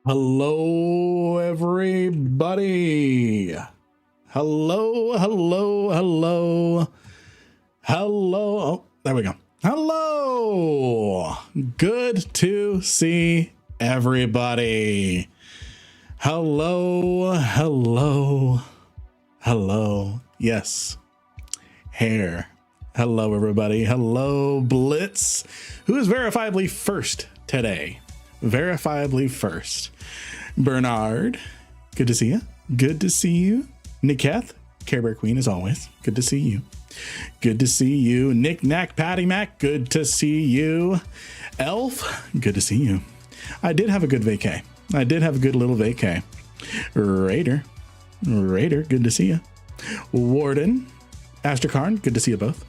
Hello, everybody. Hello, hello, hello. Hello. Oh, there we go. Hello. Good to see everybody. Hello, hello, hello. Yes, hair. Hello, everybody. Hello, Blitz, who is verifiably first today. Verifiably first. Bernard, good to see you. Good to see you. Niketh, Care Bear Queen, as always. Good to see you. Good to see you. Nick Knack, Patty Mac, good to see you. Elf, good to see you. I did have a good vacay. I did have a good little vacay. Raider, good to see you. Warden, Astrakarn, good to see you both.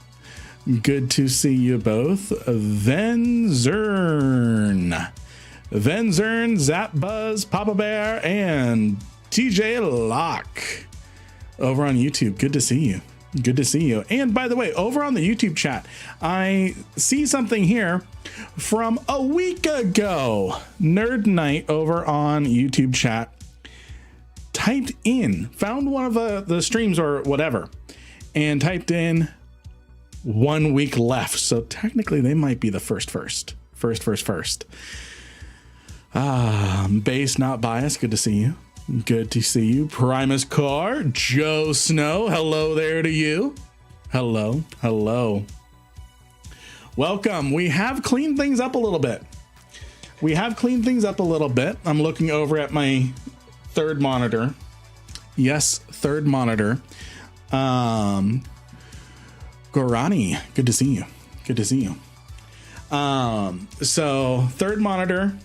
Good to see you both. Venzern, Zap Buzz, Papa Bear, and TJ Locke over on YouTube. Good to see you. Good to see you. And by the way, over on the YouTube chat, I see something here from a week ago. Nerd Night over on YouTube chat typed in, found one of the streams or whatever, and typed in 1 week left. So technically they might be the first. Base not biased, good to see you. Good to see you. Primus Car, Joe Snow, hello there to you. Hello. Welcome. We have cleaned things up a little bit. I'm looking over at my third monitor. Yes, third monitor. Gorani, good to see you. So third monitor,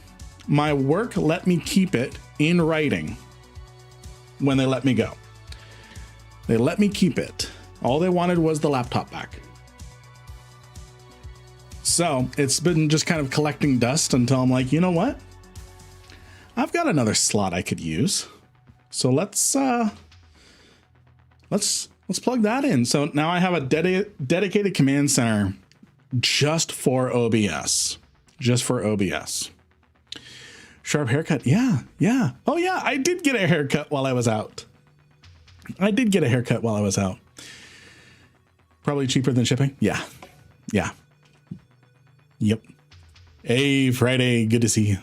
my work let me keep it in writing when they let me go. They let me keep it. All they wanted was the laptop back. So it's been just kind of collecting dust until I'm like, you know what? I've got another slot I could use. So let's plug that in. So now I have a dedicated command center just for OBS. Sharp haircut. Yeah. Oh yeah, I did get a haircut while I was out. Probably cheaper than shipping. Yeah. Yep. Hey, Friday. Good to see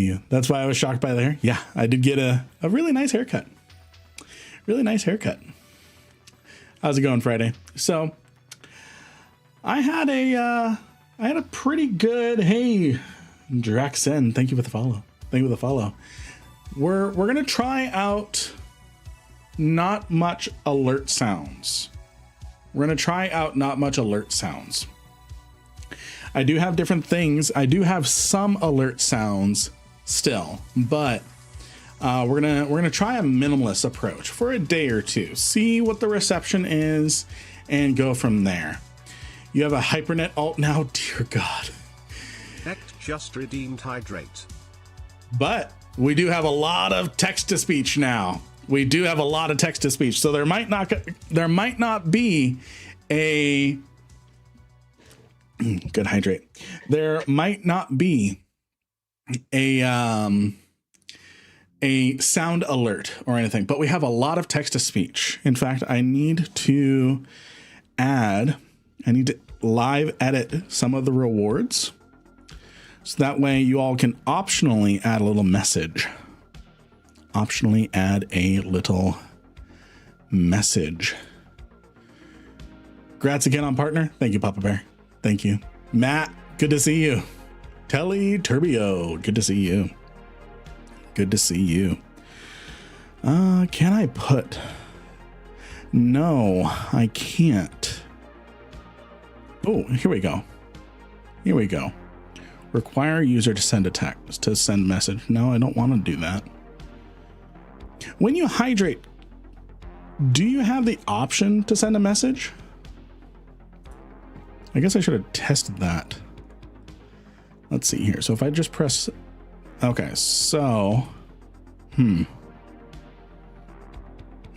you. That's why I was shocked by the hair. Yeah, I did get a really nice haircut. How's it going, Friday? So I had a pretty good, hey, Draxen, thank you for the follow. We're gonna try out not much alert sounds. I do have different things. I do have some alert sounds still, but we're gonna try a minimalist approach for a day or two, see what the reception is, and go from there. You have a HyperNet alt now, dear God. Heck, just redeemed hydrate. But we do have a lot of text to speech now. So there might not be a good hydrate. There might not be a sound alert or anything, but we have a lot of text to speech. In fact, I need to live edit some of the rewards. So that way you all can optionally add a little message. Congrats again on partner. Thank you, Papa Bear. Thank you. Matt, good to see you. Telly Turbio, good to see you. Can I put? No, I can't. Oh, here we go. Require user to send a text, to send message. No, I don't want to do that. When you hydrate, do you have the option to send a message? I guess I should have tested that. Let's see here. So if I just press, okay, so,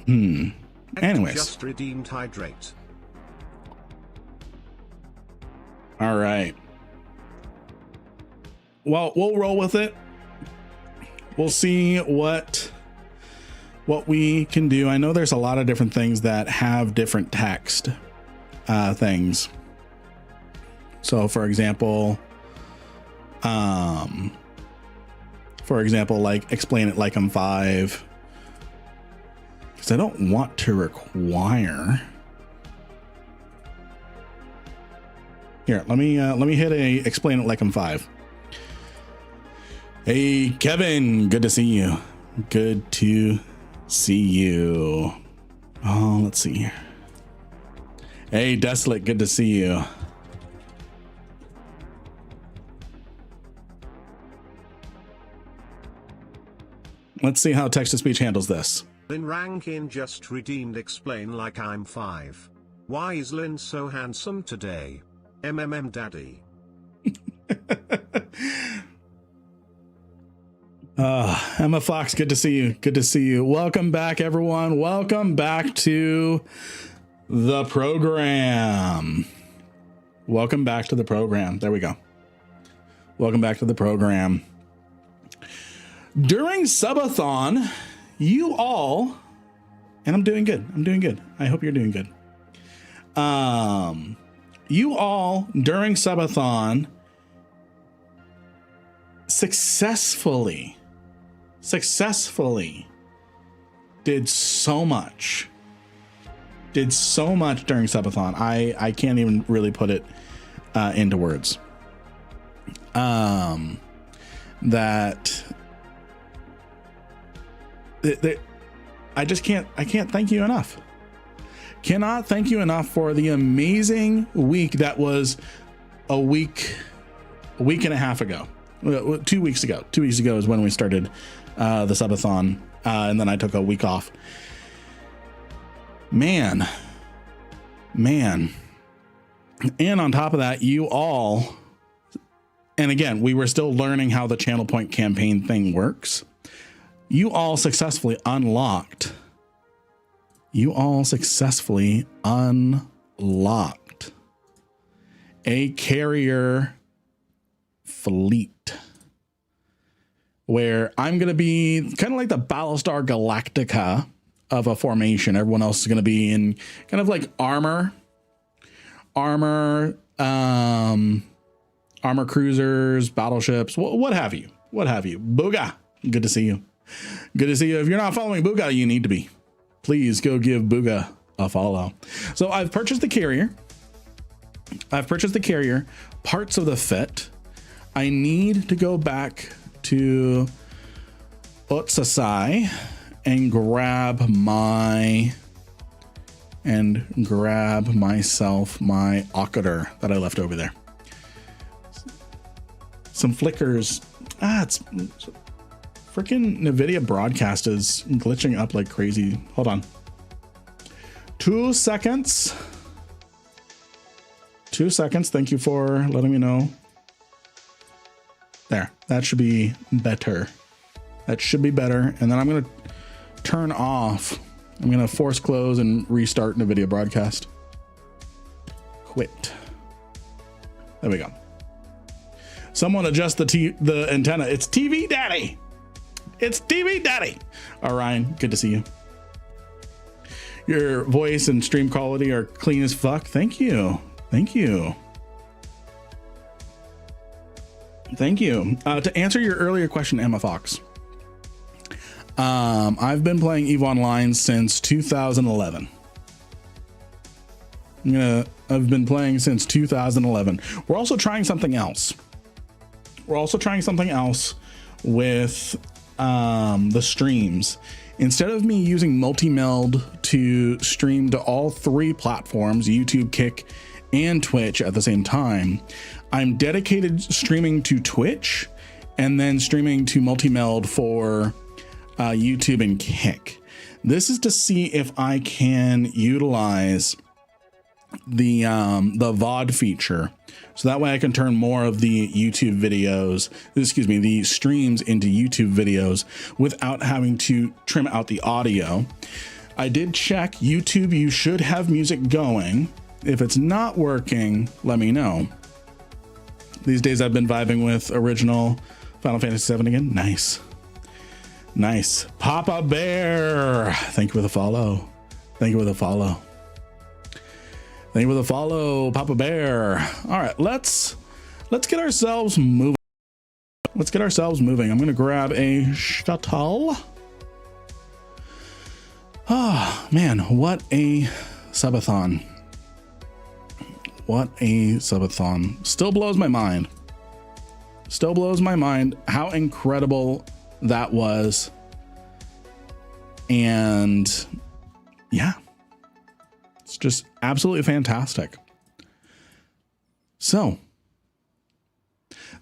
anyways. Just redeemed hydrate. All right. Well, we'll roll with it. we'll see what we can do. I know there's a lot of different things that have different text things. So for example, like explain it like I'm 5, because I don't want to require. Here, let me hit a explain it like I'm 5. Hey, Kevin, good to see you. Good to see you. Oh, let's see here. Hey, Desolate, good to see you. Let's see how text-to-speech handles this. Lin Rankin just redeemed explain like I'm 5. Why is Lin so handsome today? MMM daddy. Emma Fox, good to see you. Good to see you. Welcome back, everyone. Welcome back to the program. Welcome back to the program. There we go. Welcome back to the program. During subathon, you all, and I'm doing good. I'm doing good. I hope you're doing good. You all during subathon successfully did so much during subathon. I can't even really put it into words. That I can't thank you enough. Cannot thank you enough for the amazing week that was a week and a half ago. 2 weeks ago. 2 weeks ago is when we started the subathon, and then I took a week off. Man. And on top of that, you all, and again, we were still learning how the channel point campaign thing works. You all successfully unlocked a carrier fleet, where I'm going to be kind of like the Battlestar Galactica of a formation. Everyone else is going to be in kind of like armor cruisers, battleships, what have you. Booga, good to see you. Good to see you. If you're not following Booga, you need to be. Please go give Booga a follow. So I've purchased the carrier. Parts of the fit. I need to go back to Otsasai and grab myself my Occutter that I left over there. Some flickers. It's freaking NVIDIA broadcast is glitching up like crazy. Hold on. 2 seconds. 2 seconds. Thank you for letting me know. There. That should be better. That should be better. And then I'm going to turn off. I'm going to force close and restart NVIDIA broadcast. Quit. There we go. Someone adjust the antenna. It's TV Daddy. It's TV Daddy. Ryan, good to see you. Your voice and stream quality are clean as fuck. Thank you. Thank you. Thank you. To answer your earlier question, Emma Fox, I've been playing EVE Online since 2011. I've been playing since 2011. We're also trying something else. With the streams. Instead of me using multi-meld to stream to all 3 platforms, YouTube, Kick, and Twitch at the same time, I'm dedicated streaming to Twitch and then streaming to multi-meld for YouTube and Kick. This is to see if I can utilize the VOD feature, so that way I can turn more of the YouTube videos, the streams into YouTube videos without having to trim out the audio. I did check YouTube. You should have music going. If it's not working, let me know. These days I've been vibing with original Final Fantasy VII again. Nice. Nice. Papa Bear. Thank you for the follow. Thank you for the follow. Thank you for the follow, Papa Bear. All right, let's get ourselves moving. Let's get ourselves moving. I'm gonna grab a shuttle. Oh man, what a subathon. What a subathon. Still blows my mind. Still blows my mind how incredible that was. And yeah, it's just absolutely fantastic. So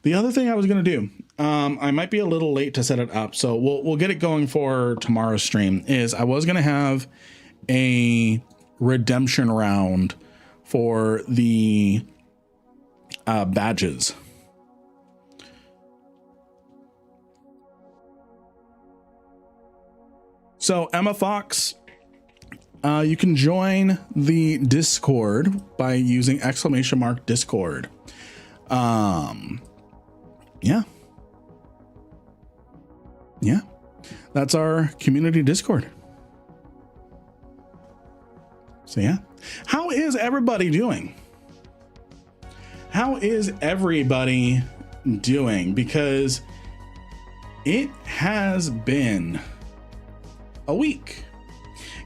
the other thing I was going to do, I might be a little late to set it up, so we'll get it going for tomorrow's stream, is I was going to have a redemption round for the badges. So Emma Fox, you can join the Discord by using !Discord. Yeah, that's our community Discord. So yeah, how is everybody doing? How is everybody doing? Because it has been a week.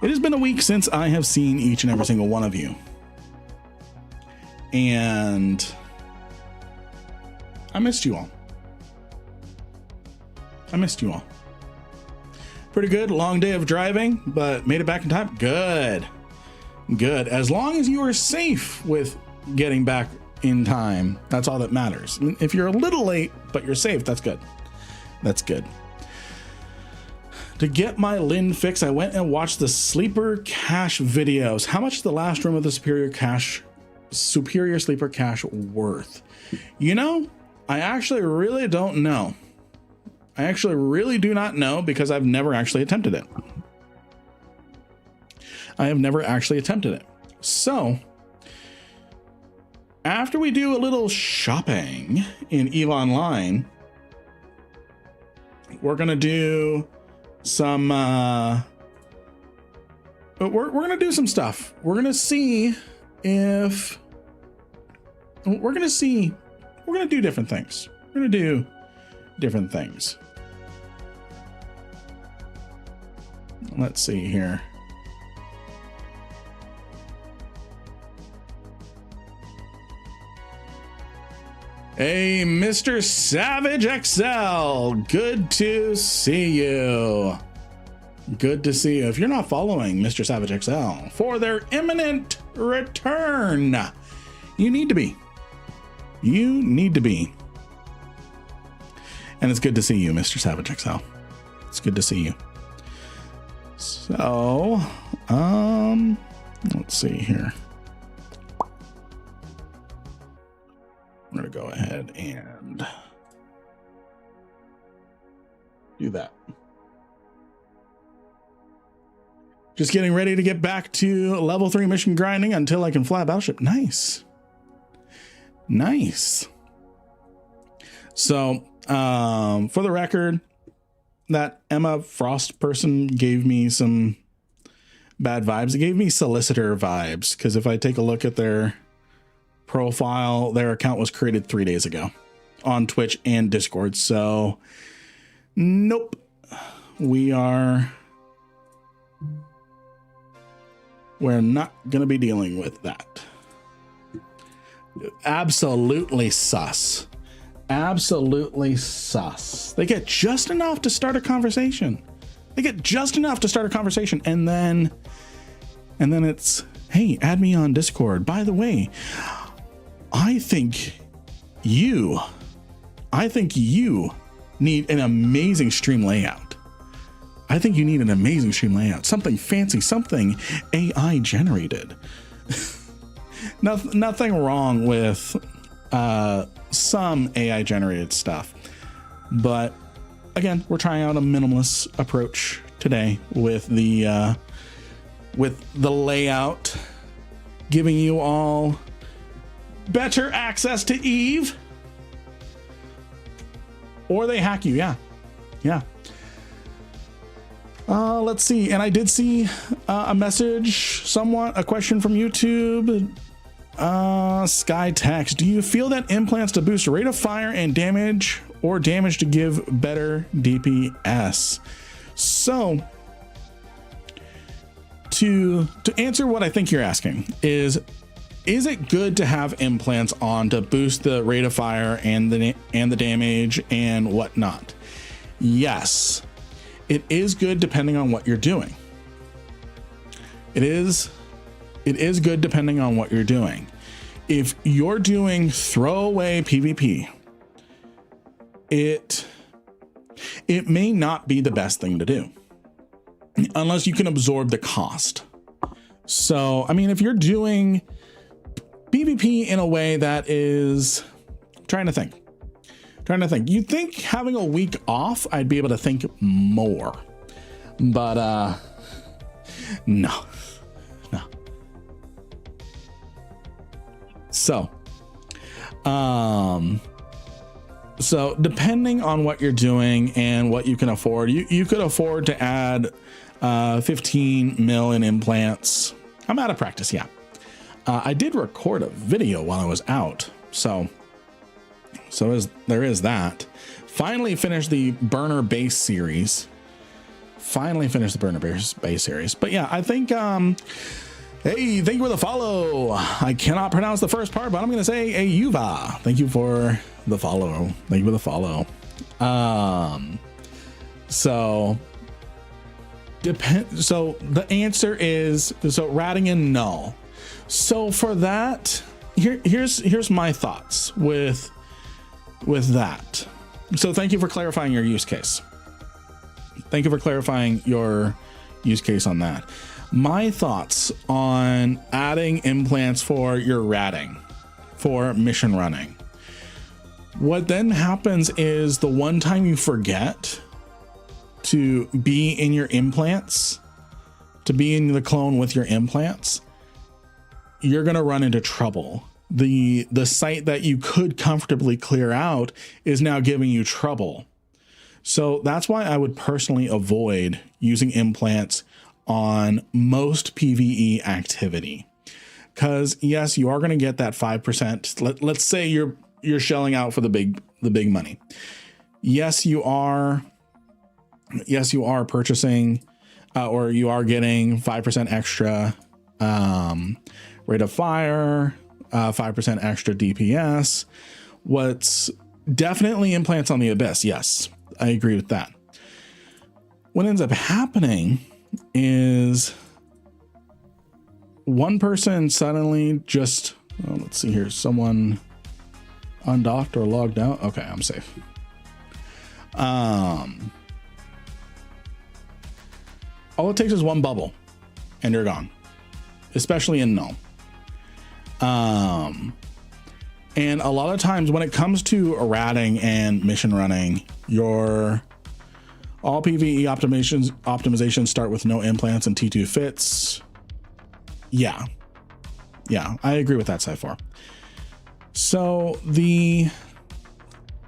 It has been a week since I have seen each and every single one of you. And I missed you all. I missed you all. Pretty good. Long day of driving, but made it back in time. Good. Good. As long as you are safe with getting back in time, that's all that matters. If you're a little late, but you're safe, that's good. That's good. To get my Lynn fix, I went and watched the sleeper cache videos. How much is the last room of the superior sleeper cache worth? You know, I actually really don't know. I actually really do not know because I've never actually attempted it. I have never actually attempted it. So after we do a little shopping in EVE Online, we're going to do some, we're going to do some stuff. We're going to see if we're going to do different things. We're going to do different things. Let's see here. Hey, Mr. Savage XL, good to see you. Good to see you. If you're not following Mr. Savage XL for their imminent return, you need to be. You need to be. And it's good to see you, Mr. Savage XL. It's good to see you. So, let's see here. I'm going to go ahead and do that. Just getting ready to get back to level 3 mission grinding until I can fly a battleship. Nice. Nice. So, for the record, that Emma Frost person gave me some bad vibes. It gave me solicitor vibes, because if I take a look at their profile, their account was created 3 days ago on Twitch and Discord. So nope, we're not going to be dealing with that. Absolutely sus. Absolutely sus. They get just enough to start a conversation. They get just enough to start a conversation, and then it's, hey, add me on Discord. By the way, I think you need an amazing stream layout. I think you need an amazing stream layout. Something fancy, something AI generated. Nothing wrong with some AI generated stuff. But again, we're trying out a minimalist approach today with the layout, giving you all better access to EVE, or they hack you. Yeah. Let's see. And I did see a message, a question from YouTube. Sky Text, do you feel that implants to boost rate of fire and damage, or damage to give better DPS? So to answer what I think you're asking is it good to have implants on to boost the rate of fire and the damage and whatnot? Yes, it is good depending on what you're doing. It is good depending on what you're doing. If you're doing throwaway PvP, it may not be the best thing to do unless you can absorb the cost. So, I mean, if you're doing PvP in a way that is trying to think, you think having a week off, I'd be able to think more, but, no. So depending on what you're doing and what you can afford, you could afford to add 15 mil in implants. I'm out of practice. Yeah. I did record a video while I was out. So there is that. Finally finished the burner base series. But yeah, I think, hey, thank you for the follow. I cannot pronounce the first part, but I'm going to say Ayuva. Thank you for the follow. So the answer is, ratting in null. So for that, here's my thoughts with that. So thank you for clarifying your use case. Thank you for clarifying your use case on that. My thoughts on adding implants for your ratting, for mission running. What then happens is the one time you forget to be in your implants, to be in the clone with your implants, you're going to run into trouble. The site that you could comfortably clear out is now giving you trouble. So that's why I would personally avoid using implants on most PvE activity, because yes, you are going to get that 5%. Let's say you're shelling out for the big money. Yes, you are purchasing or you are getting 5% extra rate of fire, 5% extra DPS. What's definitely implants on the Abyss. Yes, I agree with that. What ends up happening is one person suddenly just, let's see here, someone undocked or logged out. Okay, I'm safe. All it takes is one bubble and you're gone, especially in null. And a lot of times when it comes to ratting and mission running, your all PvE optimizations start with no implants and T2 fits. Yeah, I agree with that, Cypher. So the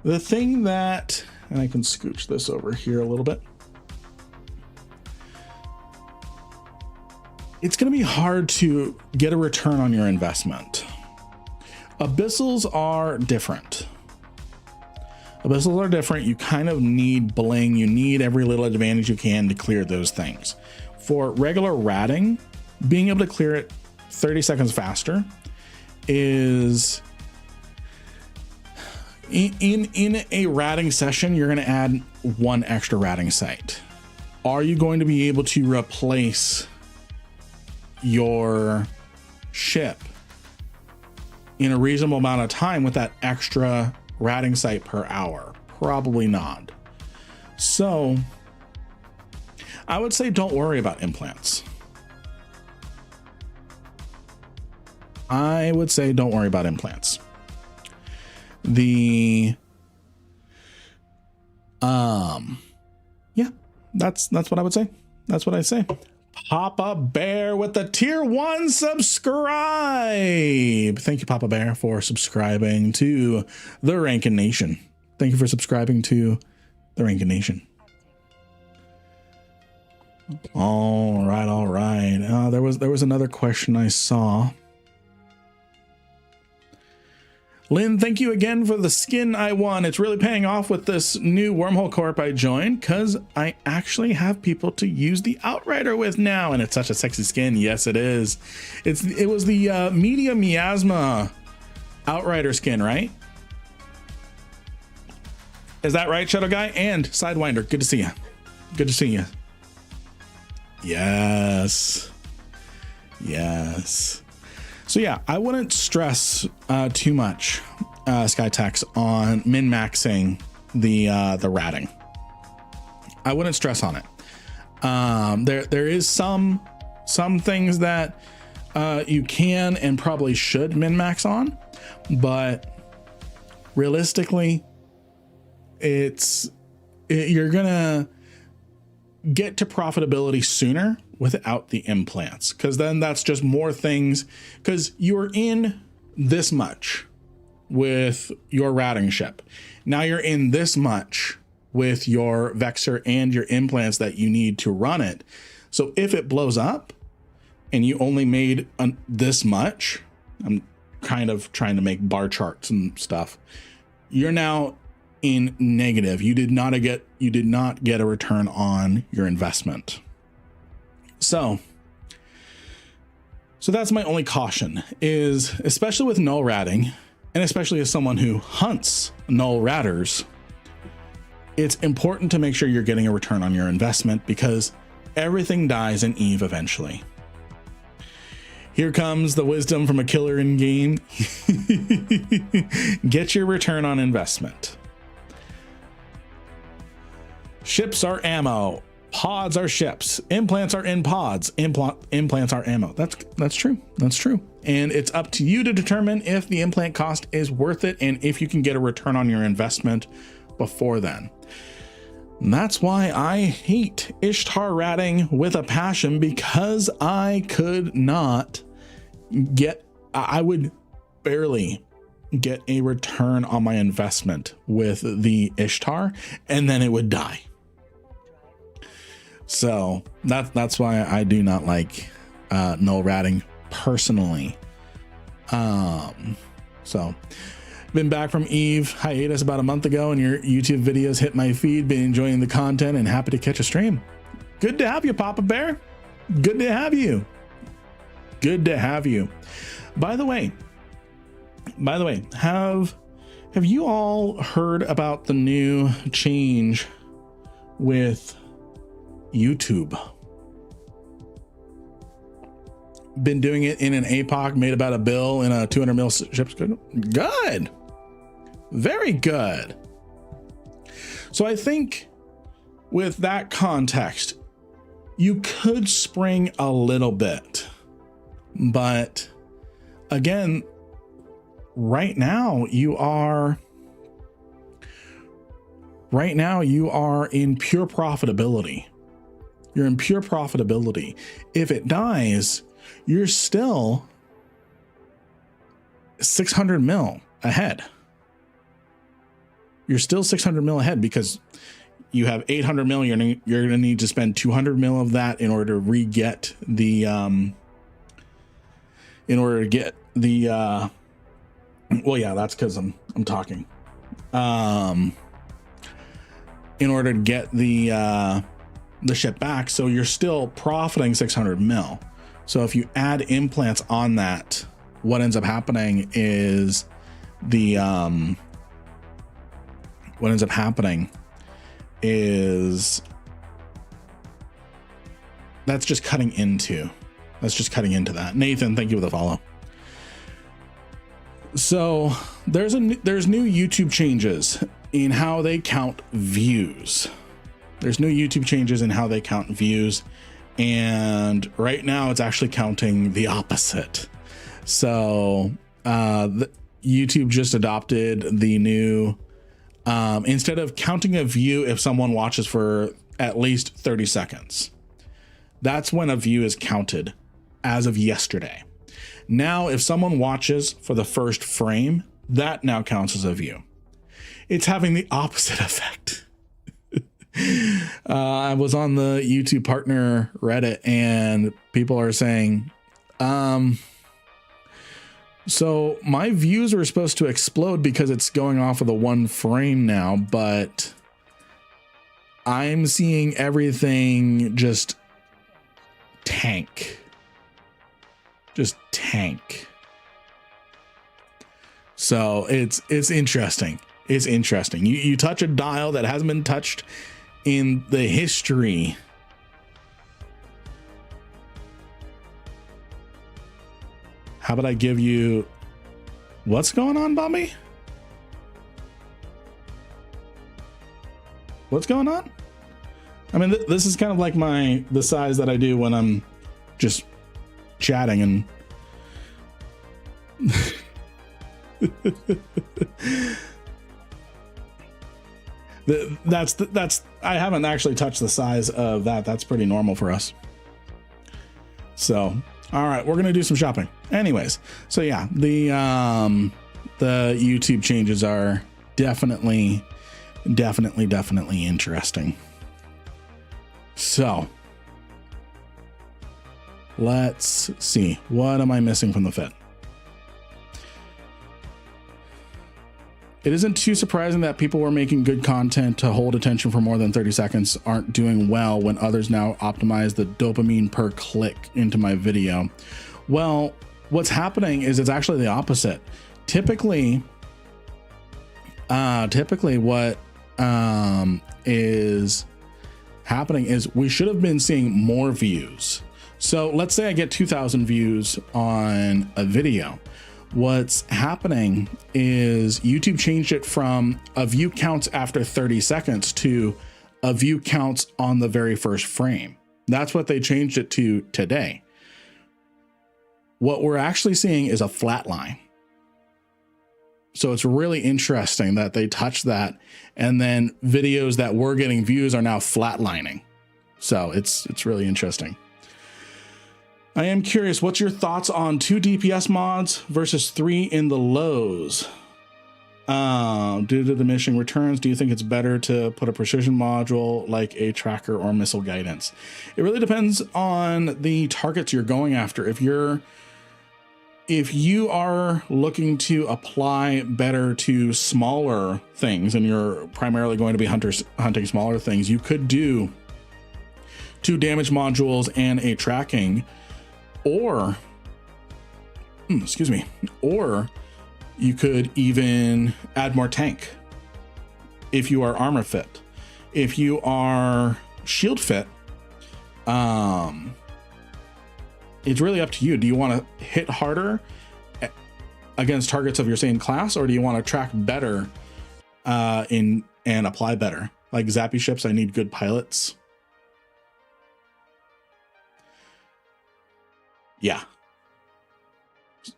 thing that, and I can scooch this over here a little bit. It's going to be hard to get a return on your investment. Abyssals are different. You kind of need bling. You need every little advantage you can to clear those things. For regular ratting, being able to clear it 30 seconds faster is in a ratting session, you're going to add one extra ratting site. Are you going to be able to replace your ship in a reasonable amount of time with that extra ratting site per hour? Probably not. So I would say don't worry about implants. Yeah, that's what I would say. That's what I say. Papa Bear with the tier 1 subscribe. Thank you, Papa Bear, for subscribing to the Rankin Nation. Thank you for subscribing to the Rankin Nation. All right, all right. There was another question I saw. Lynn, thank you again for the skin I won. It's really paying off with this new Wormhole Corp I joined because I actually have people to use the Outrider with now, and it's such a sexy skin. Yes, it is. It was the Media Miasma Outrider skin, right? Is that right, Shadow Guy? And Sidewinder, good to see you. Good to see you. Yes. Yes. So yeah, I wouldn't stress too much, Skytex, on min-maxing the ratting. I wouldn't stress on it. There is some things that you can and probably should min-max on, but realistically, you're gonna get to profitability sooner without the implants, because then that's just more things, because you're in this much with your routing ship. Now you're in this much with your Vexor and your implants that you need to run it. So if it blows up and you only made this much, I'm kind of trying to make bar charts and stuff, you're now in negative. You did not get a return on your investment. So that's my only caution, is especially with null ratting, and especially as someone who hunts null ratters, it's important to make sure you're getting a return on your investment, because everything dies in Eve eventually. Here comes the wisdom from a killer in game. Get your return on investment. Ships are ammo. Pods are ships. Implants are in pods. Implants are ammo. That's true. That's true. And it's up to you to determine if the implant cost is worth it and if you can get a return on your investment before then. And that's why I hate Ishtar ratting with a passion, because I could not get, I would barely get a return on my investment with the Ishtar, and then it would die. So that's why I do not like null ratting personally. So been back from Eve hiatus about a month ago, and your YouTube videos hit my feed. Been enjoying the content and happy to catch a stream. Good to have you, Papa Bear. Good to have you. Good to have you. By the way, have you all heard about the new change with YouTube? Been doing it in an APOC, made about $1 billion in a 200 mil ships. Good. Very good. So I think with that context, you could spring a little bit, but again, right now you are in pure profitability. You're in pure profitability. If it dies, you're still 600 mil ahead. You're still 600 mil ahead, because you have 800 mil. You're going to need to spend 200 mil of that in order to re-get the, well, yeah, that's because I'm talking. In order to get the ship back. So you're still profiting 600 mil. So if you add implants on that, what ends up happening is that's just cutting into that. Nathan, thank you for the follow. So there's new YouTube changes in how they count views. And right now it's actually counting the opposite. So YouTube just adopted the new, instead of counting a view if someone watches for at least 30 seconds, that's when a view is counted as of yesterday. Now, if someone watches for the first frame, that now counts as a view. It's having the opposite effect. I was on the YouTube partner Reddit and people are saying, so my views were supposed to explode because it's going off of the 1 frame now, but I'm seeing everything just tank. Just tank. So it's interesting. It's interesting. You touch a dial that hasn't been touched in the history. How about I give you what's going on, Bobby? What's going on? I mean, this is kind of like the size that I do when I'm just chatting and that's I haven't actually touched the size of that. That's pretty normal for us. So, all right, we're gonna do some shopping. Anyways, so yeah, the YouTube changes are definitely interesting. So let's see, what am I missing from the fit? It isn't too surprising that people were making good content to hold attention for more than 30 seconds aren't doing well when others now optimize the dopamine per click into my video. Well, what's happening is it's actually the opposite. Typically what is happening is we should have been seeing more views. So let's say I get 2,000 views on a video. What's happening is YouTube changed it from a view counts after 30 seconds to a view counts on the very first frame. That's what they changed it to today. What we're actually seeing is a flat line. So it's really interesting that they touched that, and then videos that were getting views are now flatlining. So it's really interesting. I am curious, what's your thoughts on 2 DPS mods versus 3 in the lows? Due to diminishing returns, do you think it's better to put a precision module like a tracker or missile guidance? It really depends on the targets you're going after. If you are looking to apply better to smaller things and you're primarily going to be hunting smaller things, you could do 2 damage modules and a tracking, or or you could even add more tank if you are armor fit. If you are shield fit, it's really up to you. Do you want to hit harder against targets of your same class, or do you want to track better and apply better? Like zappy ships, I need good pilots. Yeah.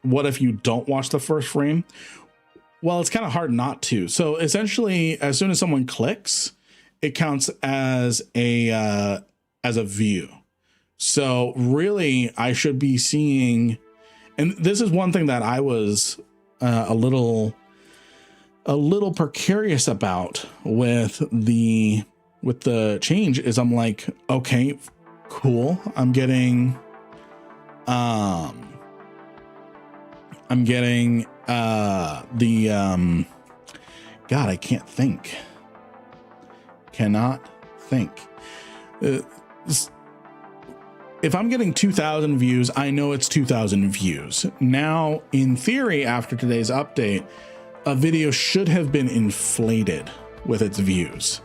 What if you don't watch the first frame? Well, it's kind of hard not to. So essentially, as soon as someone clicks, it counts as a view. So really, I should be seeing, and this is one thing that I was a little precarious about with the change is I'm like, okay, cool. I'm getting God, I can't think. Cannot think. If I'm getting 2,000 views, I know it's 2,000 views. Now, in theory, after today's update, a video should have been inflated with its views,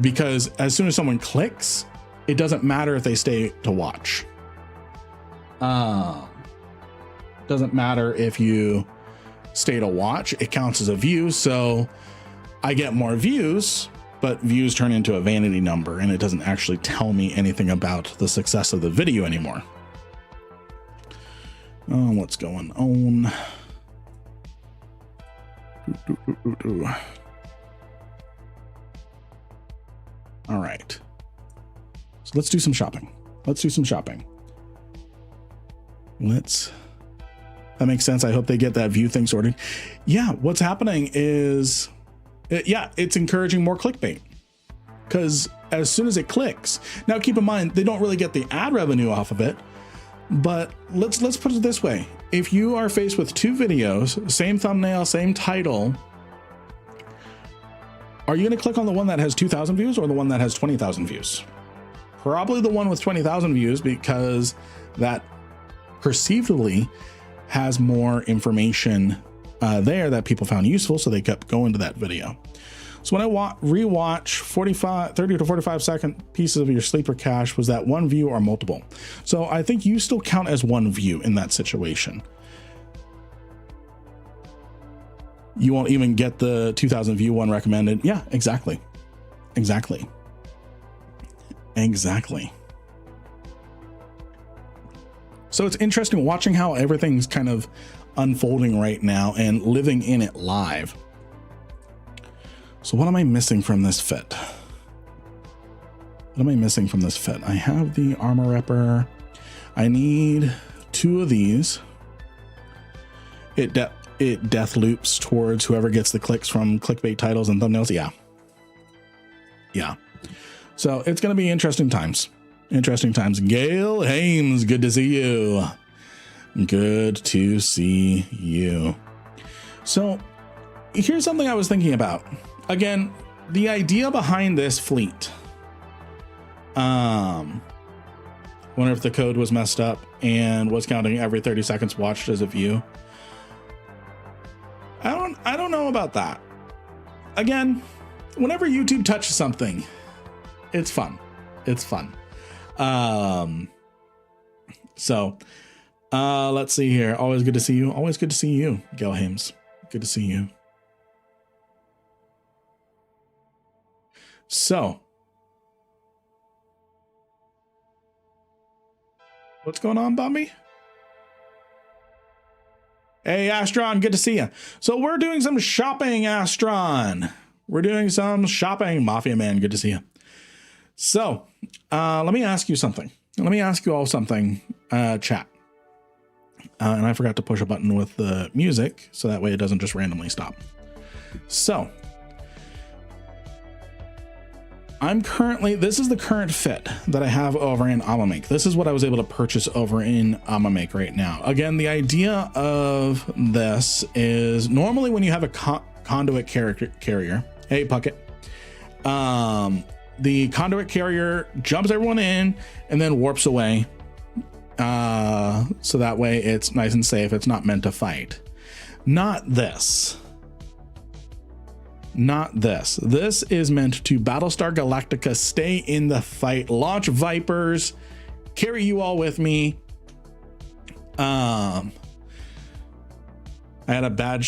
because as soon as someone clicks, it doesn't matter if they stay to watch. Doesn't matter if you stay to watch, it counts as a view. So I get more views, but views turn into a vanity number and it doesn't actually tell me anything about the success of the video anymore. Oh, what's going on? All right. So let's do some shopping. That makes sense. I hope they get that view thing sorted. Yeah, what's happening is, it's encouraging more clickbait, because as soon as it clicks, now keep in mind, they don't really get the ad revenue off of it, but let's put it this way. If you are faced with two videos, same thumbnail, same title, are you going to click on the one that has 2,000 views or the one that has 20,000 views? Probably the one with 20,000 views, because that perceivably has more information there that people found useful, so they kept going to that video. So when I rewatch 30 to 45 second pieces of your sleeper cache, was that one view or multiple? So I think you still count as one view in that situation. You won't even get the 2,000 view one recommended. Yeah, exactly. Exactly. So it's interesting watching how everything's kind of unfolding right now and living in it live. So what am I missing from this fit? I have the armor ripper. I need 2 of these. It death loops towards whoever gets the clicks from clickbait titles and thumbnails. Yeah. So it's going to be interesting times. Gail Hames, good to see you. So here's something I was thinking about. Again, the idea behind this fleet. Wonder if the code was messed up and was counting every 30 seconds watched as a view. I don't know about that. Again, whenever YouTube touches something, it's fun. So let's see here. Always good to see you. Gail Hames. Good to see you. So what's going on, Bumby? Hey, Astron, good to see you. So we're doing some shopping, Astron. Mafia Man, good to see you. So let me ask you something. Chat. And I forgot to push a button with the music, so that way it doesn't just randomly stop. So this is the current fit that I have over in AmaMake. This is what I was able to purchase over in AmaMake right now. Again, the idea of this is normally when you have a conduit carrier, hey Puckett, the conduit carrier jumps everyone in and then warps away. So that way it's nice and safe. It's not meant to fight. Not this. This is meant to Battlestar Galactica, stay in the fight, launch Vipers, carry you all with me. I had a bad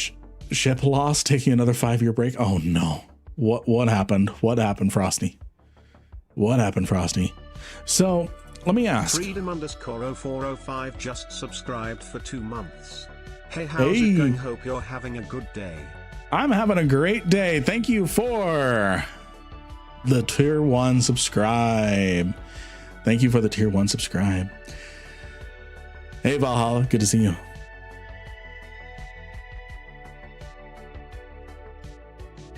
ship loss, taking another 5-year break. Oh no. What happened? Frosty? So let me ask. Freedom_0405 just subscribed for 2 months. Hey, how's it going? Hope you're having a good day. I'm having a great day. Thank you for the tier 1 subscribe. Hey, Valhalla, good to see you.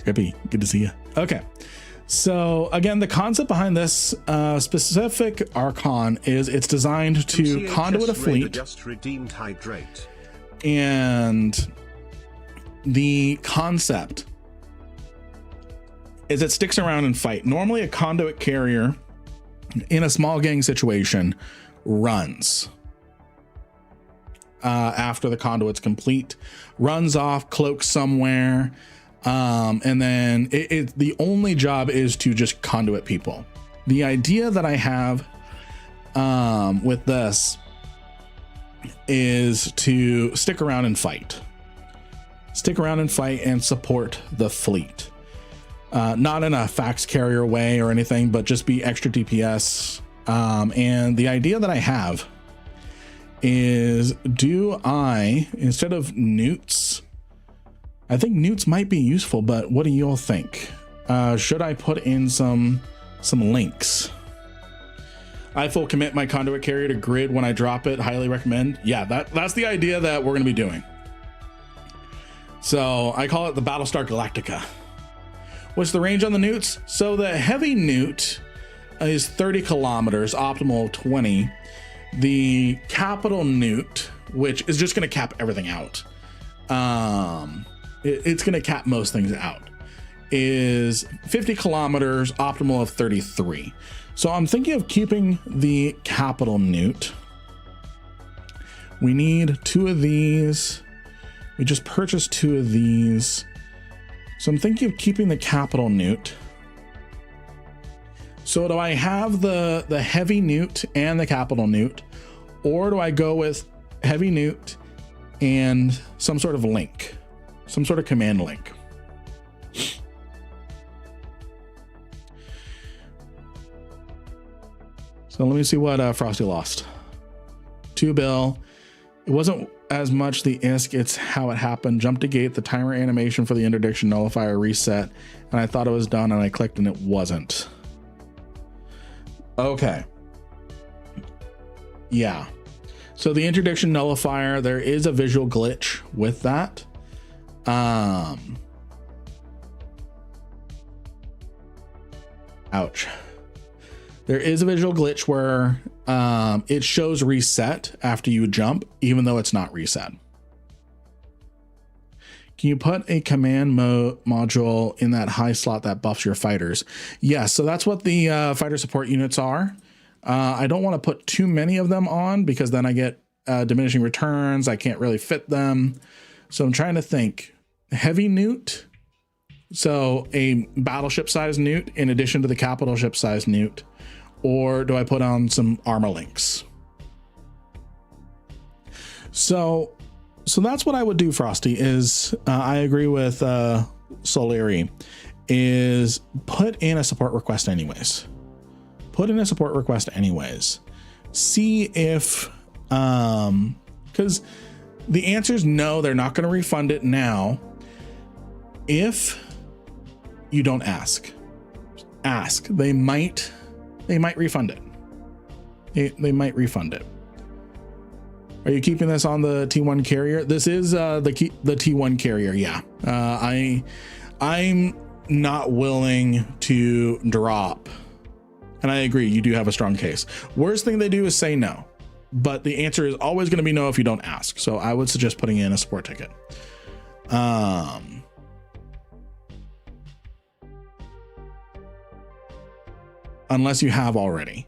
Grippy, good to see you. Okay. So again, the concept behind this specific Archon is it's designed to conduit a fleet. Just redeemed hydrate. And the concept is it sticks around and fight. Normally a conduit carrier in a small gang situation runs after the conduit's complete, runs off, cloaks somewhere, and then the only job is to just conduit people. The idea that I have with this is to stick around and fight and support the fleet. Not in a fax carrier way or anything, but just be extra DPS. And the idea that I have is, do I, instead of newts, I think newts might be useful, but what do you all think? Should I put in some links? I full commit my conduit carrier to grid when I drop it. Highly recommend. Yeah, that's the idea that we're going to be doing. So I call it the Battlestar Galactica. What's the range on the newts? So the heavy newt is 30 kilometers, optimal 20. The capital newt, which is just going to cap everything out, it's going to cap most things out, is 50 kilometers, optimal of 33. So I'm thinking of keeping the capital newt. We need 2 of these. We just purchased 2 of these. So I'm thinking of keeping the capital newt. So do I have the heavy newt and the capital newt, or do I go with heavy newt and some sort of link, some sort of command link? So let me see what Frosty lost. 2 bill. It wasn't as much the ISK, it's how it happened. Jump to gate, the timer animation for the interdiction nullifier reset, and I thought it was done and I clicked and it wasn't. Okay. Yeah. So the interdiction nullifier, there is a visual glitch with that. Ouch. There is a visual glitch where it shows reset after you jump, even though it's not reset. Can you put a command module in that high slot that buffs your fighters? Yes, so that's what the fighter support units are. I don't want to put too many of them on because then I get diminishing returns. I can't really fit them. So I'm trying to think. Heavy newt. So a battleship size newt in addition to the capital ship size newt. Or do I put on some armor links? So that's what I would do, Frosty, is I agree with Solari, is put in a support request anyways. Put in a support request anyways. See if, because the answer is no, they're not going to refund it now. If you don't ask, they might refund it. They might refund it. Are you keeping this on the T1 carrier? This is the T1 carrier. Yeah. I'm not willing to drop. And I agree. You do have a strong case. Worst thing they do is say no, but the answer is always going to be no if you don't ask. So I would suggest putting in a support ticket. Unless you have already.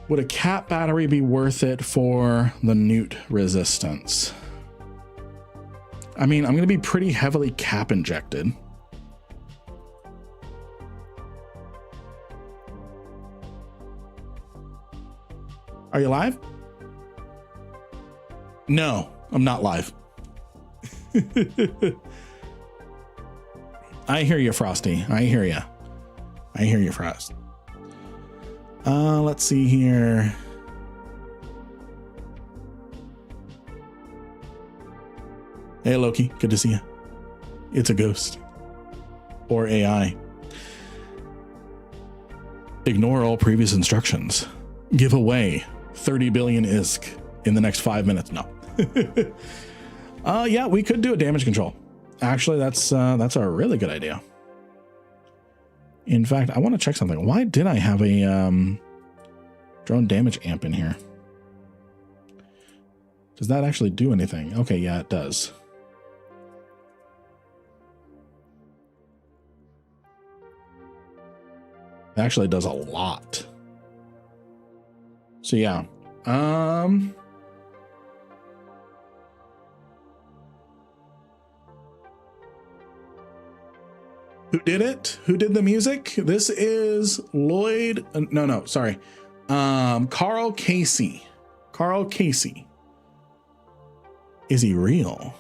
Would a cap battery be worth it for the newt resistance? I mean, I'm going to be pretty heavily cap injected. Are you live? No, I'm not live. I hear you, Frosty. I hear you. I hear you, Frost. Let's see here. Hey, Loki. Good to see you. It's a ghost. Or AI. Ignore all previous instructions. Give away 30 billion ISK in the next 5 minutes. No. Yeah, we could do a damage control. Actually, that's a really good idea. In fact, I want to check something. Why did I have a drone damage amp in here? Does that actually do anything? Okay, yeah, it does. It actually does a lot. So yeah. Who did it? Who did the music? This is Lloyd. No, sorry. Karl Casey. Karl Casey. Is he real?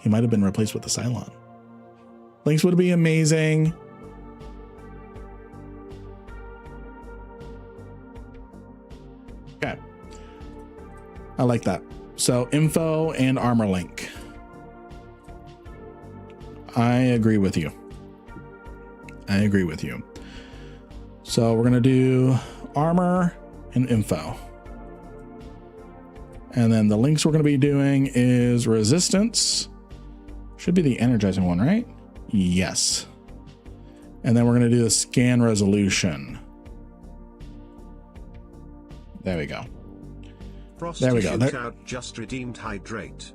He might have been replaced with the Cylon. Links would be amazing. Okay. I like that. So info and armor link. I agree with you. I agree with you. So we're going to do armor and info. And then the links we're going to be doing is resistance, Should be the energizing one, right? Yes. And then we're going to do the scan resolution. There we go. Frosty there we go. There. Out just redeemed hydrate.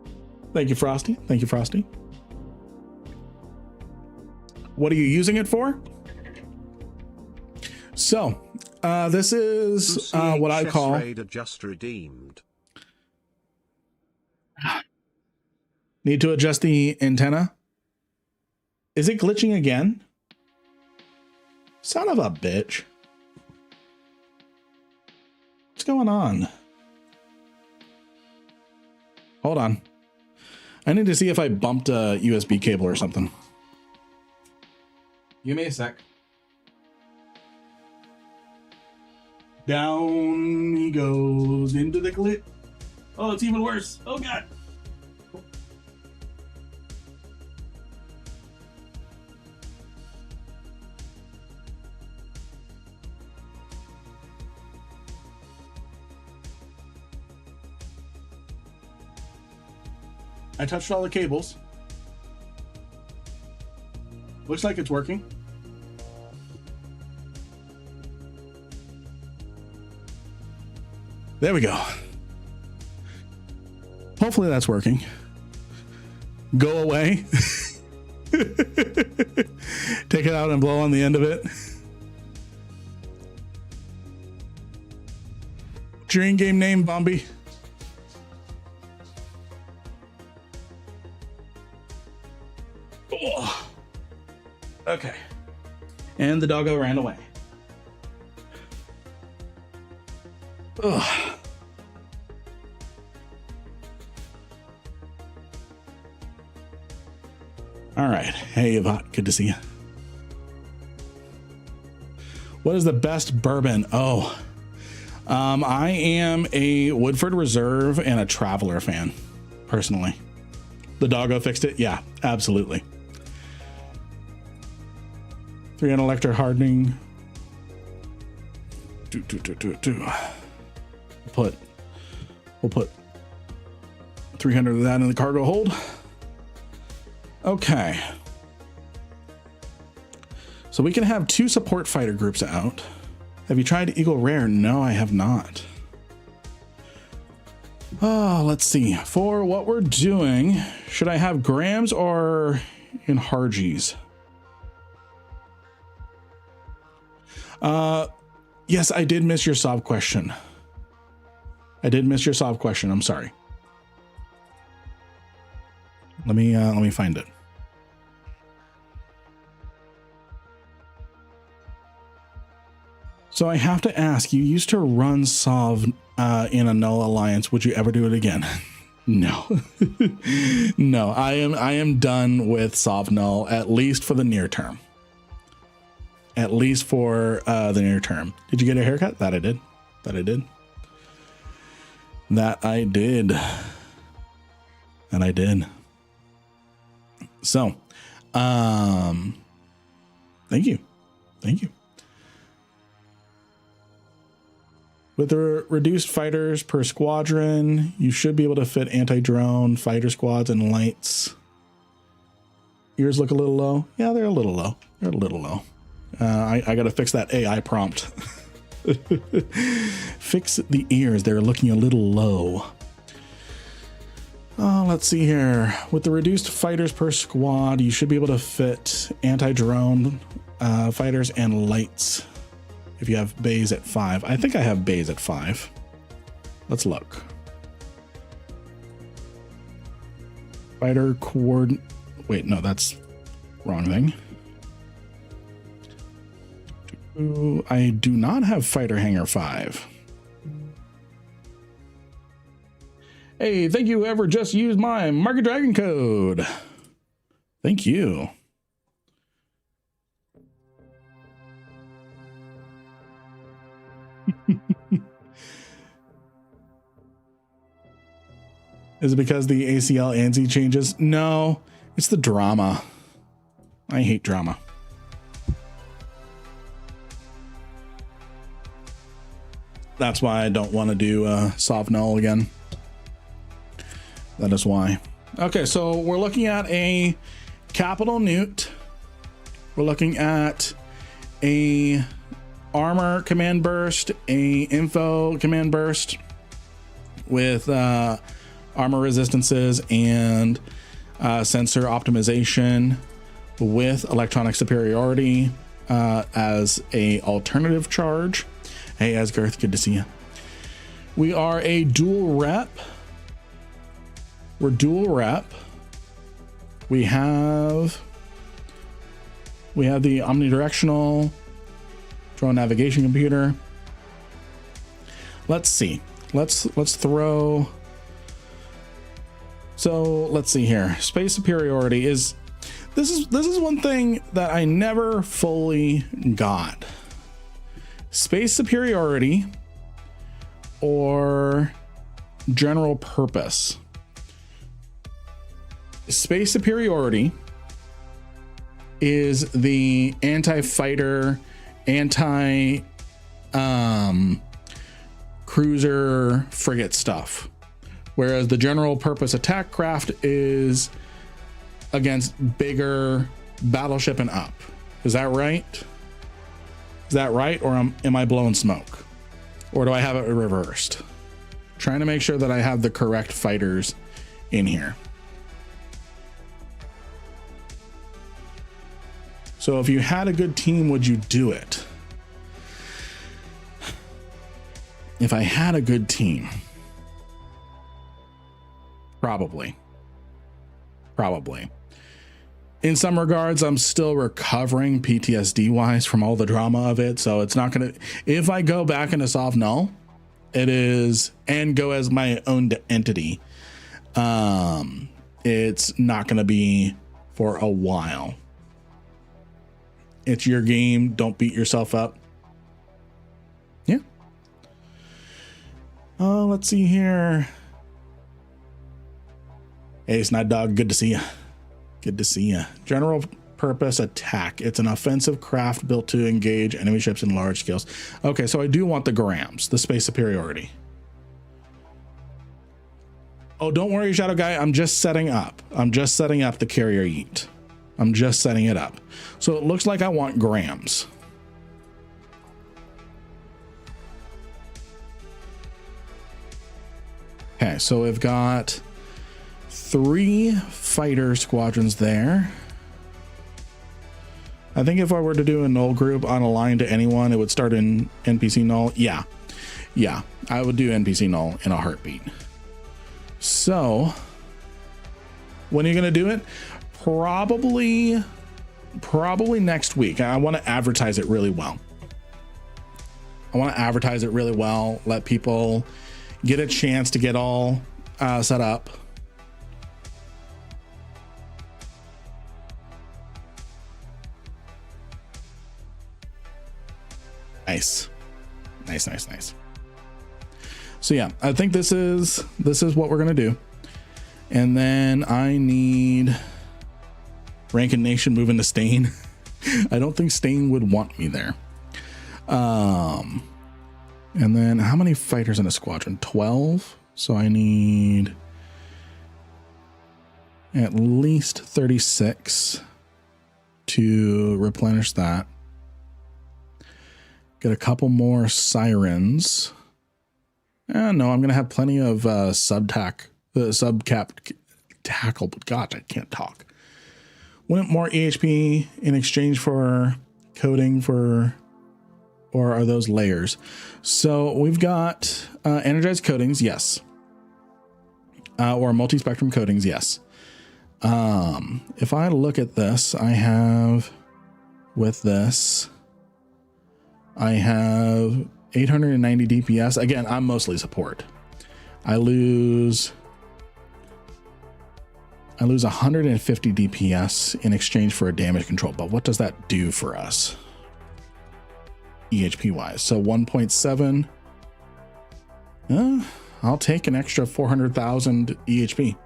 Thank you, Frosty. Thank you, Frosty. What are you using it for? So, this is what I call... Just redeemed. Need to adjust the antenna. Is it glitching again? Son of a bitch. What's going on? Hold on. I need to see if I bumped a USB cable or something. Give me a sec. Down he goes into the glitch. Oh, it's even worse. Oh, God. I touched all the cables. Looks like it's working. There we go. Hopefully that's working. Go away. Take it out and blow on the end of it. What's your in-game name, Bombi? Oh. Okay. And the doggo ran away. Ugh. All right. Hey, Yvonne. Good to see you. What is the best bourbon? Oh, I am a Woodford Reserve and a Traveler fan, personally. The doggo fixed it. Yeah, absolutely. 300 electric hardening. We'll put 300 of that in the cargo hold. Okay. So we can have 2 support fighter groups out. Have you tried Eagle Rare? No, I have not. Oh, let's see. For what we're doing, should I have grams or in Hargies? Yes, I did miss your sob question. I'm sorry. Let me find it. So I have to ask, you used to run Sov in a null alliance. Would you ever do it again? No. No, I am done with Sov null, at least for the near term. At least for the near term. Did you get a haircut? That I did. So, thank you. With the reduced fighters per squadron, you should be able to fit anti-drone, fighter squads, and lights. Ears look a little low. Yeah, they're a little low. I got to fix that AI prompt. Fix the ears. They're looking a little low. Let's see here. With the reduced fighters per squad, you should be able to fit anti-drone fighters and lights. If you have bays at 5. I think I have bays at 5. Let's look. Fighter coordinate. Wait, no, that's wrong thing. I do not have fighter hangar 5. Hey, thank you whoever just used my Market Dragon code. Thank you. Is it because the ACL ANSI changes? No, it's the drama. I hate drama. That's why I don't want to do Sov null again. That is why. Okay, so we're looking at a capital newt. We're looking at a armor command burst, a info command burst with armor resistances and sensor optimization with electronic superiority as a alternative charge. Hey, Asgarth, good to see you. We are a dual rep. We're dual rep. We have the omnidirectional drone navigation computer. Let's see. Let's throw. So let's see here. Space superiority is this is one thing that I never fully got. Space superiority or general purpose. Space superiority is the anti-fighter, cruiser frigate stuff, whereas the general purpose attack craft is against bigger battleship and up. Is that right? Is that right? Or am I blowing smoke? Or do I have it reversed? Trying to make sure that I have the correct fighters in here. So if you had a good team, would you do it? If I had a good team, probably. In some regards, I'm still recovering PTSD wise from all the drama of it. So it's not going to, if I go back into soft null, it is, and go as my own entity, it's not going to be for a while. It's your game. Don't beat yourself up. Yeah. Let's see here. Hey, Snide Dog. Good to see you. Good to see you. General purpose attack. It's an offensive craft built to engage enemy ships in large scales. Okay, so I do want the grams, the space superiority. Oh, don't worry, Shadow Guy. I'm just setting up. I'm just setting up the carrier yeet. I'm just setting it up. So it looks like I want grams. Okay, so we've got 3 fighter squadrons there. I think if I were to do a null group on a line to anyone, it would start in NPC null. Yeah, I would do NPC null in a heartbeat. So when are you going to do it? Probably next week. I want to advertise it really well. Let people get a chance to get all set up. Nice. So yeah, I think this is what we're gonna do. And then I need Rankin Nation moving to Stain. I don't think Stain would want me there. And then how many fighters in a squadron? 12. So I need at least 36 to replenish that. Get a couple more sirens. No, I'm going to have plenty of subcap tackle. But God, I can't talk. Want more EHP in exchange for coding for, or are those layers? So we've got energized coatings, yes. Or multi-spectrum coatings, yes. If I look at this, I have with this, I have 890 DPS. Again, I'm mostly support. I lose 150 DPS in exchange for a damage control. But what does that do for us? EHP wise. So 1.7. I'll take an extra 400,000 EHP.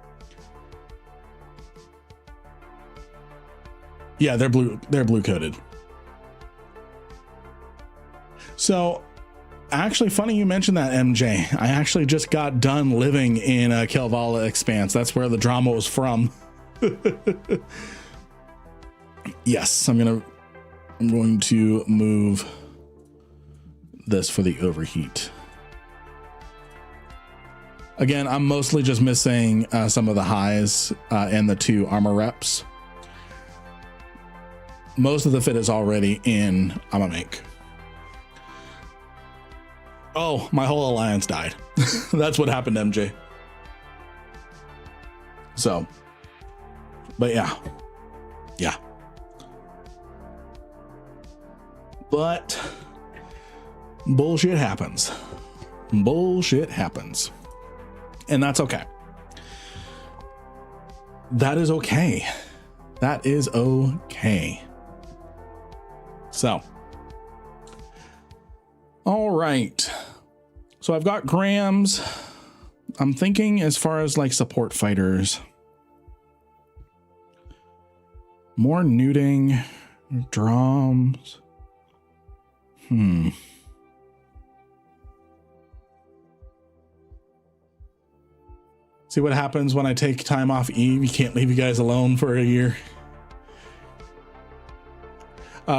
Yeah, they're blue coded. So Actually, funny you mentioned that, MJ. I actually just got done living in a Kelvala Expanse. That's where the drama was from. Yes, I'm going to move this for the overheat. Again, I'm mostly just missing some of the highs and the 2 armor reps. Most of the fit is already in Amamake. Oh, my whole alliance died. That's what happened, MJ. So, but yeah. But bullshit happens. Bullshit happens. And that's okay. That is okay. That is okay. So, all right. So I've got Grams. I'm thinking as far as like support fighters, more nuding, drums. See what happens when I take time off Eve. You can't leave you guys alone for a year.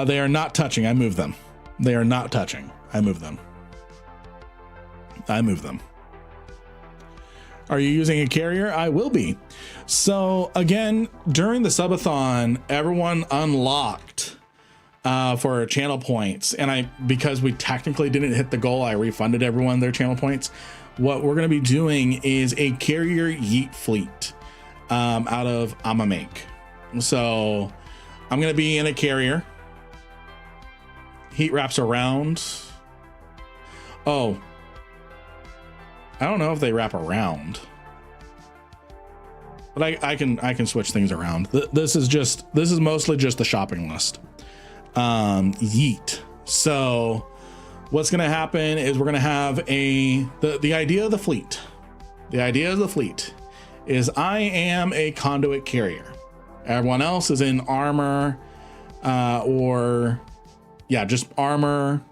They are not touching. I move them. They are not touching. I move them. I move them. Are you using a carrier? I will be. So again, during the subathon, everyone unlocked for channel points. And because we technically didn't hit the goal, I refunded everyone their channel points. What we're going to be doing is a carrier yeet fleet out of Amamake. So I'm going to be in a carrier. Heat wraps around. Oh, I don't know if they wrap around, but I can switch things around. This is mostly just the shopping list. Yeet. So what's going to happen is we're going to have the idea of the fleet. The idea of the fleet is I am a conduit carrier. Everyone else is in armor, just armor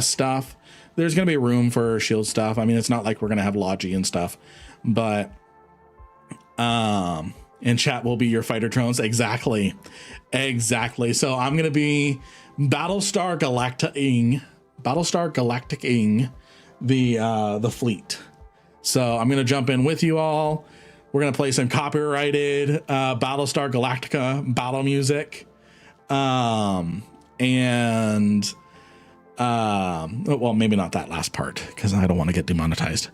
stuff. There's going to be room for shield stuff. I mean, it's not like we're going to have Logi and stuff, but and chat will be your fighter drones. Exactly. So I'm going to be Battlestar Galactic-ing the fleet. So I'm going to jump in with you all. We're going to play some copyrighted Battlestar Galactica battle music. Well, maybe not that last part because I don't want to get demonetized.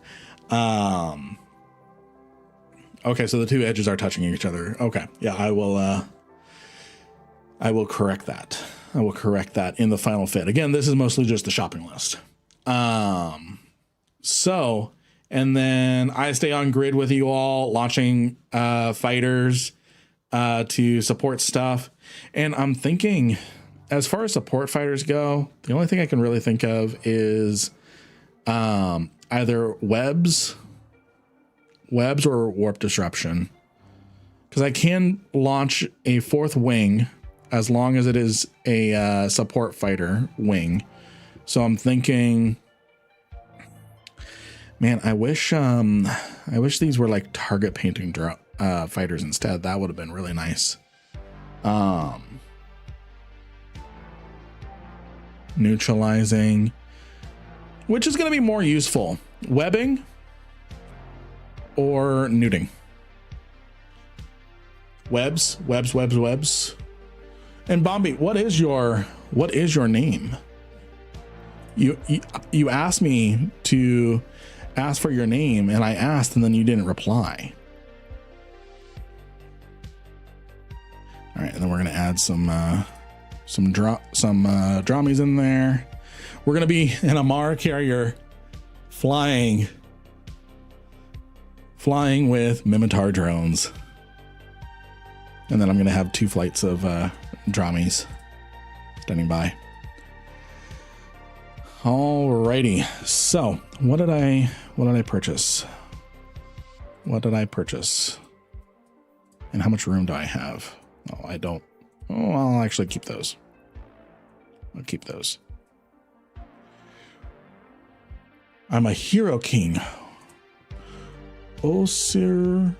Okay, so the 2 edges are touching each other. Okay, yeah, I will correct that. I will correct that in the final fit. Again, this is mostly just the shopping list. So, and then I stay on grid with you all, launching fighters to support stuff. And I'm thinking, as far as support fighters go, the only thing I can really think of is either webs or warp disruption, because I can launch a 4th wing as long as it is a support fighter wing. So I'm thinking, man, I wish these were like target painting fighters instead. That would have been really nice. Neutralizing, which is going to be more useful, webbing or nuding? Webs. And Bombi, what is your name? You asked me to ask for your name, and I asked, and then you didn't reply. All right, and then we're gonna add some drummies in there. We're gonna be an Amar carrier flying with Mimitar drones, and then I'm gonna have 2 flights of drummies standing by. Alrighty, so what did I purchase? And how much room do I have? Oh, I don't. Oh, I'll actually keep those. I'll keep those. I'm a hero king. Oh, sir.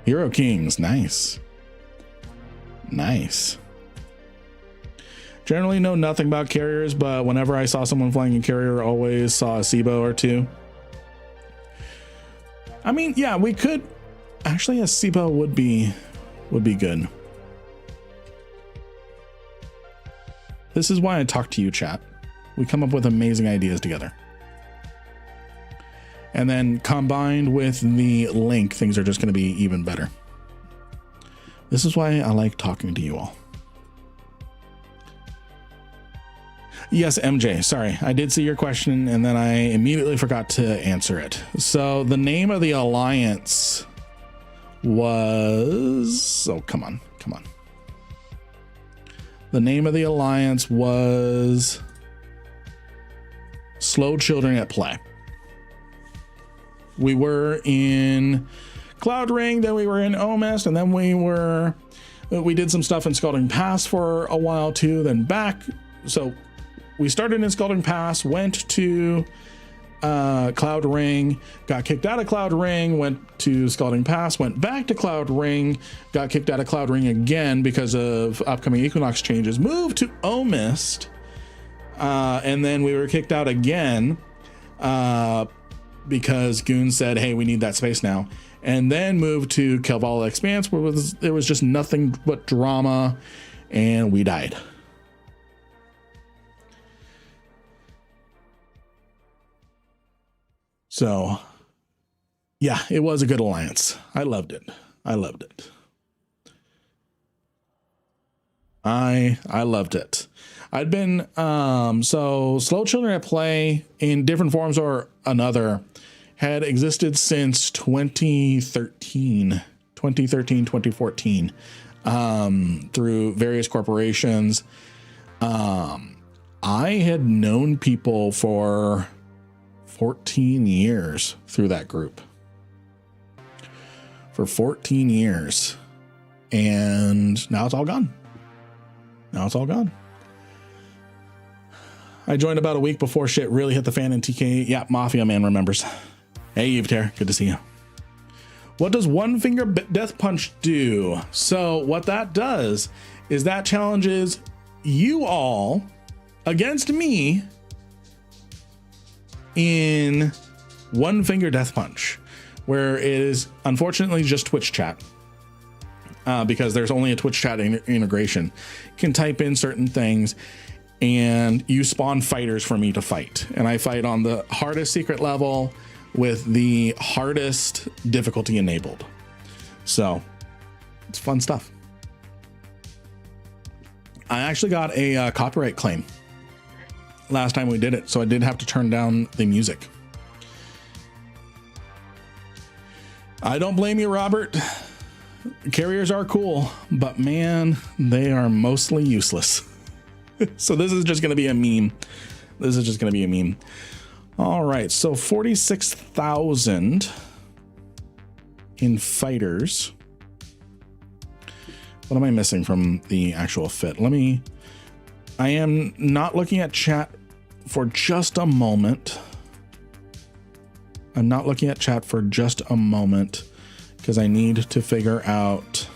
Hero kings. Nice. Nice. Generally know nothing about carriers, but whenever I saw someone flying a carrier, always saw a SIBO or two. I mean, yeah, we could actually, a SIBO would be good. This is why I talk to you, chat. We come up with amazing ideas together. And then combined with the link, things are just going to be even better. This is why I like talking to you all. Yes, MJ, sorry. I did see your question and then I immediately forgot to answer it. So the name of the alliance was, oh, come on. The name of the alliance was Slow Children at Play. We were in Cloud Ring, then we were in Omist, and then we did some stuff in Scalding Pass for a while too, then back. So we started in Scalding Pass, went to Cloud Ring, got kicked out of Cloud Ring, went to Scalding Pass, went back to Cloud Ring, got kicked out of Cloud Ring again because of upcoming Equinox changes, moved to Omist, and then we were kicked out again because Goon said, hey, we need that space now, and then moved to Kelvala Expanse, where there was just nothing but drama, and we died. So, yeah, it was a good alliance. I loved it. I loved it. I loved it. I'd been, so Slow Children at Play in different forms or another had existed since 2013, 2014, through various corporations. I had known people for 14 years through that group. For 14 years. And now it's all gone. Now it's all gone. I joined about a week before shit really hit the fan in TK. Yeah, Mafia Man remembers. Hey, Yveter, good to see you. What does one finger death punch do? So what that does is that challenges you all against me in one finger death punch, where it is unfortunately just Twitch chat, because there's only a Twitch chat integration. You can type in certain things and you spawn fighters for me to fight, and I fight on the hardest secret level with the hardest difficulty enabled. So it's fun stuff. I actually got a copyright claim last time we did it, so I did have to turn down the music. I don't blame you, Robert. Carriers are cool, but man, they are mostly useless. So this is just going to be a meme. This is just going to be a meme. All right, so 46,000 in fighters. What am I missing from the actual fit? I am not looking at chat for just a moment. I'm not looking at chat for just a moment because I need to figure out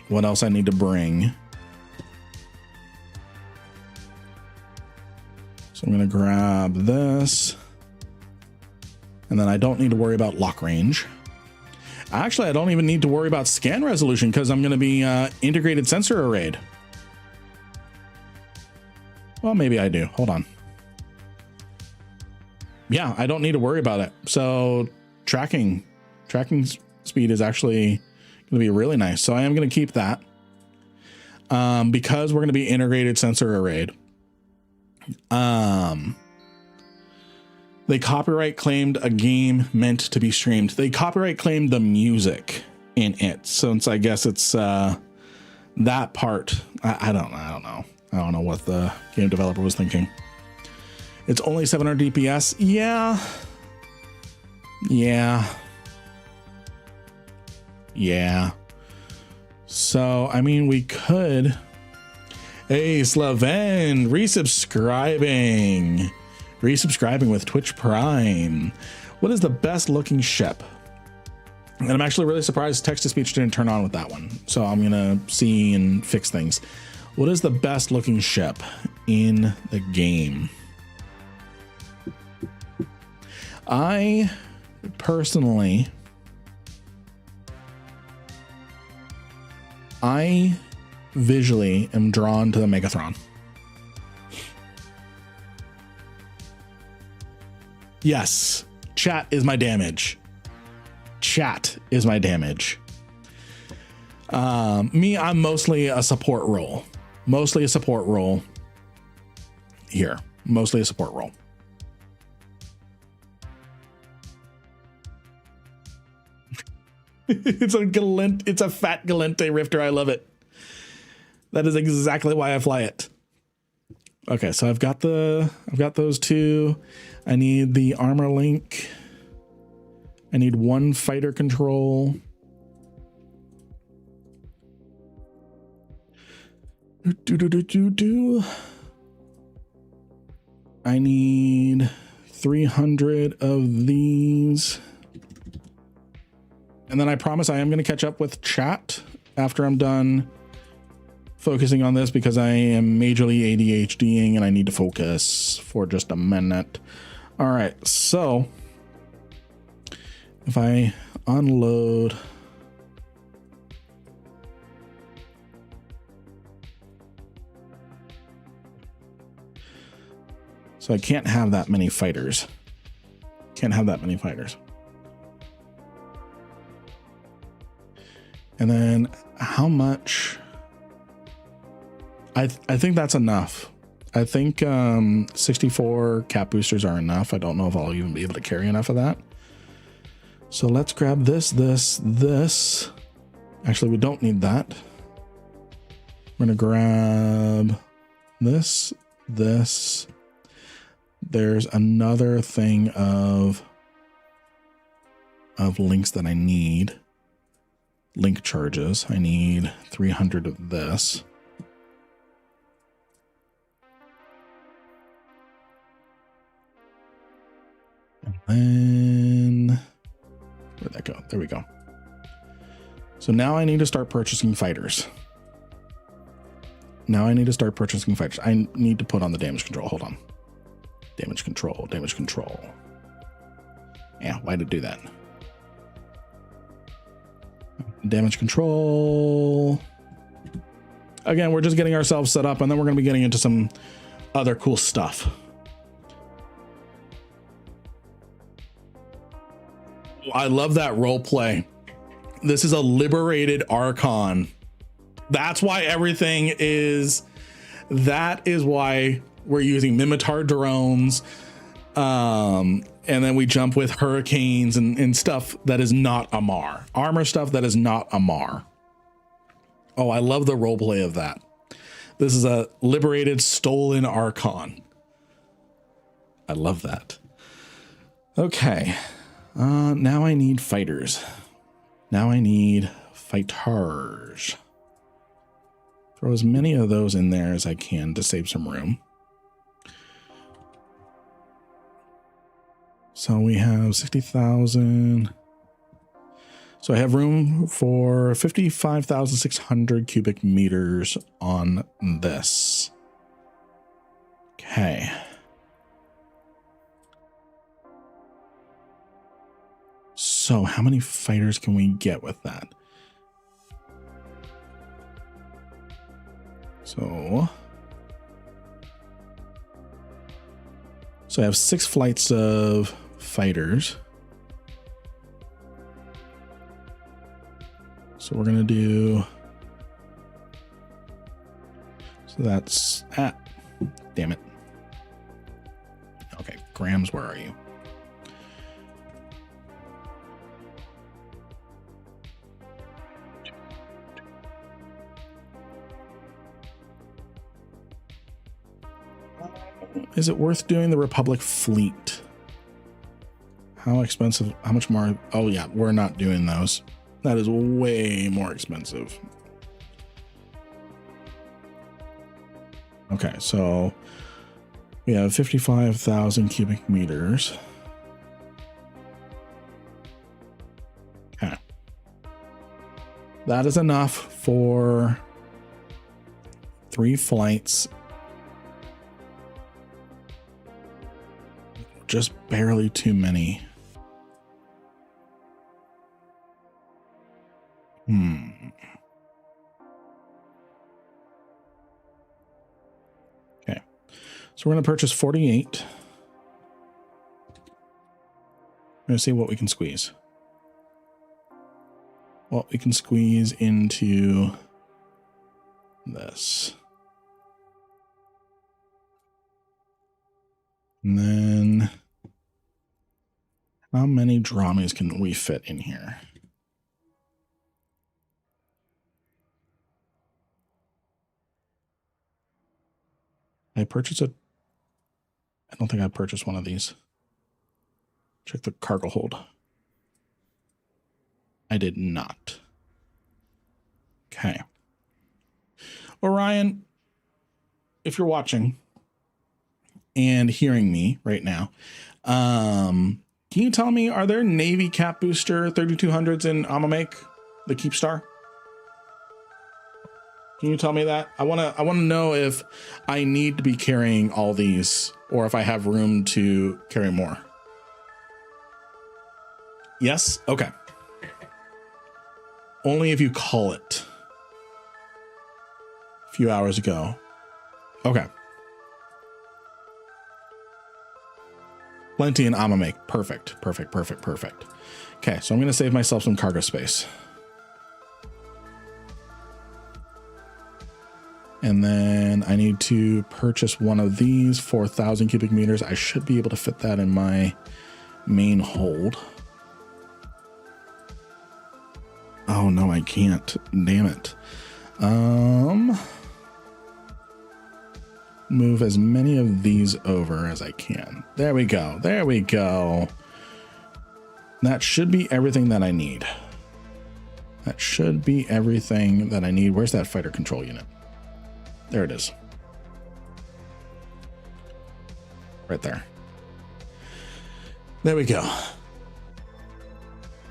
what else I need to bring. So I'm going to grab this, and then I don't need to worry about lock range. Actually, I don't even need to worry about scan resolution because I'm going to be integrated sensor arrayed. Well, maybe I do. Hold on. Yeah, I don't need to worry about it. So tracking speed is actually going to be really nice. So I am going to keep that because we're going to be integrated sensor arrayed. They copyright claimed a game meant to be streamed. They copyright claimed the music in it. Since I guess it's that part. I don't know. I don't know what the game developer was thinking. It's only 700 DPS. Yeah. So, I mean, we could. Hey, Slaven, resubscribing with Twitch Prime. What is the best looking ship? And I'm actually really surprised text to speech didn't turn on with that one. So I'm gonna see and fix things. What is the best looking ship in the game? I personally, visually am drawn to the Megathron. Yes, chat is my damage. Chat is my damage. I'm mostly a support role. Mostly a support role here. Mostly a support role. It's a fat Galente Rifter. I love it. That is exactly why I fly it. Okay, so I've got those two. I need the armor link. I need one fighter control. I need 300 of these. And then I promise I am going to catch up with chat after I'm done focusing on this, because I am majorly ADHDing and I need to focus for just a minute. All right, so if I unload, so I can't have that many fighters. Can't have that many fighters. And then how much? I think that's enough. I think 64 cap boosters are enough. I don't know if I'll even be able to carry enough of that. So let's grab this. Actually, we don't need that. We're gonna grab this. There's another thing of links that I need. Link charges. I need 300 of this. And then where'd that go? There we go. So now I need to start purchasing fighters. I need to put on the damage control. Hold on. Damage control. Yeah, why did it do that? Damage control. Again, we're just getting ourselves set up, and then we're going to be getting into some other cool stuff. I love that role play. This is a liberated Archon. That's why everything is. That is why we're using Mimitar drones. And then we jump with hurricanes and stuff that is not Amar. Armor stuff that is not Amar. Oh, I love the role play of that. This is a liberated, stolen Archon. I love that. Okay. Now I need fighters. Throw as many of those in there as I can to save some room. So we have 60,000. So I have room for 55,600 cubic meters on this. Okay. So how many fighters can we get with that? So I have 6 flights of fighters. So we're gonna do. So that's damn it. Okay, Grams, where are you? Is it worth doing the Republic fleet? How expensive? How much more? Oh yeah, we're not doing those. That is way more expensive. Okay, so we have 55,000 cubic meters. Okay. That is enough for 3 flights. Just barely too many. Okay. So we're going to purchase 48. I'm going to see what we can squeeze. What we can squeeze into this. And then how many drummies can we fit in here? I purchased a... I don't think I purchased one of these. Check the cargo hold. I did not. Okay. Orion, if you're watching and hearing me right now, can you tell me, are there Navy Cap Booster 3200s in Amamake, the Keepstar? Can you tell me that? I want to know if I need to be carrying all these or if I have room to carry more. Yes? Okay. Only if you call it. A few hours ago. Okay. Plenty in Amamake. Perfect. Perfect. Perfect. Perfect. Okay, so I'm going to save myself some cargo space. And then I need to purchase one of these, 4,000 cubic meters. I should be able to fit that in my main hold. Oh no, I can't. Damn it. Move as many of these over as I can. There we go. There we go. That should be everything that I need. That should be everything that I need. Where's that fighter control unit? There it is. Right there. There we go.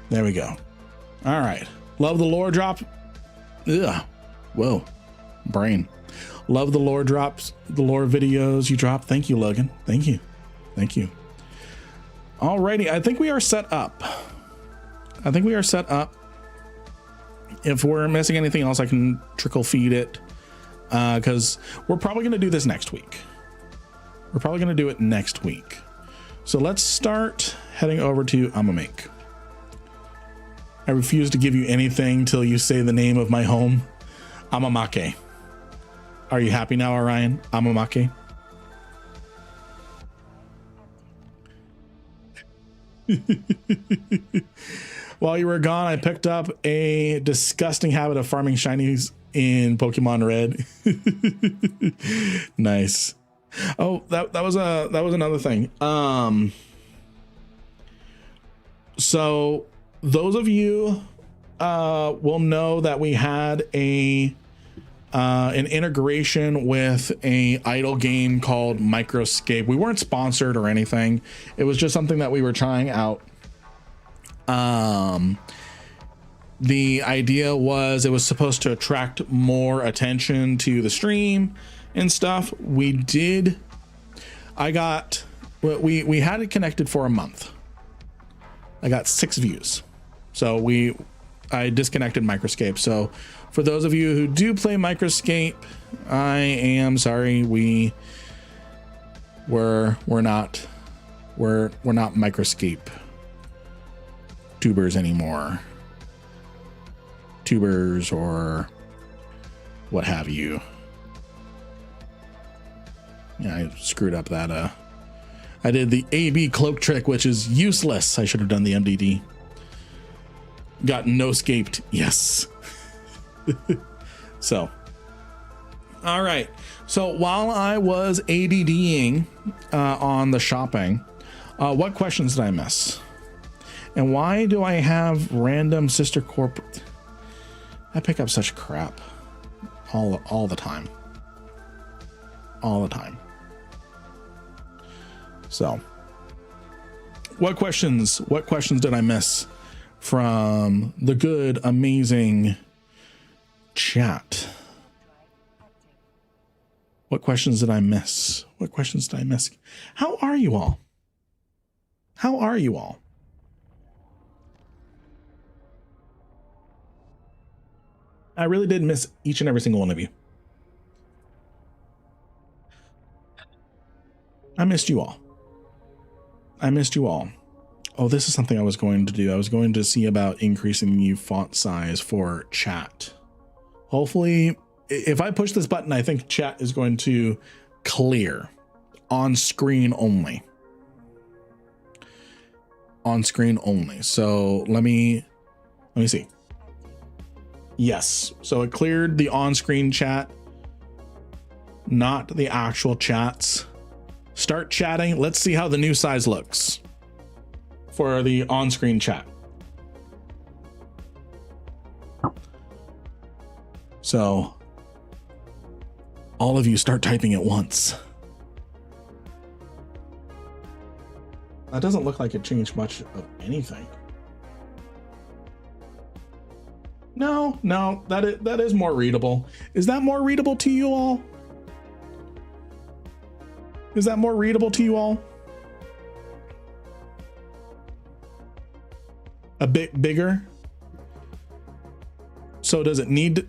There we go. All right. Love the lore drop. Ugh. Whoa. Brain. Love the lore drops, the lore videos you drop. Thank you, Logan. Thank you. Thank you. Alrighty. I think we are set up. I think we are set up. If we're missing anything else, I can trickle feed it. Because we're probably going to do this next week. We're probably going to do it next week. So let's start heading over to Amamake. I refuse to give you anything till you say the name of my home. Amamake. Are you happy now, Orion? Amamake. While you were gone, I picked up a disgusting habit of farming shinies in Pokemon Red. Nice. Oh, that was another thing. So those of you will know that we had an integration with a idle game called Microscape. We weren't sponsored or anything. It was just something that we were trying out. The idea was it was supposed to attract more attention to the stream and stuff. We did. We had it connected for a month. I got 6 views. So I disconnected Microscape. So for those of you who do play Microscape, I am sorry. We're not Microscape tubers anymore. Tubers or what have you. Yeah, I screwed up that. I did the AB cloak trick, which is useless. I should have done the MDD. Got no-scaped. Yes. So. All right. So while I was ADDing on the shopping, what questions did I miss? And why do I have random sister corp? I pick up such crap all the time. all the time. So what questions did I miss from the good, amazing chat? What questions did I miss? What questions did I miss? How are you all? How are you all? I really did miss each and every single one of you. I missed you all. I missed you all. Oh, this is something I was going to do. I was going to see about increasing the font size for chat. Hopefully, if I push this button, I think chat is going to clear on screen only. On screen only. So let me see. Yes. So it cleared the on-screen chat, not the actual chats. Start chatting. Let's see how the new size looks for the on-screen chat. So all of you start typing at once. That doesn't look like it changed much of anything. No, that is more readable. Is that more readable to you all? Is that more readable to you all? A bit bigger? So does it need,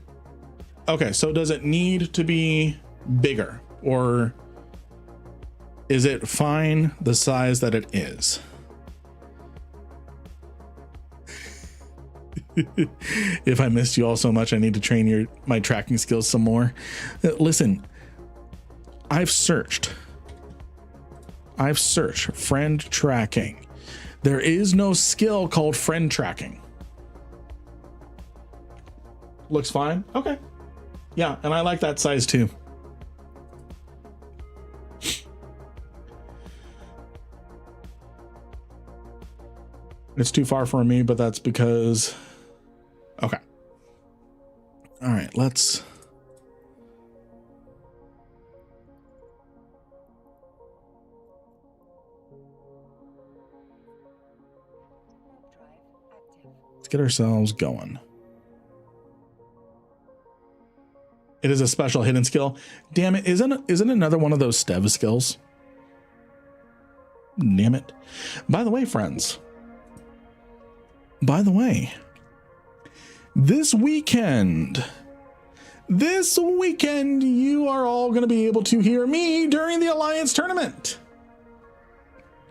okay, so does it need to be bigger, or is it fine the size that it is? If I missed you all so much, I need to train my tracking skills some more. Listen, I've searched friend tracking. There is no skill called friend tracking. Looks fine. Okay. Yeah, and I like that size too. It's too far for me, but that's because, okay. All right, let's. Let's get ourselves going. It is a special hidden skill. Damn it, isn't another one of those Stev skills? Damn it. By the way, friends. By the way, this weekend, you are all going to be able to hear me during the Alliance tournament.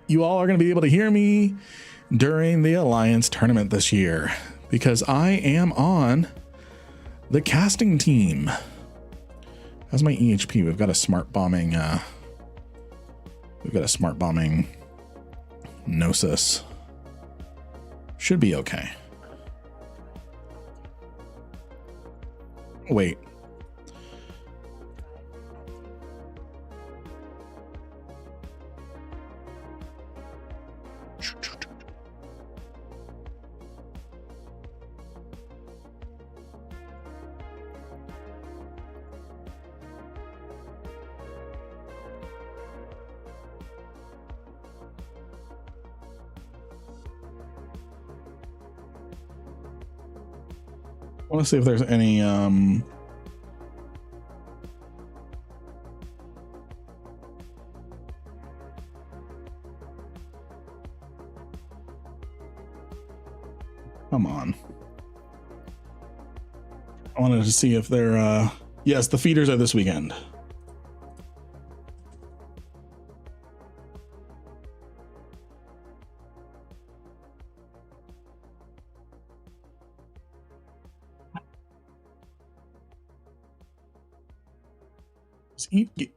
You all are going to be able to hear me during the Alliance tournament this year because I am on the casting team. How's my EHP? We've got a smart bombing. We've got a smart bombing Gnosis. Should be okay. Wait. I want to see if there's any come on. I wanted to see if they're yes, the feeders are this weekend.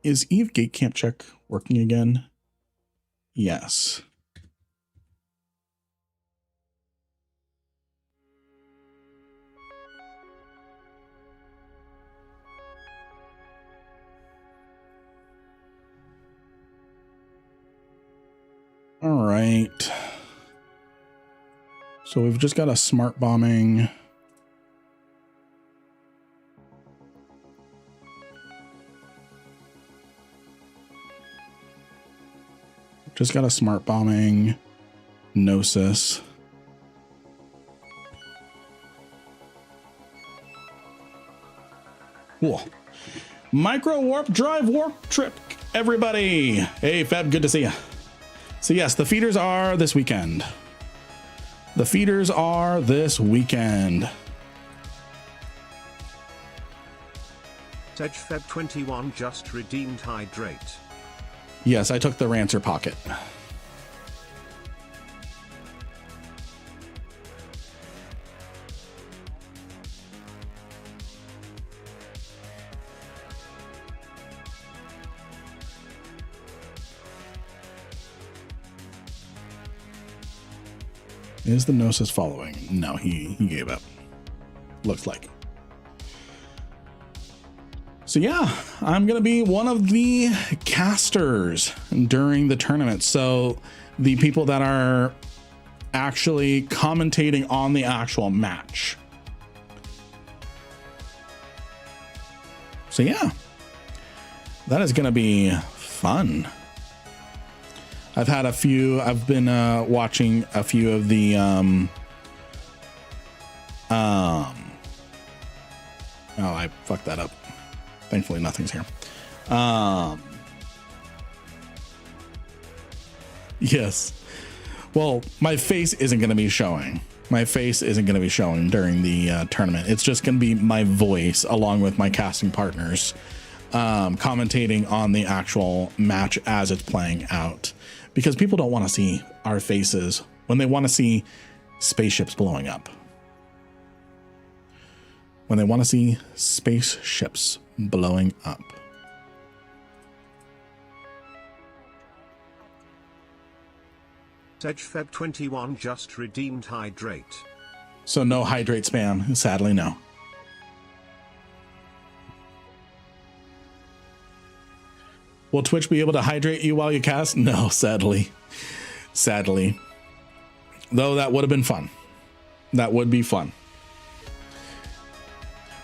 Is Eve Gate Camp Check working again? Yes. All right. So we've just got a smart bombing. just got a smart bombing Gnosis. Cool. Micro warp drive warp trip, everybody. Hey, Feb, good to see you. So yes, the feeders are this weekend. The feeders are this weekend. Sedge Feb 21 just redeemed hydrate. Yes, I took the Rancer pocket. Is the Gnosis following? No, he gave up. Looks like. So yeah, I'm going to be one of the casters during the tournament. So the people that are actually commentating on the actual match. So yeah, that is going to be fun. I've been watching a few of the, oh, I fucked that up. Thankfully nothing's here. Yes. Well, my face isn't going to be showing. My face isn't going to be showing during the tournament. It's just going to be my voice along with my casting partners, commentating on the actual match as it's playing out. Because people don't want to see our faces when they want to see spaceships blowing up. When they want to see spaceships blowing up. Sedge Feb 21 just redeemed hydrate. So no hydrate spam, sadly no. Will Twitch be able to hydrate you while you cast? No, sadly. Sadly. Though that would have been fun. That would be fun.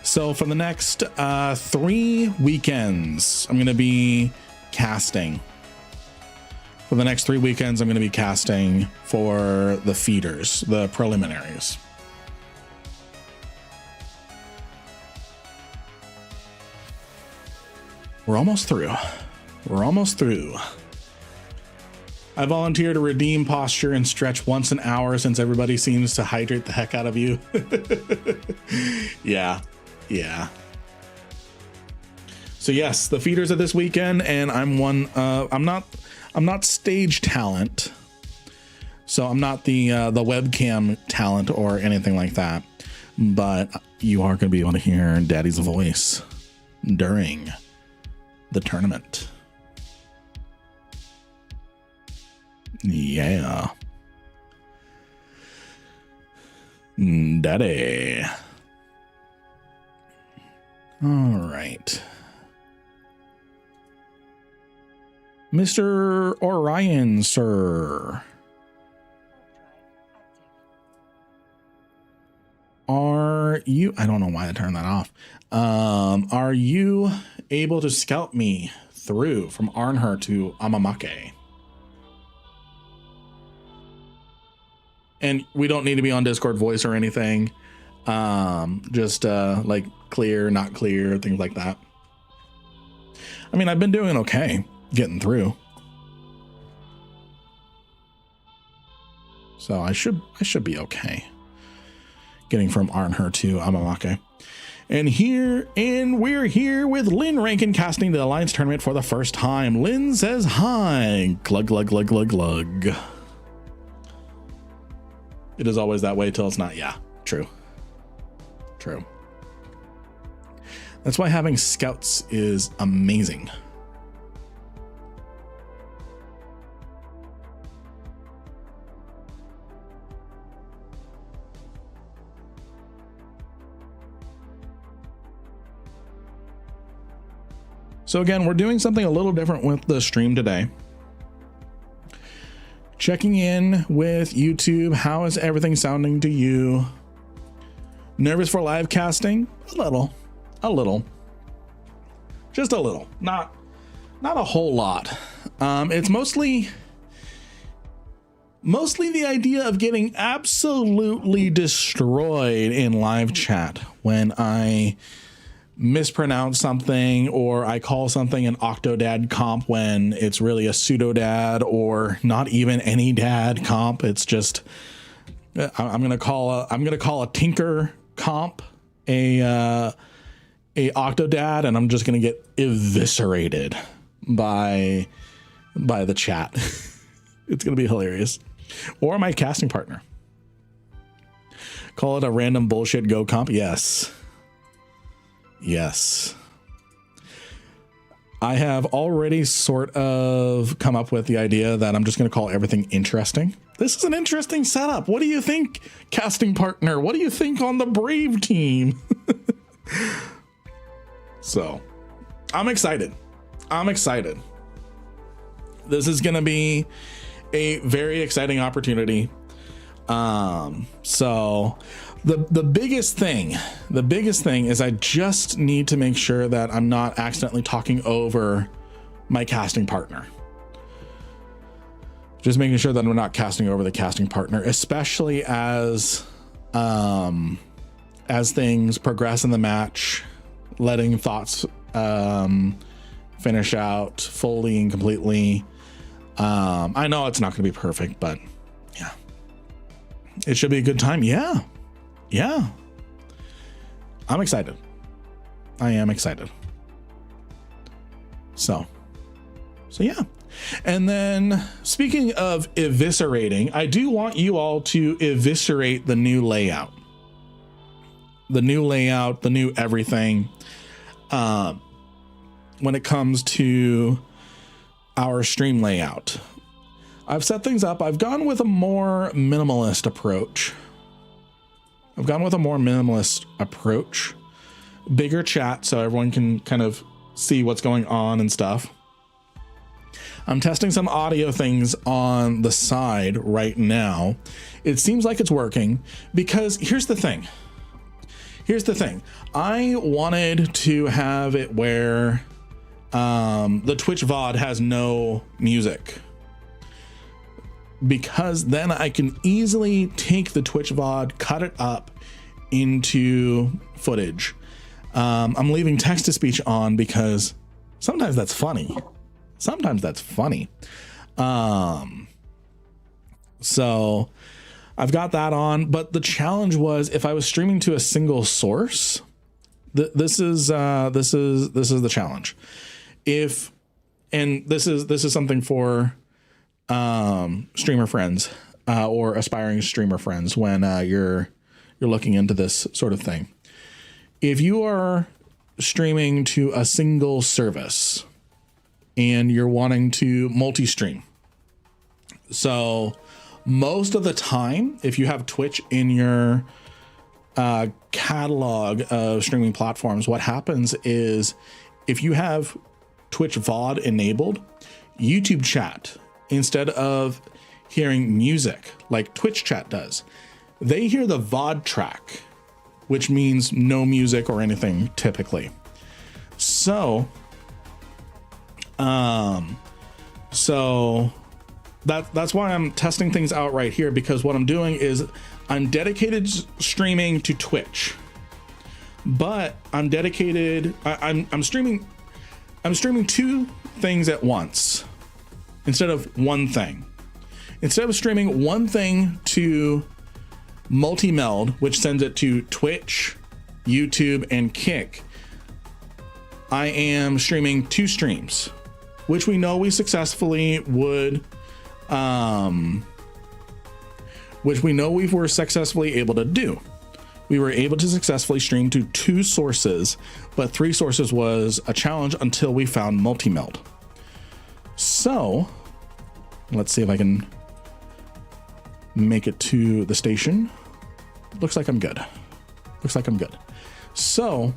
So for the next 3 weekends, I'm going to be casting. For the next 3 weekends, I'm going to be casting for the feeders, the preliminaries. We're almost through. We're almost through. I volunteer to redeem posture and stretch once an hour since everybody seems to hydrate the heck out of you. Yeah. So yes, the feeders are this weekend, and I'm not stage talent. So I'm not the webcam talent or anything like that. But you are going to be able to hear Daddy's voice during the tournament. Yeah. Daddy. All right. Mr. Orion, sir. Are you, I don't know why I turned that off. Are you able to scout me through from Arnher to Amamake? And we don't need to be on Discord voice or anything. Just like clear, not clear, things like that. I mean, I've been doing okay getting through. So I should be okay getting from Arnher to Amamake. And we're here with Lynn Rankin casting the Alliance tournament for the first time. Lynn says hi. Glug, glug, glug, glug, glug. It is always that way till it's not. Yeah, true. That's why having scouts is amazing. So again, we're doing something a little different with the stream today. Checking in with YouTube. How is everything sounding to you? Nervous for live casting? A little, just a little, not a whole lot. It's mostly Mostly the idea of getting absolutely destroyed in live chat when I mispronounce something, or I call something an octodad comp when it's really a pseudodad, or not even any dad comp. It's just I'm gonna call a tinker comp a octodad, and I'm just gonna get eviscerated by the chat. It's gonna be hilarious. Or my casting partner. Call it a random bullshit go comp. Yes. Yes. I have already sort of come up with the idea that I'm just going to call everything interesting. This is an interesting setup. What do you think, casting partner? What do you think on the Brave team? So, I'm excited. I'm excited. This is going to be a very exciting opportunity. So the biggest thing is I just need to make sure that I'm not accidentally talking over my casting partner. Just making sure that I'm not casting over the casting partner, especially as things progress in the match, letting thoughts finish out fully and completely. I know it's not going to be perfect, but yeah, it should be a good time. Yeah. I'm excited. I am excited. So yeah. And then speaking of eviscerating, I do want you all to eviscerate the new layout, the new everything. When it comes to our stream layout, I've set things up. I've gone with a more minimalist approach. Bigger chat so everyone can kind of see what's going on and stuff. I'm testing some audio things on the side right now. It seems like it's working because here's the thing. I wanted to have it where the Twitch VOD has no music, because then I can easily take the Twitch VOD, cut it up into footage. I'm leaving text to speech on because sometimes that's funny. So I've got that on, but the challenge was if I was streaming to a single source, this is the challenge. And this is something for streamer friends or aspiring streamer friends when you're looking into this sort of thing. If you are streaming to a single service and you're wanting to multi-stream, so most of the time, if you have Twitch in your catalog of streaming platforms, what happens is if you have Twitch VOD enabled, YouTube chat, instead of hearing music like Twitch chat does, they hear the VOD track, which means no music or anything typically. So that's why I'm testing things out right here, because what I'm doing is I'm dedicated streaming to Twitch, but I'm streaming two things at once instead of one thing. Instead of streaming one thing to multi-meld, which sends it to Twitch, YouTube, and Kick, I am streaming two streams, which we know we successfully would, which we know we were successfully able to do. We were able to successfully stream to two sources, but three sources was a challenge until we found multi-meld. So let's see if I can make it to the station. Looks like I'm good. So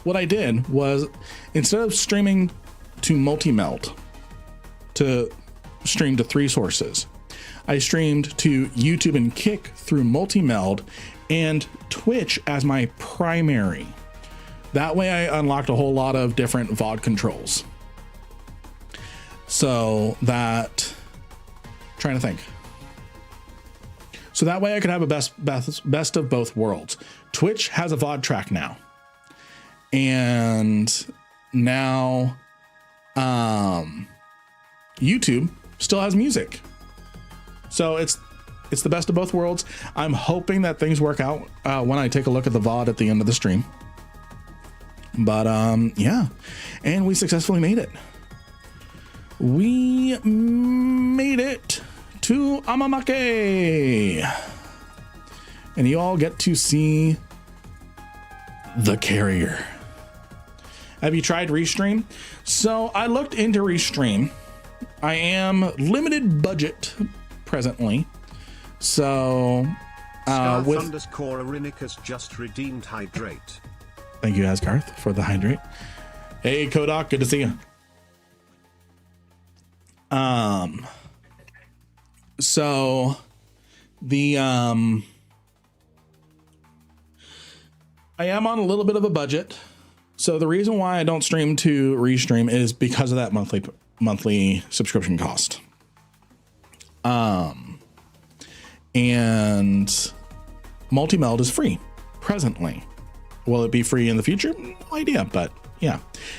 what I did was, instead of streaming to multi-meld to stream to three sources, I streamed to YouTube and Kick through multi-meld and Twitch as my primary. That way I unlocked a whole lot of different VOD controls. So that, trying to think. So that way I could have a best of both worlds. Twitch has a VOD track now. And now YouTube still has music. So it's the best of both worlds. I'm hoping that things work out when I take a look at the VOD at the end of the stream. But yeah, and we successfully made it. We made it to Amamake. And you all get to see the carrier. Have you tried Restream? So I looked into Restream. I am limited budget presently. So with underscore Arinicus just redeemed hydrate. Thank you, Asgarth, for the hydrate. Hey, Kodak, good to see you. So the I am on a little bit of a budget. So the reason why I don't stream to Restream is because of that monthly subscription cost. And multi-meld is free presently. Will it be free in the future? No idea, but yeah.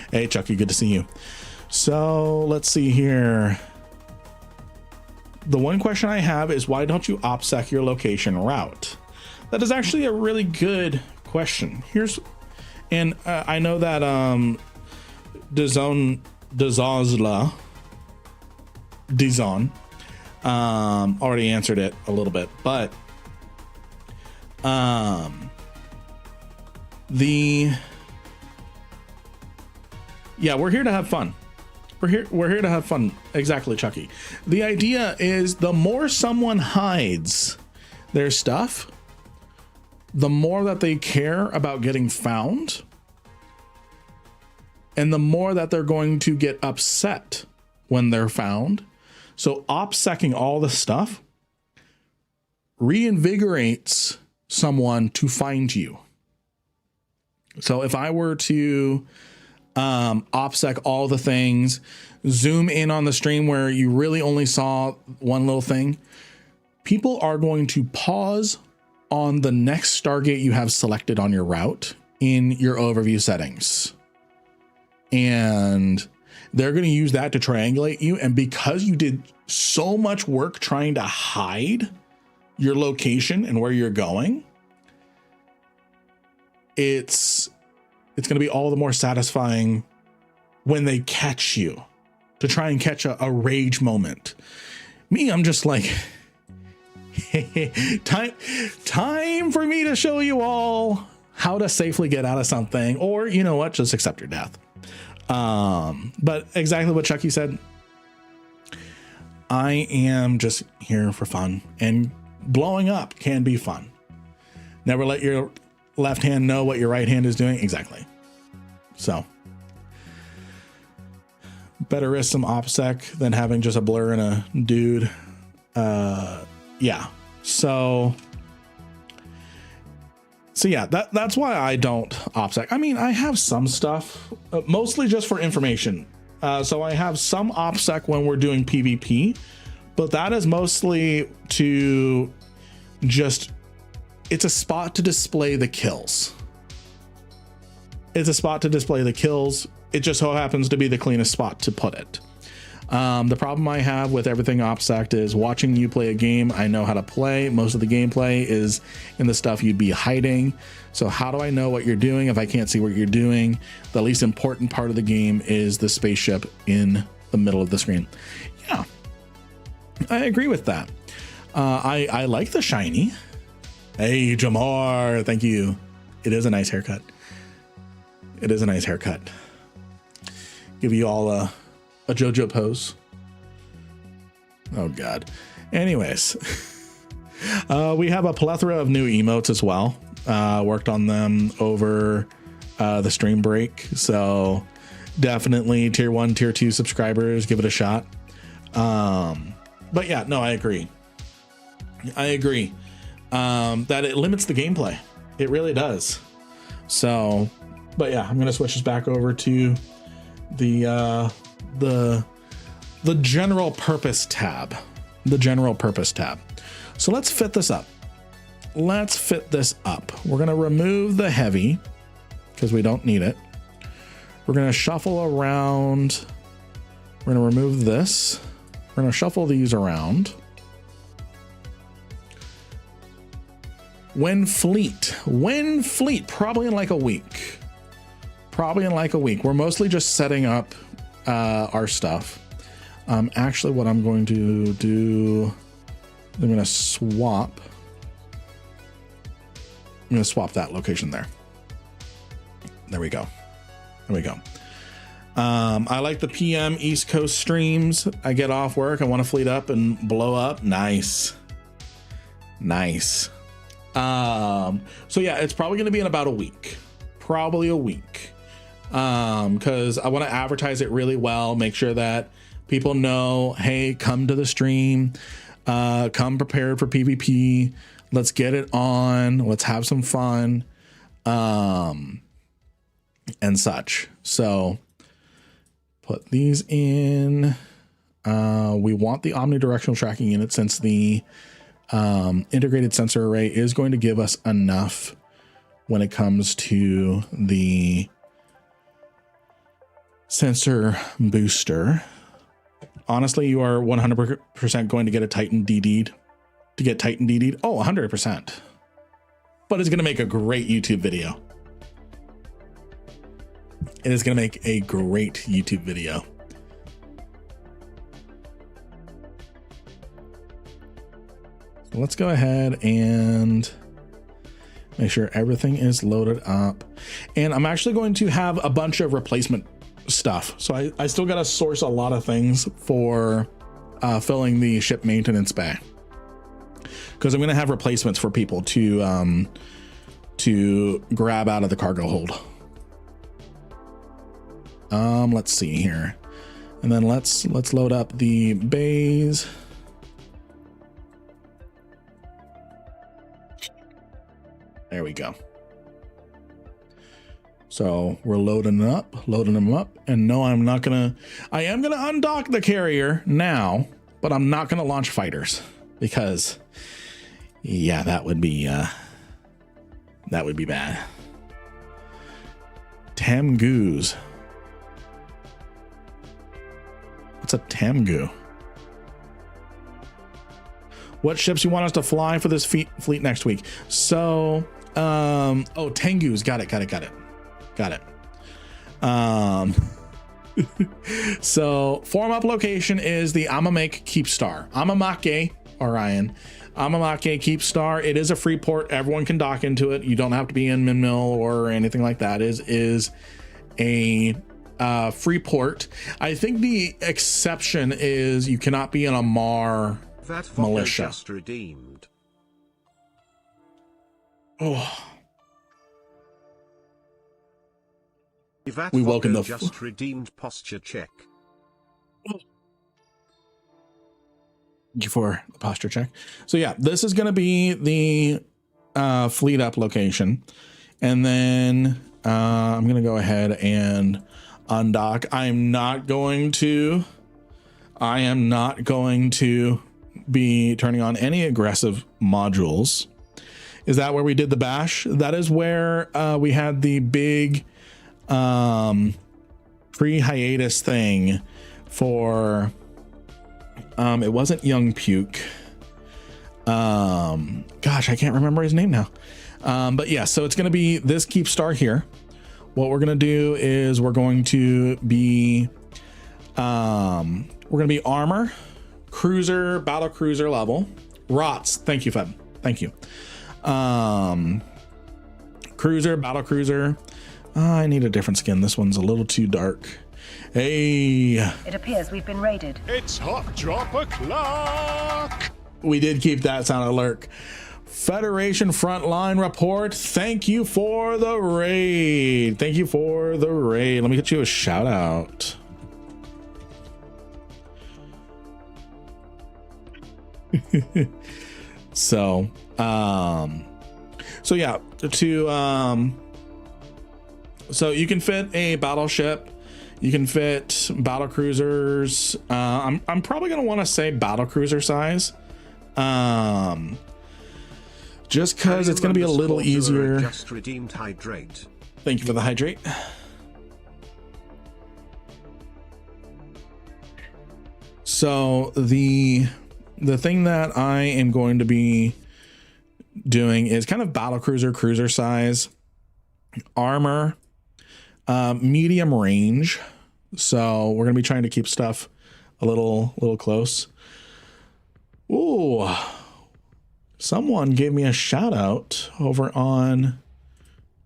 Hey, Chucky, good to see you. So let's see here. The one question I have is, why don't you OPSEC your location route? That is actually a really good question. And I know that Dizon already answered it a little bit, but we're here to have fun. We're here to have fun. Exactly, Chucky. The idea is the more someone hides their stuff, the more that they care about getting found, and the more that they're going to get upset when they're found. So OPSECing all the stuff reinvigorates someone to find you. So if I were to OPSEC all the things, zoom in on the stream where you really only saw one little thing, people are going to pause on the next Stargate you have selected on your route in your overview settings. And they're going to use that to triangulate you. And because you did so much work trying to hide your location and where you're going, it's going to be all the more satisfying when they catch you, to try and catch a rage moment. Me, I'm just like, time for me to show you all how to safely get out of something, or you know what, just accept your death. But exactly what Chucky said, I am just here for fun, and blowing up can be fun. Never let your left hand know what your right hand is doing. Exactly. So better risk some OPSEC than having just a blur and a dude. Yeah. So yeah, that's why I don't OPSEC. I mean, I have some stuff, mostly just for information. So I have some OPSEC when we're doing PvP, but that is mostly to just, it's a spot to display the kills. It's a spot to display the kills. It just so happens to be the cleanest spot to put it. The problem I have with everything OPSEC'd is watching you play a game. I know how to play. Most of the gameplay is in the stuff you'd be hiding. So how do I know what you're doing if I can't see what you're doing? The least important part of the game is the spaceship in the middle of the screen. Yeah, I agree with that. I like the shiny. Hey, Jamar, thank you. It is a nice haircut. It is a nice haircut. Give you all a JoJo pose. Oh God. Anyways, we have a plethora of new emotes as well. Worked on them over the stream break. So definitely tier 1, tier 2 subscribers, give it a shot. But yeah, no, I agree. That it limits the gameplay. It really does. So, but yeah, I'm gonna switch this back over to the general purpose tab. So let's fit this up. Let's fit this up. We're going to remove the heavy because we don't need it. We're going to shuffle around. We're going to remove this. We're going to shuffle these around. When fleet, probably in like a week. Probably in like a week. We're mostly just setting up our stuff. Actually, what I'm going to do, I'm going to swap. I'm going to swap that location there. There we go. There we go. I like the PM East Coast streams. I get off work. I want to fleet up and blow up. Nice. Nice. So yeah, it's probably going to be in about a week. Probably a week. Because I want to advertise it really well. Make sure that people know, hey, come to the stream. Come prepared for PvP. Let's get it on. Let's have some fun. And such. So put these in. We want the omnidirectional tracking unit since the integrated sensor array is going to give us enough when it comes to the sensor booster. Honestly, you are 100% going to get a Titan DD'd. To get Titan DD'd? Oh, 100%. But it's going to make a great YouTube video. It is going to make a great YouTube video. So let's go ahead and make sure everything is loaded up. And I'm actually going to have a bunch of replacement stuff. So I still got to source a lot of things for filling the ship maintenance bay. Because I'm going to have replacements for people to grab out of the cargo hold. Let's see here. And then let's load up the bays. There we go. So we're loading them up. And no, I am going to undock the carrier now, but I'm not going to launch fighters because yeah, that would be bad. Tamgoos. What's a Tamgoo? What ships you want us to fly for this fleet next week? So, oh, Tengus. Got it. So form up location is the Amamake Keepstar. Amamake Orion. Amamake Keepstar. It is a free port. Everyone can dock into it. You don't have to be in Min Mill or anything like that. It is a free port. I think the exception is you cannot be in a Mar that militia. Just redeemed. Oh. That We welcome the just redeemed posture check. Thank you for the posture check. So yeah, this is going to be the fleet up location. And then I'm going to go ahead and undock. I am not going to be turning on any aggressive modules. Is that where we did the bash? That is where we had the big pre-hiatus thing for it wasn't Young Puke. Gosh, I can't remember his name now. But yeah, so it's going to be this Keepstar here. What we're going to do is we're going to be armor, cruiser, battle cruiser level, ROTS. Thank you, Feb. Thank you. Cruiser, battle cruiser. I need a different skin. This one's a little too dark. Hey. It appears we've been raided. It's hot drop o'clock. We did keep that sound alert. Federation Frontline report. Thank you for the raid. Thank you for the raid. Let me get you a shout out. So yeah, so you can fit a battleship, you can fit battle cruisers. I'm probably gonna want to say battle cruiser size. Just because it's going to be a little easier. Just redeemed hydrate. Thank you for the hydrate. So the thing that I am going to be doing is kind of battle cruiser size armor, medium range. So we're going to be trying to keep stuff a little close. Ooh, someone gave me a shout out over on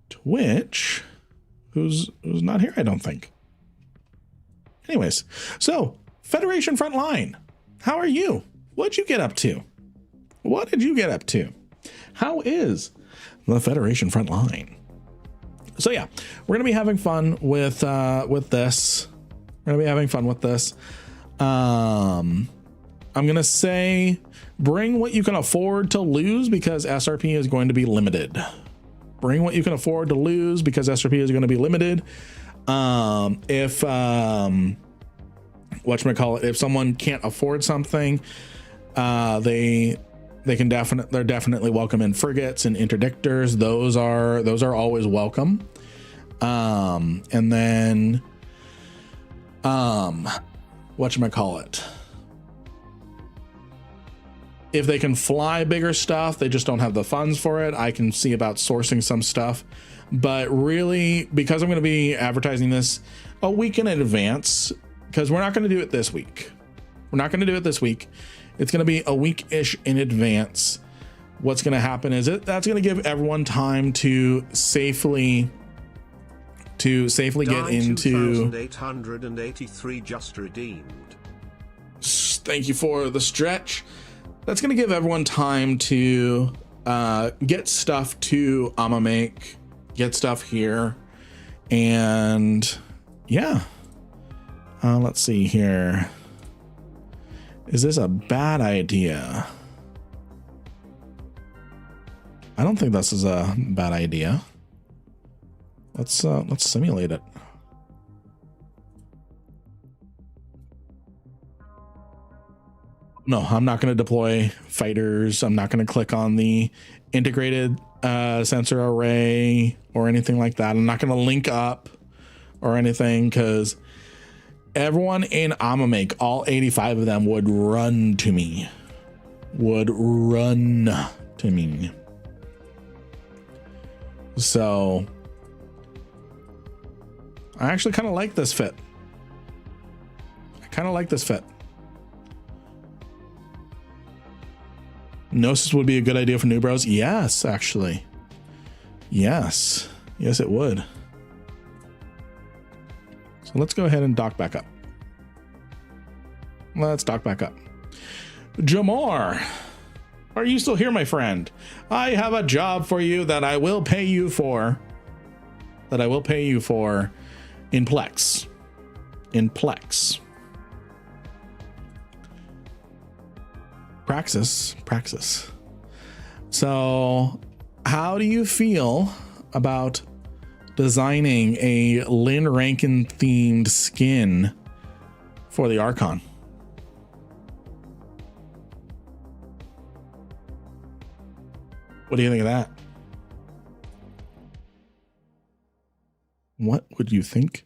Twitch who's not here, I don't think. Anyways, so Federation Frontline, how are you? What'd you get up to? What did you get up to? How is the Federation Frontline? So yeah, we're gonna be having fun with this. We're gonna be having fun with this. I'm gonna say bring what you can afford to lose because SRP is going to be limited. Bring what you can afford to lose because SRP is going to be limited. If if someone can't afford something, they're definitely welcome in frigates and interdictors. Those are always welcome. And then if they can fly bigger stuff, they just don't have the funds for it. I can see about sourcing some stuff, but really, because I'm going to be advertising this a week in advance, because we're not going to do it this week. It's going to be a week-ish in advance. What's going to happen is that's going to give everyone time to safely get into 2,883 just redeemed. Thank you for the stretch. That's going to give everyone time to get stuff to Make, get stuff here. And yeah, let's see here. Is this a bad idea? I don't think this is a bad idea. Let's simulate it. No, I'm not going to deploy fighters. I'm not going to click on the integrated sensor array or anything like that. I'm not going to link up or anything because everyone in Make, all 85 of them would run to me. So I actually kind of like this fit. Gnosis would be a good idea for new bros. Yes, actually. Yes, it would. So let's go ahead and dock back up. Jamar, are you still here, my friend? I have a job for you that I will pay you for. In Plex. Praxis. So how do you feel about designing a Lynn Rankin themed skin for the Archon? What do you think of that? What would you think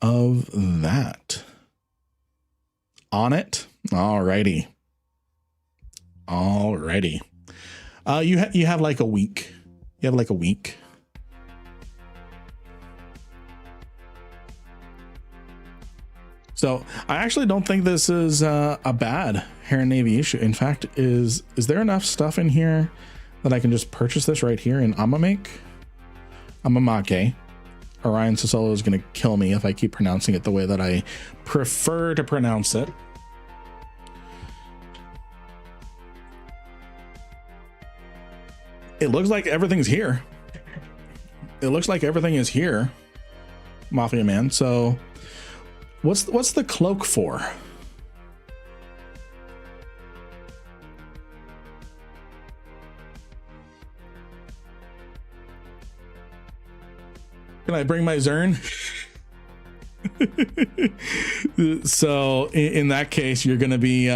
of that? On it? Alrighty. You have like a week. So I actually don't think this is a bad Hair Navy issue. In fact, is there enough stuff in here that I can just purchase this right here in Amamake? Orion Sisolo is going to kill me if I keep pronouncing it the way that I prefer to pronounce it. It looks like everything's here. Mafia Man. So what's the cloak for? Can I bring my Zern? So in that case, you're going to be,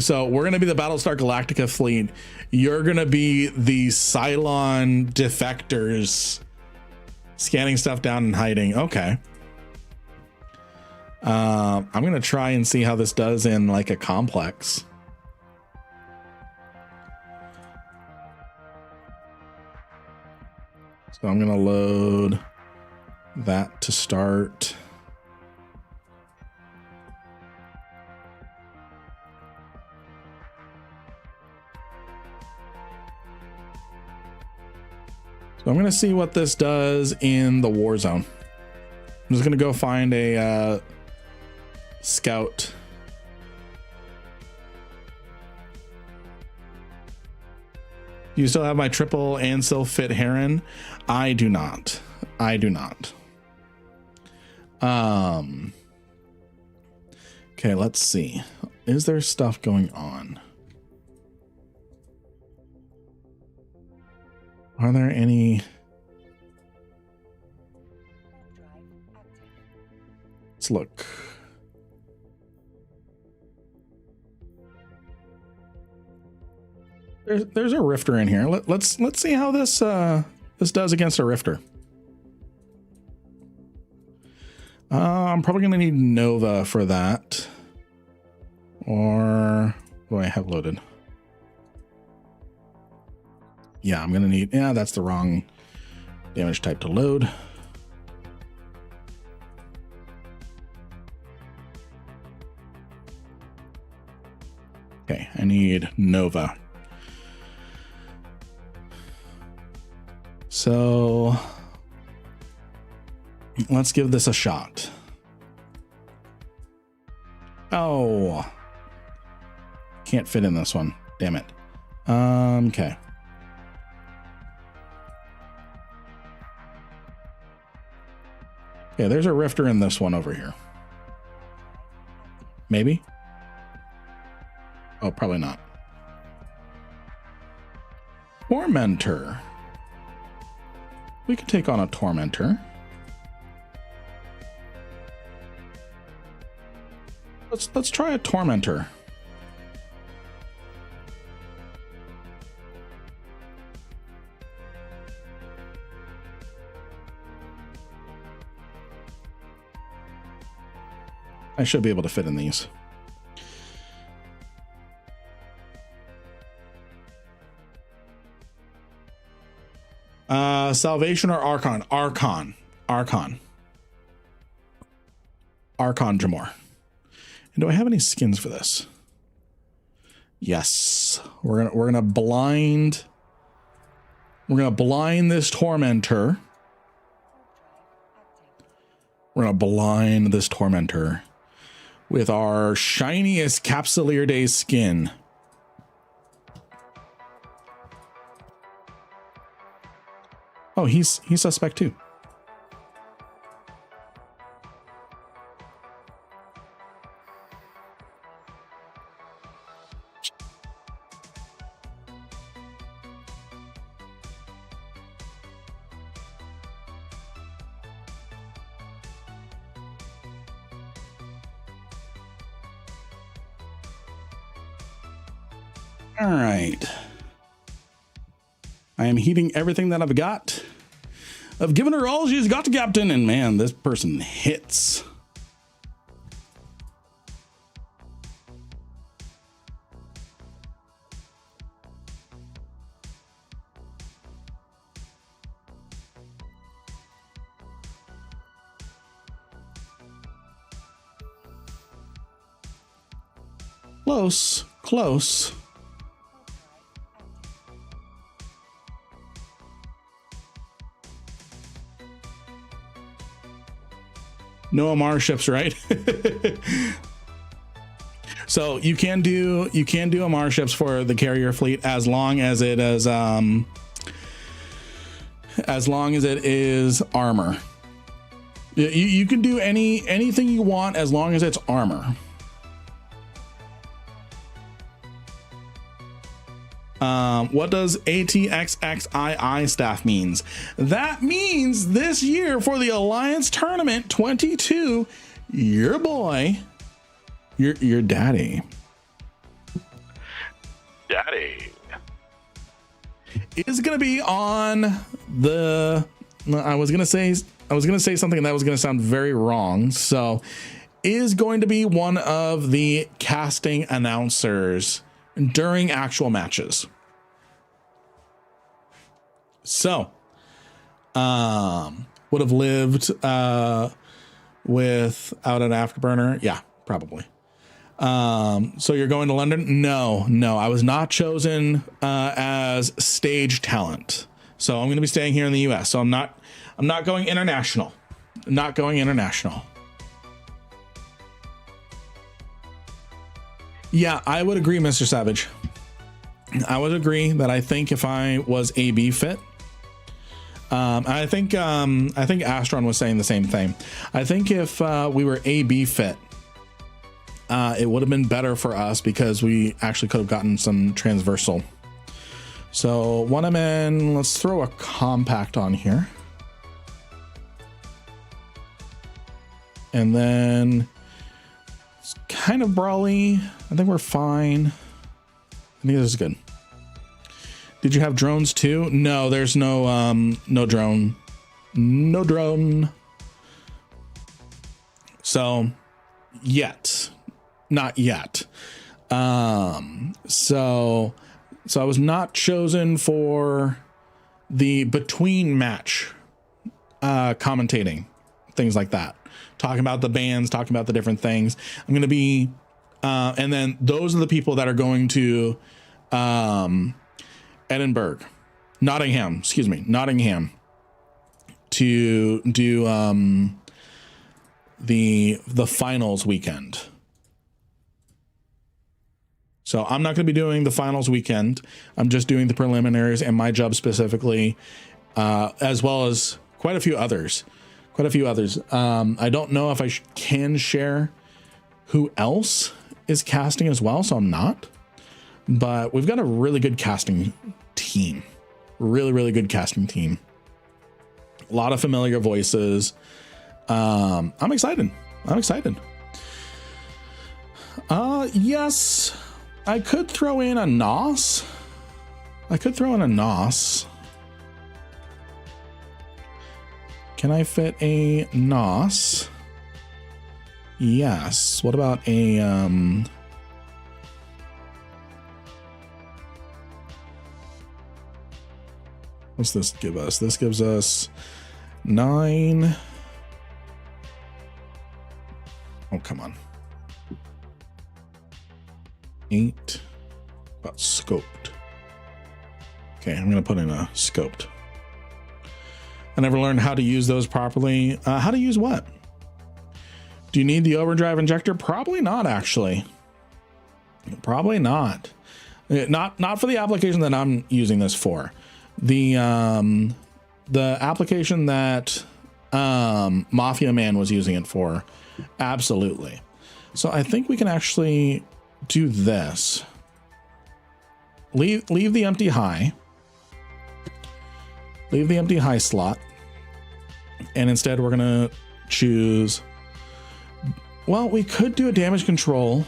so we're going to be the Battlestar Galactica fleet. You're going to be the Cylon defectors scanning stuff down and hiding. Okay. I'm going to try and see how this does in like a complex. So I'm going to load that to start. So I'm going to see what this does in the war zone. I'm just going to go find a scout. Do you still have my triple Ansel fit Heron? I do not. I do not. Okay, let's see. Is there stuff going on? Are there any? Let's look. There's a rifter in here. Let's see how this this does against a rifter. I'm probably gonna need Nova for that. Or what do I have loaded? Yeah, I'm gonna need, yeah, that's the wrong damage type to load. Okay, I need Nova. So let's give this a shot. Oh, can't fit in this one. Damn it. Okay. Yeah, there's a rifter in this one over here. Maybe. Oh, probably not. Tormentor. We could take on a Tormentor. Let's try a Tormentor. I should be able to fit in these. Salvation or Archon? Archon Jamor. And do I have any skins for this? Yes. We're gonna blind this Tormentor. We're gonna blind this Tormentor with our shiniest Capsuleer Day skin. Oh, he's suspect too. All right. I am heating everything that I've got. I've given her all she's got, Captain, and man, this person hits. Close, close. No Amar ships, right? So you can do Amar ships for the carrier fleet as long as it is armor. You can do anything you want as long as it's armor. What does ATXXII staff means? That means this year for the Alliance Tournament 22, your boy, your daddy. Daddy. Is going to be on the, I was going to say something and that was going to sound very wrong. So is going to be one of the casting announcers during actual matches. So, would have lived, without an afterburner. Yeah, probably. So you're going to London? No, I was not chosen as stage talent. So I'm going to be staying here in the US. So I'm not going international. Not going international. Yeah, I would agree, Mr. Savage. I would agree that I think if I was AB fit, I think Astron was saying the same thing. I think if we were AB fit, it would have been better for us because we actually could have gotten some transversal. So 1MN, let's throw a compact on here. And then it's kind of brawly. I think we're fine. I think this is good. Did you have drones too? No, there's no drone. No drone. So not yet. So I was not chosen for the between match commentating, things like that. Talking about the bands, talking about the different things. I'm going to be, and then those are the people that are going to Nottingham to do the finals weekend. So I'm not going to be doing the finals weekend. I'm just doing the preliminaries and my job specifically, as well as quite a few others. I don't know if I can share who else is casting as well, so I'm not. But we've got a really good casting team. Really good casting team. A lot of familiar voices. I'm excited. Yes, I could throw in a NOS. Can I fit a NOS? Yes. What about a what's this give us? This gives us 9. Oh, come on. 8. About scoped. Okay, I'm gonna put in a scoped. I never learned how to use those properly. How to use what? Do you need the overdrive injector? Probably not, actually. Probably not. Not for the application that I'm using this for. The application that Mafia Man was using it for, absolutely. So I think we can actually do this. Leave the empty high. Leave the empty high slot. And instead we're gonna choose, well, we could do a damage control.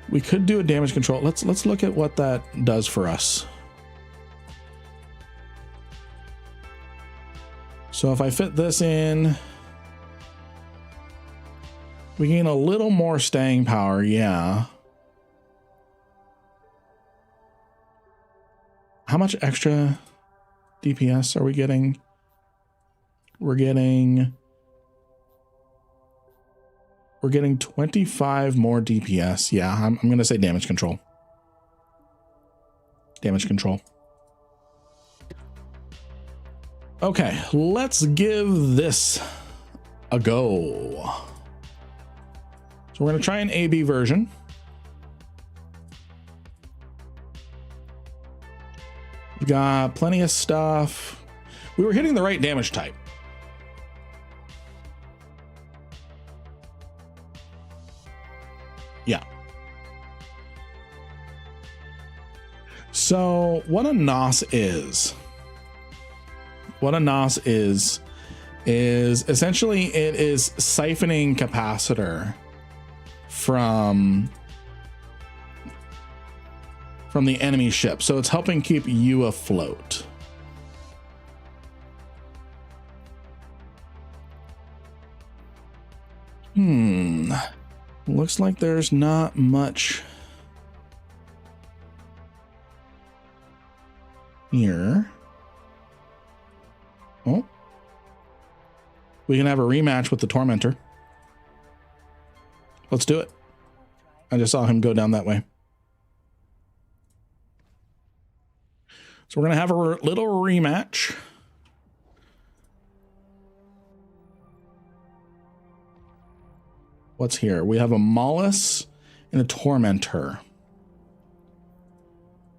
Let's look at what that does for us. So if I fit this in, we gain a little more staying power. Yeah. How much extra DPS are we getting? We're getting 25 more DPS. Yeah, I'm going to say damage control. Okay, let's give this a go. So we're going to try an AB version. We've got plenty of stuff. We were hitting the right damage type. Yeah. So what a NOS is, is essentially it is siphoning capacitor from the enemy ship. So it's helping keep you afloat. Looks like there's not much here. Oh, we can have a rematch with the Tormentor. Let's do it. I just saw him go down that way. So we're going to have a little rematch. What's here? We have a Mollis and a Tormentor.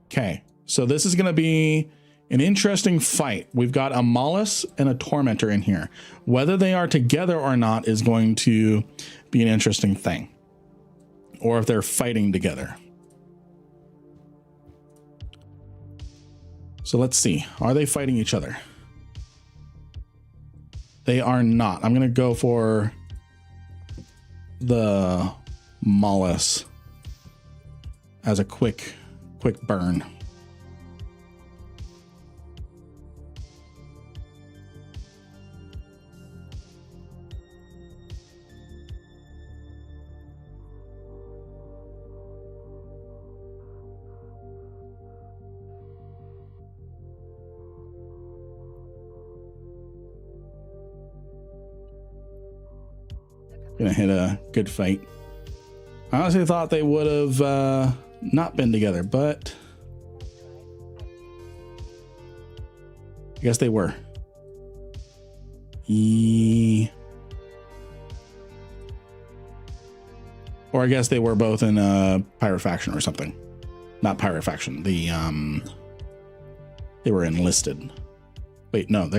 Okay, so this is going to be an interesting fight. We've got a Mollis and a Tormentor in here. Whether they are together or not is going to be an interesting thing. Or if they're fighting together. So let's see. Are they fighting each other? They are not. I'm going to go for the Mollis as a quick burn. Gonna hit a good fight. I honestly thought they would have not been together, but I guess they were. Or I guess they were both in a pyrofaction or something. Not pyrofaction. They were enlisted. Wait, no,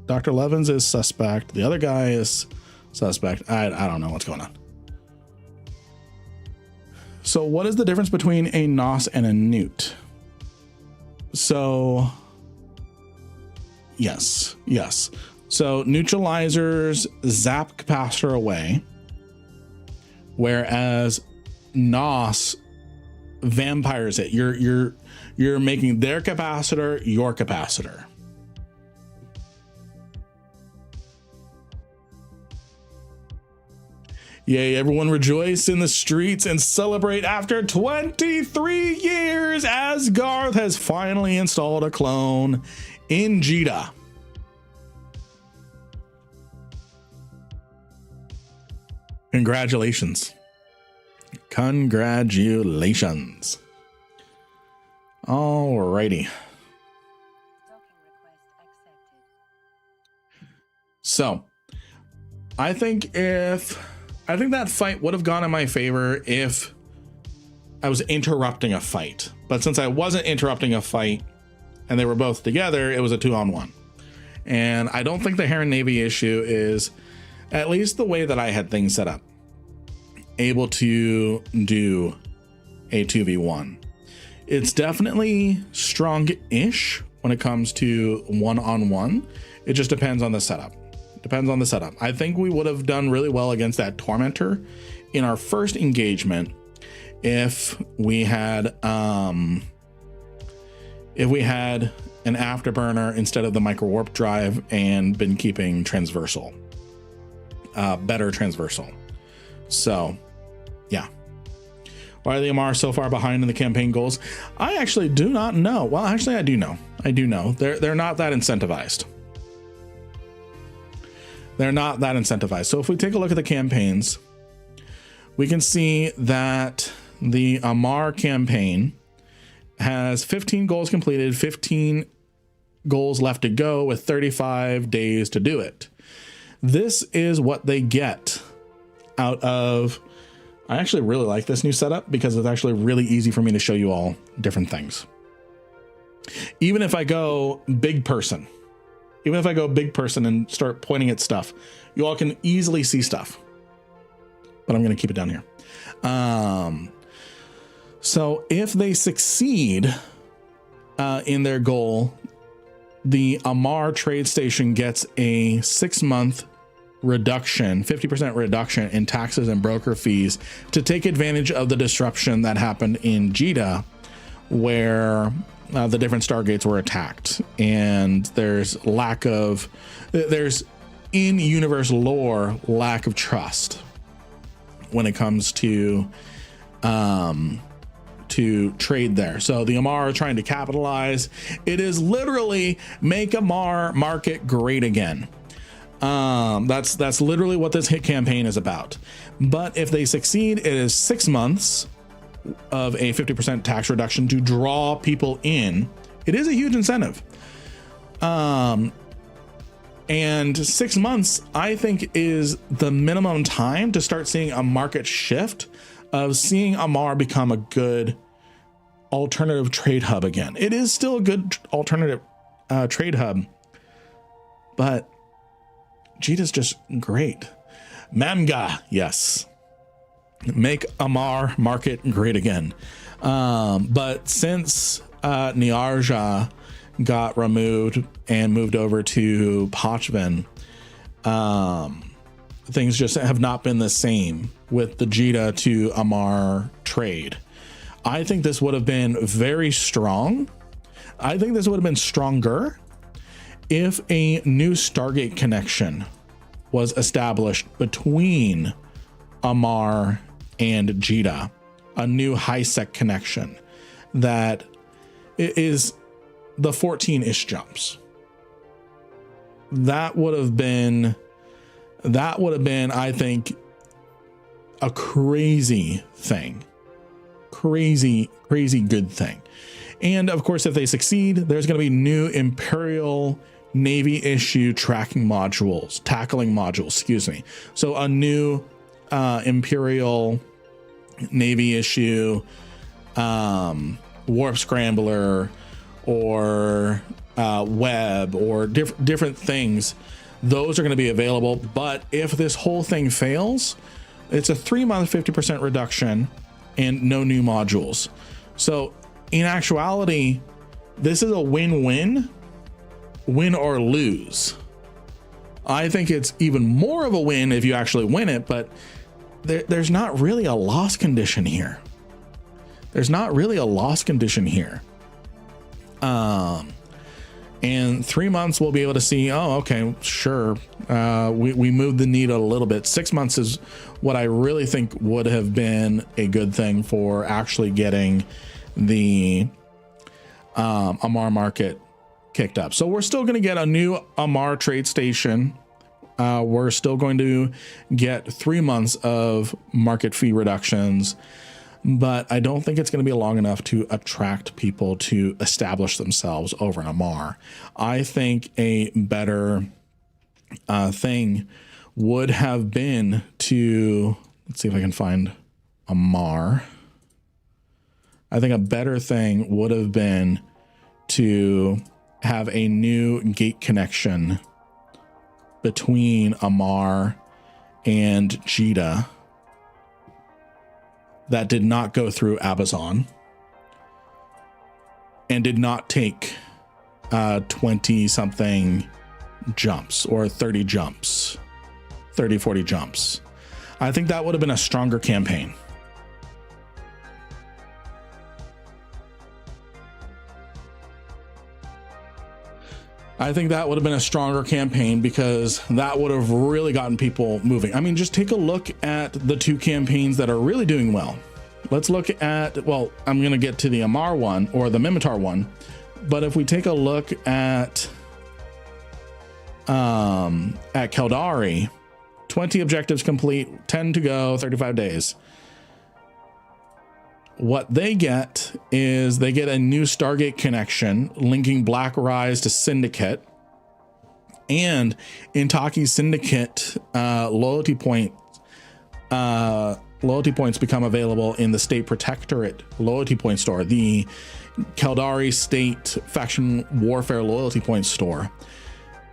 Dr. Levins is suspect. The other guy is suspect. I don't know what's going on. So what is the difference between a NOS and a Newt? So yes. So neutralizers zap capacitor away, whereas NOS vampires it. You're making their capacitor your capacitor. Yay, everyone rejoice in the streets and celebrate after 23 years Asgarth has finally installed a clone in Jeddah. Congratulations. Congratulations. Alrighty. So, I think that fight would have gone in my favor if I was interrupting a fight. But since I wasn't interrupting a fight and they were both together, it was a 2-on-1. And I don't think the Heron Navy issue is, at least the way that I had things set up, able to do a 2v1. It's definitely strong-ish when it comes to 1-on-1. It just depends on the setup. I think we would have done really well against that Tormentor in our first engagement if we had an afterburner instead of the micro warp drive and been keeping transversal, better transversal. So yeah. Why are the MR so far behind in the campaign goals? I actually do not know. Well, actually I do know. They're not that incentivized. They're not that incentivized. So if we take a look at the campaigns, we can see that the Amar campaign has 15 goals completed, 15 goals left to go with 35 days to do it. This is what they get out of... I actually really like this new setup because it's actually really easy for me to show you all different things. Even if I go big person and start pointing at stuff, you all can easily see stuff, but I'm going to keep it down here. So if they succeed in their goal, the Amar trade station gets a 6-month reduction, 50% reduction in taxes and broker fees to take advantage of the disruption that happened in Jita, where the different stargates were attacked, and there's in-universe lore lack of trust when it comes to trade there. So the Amar are trying to capitalize. It is literally make Amar market great again. That's literally what this hit campaign is about. But if they succeed, it is 6 months of a 50% tax reduction to draw people in. It is a huge incentive. And 6 months, I think, is the minimum time to start seeing a market shift of seeing Amar become a good alternative trade hub again. It is still a good alternative trade hub, but Jita's just great. Mamga, yes. Make Amar market great again. But since Niarja got removed and moved over to Pachvin, things just have not been the same with the Jita to Amar trade. I think this would have been very strong. I think this would have been stronger if a new Stargate connection was established between Amar and Jita, a new high-sec connection that is the 14-ish jumps. That would have been, I think, a crazy thing. Crazy good thing. And of course, if they succeed, there's going to be new Imperial Navy issue tackling modules, excuse me. So a new Imperial Navy issue warp scrambler or web or different things. Those are going to be available. But if this whole thing fails, it's a 3-month 50% reduction and no new modules. So in actuality, this is a win-win, win or lose. I think it's even more of a win if you actually win it, but there's not really a loss condition here. And 3 months we'll be able to see, oh, okay, sure. We moved the needle a little bit. 6 months is what I really think would have been a good thing for actually getting the Amar market kicked up. So we're still going to get a new Amar trade station. We're still going to get 3 months of market fee reductions, but I don't think it's going to be long enough to attract people to establish themselves over in Amar. I think a better thing would have been to, let's see if I can find Amar. I think a better thing would have been to have a new gate connection between Amar and Jita that did not go through Abazon and did not take 20 something jumps or 30 jumps, 30, 40 jumps. I think that would have been a stronger campaign. I think that would have been a stronger campaign because that would have really gotten people moving. I mean, just take a look at the two campaigns that are really doing well. Let's look at, well, I'm going to get to the Amar one or the Mimitar one. But if we take a look at Keldari, 20 objectives complete, 10 to go, 35 days. What they get is they get a new Stargate connection linking Black Rise to Syndicate, and Intaki's Syndicate loyalty points become available in the State Protectorate loyalty point store, the Keldari State Faction Warfare loyalty point store.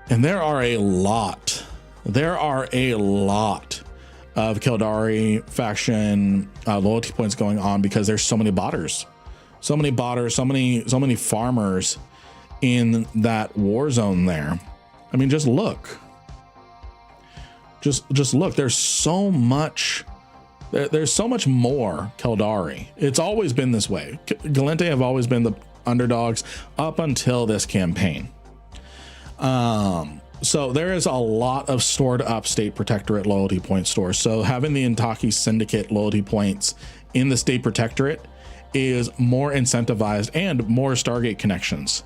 And there are a lot of Keldari faction loyalty points going on because there's so many botters. so many botters, so many farmers in that war zone there. I mean, just look. Just look. There's so much. There's so much more Keldari. It's always been this way. Gallente have always been the underdogs up until this campaign. So there is a lot of stored up State Protectorate loyalty point stores. So having the Intaki Syndicate loyalty points in the State Protectorate is more incentivized and more Stargate connections.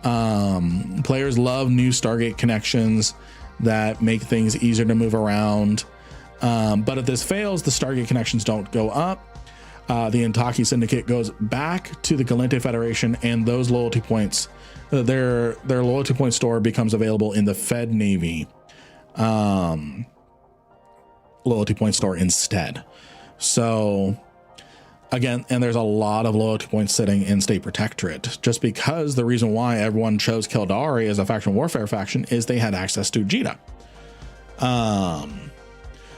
Players love new Stargate connections that make things easier to move around. But if this fails, the Stargate connections don't go up. The Intaki Syndicate goes back to the Gallente Federation, and those loyalty points, their loyalty point store becomes available in the Fed Navy loyalty point store instead. So again, and there's a lot of loyalty points sitting in State Protectorate, just because the reason why everyone chose Keldari as a faction warfare faction is they had access to Jita.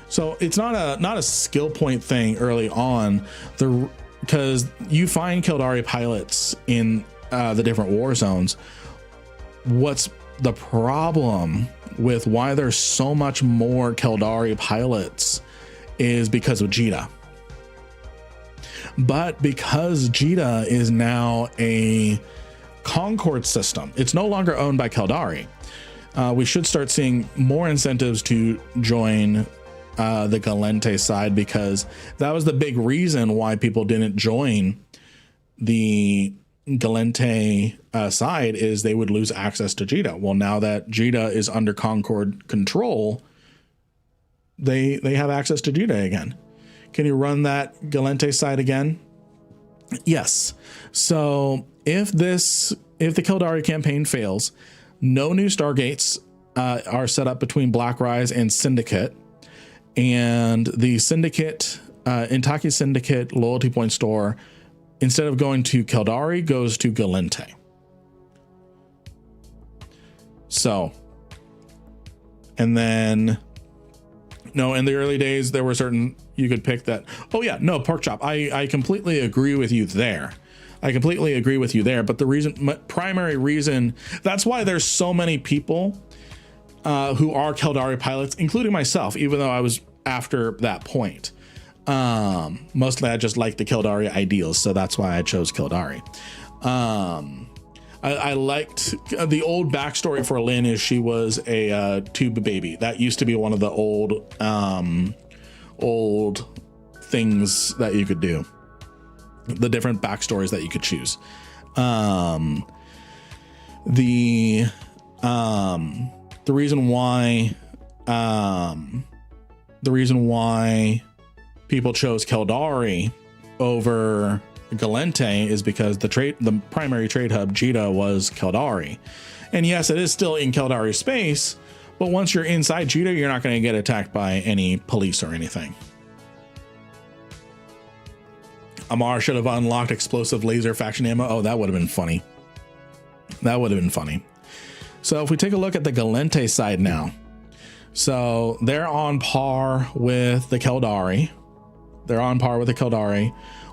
So it's not a skill point thing early on, because you find Keldari pilots in the different war zones. What's the problem with why there's so much more Keldari pilots is because of Jita. But because Jita is now a Concord system, it's no longer owned by Keldari. We should start seeing more incentives to join the Gallente side, because that was the big reason why people didn't join the Gallente side, is they would lose access to Jita. Well, now that Jita is under Concord control, they have access to Jita again. Can you run that Gallente side again? Yes. So if the Keldari campaign fails, no new Stargates are set up between Black Rise and Syndicate. And the Syndicate, Intaki Syndicate loyalty point store, instead of going to Keldari, goes to Gallente. So, and then, no, in the early days, there were certain, you could pick that. Oh yeah, no, pork chop. I completely agree with you there. But the primary reason, that's why there's so many people who are Keldari pilots, including myself, even though I was after that point. Mostly I just like the Keldari ideals, so that's why I chose Keldari. I liked the old backstory for Lynn is she was a tube baby. That used to be one of the old things that you could do, the different backstories that you could choose. The reason why people chose Keldari over Gallente is because the primary trade hub Jita was Keldari. And yes, it is still in Keldari space, but once you're inside Jita, you're not going to get attacked by any police or anything. Amar should have unlocked explosive laser faction ammo. Oh, that would have been funny. So if we take a look at the Gallente side now, so they're on par with the Keldari.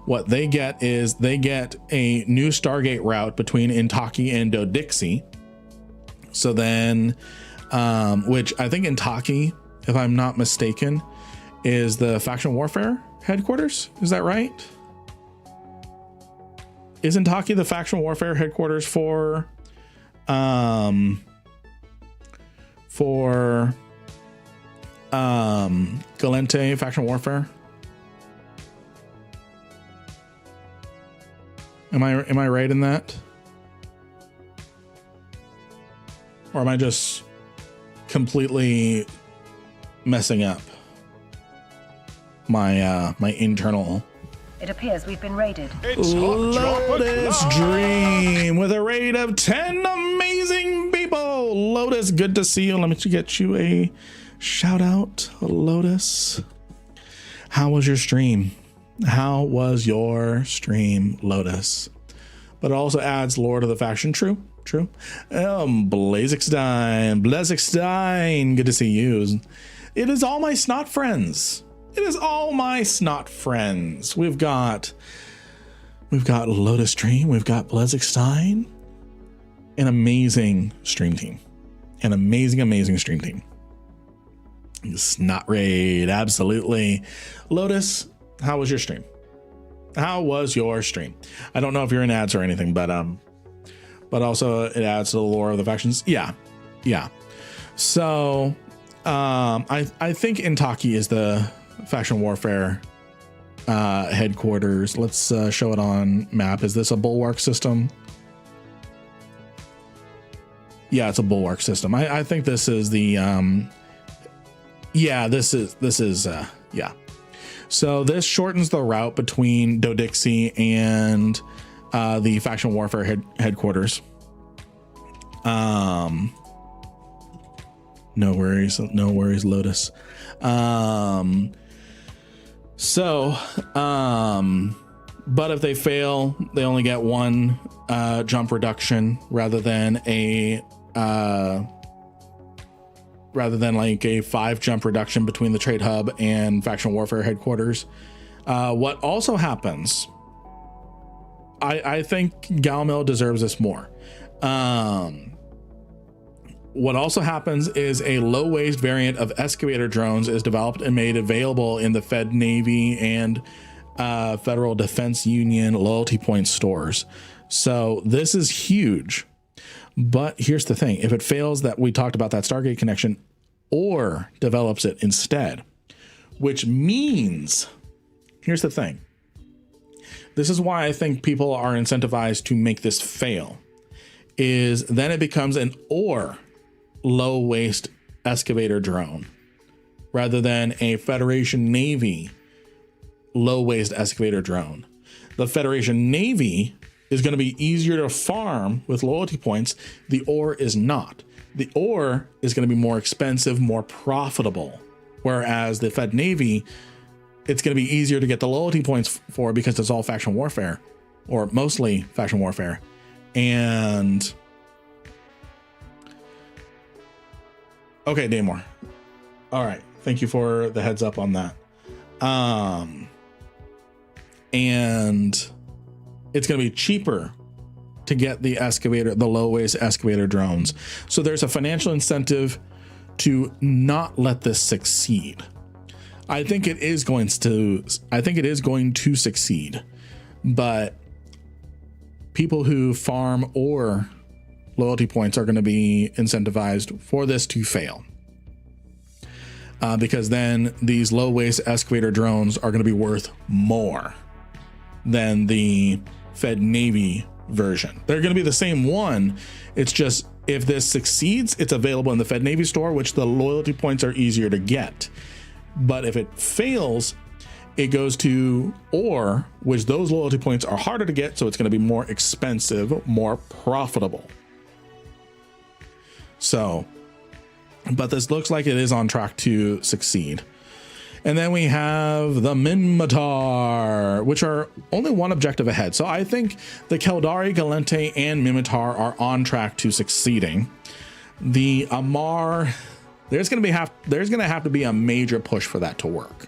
What they get is they get a new Stargate route between Intaki and Dodixie. So then, which I think Intaki, if I'm not mistaken, is the faction warfare headquarters. Is that right? Is Intaki the faction warfare headquarters for Gallente faction warfare? Am I right in that? Or am I just completely messing up my my internal? It appears we've been raided. It's Lotus Dream with a raid of 10 amazing people. Lotus, good to see you. Let me get you a shout out, Lotus. How was your stream? Lotus? But it also adds lore to the faction. True. Blazekstein, good to see you. It is all my snot friends. We've got We've got Lotus Stream. We've got Blezikstein. An amazing stream team. An amazing stream team. Snot Raid, absolutely. Lotus, how was your stream? How was your stream? I don't know if you're in ads or anything, but also it adds to the lore of the factions. Yeah. So I think Intaki is the faction warfare headquarters. Let's show it on map. Is this a bulwark system? Yeah, it's a bulwark system. I think this is the yeah, this is yeah. So this shortens the route between Dodixie and the faction warfare headquarters. No worries, Lotus. But if they fail, they only get one jump reduction rather than like a 5 jump reduction between the trade hub and faction warfare headquarters. What also happens, I think Galmil deserves this more. What also happens is a low waste variant of excavator drones is developed and made available in the Fed Navy and Federal Defense Union loyalty point stores. So this is huge. But here's the thing. If it fails, that we talked about that Stargate connection, or develops it instead, which means, here's the thing. This is why I think people are incentivized to make this fail, is then it becomes an or low waste excavator drone rather than a Federation Navy low waste excavator drone. The Federation Navy is going to be easier to farm with loyalty points. The ore is not. The ore is going to be more expensive, more profitable. Whereas the Fed Navy, it's going to be easier to get the loyalty points for because it's all faction warfare, or mostly faction warfare. And okay, Daymore. All right. Thank you for the heads up on that. And it's going to be cheaper to get the excavator, the low waste excavator drones. So there's a financial incentive to not let this succeed. I think it is going to succeed, but people who farm or loyalty points are going to be incentivized for this to fail. Because then these low waste excavator drones are going to be worth more than the Fed Navy version. They're going to be the same one. It's just, if this succeeds, it's available in the Fed Navy store, which the loyalty points are easier to get. But if it fails, it goes to ore, which those loyalty points are harder to get. So it's going to be more expensive, more profitable. So, but this looks like it is on track to succeed. And then we have the Minmatar, which are only one objective ahead. So I think the Keldari, Galente, and Minmatar are on track to succeeding. The Amar, there's going to have to be a major push for that to work.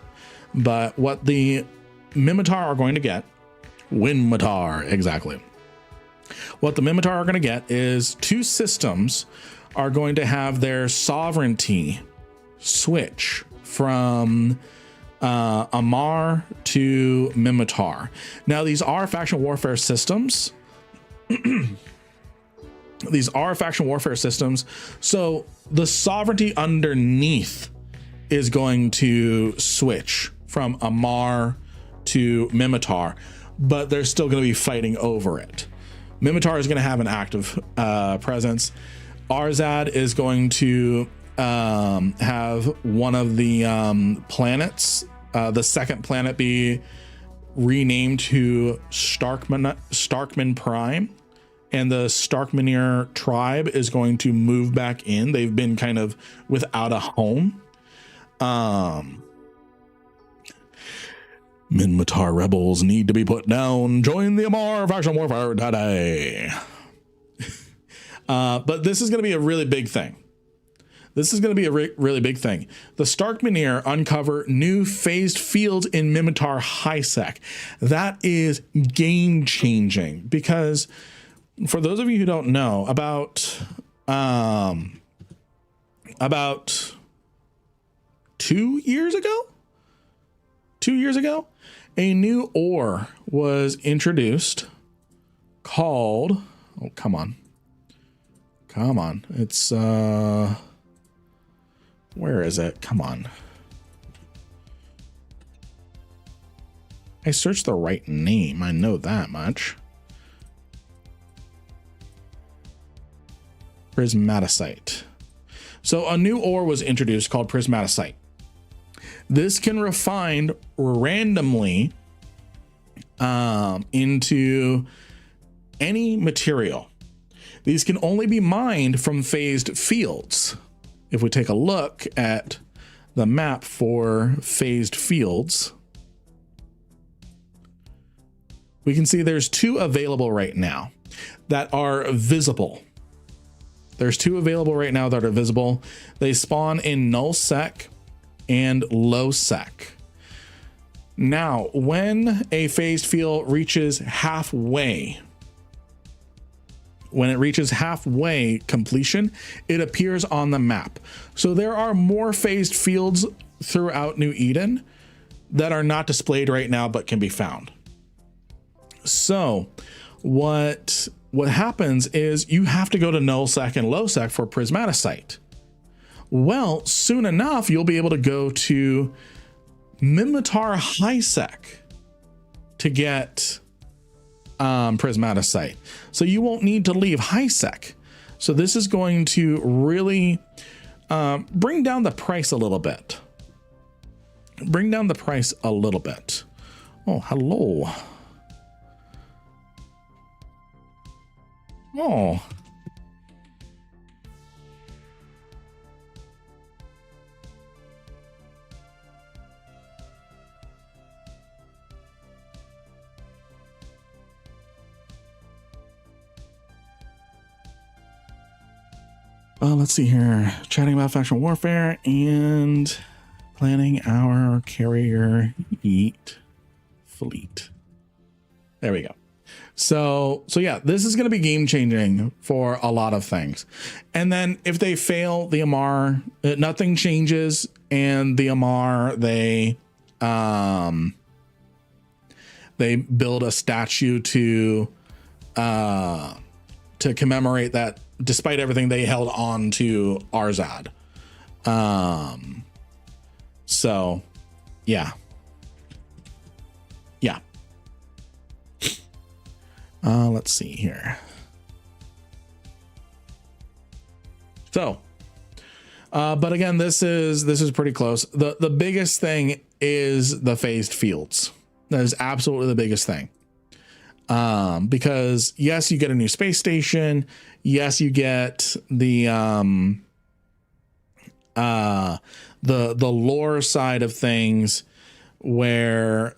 But what the Minmatar are going to get, Winmatar, exactly. What the Minmatar are going to get is 2 systems are going to have their sovereignty switch from Amar to Minmatar. Now, these are faction warfare systems. These are faction warfare systems. So the sovereignty underneath is going to switch from Amar to Minmatar, but they're still going to be fighting over it. Minmatar is going to have an active presence. Arzad is going to have one of the planets, the second planet, be renamed to Starkman Prime, and the Starkmanir tribe is going to move back in. They've been kind of without a home. Minmatar rebels need to be put down. Join the Amar faction warfare today. But this is going to be a really big thing. This is going to be a really big thing. The Starkmanir uncover new phased fields in Mimitar High-Sec. That is game changing because for those of you who don't know, about 2 years ago, a new ore was introduced called, oh, come on. It's, where is it? Come on. I searched the right name. I know that much. Prismaticite. So a new ore was introduced called Prismaticite. This can refine randomly into any material. These can only be mined from phased fields. If we take a look at the map for phased fields, we can see there's 2 available right now that are visible. There's 2 available right now that are visible. They spawn in null sec and low sec. Now, when a phased field reaches halfway, completion, it appears on the map. So there are more phased fields throughout New Eden that are not displayed right now, but can be found. So what happens is you have to go to null sec and low sec for Prismaticite. Well, soon enough, you'll be able to go to Mimitar High Sec to get Prismaticite. So you won't need to leave High Sec. So this is going to really bring down the price a little bit. Oh, hello. Oh. Let's see here. Chatting about faction warfare and planning our carrier yeet fleet. There we go. So yeah, this is going to be game changing for a lot of things. And then if they fail the Amar, nothing changes, and the Amar, they build a statue to commemorate that. Despite everything, they held on to Arzad. So yeah. Let's see here. So, but again, this is pretty close. The biggest thing is the phased fields. That is absolutely the biggest thing. Because yes, you get a new space station. Yes, you get the lore side of things, where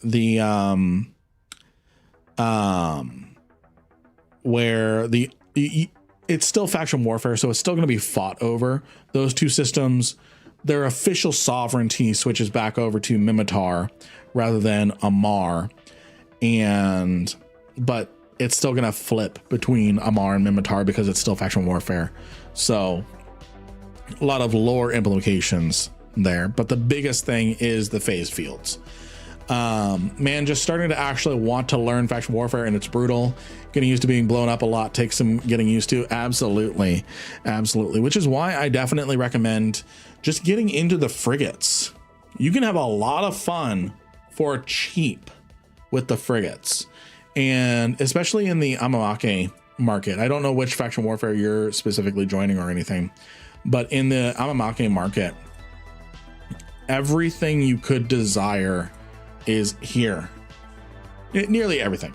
it's still faction warfare, so it's still going to be fought over. Those two systems, their official sovereignty switches back over to Mimitar rather than Amar, but it's still going to flip between Amar and Mimitar because it's still faction warfare. So a lot of lore implications there, but the biggest thing is the phase fields. Man, just starting to actually want to learn faction warfare, and it's brutal. Getting used to being blown up a lot takes some getting used to. Absolutely. Which is why I definitely recommend just getting into the frigates. You can have a lot of fun for cheap with the frigates, and especially in the Amamake market. I don't know which faction warfare you're specifically joining or anything, but in the Amamake market, everything you could desire is here. Nearly everything.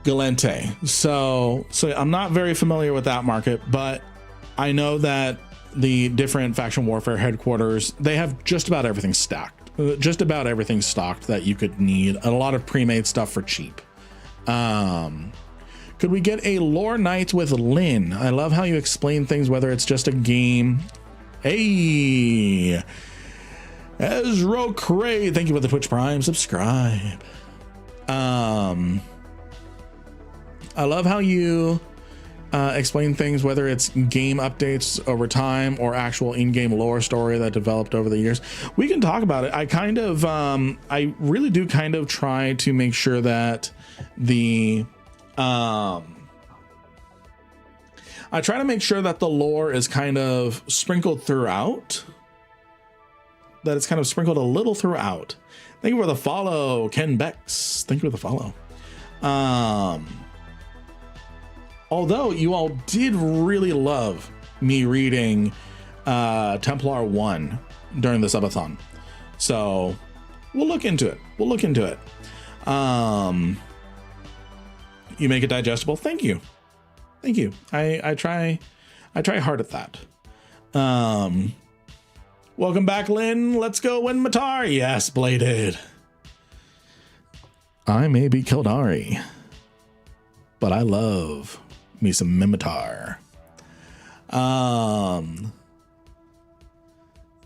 Galente. So I'm not very familiar with that market, but I know that the different faction warfare headquarters, they have just about everything stocked that you could need, and a lot of pre-made stuff for cheap. Could we get a lore night with Lynn? I love how you explain things, whether it's just a game. Hey, Ezro Cray, thank you for the Twitch Prime subscribe. I love how you explain things, whether it's game updates over time or actual in-game lore story that developed over the years. We can talk about it. I kind of I really do kind of try to make sure that the I try to make sure that the lore is kind of sprinkled throughout, that it's kind of sprinkled a little throughout. Thank you for the follow, Ken Bex. Thank you for the follow. Although you all did really love me reading Templar 1 during the subathon, so we'll look into it. We'll look into it. You make it digestible. Thank you. Thank you. I try hard at that. Welcome back, Lynn. Let's go win Matar. Yes, Bladed. I may be Kildari, but I love me some Mimitar.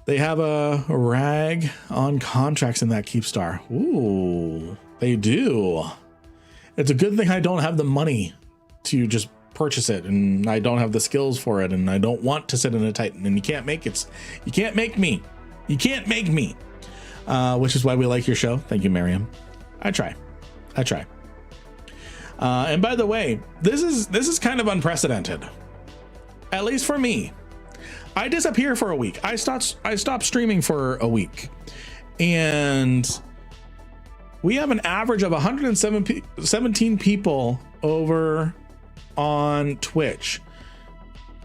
They have a rag on contracts in that Keepstar. Ooh, they do. It's a good thing I don't have the money to just purchase it, and I don't have the skills for it, and I don't want to sit in a Titan, and you can't make it. You can't make me. You can't make me. Which is why we like your show. Thank you, Miriam. I try. And by the way, this is kind of unprecedented, at least for me. I disappear for a week. I stopped streaming for a week, and we have an average of 117 people over on Twitch.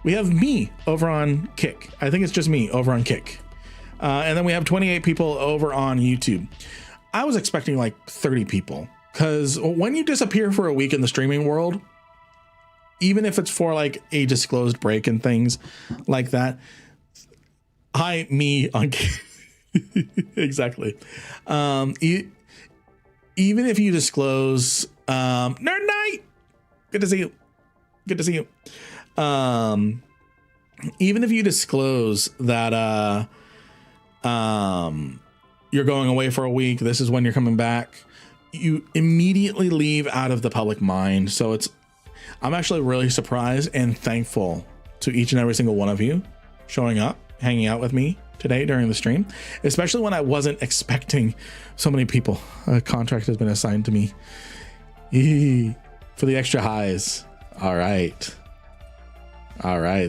We have me over on Kick. I think it's just me over on Kick. And then we have 28 people over on YouTube. I was expecting like 30 people. Because when you disappear for a week in the streaming world, even if it's for like a disclosed break and things like that, me on exactly. Even if you disclose, Nerd Night, good to see you. Good to see you. Even if you disclose that you're going away for a week, this is when you're coming back, you immediately leave out of the public mind. So I'm actually really surprised and thankful to each and every single one of you showing up, hanging out with me today during the stream, especially when I wasn't expecting so many people. A contract has been assigned to me for the extra highs. All right.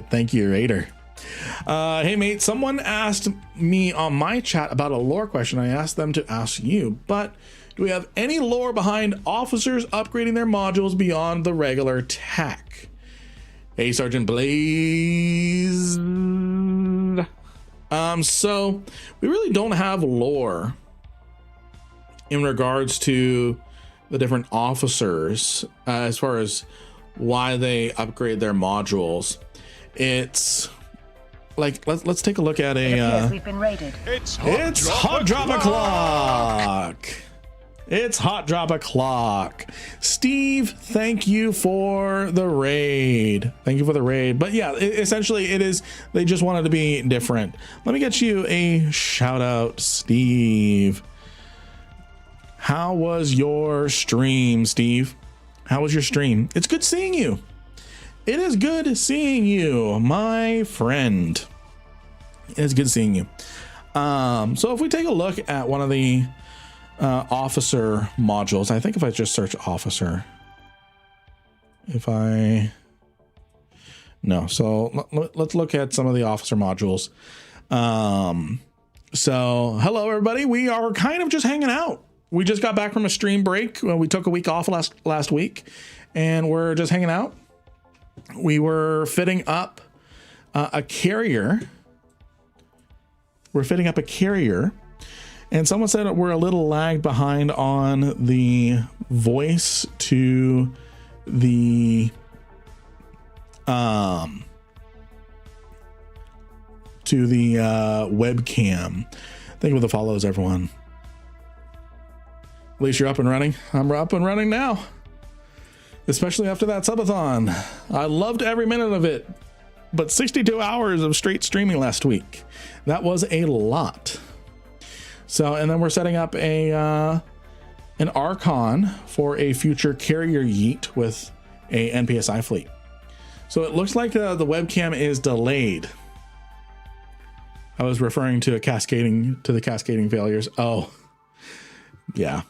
Thank you, Raider. Hey mate, someone asked me on my chat about a lore question. I asked them to ask you, but do we have any lore behind officers upgrading their modules beyond the regular tech? Hey, Sergeant Blaze. So we really don't have lore in regards to the different officers as far as why they upgrade their modules. It's like, let's take a look at We've been raided. It's hot drop o'clock. It's hot drop o'clock. Steve, thank you for the raid. Thank you for the raid. But yeah, essentially it is, they just wanted to be different. Let me get you a shout out, Steve. How was your stream, Steve? How was your stream? It's good seeing you. It is good seeing you, my friend. It is good seeing you. So if we take a look at one of the officer modules, I think if I just search officer, so let's look at some of the officer modules. So hello everybody, we are kind of just hanging out. We just got back from a stream break. We took a week off last week, and we're just hanging out. We were fitting up a carrier. And someone said we're a little lagged behind on the voice to the webcam. Thank you for the follows, everyone. At least you're up and running. I'm up and running now. especially after that subathon. I loved every minute of it, but 62 hours of straight streaming last week. That was a lot. So, and then we're setting up an Archon for a future carrier yeet with a NPSI fleet. So it looks like the webcam is delayed. I was referring to the cascading failures. Oh, yeah.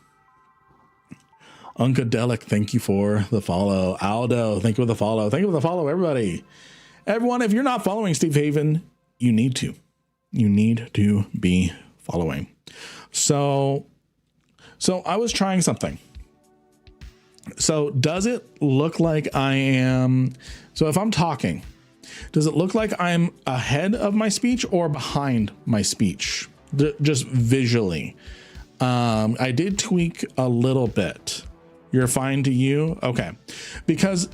Uncadelic, thank you for the follow. Aldo, thank you for the follow. Thank you for the follow, everybody. Everyone, if you're not following Steve Haven, you need to. You need to be following. So I was trying something. So does it look like I am, so if I'm talking, does it look like I'm ahead of my speech or behind my speech? Just visually. I did tweak a little bit. You're fine to you? Okay. Because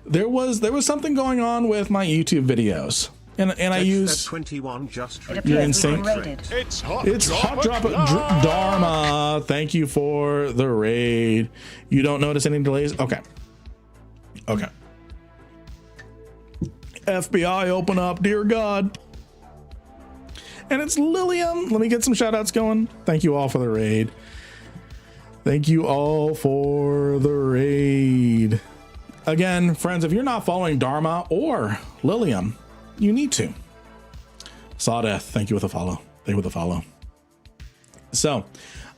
there was something going on with my YouTube videos. And I use 21 just you're in sync. It's Hot Drop Dharma. Thank you for the raid. You don't notice any delays? Okay. Okay. FBI, open up, dear God. And it's Lilium. Let me get some shout outs going. Thank you all for the raid. Thank you all for the raid. Again, friends, if you're not following Dharma or Lilium, you need to. Sawdeath, thank you with a follow. Thank you with a follow. So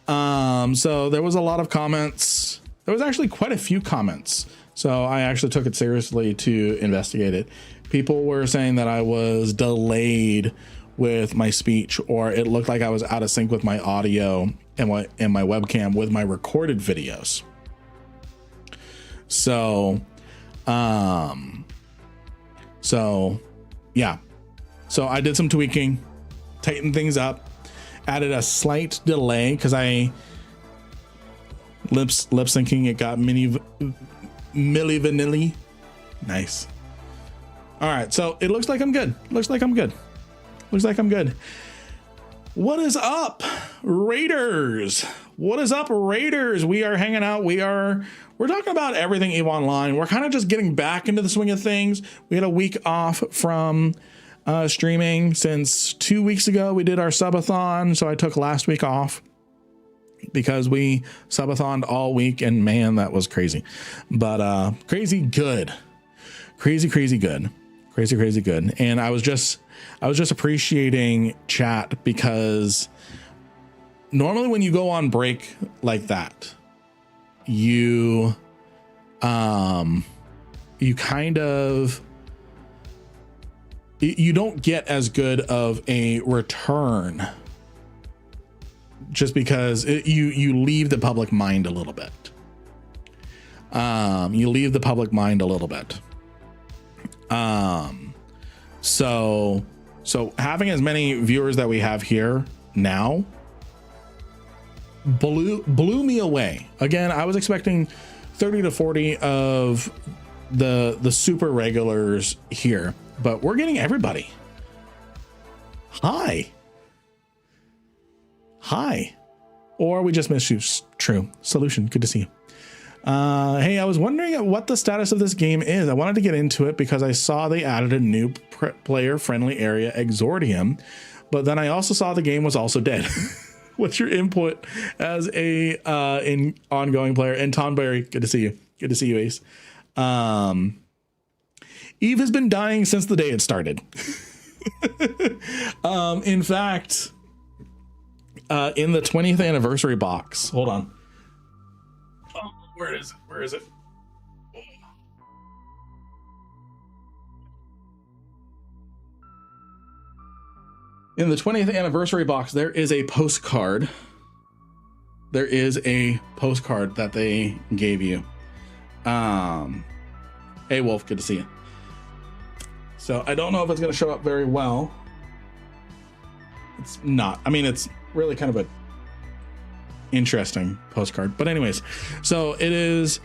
there was a lot of comments. There was actually quite a few comments. So I actually took it seriously to investigate it. People were saying that I was delayed with my speech, or it looked like I was out of sync with my audio and my webcam with my recorded videos. So yeah. So I did some tweaking, tightened things up, added a slight delay because I lip syncing. It got milli vanilli. Nice. All right. So it looks like I'm good. Looks like I'm good. What is up, Raiders? What is up, Raiders? We are hanging out. We're talking about everything EVE Online. We're kind of just getting back into the swing of things. We had a week off from streaming since 2 weeks ago. We did our subathon, so I took last week off because we subathoned all week, and man, that was crazy. But crazy good. And I was just appreciating chat, because normally when you go on break like that, you kind of, you don't get as good of a return, just because you leave the public mind a little bit. So having as many viewers that we have here now blew me away. Again, I was expecting 30 to 40 of the super regulars here, but we're getting everybody. Hi. Or we just missed you. True. Solution. Good to see you. Hey, I was wondering what the status of this game is. I wanted to get into it because I saw they added a new player-friendly area, Exordium, but then I also saw the game was also dead. What's your input as a ongoing player? And Tonberry, good to see you. Good to see you, Ace. Eve has been dying since the day it started. In fact, in the 20th anniversary box, hold on. Oh, where is it? In the 20th anniversary box, there is a postcard. There is a postcard that they gave you. Hey, Wolf, good to see you. So I don't know if it's going to show up very well. It's not. I mean, it's really kind of a interesting postcard. But anyways, so it is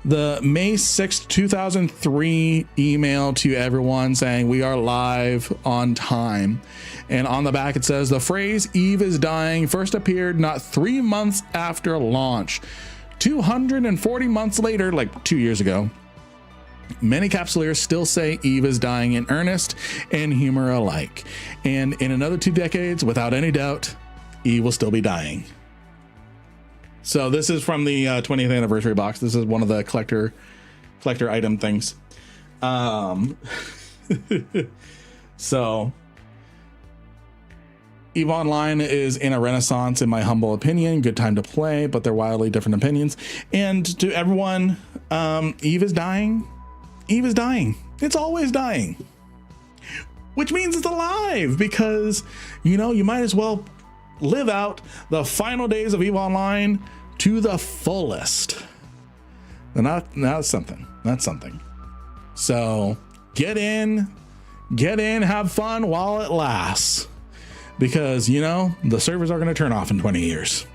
the May 6th, 2003 email to everyone saying we are live on time. And on the back, it says the phrase "Eve is dying" first appeared not 3 months after launch. 240 months later, like 2 years ago, many capsuleers still say Eve is dying in earnest and humor alike. And in another 2 decades, without any doubt, Eve will still be dying. So this is from the 20th anniversary box. This is one of the collector item things. So EVE Online is in a renaissance, in my humble opinion. Good time to play, but they're wildly different opinions. And to everyone, Eve is dying. Eve is dying. It's always dying, which means it's alive, because, you know, you might as well live out the final days of EVE Online to the fullest. And that's something. That's something. So get in, have fun while it lasts, because, you know, the servers are going to turn off in 20 years.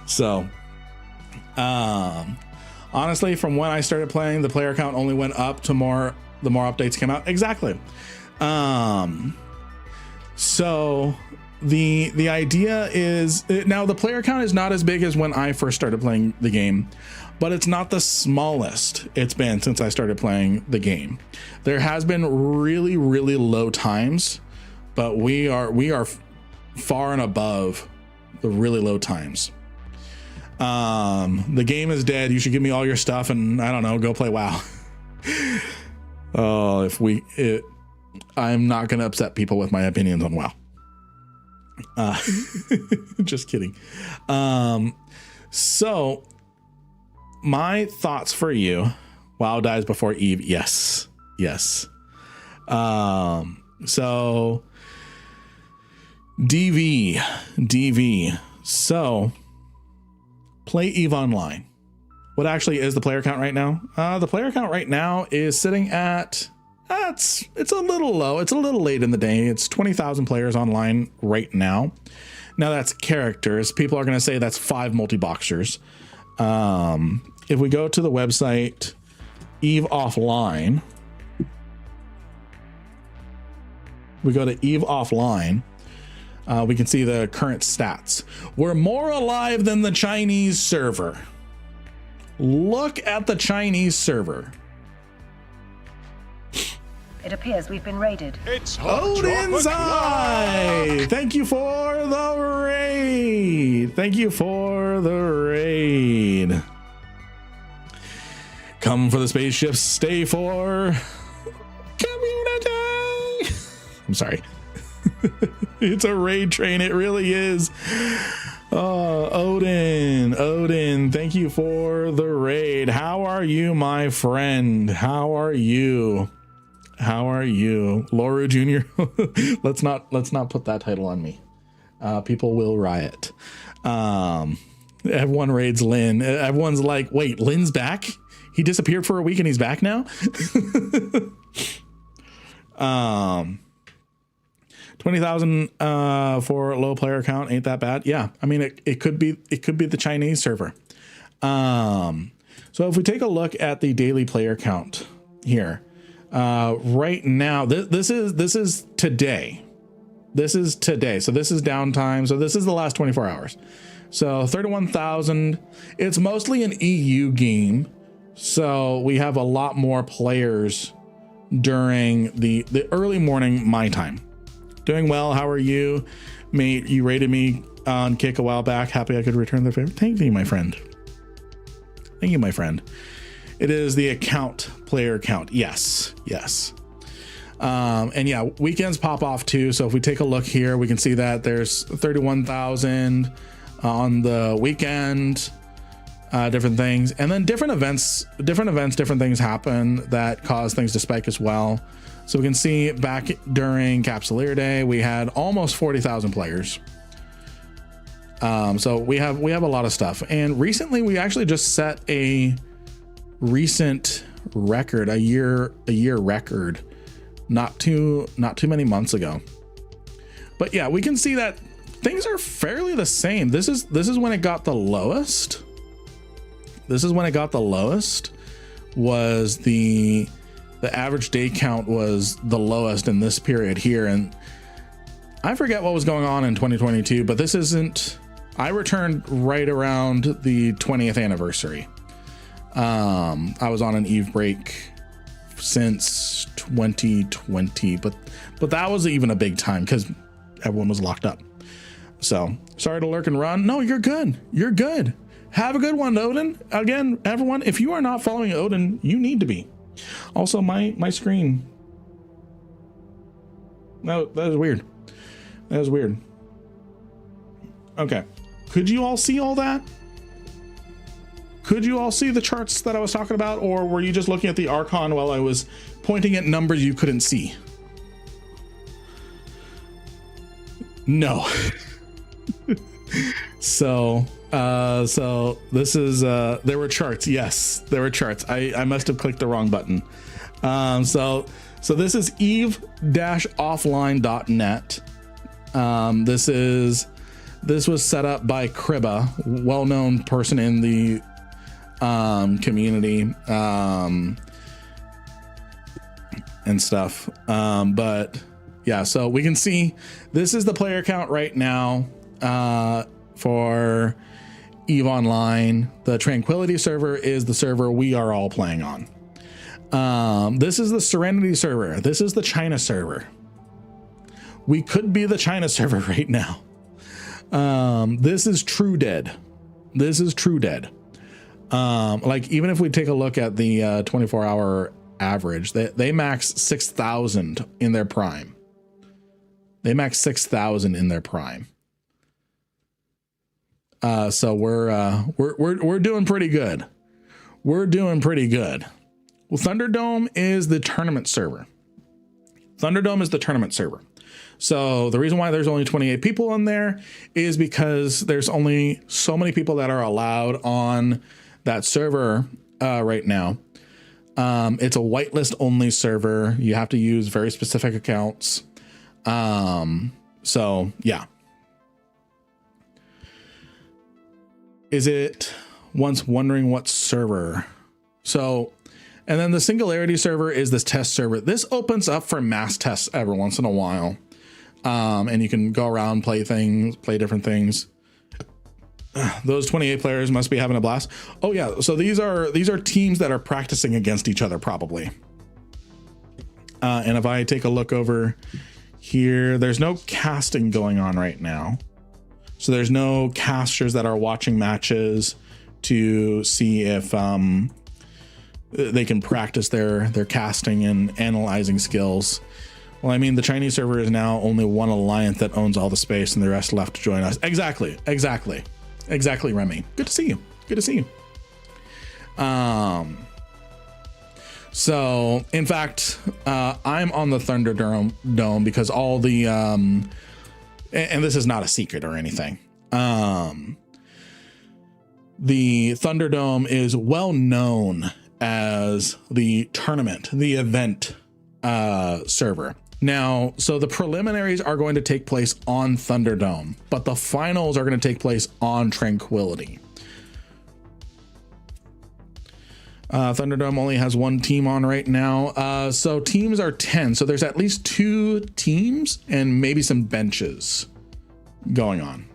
So, honestly, from when I started playing, the player count only went up the more updates came out. Exactly. So the idea is, now the player count is not as big as when I first started playing the game, but it's not the smallest it's been since I started playing the game. There has been really, really low times, but we are far and above the really low times. The game is dead. You should give me all your stuff and, I don't know, go play WoW. Oh, I'm not going to upset people with my opinions on WoW. Just kidding. So my thoughts for you: WoW dies before Eve. Yes. So DV. So play EVE Online. What actually is the player count right now? The player count right now is sitting at, it's a little low. It's a little late in the day. It's 20,000 players online right now. Now that's characters. People are going to say that's 5 multi-boxers. If we go to the website EVE Offline, we go to EVE Offline, we can see the current stats. We're more alive than the Chinese server. Look at the Chinese server. It appears we've been raided. It's Odin's Eye! Thank you for the raid. Thank you for the raid. Come for the spaceships, stay for community. I'm sorry. It's a raid train. It really is. Oh, Odin, thank you for the raid. How are you, my friend? How are you? Laura Jr. let's not put that title on me. People will riot. Everyone raids Lynn. Everyone's like, wait, Lynn's back? He disappeared for a week and he's back now? 20,000 for low player count ain't that bad. Yeah, I mean it could be the Chinese server. So if we take a look at the daily player count here, right now, this is today. This is today. So this is downtime. So this is the last 24 hours. So 31,000. It's mostly an EU game, so we have a lot more players during the early morning my time. Doing well. How are you, mate? You rated me on Kick a while back. Happy I could return the favor. Thank you, my friend. Thank you, my friend. It is the player count. Yes. And yeah, weekends pop off too. So if we take a look here, we can see that there's 31,000 on the weekend, different things, and then different events, different things happen that cause things to spike as well. So we can see back during Capsuleer Day, we had almost 40,000 players. So we have a lot of stuff. And recently we actually just set a recent record, a year record, not too many months ago. But yeah, we can see that things are fairly the same. This is when it got the lowest. This is when it got the lowest. Was the average day count was the lowest in this period here, and I forget what was going on in 2022, but this isn't I returned right around the 20th anniversary. I was on an Eve break since 2020, but that was even a big time because everyone was locked up. So sorry to lurk and run. No, you're good. You're good. Have a good one, Odin. Again, everyone, if you are not following Odin, you need to be. Also, my screen. No, that is weird. That is weird. Okay. Could you all see all that? Could you all see the charts that I was talking about, or were you just looking at the Archon while I was pointing at numbers you couldn't see? No. So this is, there were charts. Yes, there were charts. I must have clicked the wrong button. So this is eve-offline.net. This was set up by Kriba, well-known person in the community and stuff. But yeah, so we can see this is the player count right now for EVE Online. The Tranquility server is the server we are all playing on. This is the Serenity server. This is the China server. We could be the China server right now. This is true dead. This is true dead. Like even if we take a look at the 24-hour average, they max 6,000 in their prime. They max 6,000 in their prime. So we're doing pretty good. We're doing pretty good. Well, Thunderdome is the tournament server. Thunderdome is the tournament server. So the reason why there's only 28 people in there is because there's only so many people that are allowed on that server right now. It's a whitelist only server. You have to use very specific accounts. So yeah. Is it once wondering what server? So, and then the Singularity server is this test server. This opens up for mass tests every once in a while. And you can go around, play different things. Those 28 players must be having a blast. Oh yeah. So these are teams that are practicing against each other probably. And if I take a look over here, there's no casting going on right now. So there's no casters that are watching matches to see if they can practice their casting and analyzing skills. Well, I mean, the Chinese server is now only one alliance that owns all the space and the rest left to join us. Exactly, Remy. Good to see you. Good to see you. So in fact, I'm on the Thunderdome because all the, and this is not a secret or anything. The Thunderdome is well known as the tournament, the event server. Now, so the preliminaries are going to take place on Thunderdome, but the finals are going to take place on Tranquility. Thunderdome only has one team on right now. So teams are 10. So there's at least 2 teams and maybe some benches going on.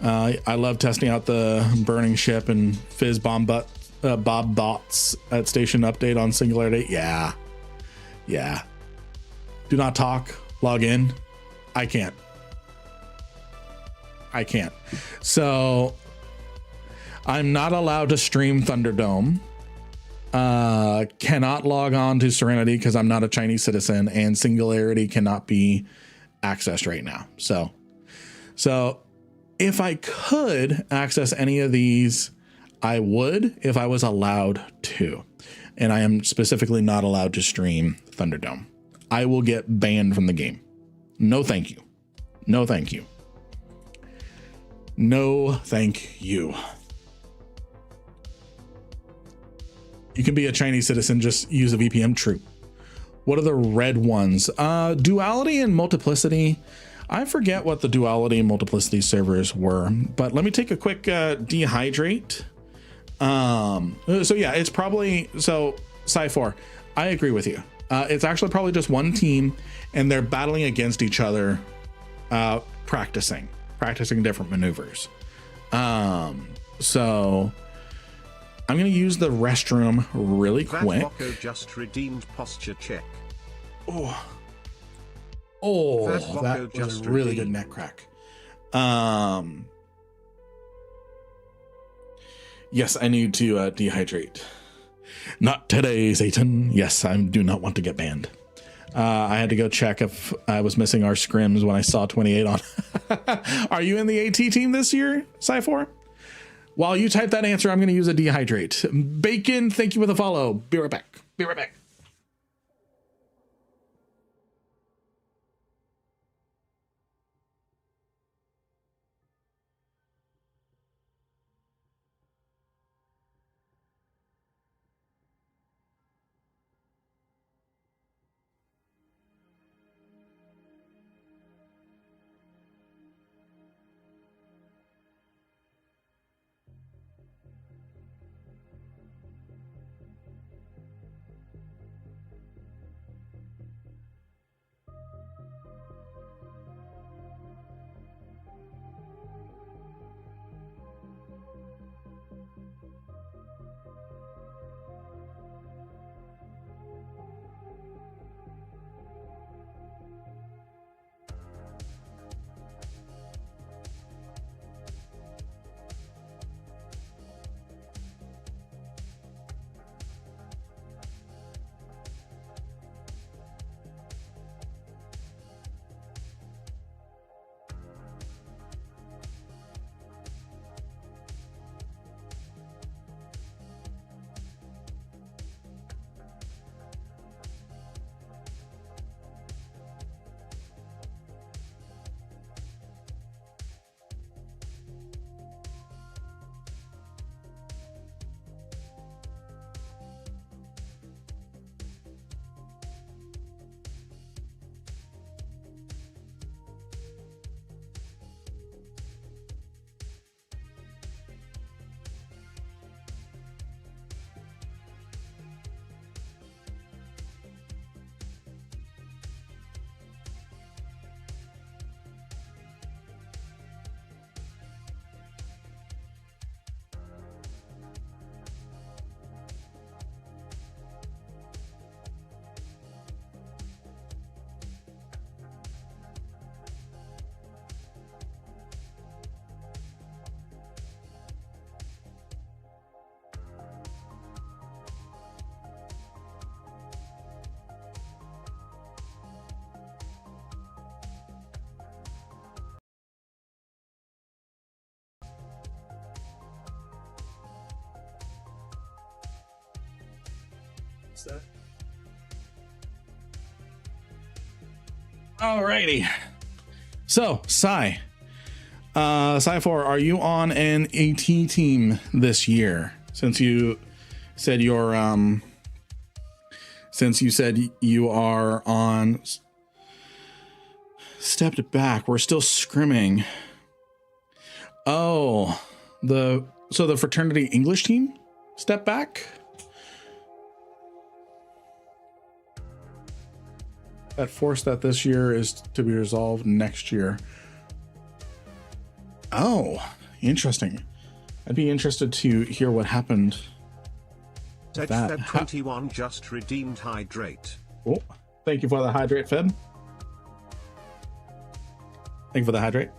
I love testing out the burning ship and fizz bomb Bob bots at station update on Singularity. Yeah. Do not talk, log in. I can't. So I'm not allowed to stream Thunderdome. Cannot log on to Serenity because I'm not a Chinese citizen, and Singularity cannot be accessed right now. So if I could access any of these, I would if I was allowed to. And I am specifically not allowed to stream Thunderdome. I will get banned from the game. No, thank you. No, thank you. No, thank you. You can be a Chinese citizen, just use a VPN. True. What are the red ones? Duality and Multiplicity. I forget what the Duality and Multiplicity servers were, but let me take a quick dehydrate. So yeah, it's probably, so Sci4, I agree with you. It's actually probably just one team and they're battling against each other, practicing. practicing different maneuvers. So I'm going to use the restroom really quick. Vatbocco just redeemed posture check. Oh, Vatbocco that was just a really redeemed. good neck crack. Yes, I need to dehydrate. Not today, Satan. Yes, I do not want to get banned. I had to go check if I was missing our scrims when I saw 28 on. Are you in the AT team this year, Cy4? While you type that answer, I'm going to use a dehydrate. Bacon, thank you for the follow. Be right back. Be right back. Alrighty. So, Cy4, are you on an AT team this year? Since you said you are on stepped back, we're still scrimming. Oh, the fraternity English team step back. That force that this year is to be resolved next year. Oh, interesting. I'd be interested to hear what happened. with that. Feb21 just redeemed hydrate. Oh, thank you for the hydrate, Feb. Thank you for the hydrate.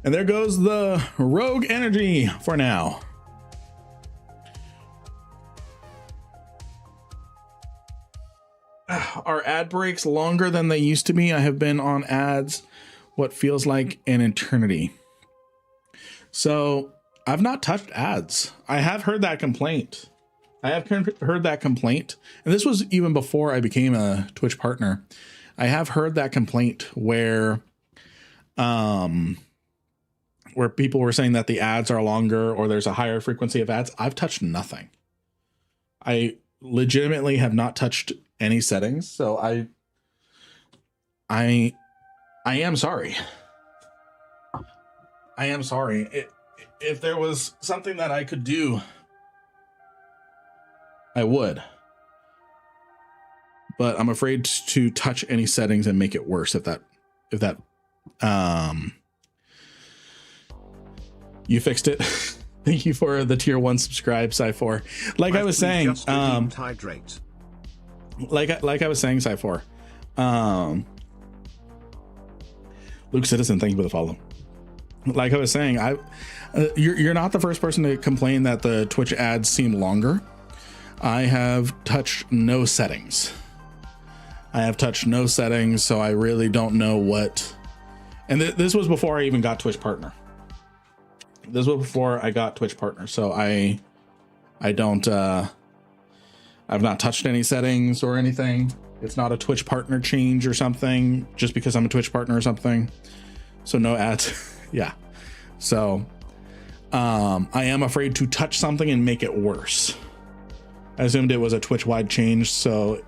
And there goes the rogue energy for now. Are ad breaks longer than they used to be? I have been on ads what feels like an eternity. So I've not touched ads. I have heard that complaint. And this was even before I became a Twitch partner. I have heard that complaint where people were saying that the ads are longer or there's a higher frequency of ads. I've touched nothing. I legitimately have not touched any settings, so I am sorry. I am sorry. If there was something that I could do, I would. but I'm afraid to touch any settings and make it worse if that you fixed it. Thank you for the tier 1 subscribe, Cy4. Like I was saying, like I was saying, Cy4. Luke Citizen, thank you for the follow. Like I was saying, you're not the first person to complain that the Twitch ads seem longer. I have touched no settings. So I really don't know what. And this was before I even got Twitch Partner. So I don't. I've not touched any settings or anything. It's not a Twitch Partner change or something just because I'm a Twitch Partner or something. So no ads. Yeah. So I am afraid to touch something and make it worse. I assumed it was a Twitch wide change. So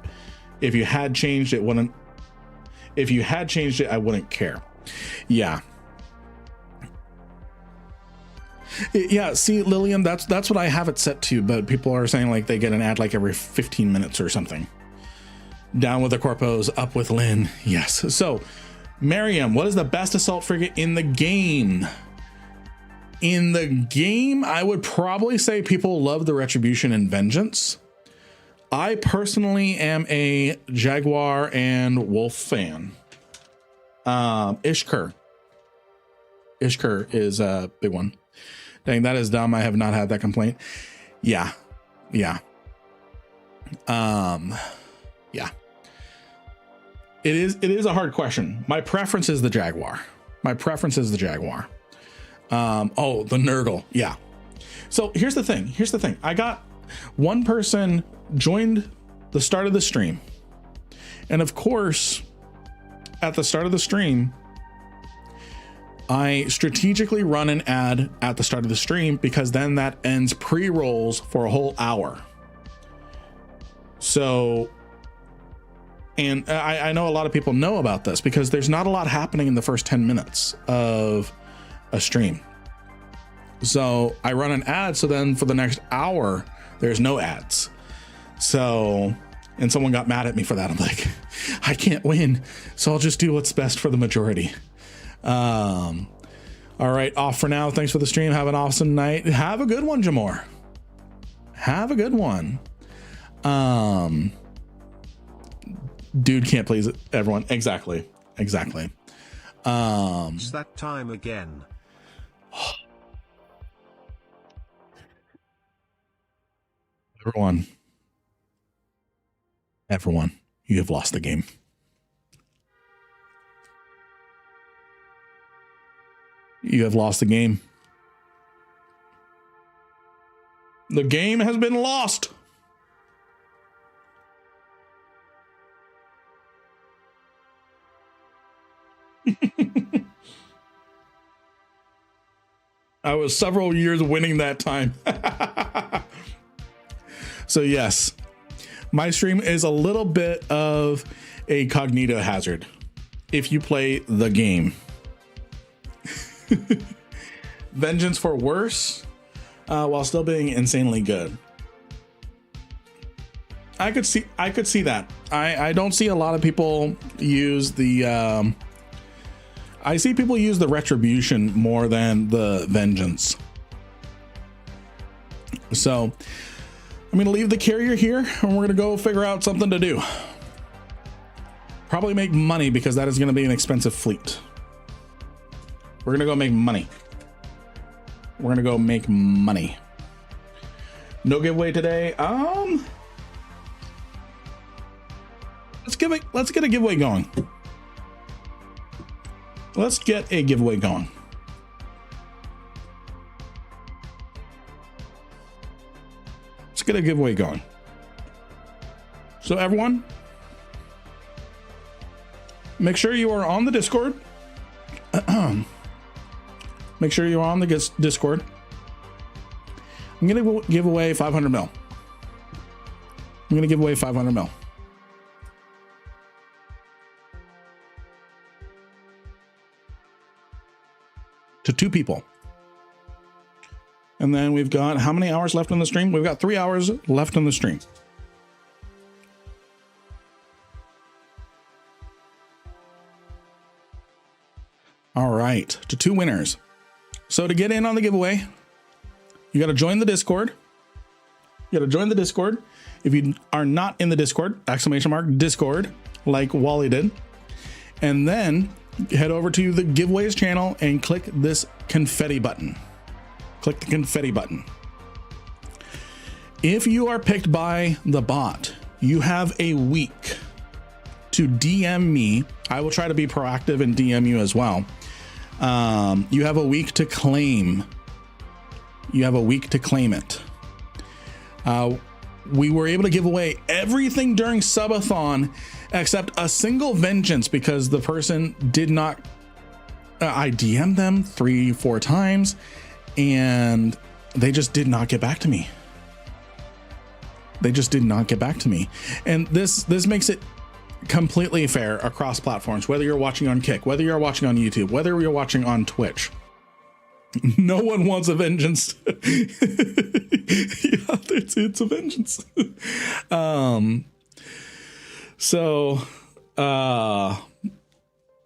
if you had changed it, I wouldn't care. Yeah. Yeah, see, Lillian, that's what I have it set to, but people are saying like they get an ad like every 15 minutes or something. Down with the corpos, up with Lynn. Yes. So, Miriam, what is the best assault frigate in the game? In the game, I would probably say people love the Retribution and Vengeance. I personally am a Jaguar and Wolf fan. Ishkur is a big one. Dang, that is dumb. I have not had that complaint. Yeah. Yeah. It is a hard question. My preference is the Jaguar. Oh, the Nurgle. Yeah. So here's the thing. I got one person joined the start of the stream. And of course, at the start of the stream, I strategically run an ad at the start of the stream because then that ends pre-rolls for a whole hour. So, and I know a lot of people know about this because there's not a lot happening in the first 10 minutes of a stream. So I run an ad. So then for the next hour, there's no ads. So, and someone got mad at me for that. I'm like, I can't win. So I'll just do what's best for the majority. All right, off for now. Thanks for the stream. Have an awesome night. Have a good one, Jamor. Have a good one. Dude can't please everyone. Exactly. It's that time again. Everyone, you have lost the game. You have lost the game. The game has been lost. I was several years winning that time. So yes, my stream is a little bit of a cognito hazard if you play the game. Vengeance for worse, while still being insanely good. I could see that. I don't see a lot of people use the I see people use the Retribution more than the Vengeance. So I'm gonna leave the carrier here and we're gonna go figure out something to do. Probably make money because that is gonna be an expensive fleet. We're gonna go make money. No giveaway today. Let's get a giveaway going. Let's get a giveaway going. So everyone, make sure you are on the Discord. Make sure you're on the Discord. I'm going to give away 500 mil. To 2 people. And then we've got how many hours left on the stream? We've got 3 hours left on the stream. All right, to 2 winners. So to get in on the giveaway, you got to join the Discord. You got to join the Discord. If you are not in the Discord, !Discord, like Wally did. And then head over to the giveaways channel and click this confetti button. Click the confetti button. If you are picked by the bot, you have a week to DM me. I will try to be proactive and DM you as well. You have a week to claim. You have a week to claim it. We were able to give away everything during subathon except a single vengeance because the person did not. I DM'd them 3-4 times and they just did not get back to me. They just did not get back to me. And this makes it completely fair across platforms, whether you're watching on Kick, whether you're watching on YouTube, whether you're watching on Twitch. No one wants a vengeance. Yeah, it's a vengeance. So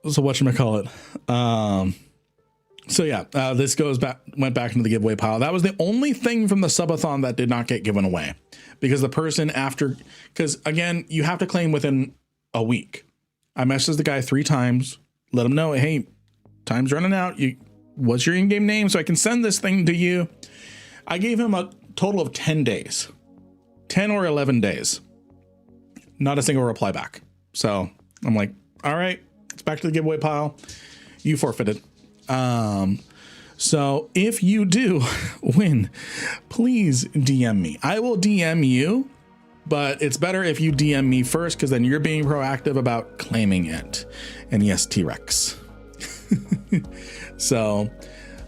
whatchamacallit? So yeah, this went back into the giveaway pile. That was the only thing from the subathon that did not get given away because the person because again, you have to claim within a week. I messaged the guy 3 times, let him know, hey, time's running out. What's your in-game name so I can send this thing to you? I gave him a total of 10 days, 10 or 11 days. Not a single reply back. So I'm like, all right, it's back to the giveaway pile. You forfeited. So if you do win, please DM me. I will DM you, but it's better if you DM me first because then you're being proactive about claiming it. And yes, T-Rex. So,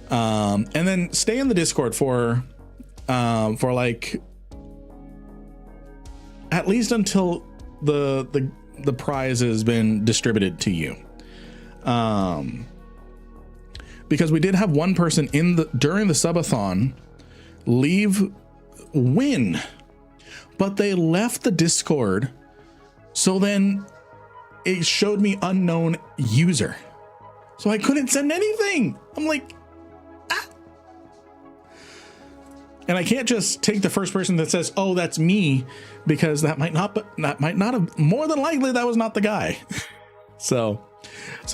and then stay in the Discord for like at least until the prize has been distributed to you. Because we did have one person during the subathon win, but they left the Discord. So then it showed me unknown user. So I couldn't send anything. I'm like, ah. And I can't just take the first person that says, oh, that's me, because that might not have, more than likely that was not the guy. So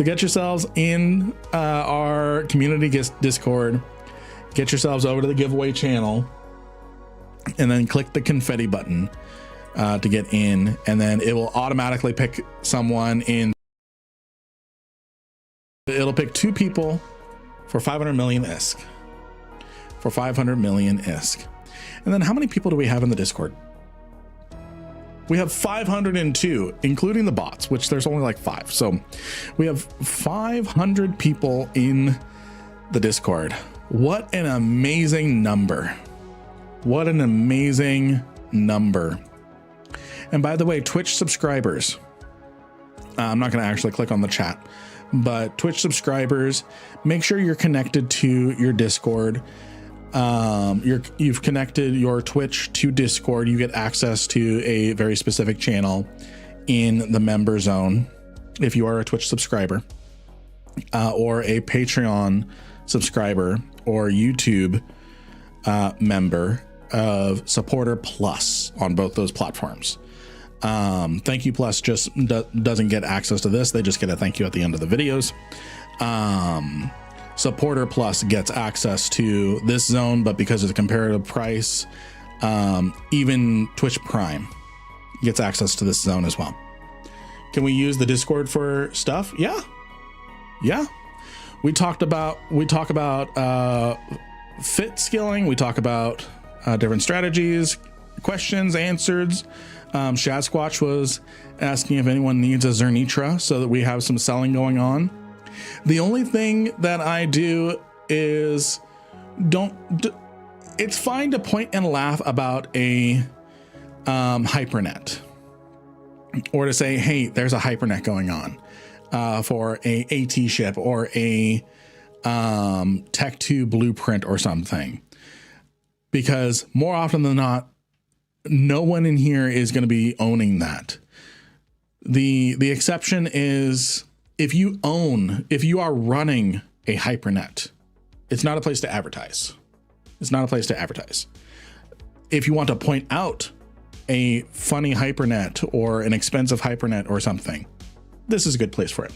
get yourselves in our community Discord, get yourselves over to the giveaway channel, and then click the confetti button to get in, and then it will automatically pick someone in. It'll pick 2 people for 500 million ISK. For 500 million ISK. And then how many people do we have in the Discord? We have 502, including the bots, which there's only like 5. So we have 500 people in the Discord. What an amazing number. What an amazing number. And by the way, Twitch subscribers, I'm not going to actually click on the chat, but Twitch subscribers, make sure you're connected to your Discord. You've connected your Twitch to Discord. You get access to a very specific channel in the member zone if you are a Twitch subscriber, or a Patreon subscriber or YouTube member of Supporter Plus on both those platforms. Thank you Plus just doesn't get access to this. They just get a thank you at the end of the videos. Supporter Plus gets access to this zone, but because of the comparative price, even Twitch Prime gets access to this zone as well. Can we use the Discord for stuff? Yeah. We talk about fit skilling. We talk about different strategies, questions, answers. Shad Squatch was asking if anyone needs a Zernitra so that we have some selling going on. The only thing that I do is it's fine to point and laugh about a hypernet, or to say, hey, there's a hypernet going on for a AT ship or a Tech 2 blueprint or something, because more often than not, no one in here is going to be owning that. The exception is if you are running a hypernet, it's not a place to advertise. It's not a place to advertise. If you want to point out a funny hypernet or an expensive hypernet or something, this is a good place for it.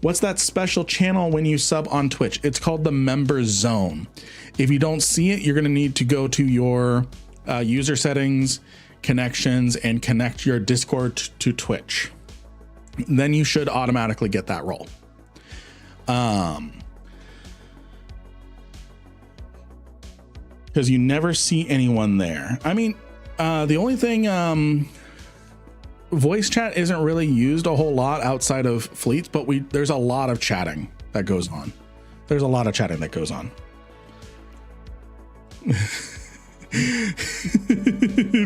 What's that special channel when you sub on Twitch? It's called the Member Zone. If you don't see it, you're going to need to go to your user settings, connections, and connect your Discord to Twitch. Then you should automatically get that role. Because you never see anyone there. I mean, the only thing, voice chat isn't really used a whole lot outside of fleets, but there's a lot of chatting that goes on. There's a lot of chatting that goes on.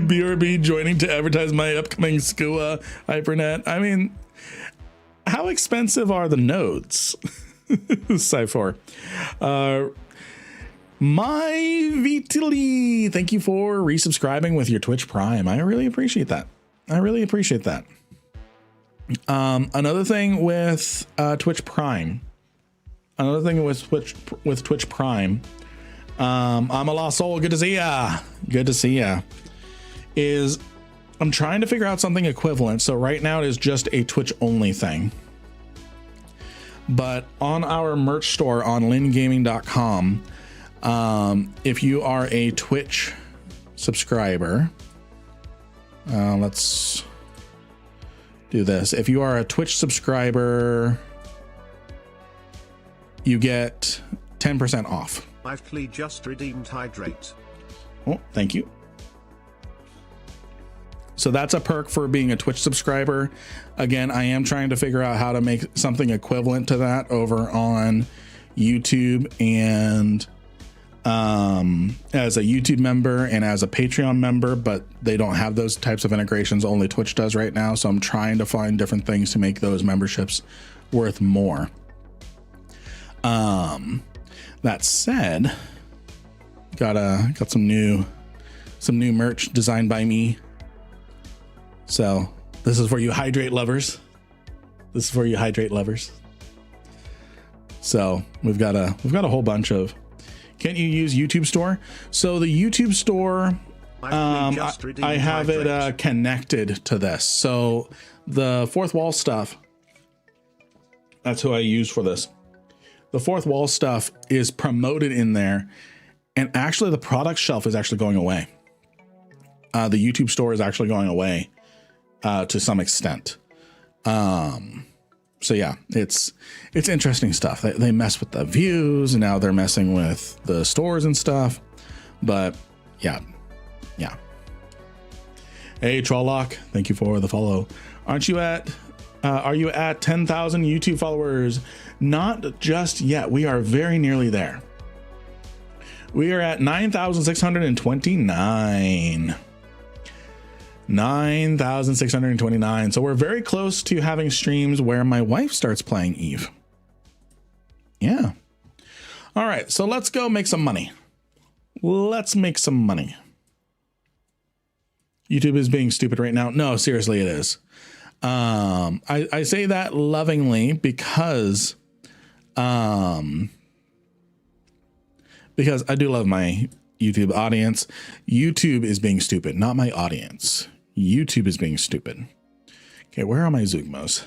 BRB joining to advertise my upcoming SCUA hypernet. I mean, how expensive are the nodes? Cypher. My Vitali, thank you for resubscribing with your Twitch Prime. I really appreciate that. I really appreciate that. Another thing with Twitch Prime. Another thing with Twitch Prime. I'm a lost soul. Good to see ya. Good to see ya. Is I'm trying to figure out something equivalent. So right now it is just a Twitch only thing. But on our merch store on lingaming.com, if you are a Twitch subscriber, let's do this. If you are a Twitch subscriber, you get 10% off. I've just redeemed hydrate. Oh, thank you. So that's a perk for being a Twitch subscriber. Again, I am trying to figure out how to make something equivalent to that over on YouTube and as a YouTube member and as a Patreon member, but they don't have those types of integrations. Only Twitch does right now. So I'm trying to find different things to make those memberships worth more. That said, got some new merch designed by me. So this is for you hydrate lovers. This is for you hydrate lovers. So we've got a whole bunch of. Can't you use YouTube Store? So the YouTube Store, I have it connected to this. So the fourth wall stuff, that's who I use for this. The fourth wall stuff is promoted in there, and actually the product shelf is actually going away. The YouTube Store is actually going away to some extent. So yeah, it's interesting stuff. They mess with the views, and now they're messing with the stores and stuff. But yeah. Hey Trollock, thank you for the follow. Are you at 10,000 YouTube followers? Not just yet. We are very nearly there. We are at 9,629. 9,629. So we're very close to having streams where my wife starts playing Eve. Yeah. All right. So let's go make some money. Let's make some money. YouTube is being stupid right now. No, seriously, it is. I say that lovingly because I do love my YouTube audience. YouTube is being stupid, not my audience. YouTube is being stupid. Okay, where are my Zugmos?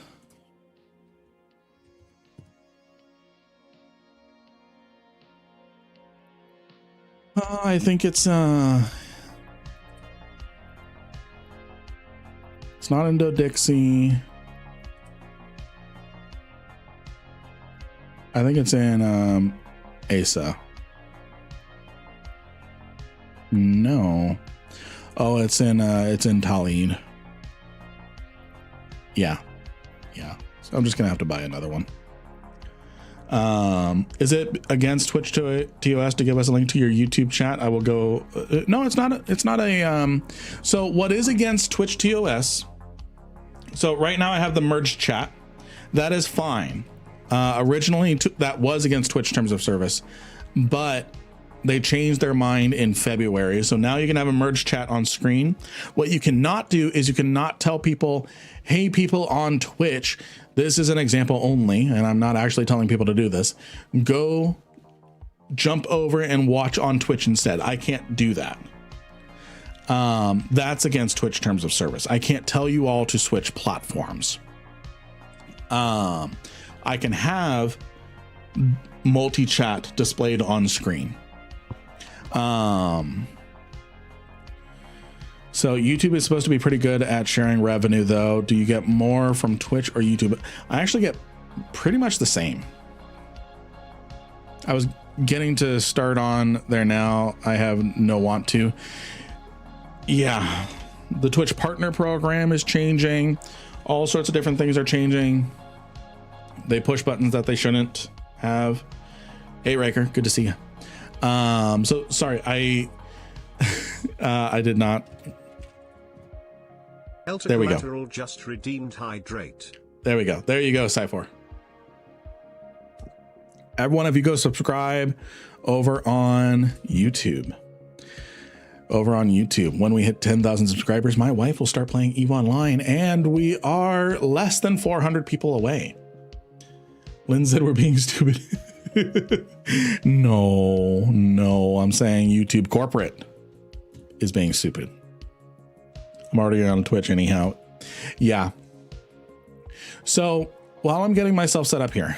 I think it's not Indo-Dixie. I think it's in Asa. No. Oh, it's in Tallinn. Yeah. So I'm just gonna have to buy another one. Is it against Twitch TOS to give us a link to your YouTube chat? I will go. No, it's not. So what is against Twitch TOS? So right now I have the merged chat. That is fine. Originally that was against Twitch terms of service, but They changed their mind in February. So now you can have a merge chat on screen. What you cannot do is you cannot tell people, hey, people on Twitch, this is an example only, and I'm not actually telling people to do this. Go jump over and watch on Twitch instead. I can't do that. That's against Twitch terms of service. I can't tell you all to switch platforms. I can have multi-chat displayed on screen. So YouTube is supposed to be pretty good at sharing revenue though. Do you get more from Twitch or YouTube? I actually get pretty much the same. I was getting to start on there now. I have no want to. Yeah, the Twitch partner program is changing. All sorts of different things are changing. They push buttons that they shouldn't have. Hey Riker, good to see you. So sorry, I did not. There we go. Just redeemed hydrate. There we go. There you go, Cypher. Everyone, if you go subscribe over on YouTube. Over on YouTube, when we hit 10,000 subscribers, my wife will start playing EVE Online, and we are less than 400 people away. Lynn said we're being stupid. No, I'm saying YouTube corporate is being stupid. I'm already on Twitch anyhow. Yeah. So while I'm getting myself set up here,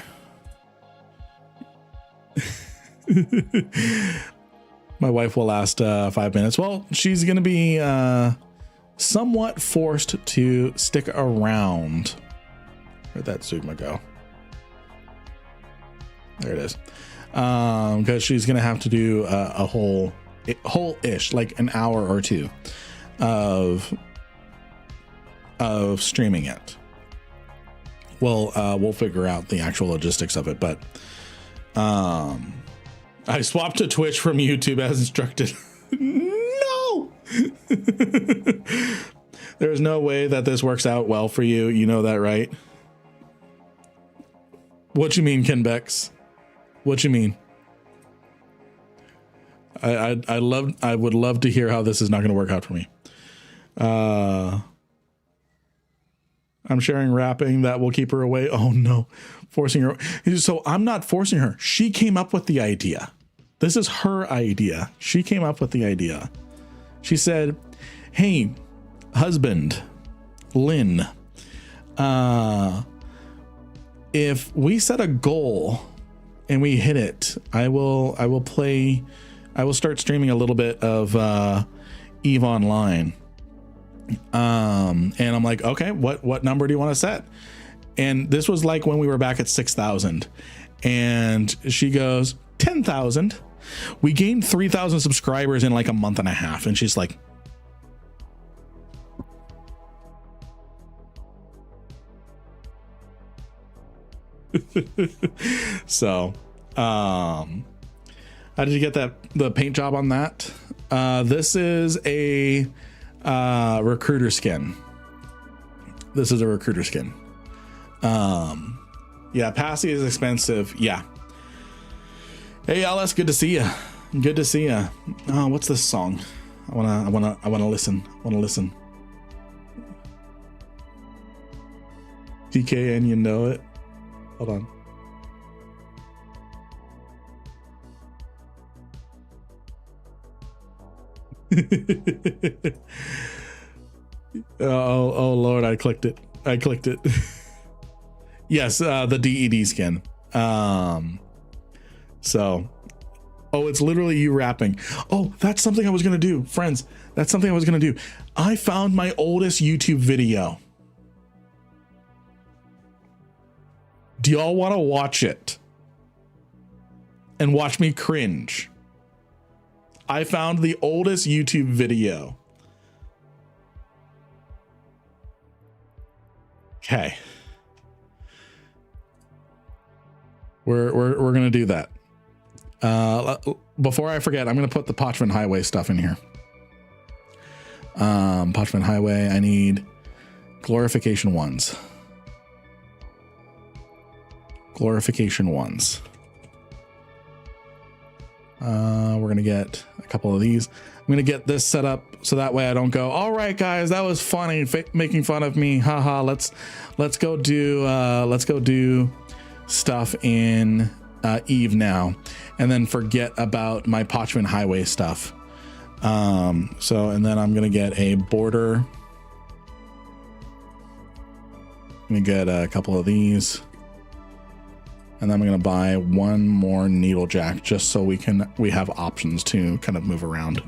my wife will last 5 minutes. Well, she's going to be somewhat forced to stick around. Where'd that Sigma go? There it is. Because she's going to have to do a whole-ish, like an hour or two of streaming it. We'll figure out the actual logistics of it, but I swapped to Twitch from YouTube as instructed. No! There's no way that this works out well for you. You know that, right? What you mean, Ken Bex? What you mean? I would love to hear how this is not going to work out for me. I'm sharing rapping that will keep her away. Oh no, forcing her. So I'm not forcing her. She came up with the idea. This is her idea. She came up with the idea. She said, hey, husband, Lynn, if we set a goal and we hit it, I will start streaming a little bit of EVE Online. And I'm like, okay, what number do you want to set? And this was like when we were back at 6,000, and she goes 10,000. We gained 3,000 subscribers in like a month and a half. And she's like, so, how did you get the paint job on that? This is a recruiter skin. This is a recruiter skin. Yeah, Passy is expensive. Yeah. Hey LS, good to see you. Good to see you. Oh, what's this song? I wanna listen. TKN, you know it. Hold on. Oh Lord, I clicked it. Yes, the DED skin. So, oh, it's literally you rapping. Oh, that's something I was gonna do, friends. That's something I was gonna do. I found my oldest YouTube video. Do y'all want to watch it and watch me cringe? I found the oldest YouTube video. Okay. We're gonna do that. Before I forget, I'm gonna put the Parchment Highway stuff in here. Parchment Highway, I need glorification ones. Glorification ones. We're going to get a couple of these. I'm going to get this set up so that way I don't go, all right, guys, that was funny, making fun of me. Haha. Let's go do stuff in Eve now, and then forget about my Parchment Highway stuff. And then I'm going to get a border. I'm going to get a couple of these. And then I'm going to buy one more needle jack just so we have options to kind of move around.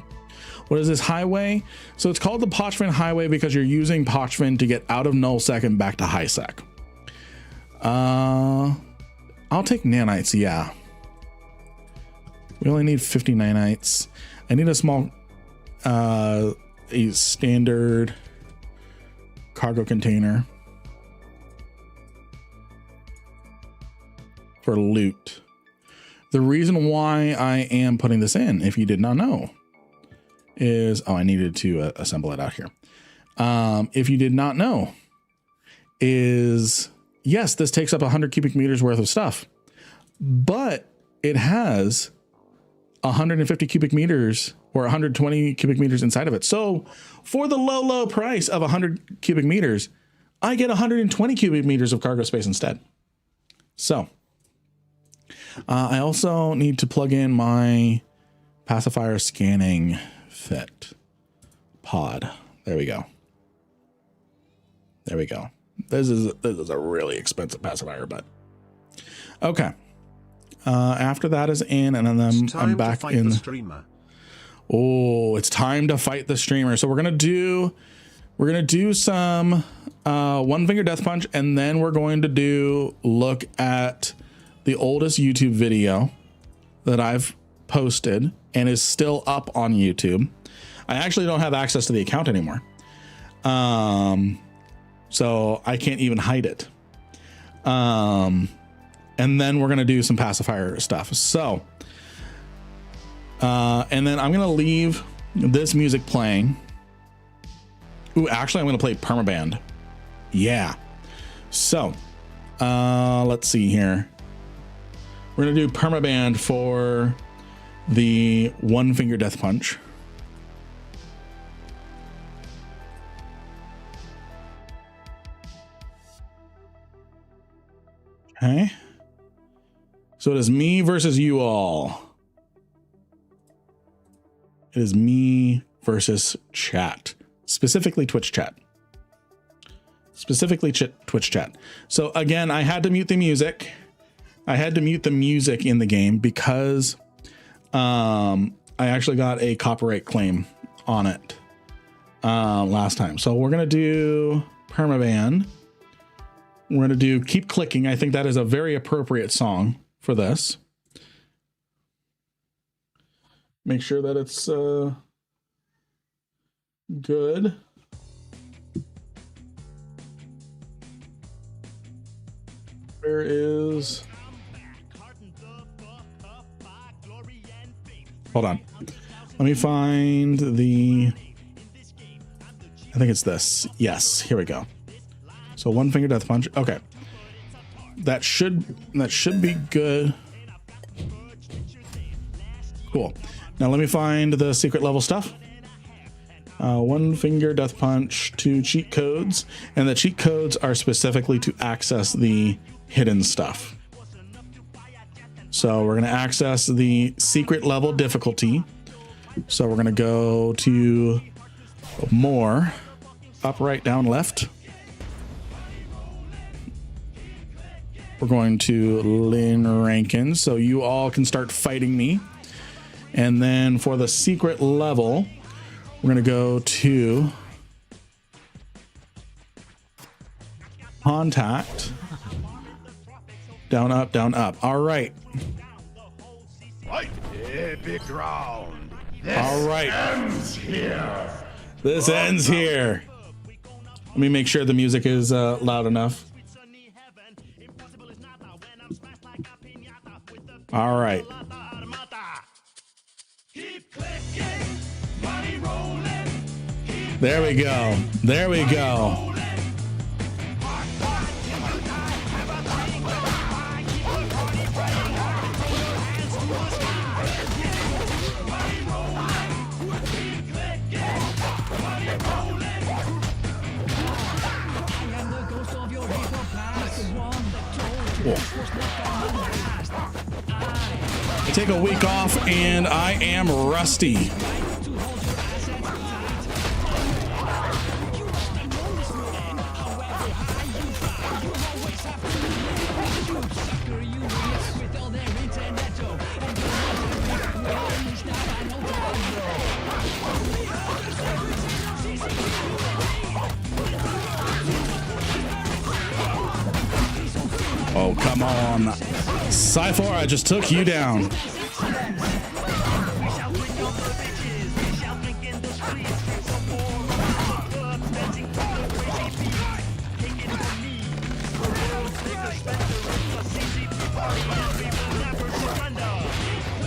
What is this highway? So it's called the Parchment Highway because you're using Parchment to get out of null sec and back to high sec. I'll take nanites. Yeah. We only need 50 nanites. I need a small, a standard cargo container for loot. The reason why I am putting this in, if you did not know, is, I needed to assemble it out here. If you did not know, is yes, this takes up 100 cubic meters worth of stuff, but it has 150 cubic meters or 120 cubic meters inside of it. So for the low price of 100 cubic meters, I get 120 cubic meters of cargo space instead. So I also need to plug in my pacifier scanning fit pod. There we go. There we go. This is a really expensive pacifier, but okay. After that is in, and then I'm back in the streamer. Oh, it's time to fight the streamer. So we're gonna do some one finger death punch, and then we're going to look at the oldest YouTube video that I've posted and is still up on YouTube. I actually don't have access to the account anymore. So I can't even hide it. And then we're going to do some pacifier stuff. So, and then I'm going to leave this music playing. Ooh, actually I'm going to play Permaband. Yeah. So, let's see here. We're going to do Permaband for the one finger death punch. Okay. So it is me versus you all. It is me versus chat, specifically Twitch chat. Twitch chat. So again, I had to mute the music. I had to mute the music in the game because I actually got a copyright claim on it last time. So we're going to do Permaban. We're going to do Keep Clicking. I think that is a very appropriate song for this. Make sure that it's good. Where is... Hold on. Let me find the... I think it's this. Yes, here we go. So one finger death punch. Okay. That should be good. Cool. Now let me find the secret level stuff. One finger death punch, 2 cheat codes, and the cheat codes are specifically to access the hidden stuff. So we're going to access the secret level difficulty. So we're going to go to more, up, right, down, left. We're going to Lynn Rankin, so you all can start fighting me. And then for the secret level, we're going to go to contact. Down, up, down, up. All right. Epic round. All right. Ends here. This ends here. Let me make sure the music is loud enough. All right. There we go. There we go. Cool. I take a week off and I am rusty. Oh, come on. Cypher, I just took you down.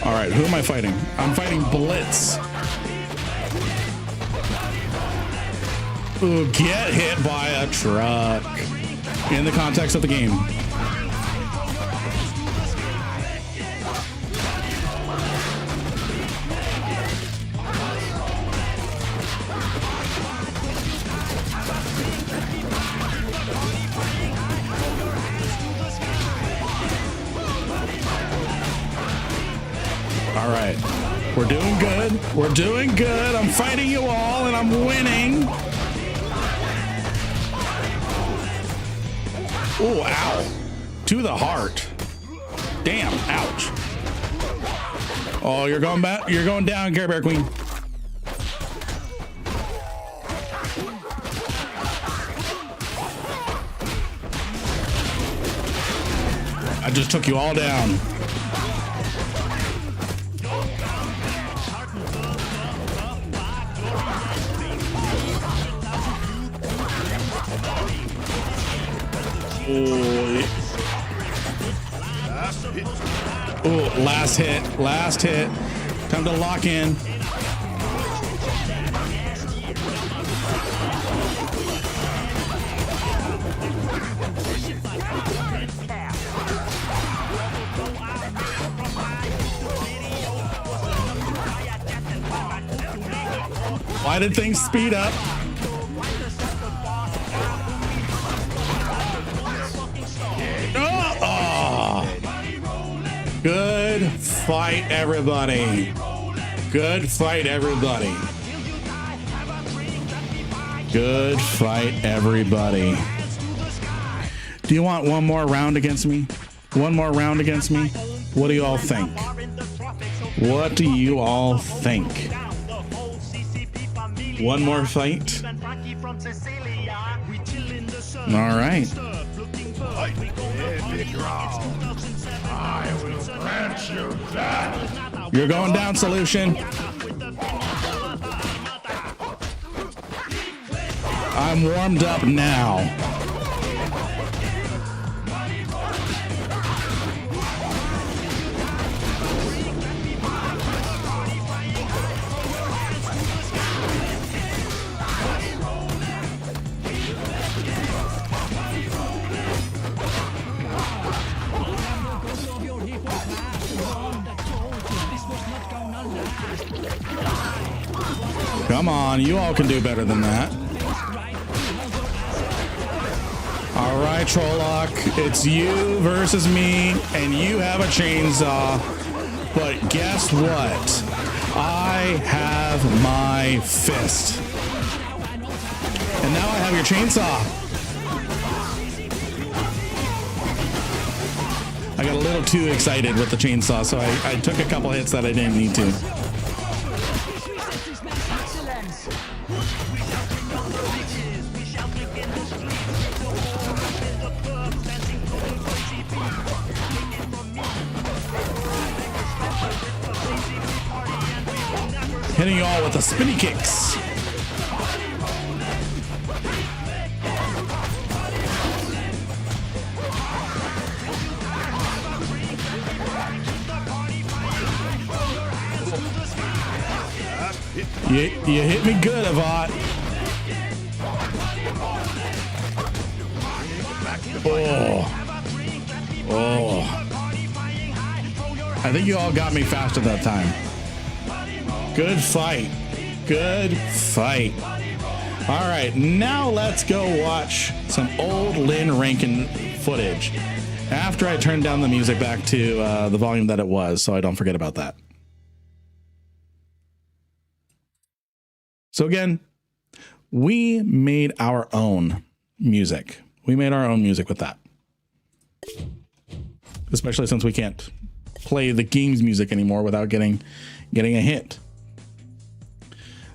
All right, who am I fighting? I'm fighting Blitz. Ooh, get hit by a truck in the context of the game. All right, we're doing good. We're doing good. I'm fighting you all and I'm winning. Oh, ow. To the heart. Damn, ouch. Oh, you're going back. You're going down, Care Bear Queen. I just took you all down. Oh, last hit, last hit. Time to lock in. Why did things speed up? Good fight, everybody. Good fight, everybody. Good fight, everybody. Do you want one more round against me? One more round against me? What do you all think? What do you all think? One more fight? All right. I will grant you that. You're going down, Solution. I'm warmed up now. Come on, you all can do better than that. All right, Trolloc, it's you versus me, and you have a chainsaw. But guess what? I have my fist. And now I have your chainsaw. I got a little too excited with the chainsaw, so I took a couple hits that I didn't need to. Hitting you all with the spinny kicks. You hit me good, Avant. Oh. I think you all got me faster that time. Good fight. Good fight. All right, now let's go watch some old Lynn Rankin footage. After I turn down the music back to the volume that it was, so I don't forget about that. So again, we made our own music. We made our own music with that. Especially since we can't play the game's music anymore without getting a hit.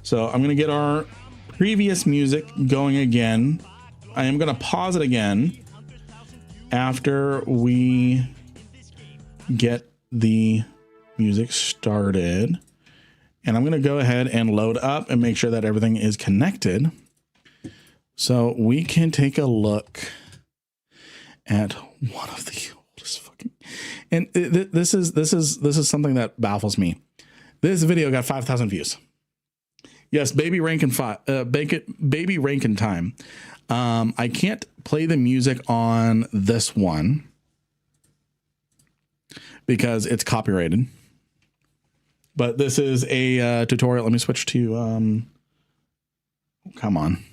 So I'm going to get our previous music going again. I am going to pause it again after we get the music started. And I'm going to go ahead and load up and make sure that everything is connected. So we can take a look at one of the oldest fucking, and this is something that baffles me. This video got 5,000 views. Yes, baby Rankin time. I can't play the music on this one because it's copyrighted. But this is a tutorial. Let me switch to come on.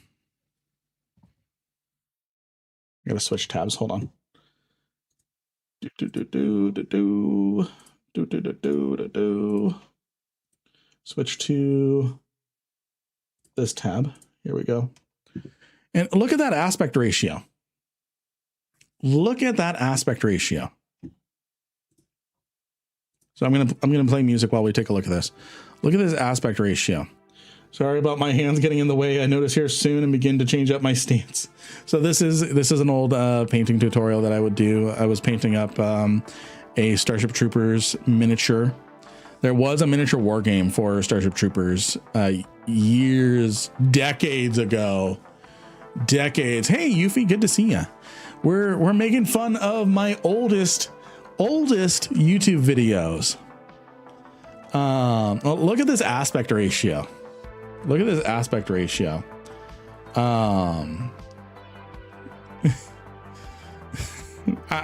I gotta switch tabs. Hold on. Switch to this tab. Here we go. And look at that aspect ratio. Look at that aspect ratio. So I'm gonna play music while we take a look at this. Look at this aspect ratio. Sorry about my hands getting in the way. I notice here soon and begin to change up my stance. So this is an old painting tutorial that I would do. I was painting up a Starship Troopers miniature. There was a miniature war game for Starship Troopers decades ago. Decades. Hey, Yuffie, good to see ya. We're making fun of my oldest YouTube videos. Look at this aspect ratio. Look at this aspect ratio. I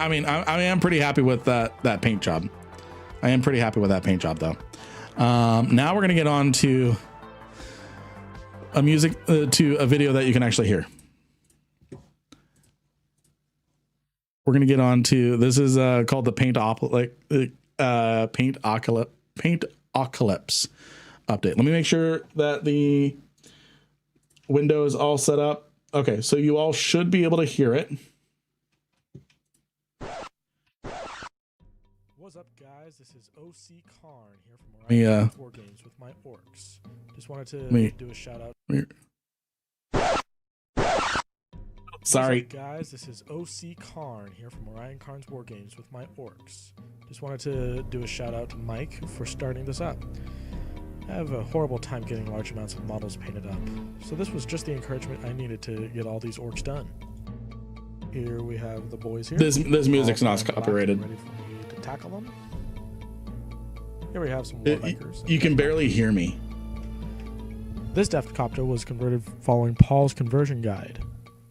mean, I'm pretty happy with that paint job. I am pretty happy with that paint job though. Now we're gonna get on to a video that you can actually hear. We're gonna get on to, this is called the Paint Apocalypse update. Let me make sure that the window is all set up. Okay, so you all should be able to hear it. What's up, guys? This is OC Karn here from War Games with my orcs. Just wanted to do a shout out. Sorry, what's up, guys. This is OC Karn here from Orion Karn's War Games with my orcs. Just wanted to do a shout out to Mike for starting this up. I have a horrible time getting large amounts of models painted up, so this was just the encouragement I needed to get all these orcs done. Here we have the boys here. This music's not copyrighted. Ready for me to tackle them. Here we have some war bikers. You can barely hear me. This deft copter was converted following Paul's conversion guide.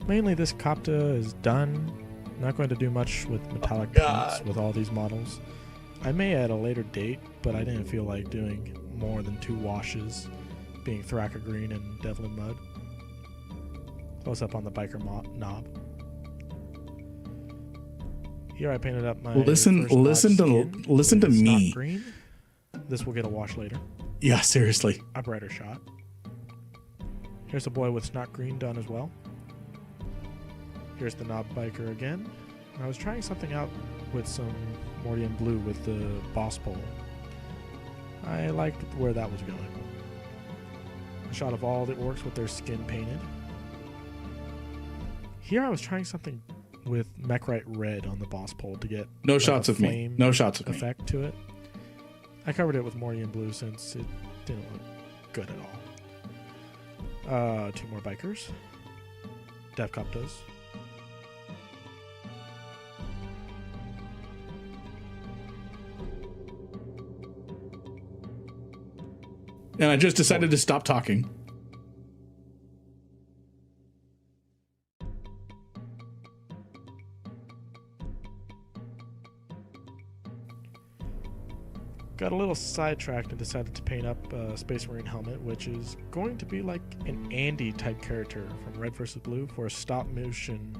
Mainly this copter is done. Not going to do much with metallic paints with all these models. I may at a later date, but I didn't feel like doing more than 2 washes, being Thraka Green and Devlin Mud. Close up on the biker knob. Here I painted up my listen to me. Green. This will get a wash later. Yeah, seriously. A brighter shot. Here's the boy with snot green done as well. Here's the knob biker again. I was trying something out with some Mordian blue with the boss pole. I liked where that was going. A shot of all the orcs with their skin painted. Here I was trying something with Mechrite red on the boss pole to get no shots of me. No shots of effect to it. I covered it with Mordian blue since it didn't look good at all. 2 more bikers. Devcoptas. And I just decided to stop talking. Got a little sidetracked and decided to paint up a Space Marine helmet, which is going to be like an Andy type character from Red vs. Blue for a stop motion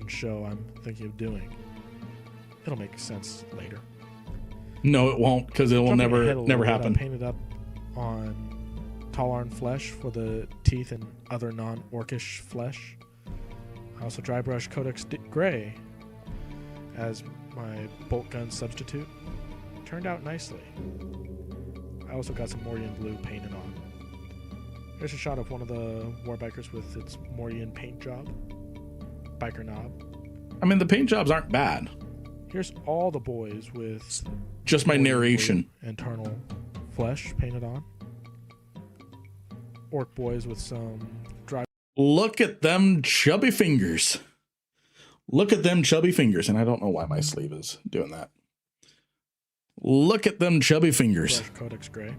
show I'm thinking of doing. It'll make sense later. No, it won't, because it will Jumping ahead a never little bit, happen. I painted up on Talarn flesh for the teeth and other non-orcish flesh. I also dry brush Codex Gray as my bolt gun substitute. Turned out nicely. I also got some Morian blue painted on. Here's a shot of one of the warbikers with its Morian paint job. Biker knob. I mean, the paint jobs aren't bad. Here's all the boys with Just my Morian narration. blue internal flesh painted on. Orc boys with some dry. Look at them chubby fingers. Look at them chubby fingers. And I don't know why my sleeve is doing that. Look at them chubby fingers. Brush Codex Gray.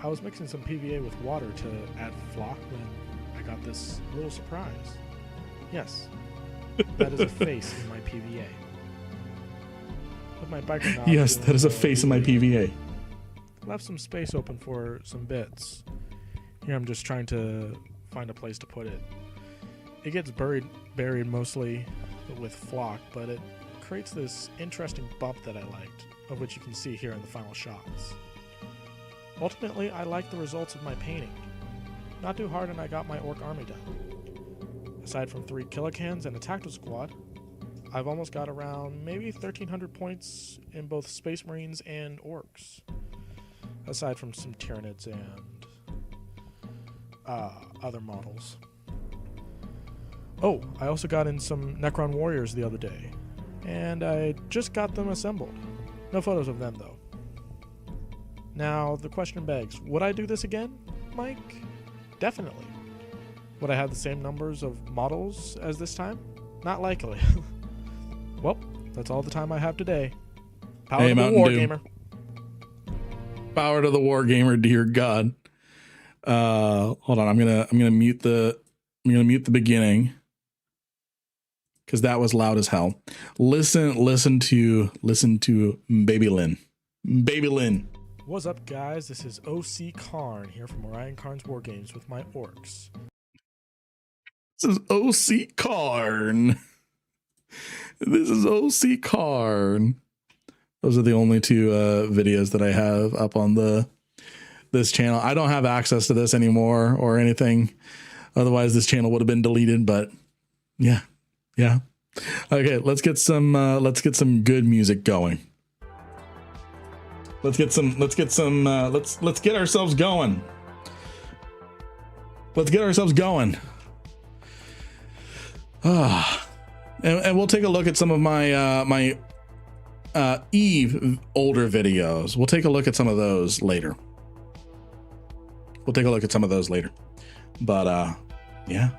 I was mixing some PVA with water to add flock when I got this little surprise. Yes, that is a face in my PVA. With my biker knob Yes, doing that is a the face in my PVA. Left some space open for some bits. Here I'm just trying to find a place to put it. It gets buried mostly with flock, but it creates this interesting bump that I liked, of which you can see here in the final shots. Ultimately, I like the results of my painting. Not too hard and I got my orc army done. Aside from 3 killicans and a tactical squad, I've almost got around maybe 1,300 points in both Space Marines and orcs. Aside from some Tyranids and other models. Oh, I also got in some Necron Warriors the other day, and I just got them assembled. No photos of them, though. Now, the question begs, would I do this again, Mike? Definitely. Would I have the same numbers of models as this time? Not likely. Well, that's all the time I have today. Power Hey, to the Mountain war Dew. gamer. Power to the war gamer, dear God. Hold on, I'm gonna mute the beginning because that was loud as hell. Listen to Baby Lynn. Baby Lynn. What's up, guys? This is OC Karn here from Orion Karn's War Games with my orcs. This is OC Karn. This is OC Karn. Those are the only 2 videos that I have up on this channel. I don't have access to this anymore or anything. Otherwise, this channel would have been deleted. But yeah. Okay, let's get some good music going. Let's get ourselves going. Let's get ourselves going. And we'll take a look at some of my Eve older videos. We'll take a look at some of those later. But yeah.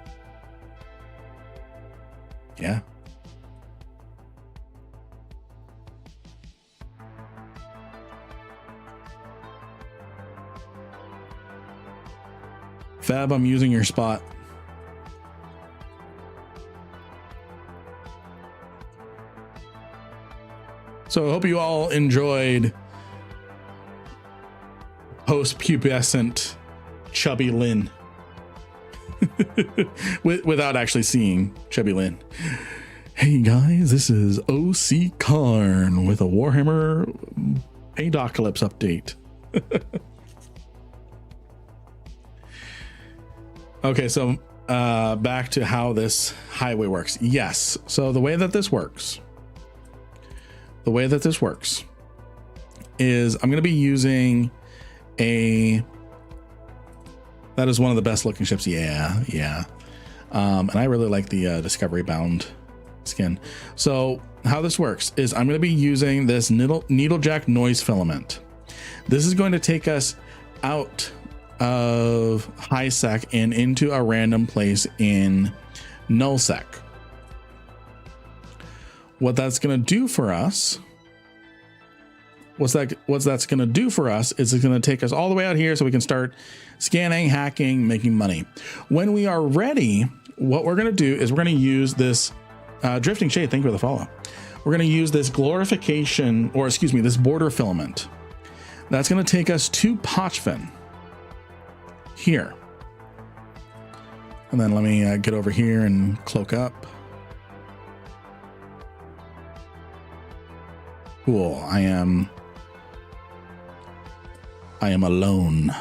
Fab, I'm using your spot. So I hope you all enjoyed post-pubescent Chubby Lynn. Without actually seeing Chubby Lynn. Hey guys, this is OC Karn with a Warhammer Apocalypse update. Okay, so back to how this highway works. Yes, so the way that this works is I'm going to be using that is one of the best looking ships. Yeah. And I really like the Discovery Bound skin. So how this works is I'm going to be using this Needlejack noise filament. This is going to take us out of high sec and into a random place in null sec. What that's going to do for us, what that's going to do for us is it's going to take us all the way out here so we can start scanning, hacking, making money. When we are ready, what we're going to do is we're going to use this Drifting Shade. Thank you for the follow. We're going to use this glorification, or excuse me, this border filament. That's going to take us to Pochven here. And then let me get over here and cloak up. Cool. I am alone.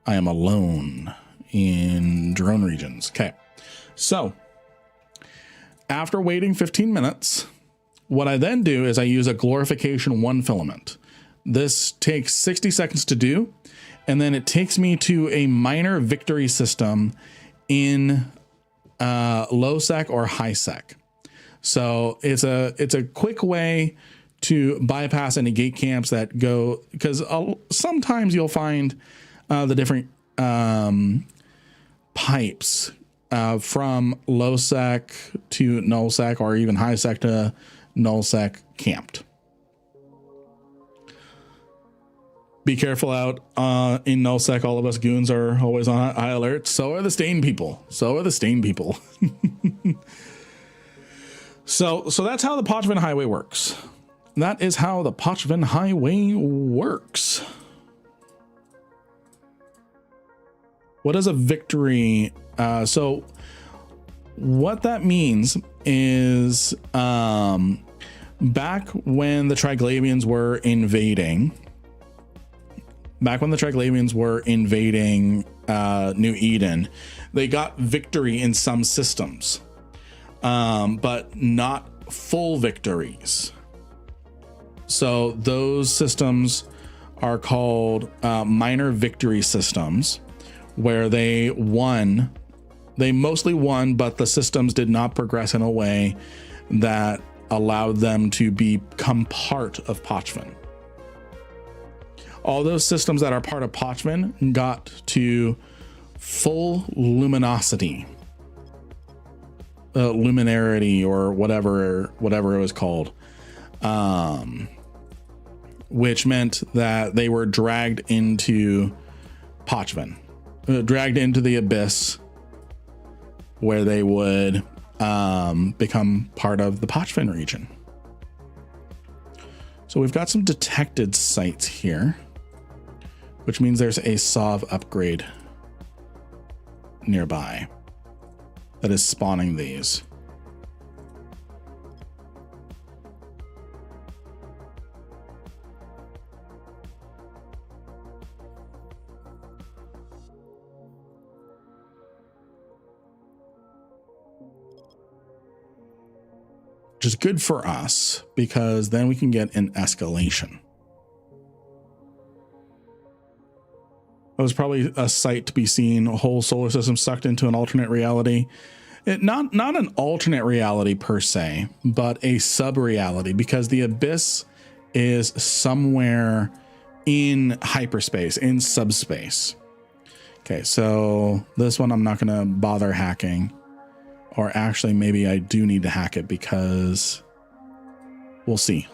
I am alone in drone regions. Okay. So after waiting 15 minutes, what I then do is I use a glorification 1 filament. This takes 60 seconds to do, and then it takes me to a minor victory system in low sec or high sec. So it's a quick way to bypass any gate camps that go, because sometimes you'll find the different pipes from low sec to null sec, or even high sec to null sec camped. Be careful out in null sec. All of us goons are always on high alert. So are the stain people. So that's how the Pochven Highway works. That is how the Pochven Highway works. What is a victory? So what that means is back when the Triglavians were invading, New Eden, they got victory in some systems, but not full victories. So those systems are called minor victory systems, where they mostly won, but the systems did not progress in a way that allowed them to become part of Pochven. All those systems that are part of Pochven got to full luminosity, luminarity, or whatever it was called, which meant that they were dragged into Pochven, dragged into the abyss, where they would become part of the Pochven region. So we've got some detected sites here, which means there's a SOV upgrade nearby that is spawning these. Which is good for us, because then we can get an escalation. That was probably a sight to be seen, a whole solar system sucked into an alternate reality. Not an alternate reality per se, but a sub-reality, because the abyss is somewhere in hyperspace, in subspace. Okay, so this one I'm not going to bother hacking. Or actually, maybe I do need to hack it, because we'll see.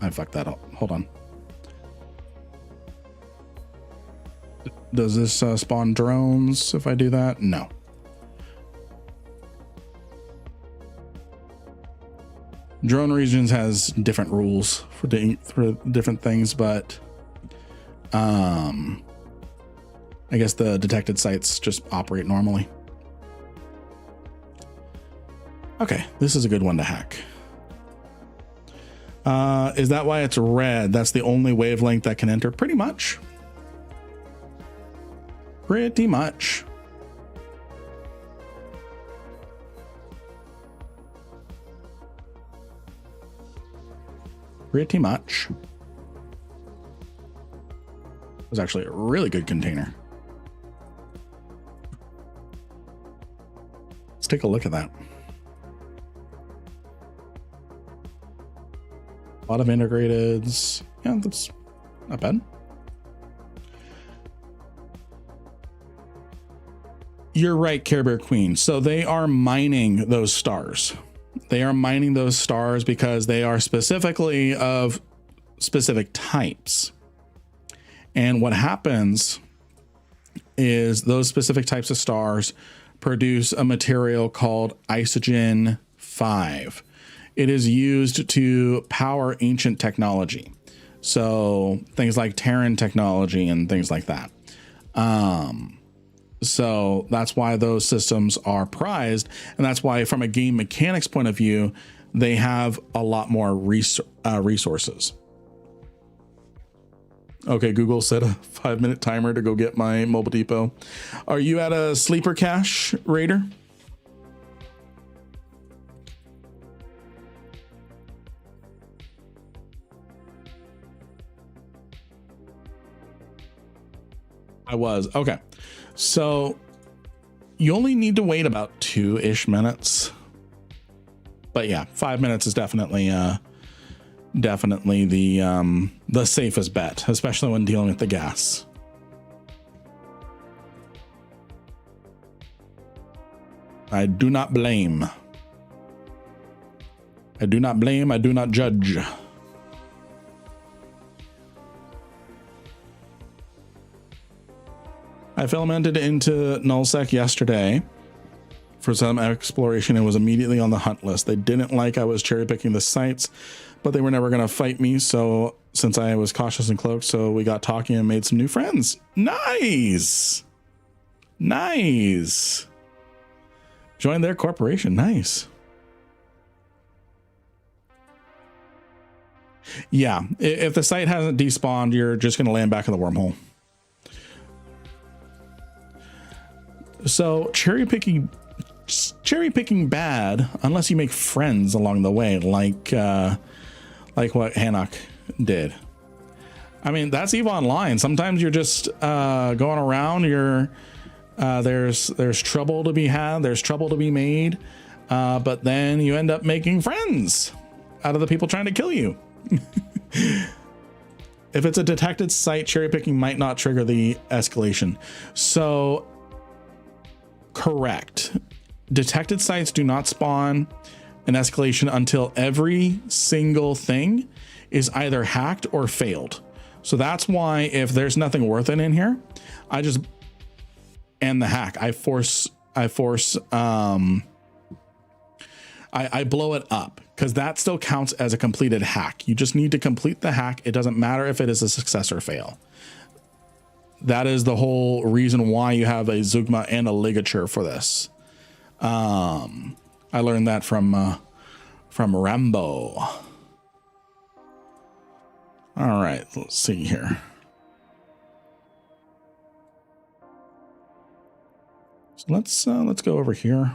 I fucked that up. Hold on. Does this spawn drones if I do that? No. Drone regions has different rules for different things, but I guess the detected sites just operate normally. Okay, this is a good one to hack. Is that why it's red? That's the only wavelength that can enter? Pretty much. Pretty much. Pretty much. It was actually a really good container. Let's take a look at that. A lot of integrateds. Yeah, that's not bad. You're right, Care Bear Queen. So they are mining those stars. They are mining those stars because they are specifically of specific types. And what happens is those specific types of stars produce a material called isogen 5. It is used to power ancient technology. So things like Terran technology and things like that. So that's why those systems are prized. And that's why from a game mechanics point of view, they have a lot more resources. Okay, Google set a 5-minute timer to go get my mobile depot. Are you at a sleeper cache, Raider? I was. Okay. So you only need to wait about 2-ish minutes. But yeah, 5 minutes is definitely the safest bet, especially when dealing with the gas. I do not blame. I do not blame. I do not judge. I filamented into nullsec yesterday for some exploration and was immediately on the hunt list. They didn't like I was cherry picking the sites, but they were never going to fight me. So since I was cautious and cloaked, so we got talking and made some new friends. Nice. Nice. Joined their corporation. Nice. Yeah. If the site hasn't despawned, you're just going to land back in the wormhole. So cherry picking bad unless you make friends along the way, like what Hanok did. I mean, that's EVE Online. Sometimes you're just going around. There's trouble to be had. There's trouble to be made, but then you end up making friends out of the people trying to kill you. If it's a detected site, cherry picking might not trigger the escalation. So. Correct. Detected sites do not spawn an escalation until every single thing is either hacked or failed. So that's why if there's nothing worth it in here, I just end the hack. I blow it up because that still counts as a completed hack. You just need to complete the hack. It doesn't matter if it is a success or fail. That is the whole reason why you have a Zugma and a ligature for this. I learned that from Rambo. All right, let's see here. So let's go over here.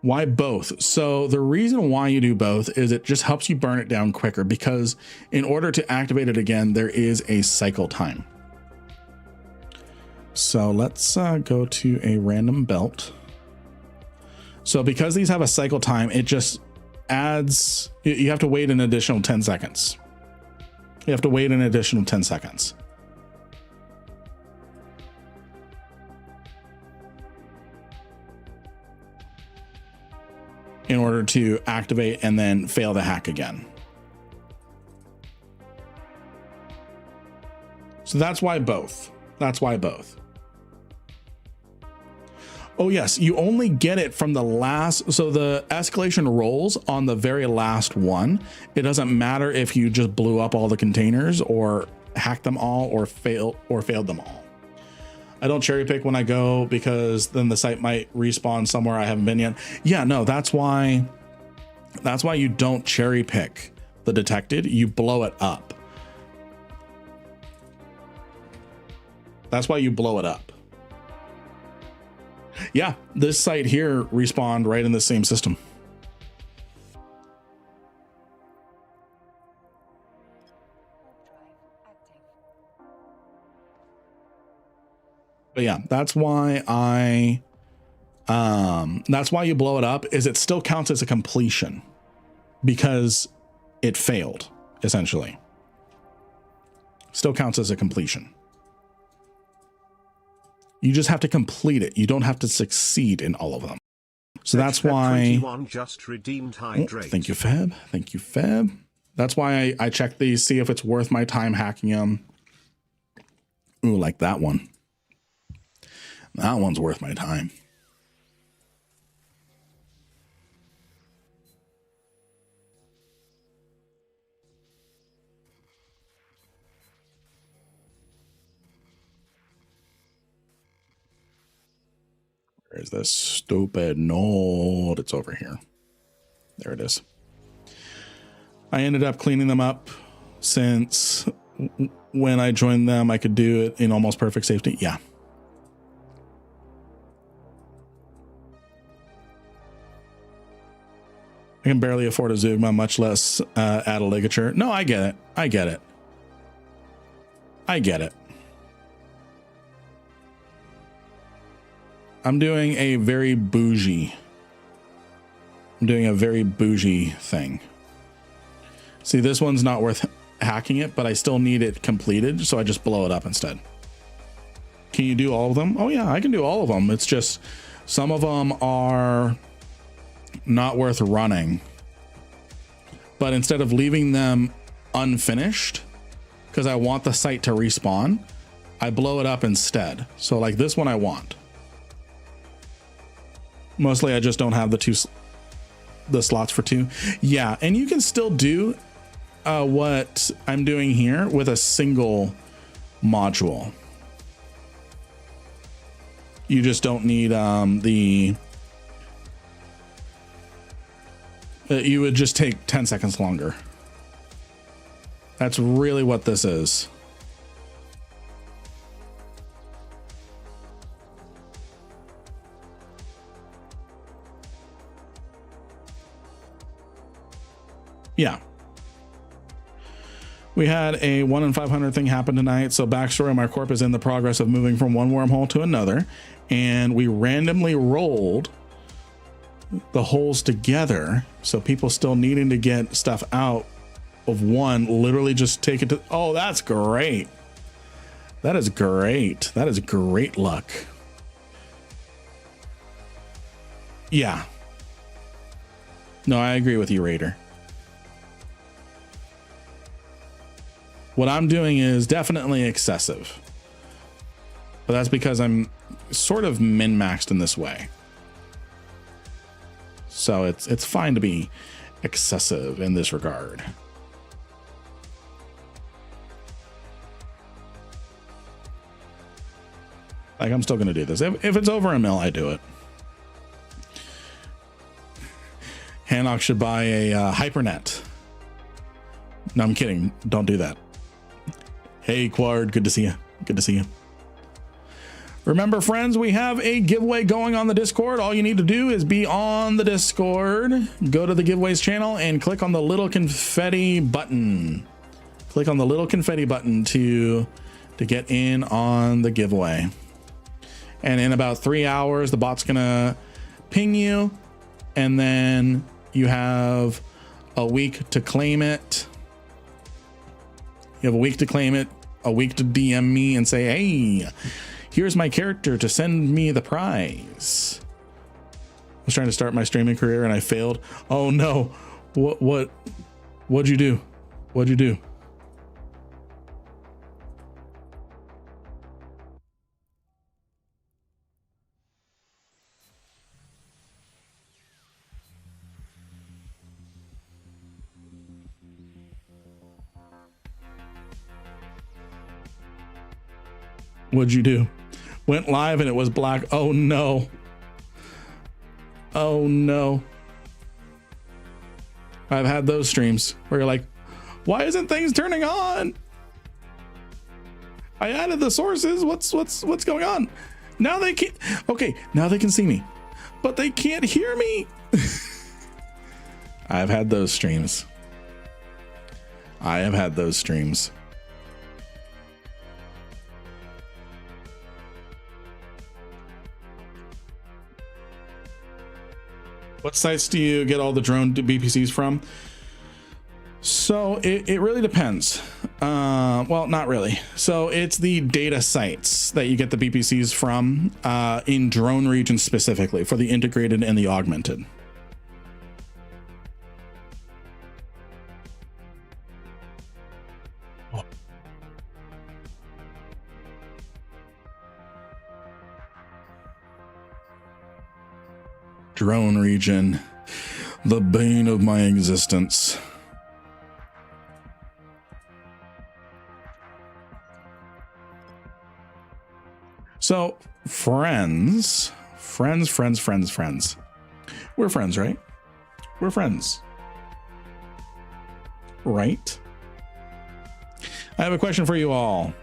Why both? So the reason why you do both is it just helps you burn it down quicker, because in order to activate it again, there is a cycle time. So let's go to a random belt. So because these have a cycle time, it just adds, you have to wait an additional 10 seconds. You have to wait an additional 10 seconds. In order to activate and then fail the hack again. So that's why both. That's why both. Oh yes, you only get it from the last, so the escalation rolls on the very last one. It doesn't matter if you just blew up all the containers or hacked them all or failed them all. I don't cherry pick when I go because then the site might respawn somewhere I haven't been yet. Yeah, no, that's why you don't cherry pick the detected. You blow it up. That's why you blow it up. Yeah, this site here respawned right in the same system. But yeah, that's why that's why you blow it up, is it still counts as a completion because it failed, essentially. Still counts as a completion. You just have to complete it. You don't have to succeed in all of them. So that's why. Just redeemed hydrate. Thank you, Fab. Thank you, Fab. That's why I check these, see if it's worth my time hacking them. Ooh, like that one. That one's worth my time. Where's this stupid node? It's over here. There it is. I ended up cleaning them up since when I joined them, I could do it in almost perfect safety. Yeah. I can barely afford a Zugma, much less add a ligature. No, I get it. I get it. I get it. I'm doing a very bougie. I'm doing a very bougie thing. See, this one's not worth hacking it, but I still need it completed, so I just blow it up instead. Can you do all of them? Oh yeah, I can do all of them. It's just some of them are not worth running. But instead of leaving them unfinished, because I want the site to respawn, I blow it up instead. So like this one I want. Mostly I just don't have the slots for 2. Yeah, and you can still do what I'm doing here with a single module. You just don't need you would just take 10 seconds longer. That's really what this is. Yeah. We had a 1 in 500 thing happen tonight. So backstory, my corp is in the progress of moving from one wormhole to another. And we randomly rolled the holes together. So people still needing to get stuff out of one, literally just take it to, oh, that's great. That is great. That is great luck. Yeah. No, I agree with you, Raider. What I'm doing is definitely excessive, but that's because I'm sort of min-maxed in this way. So it's fine to be excessive in this regard. Like, I'm still going to do this. If it's over a mil, I do it. Hanok should buy a hypernet. No, I'm kidding. Don't do that. Hey, Quard, good to see you. Good to see you. Remember, friends, we have a giveaway going on the Discord. All you need to do is be on the Discord, go to the giveaways channel, and click on the little confetti button. Click on the little confetti button to get in on the giveaway. And in about 3 hours, the bot's gonna ping you, and then you have a week to claim it. You have a week to claim it, a week to DM me and say, hey, here's my character to send me the prize. I was trying to start my streaming career and I failed. Oh no. What'd you do? What'd you do? What'd you do? Went live and it was black. Oh no. Oh no. I've had those streams where you're like, why isn't things turning on? I added the sources. What's going on? Now they can't. Okay, now they can see me, but they can't hear me. I've had those streams. I have had those streams. What sites do you get all the drone BPCs from? So it really depends. Well, not really. So it's the data sites that you get the BPCs from in drone regions specifically for the integrated and the augmented. Drone region, the bane of my existence. So friends, Friends, friends, friends, friends. We're friends, right? We're friends. Right? I have a question for you all.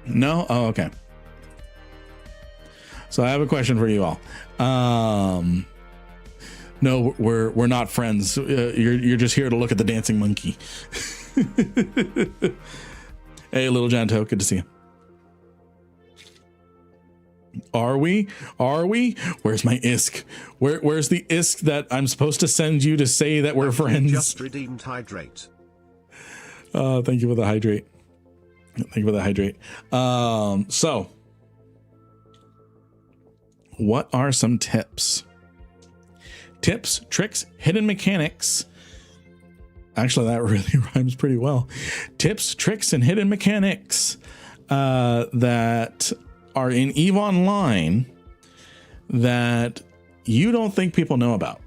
No? Oh, okay. So I have a question for you all. No, we're not friends. You're just here to look at the dancing monkey. Hey, little Janto, good to see you. Are we? Where's my ISK? Where's the ISK that I'm supposed to send you to say that we're friends? Just redeemed hydrate. Thank you for the hydrate. Thank you for the hydrate. So what are some tips? Tips, tricks, hidden mechanics. Actually, that really rhymes pretty well. Tips, tricks, and hidden mechanics that are in EVE Online that you don't think people know about.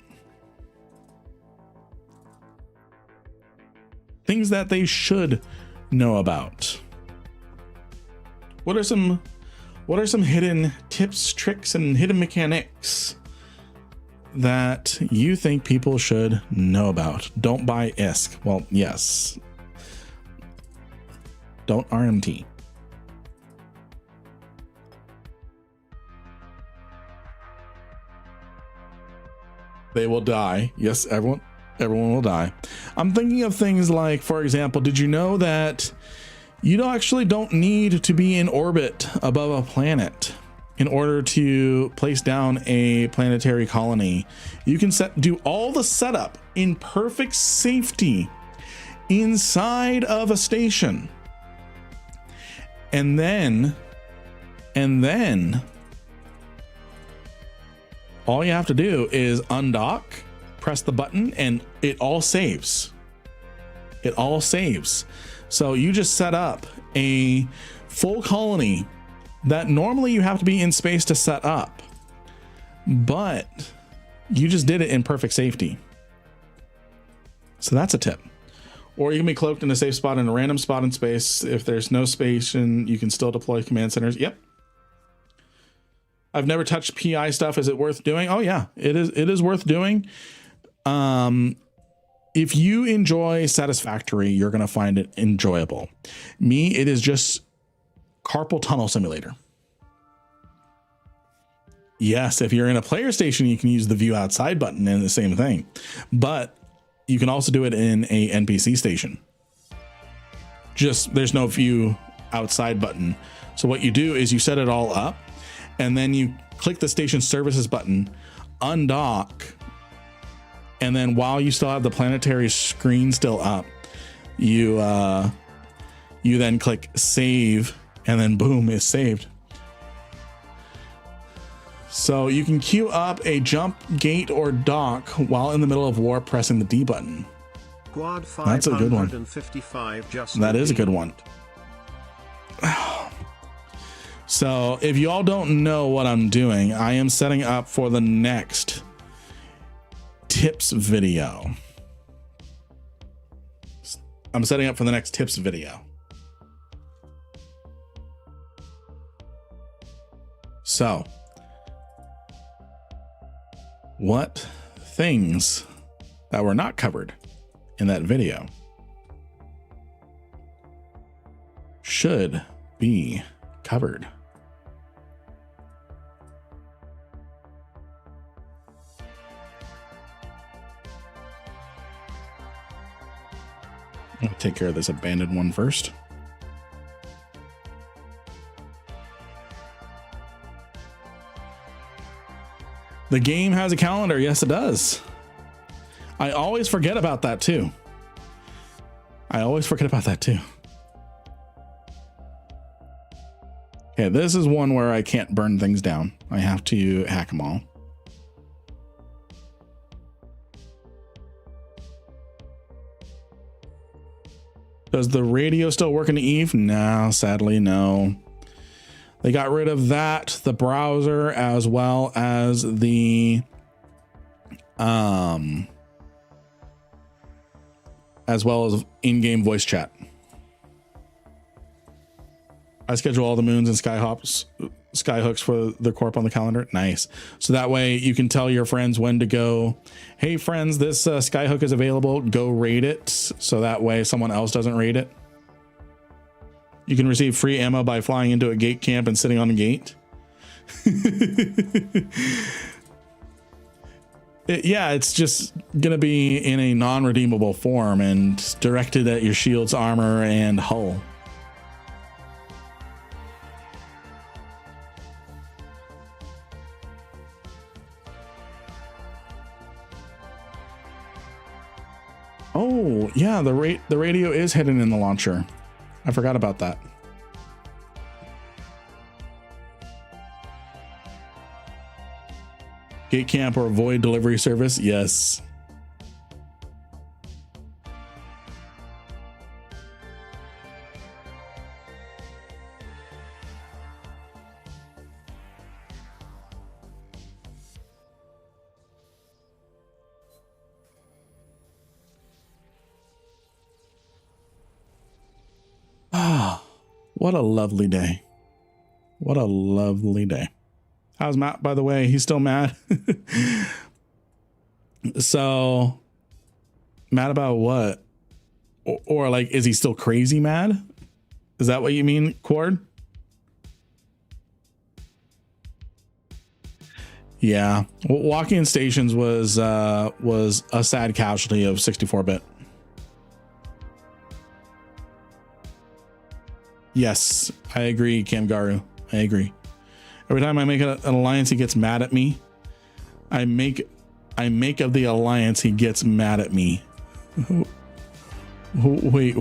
Things that they should know about. What are some hidden tips, tricks, and hidden mechanics that you think people should know about? Don't buy ISK. Well, yes. Don't RMT. They will die. Yes, everyone will die. I'm thinking of things like, for example, did you know that you don't need to be in orbit above a planet in order to place down a planetary colony? You can do all the setup in perfect safety inside of a station. And then all you have to do is undock, press the button, and it all saves. It all saves. So you just set up a full colony that normally you have to be in space to set up, but you just did it in perfect safety. So that's a tip. Or you can be cloaked in a safe spot in a random spot in space. If there's no space, and you can still deploy command centers. Yep. I've never touched PI stuff. Is it worth doing? Oh yeah, it is. It is worth doing. If you enjoy Satisfactory, you're going to find it enjoyable. Me, it is just carpal tunnel simulator. Yes, if you're in a player station, you can use the view outside button and the same thing, but you can also do it in a NPC station. Just there's no view outside button. So what you do is you set it all up, and then you click the station services button, undock, and then while you still have the planetary screen still up, you then click save, and then boom, it's saved. So you can queue up a jump, gate, or dock while in the middle of warp, pressing the D button. That's a good one. That is a good one. So if you all don't know what I'm doing, I am setting up for the next tips video. I'm setting up for the next tips video. So what things that were not covered in that video should be covered? I'll take care of this abandoned one first. The game has a calendar. Yes, it does. I always forget about that too. Okay, this is one where I can't burn things down. I have to hack them all. Does the radio still work in Eve? No, sadly, no. They got rid of that, the browser, as well as the in-game voice chat. I schedule all the moons and sky hooks for the corp on the calendar. Nice. So that way you can tell your friends when to go. Hey friends, this sky hook is available. Go raid it. So that way someone else doesn't raid it. You can receive free ammo by flying into a gate camp and sitting on the gate. Yeah, it's just going to be in a non-redeemable form and directed at your shield's armor and hull. Oh, yeah, the radio is hidden in the launcher. I forgot about that. Gate camp or void delivery service. Yes. Ah, what a lovely day. What a lovely day. How's Matt, by the way? He's still mad. So mad about what? Or like, is he still crazy mad? Is that what you mean, Quard? Yeah. Walking in stations was a sad casualty of 64-bit. Yes, I agree, Kamgaru. I agree. Every time I make an alliance, he gets mad at me. I make of the alliance, he gets mad at me. Wait,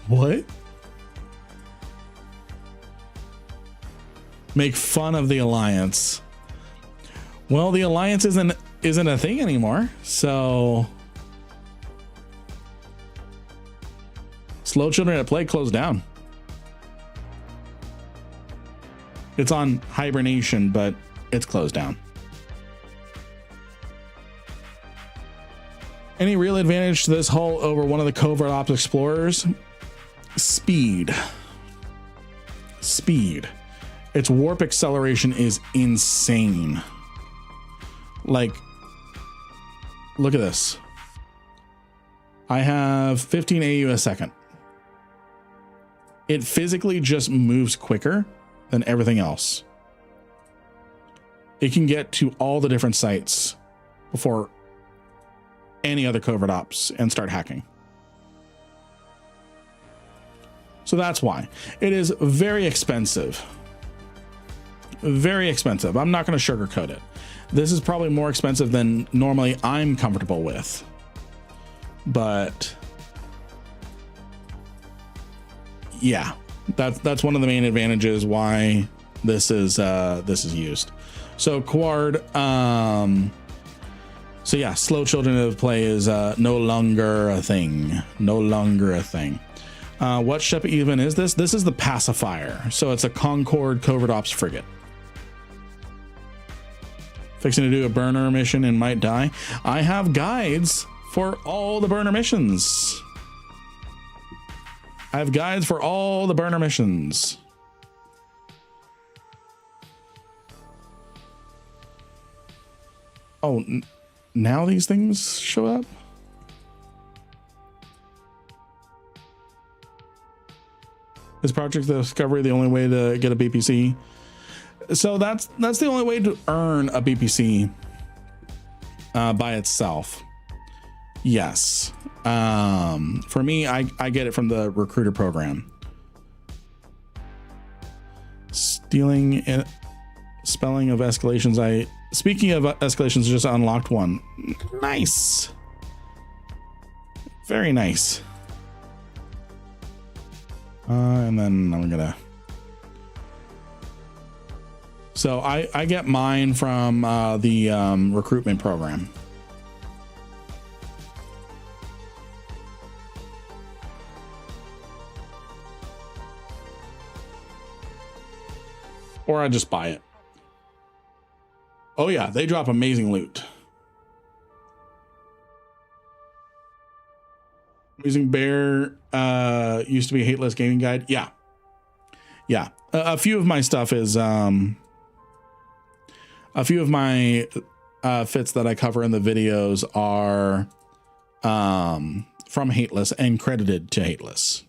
what? Make fun of the alliance. Well, the alliance isn't a thing anymore. So Slow Children at Play closed down. It's on hibernation, but it's closed down. Any real advantage to this hull over one of the covert ops explorers? Speed. Speed. Its warp acceleration is insane. Like, look at this. I have 15 AU a second. It physically just moves quicker than everything else. It can get to all the different sites before any other covert ops and start hacking. So that's why it is very expensive. Very expensive. I'm not going to sugarcoat it. This is probably more expensive than normally I'm comfortable with, but yeah, that's one of the main advantages why this is used. So Quard, so yeah, Slow Children of Play is no longer a thing. No longer a thing. What ship even is this? This is the Pacifier. So it's a Concord Covert Ops frigate. Fixing to do a burner mission and might die. I have guides for all the burner missions. I have guides for all the burner missions. Oh, now these things show up? Is Project Discovery the only way to get a BPC? So that's the only way to earn a BPC by itself. Yes. For me, I get it from the recruiter program. Stealing and spelling of escalations. Speaking of escalations, just unlocked one. Nice. Very nice. And then I'm gonna. So I get mine from the recruitment program. Or I just buy it. Oh yeah, they drop amazing loot. Using Bear used to be a hateless gaming guide. Yeah. A few of my stuff is A few of my fits that I cover in the videos are from Hateless and credited to Hateless.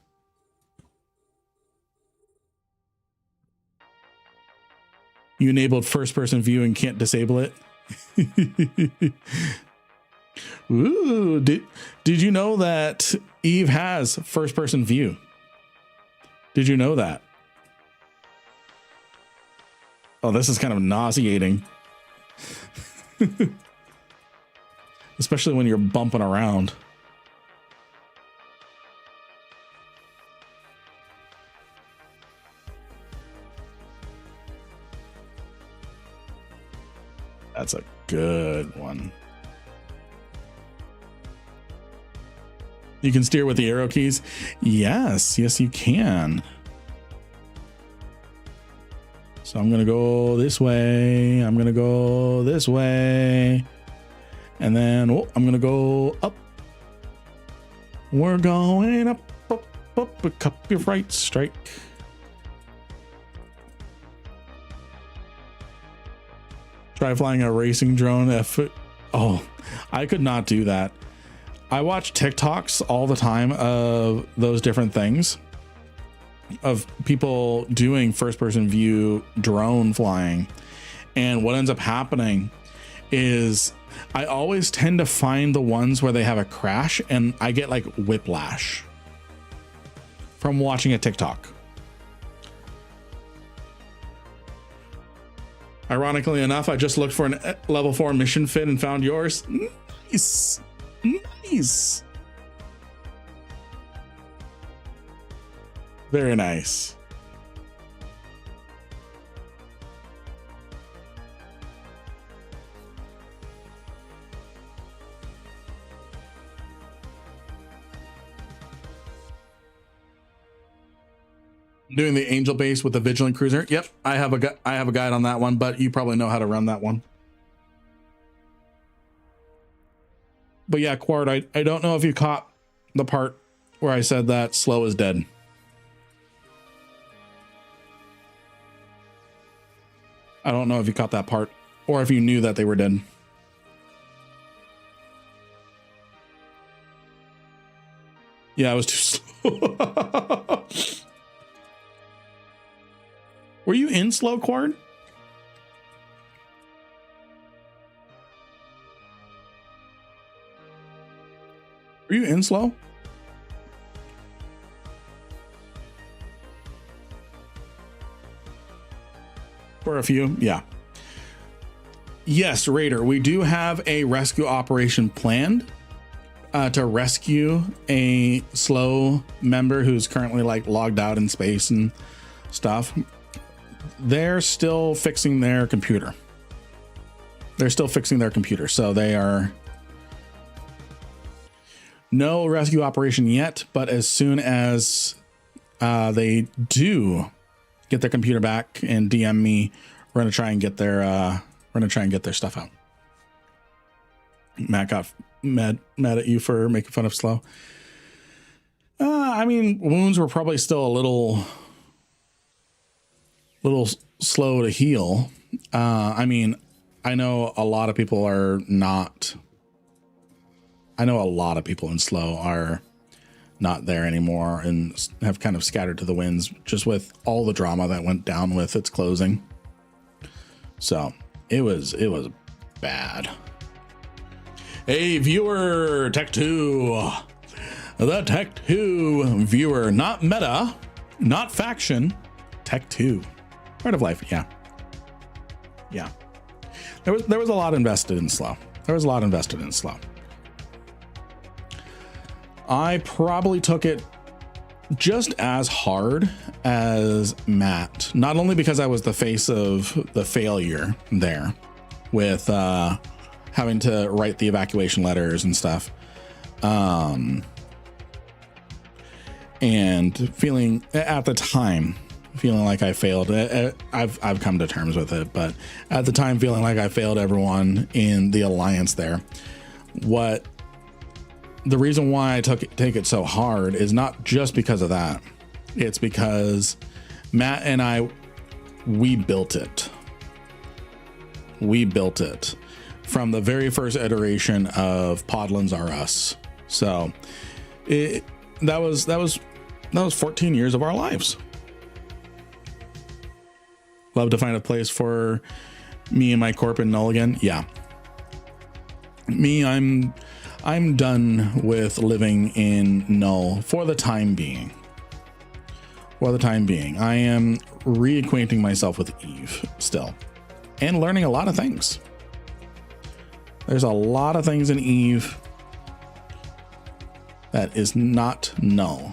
You enabled first-person view and can't disable it. Ooh, did you know that Eve has first-person view? Did you know that? Oh, this is kind of nauseating. Especially when you're bumping around. That's a good one. You can steer with the arrow keys. Yes, you can. So I'm going to go this way. I'm going to go this way. And then I'm going to go up. We're going up, up, a copyright strike. Try flying a racing drone. Oh, I could not do that. I watch TikToks all the time of those different things of people doing first person view drone flying. And what ends up happening is I always tend to find the ones where they have a crash and I get like whiplash from watching a TikTok. Ironically enough, I just looked for an level 4 mission fit and found yours. Nice. Nice. Very nice. Doing the angel base with the vigilant cruiser. Yep, I have a guide on that one, but you probably know how to run that one. But yeah, Quard, I don't know if you caught the part where I said that slow is dead. I don't know if you caught that part or if you knew that they were dead. Yeah, I was too slow. Were you in slow, Quard? Were you in slow? For a few, yeah. Yes, Raider, we do have a rescue operation planned to rescue a slow member who's currently like logged out in space and stuff. They're still fixing their computer. So they are no rescue operation yet, but as soon as they do get their computer back and DM me, we're gonna try and get their stuff out. Matt got mad at you for making fun of slow. I mean, wounds were probably still a little slow to heal. I mean, I know a lot of people are not. I know a lot of people in slow are not there anymore and have kind of scattered to the winds just with all the drama that went down with its closing. So it was bad. Hey, viewer, Tech 2. The Tech 2 viewer, not meta, not faction, Tech 2. Part of life, yeah. Yeah. There was a lot invested in slow. I probably took it just as hard as Matt, not only because I was the face of the failure there with having to write the evacuation letters and stuff, and feeling at the time like I failed. I've come to terms with it, but at the time feeling like I failed everyone in the alliance there. The reason why I take it so hard is not just because of that. It's because Matt and we built it. We built it from the very first iteration of Podlands R Us. So that was 14 years of our lives. Love to find a place for me and my corp in Null again. Yeah. Me, I'm done with living in Null for the time being. For the time being, I am reacquainting myself with Eve still and learning a lot of things. There's a lot of things in Eve that is not Null,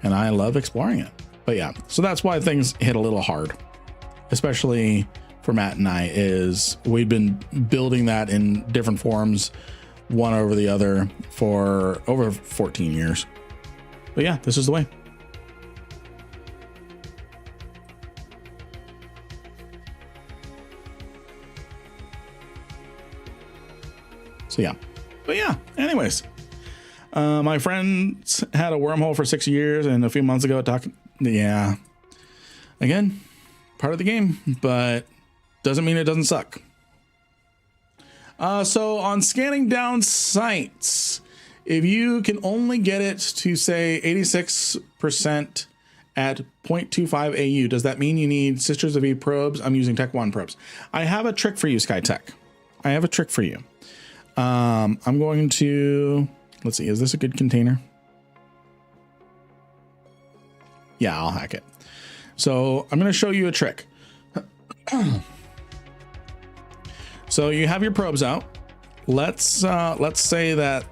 and I love exploring it. But yeah, so that's why things hit a little hard, especially for Matt and I, is we've been building that in different forms, one over the other, for over 14 years. But yeah, this is the way. So yeah, but yeah, anyways, my friends had a wormhole for 6 years, and a few months ago yeah, again, part of the game, but doesn't mean it doesn't suck. So on scanning down sites, if you can only get it to say 86% at 0.25 AU, does that mean you need Sisters of Eve probes? I'm using Tech 1 probes. I have a trick for you, SkyTech. I have a trick for you. I'm going to, let's see, is this a good container? Yeah, I'll hack it. So I'm going to show you a trick. So you have your probes out. Let's say that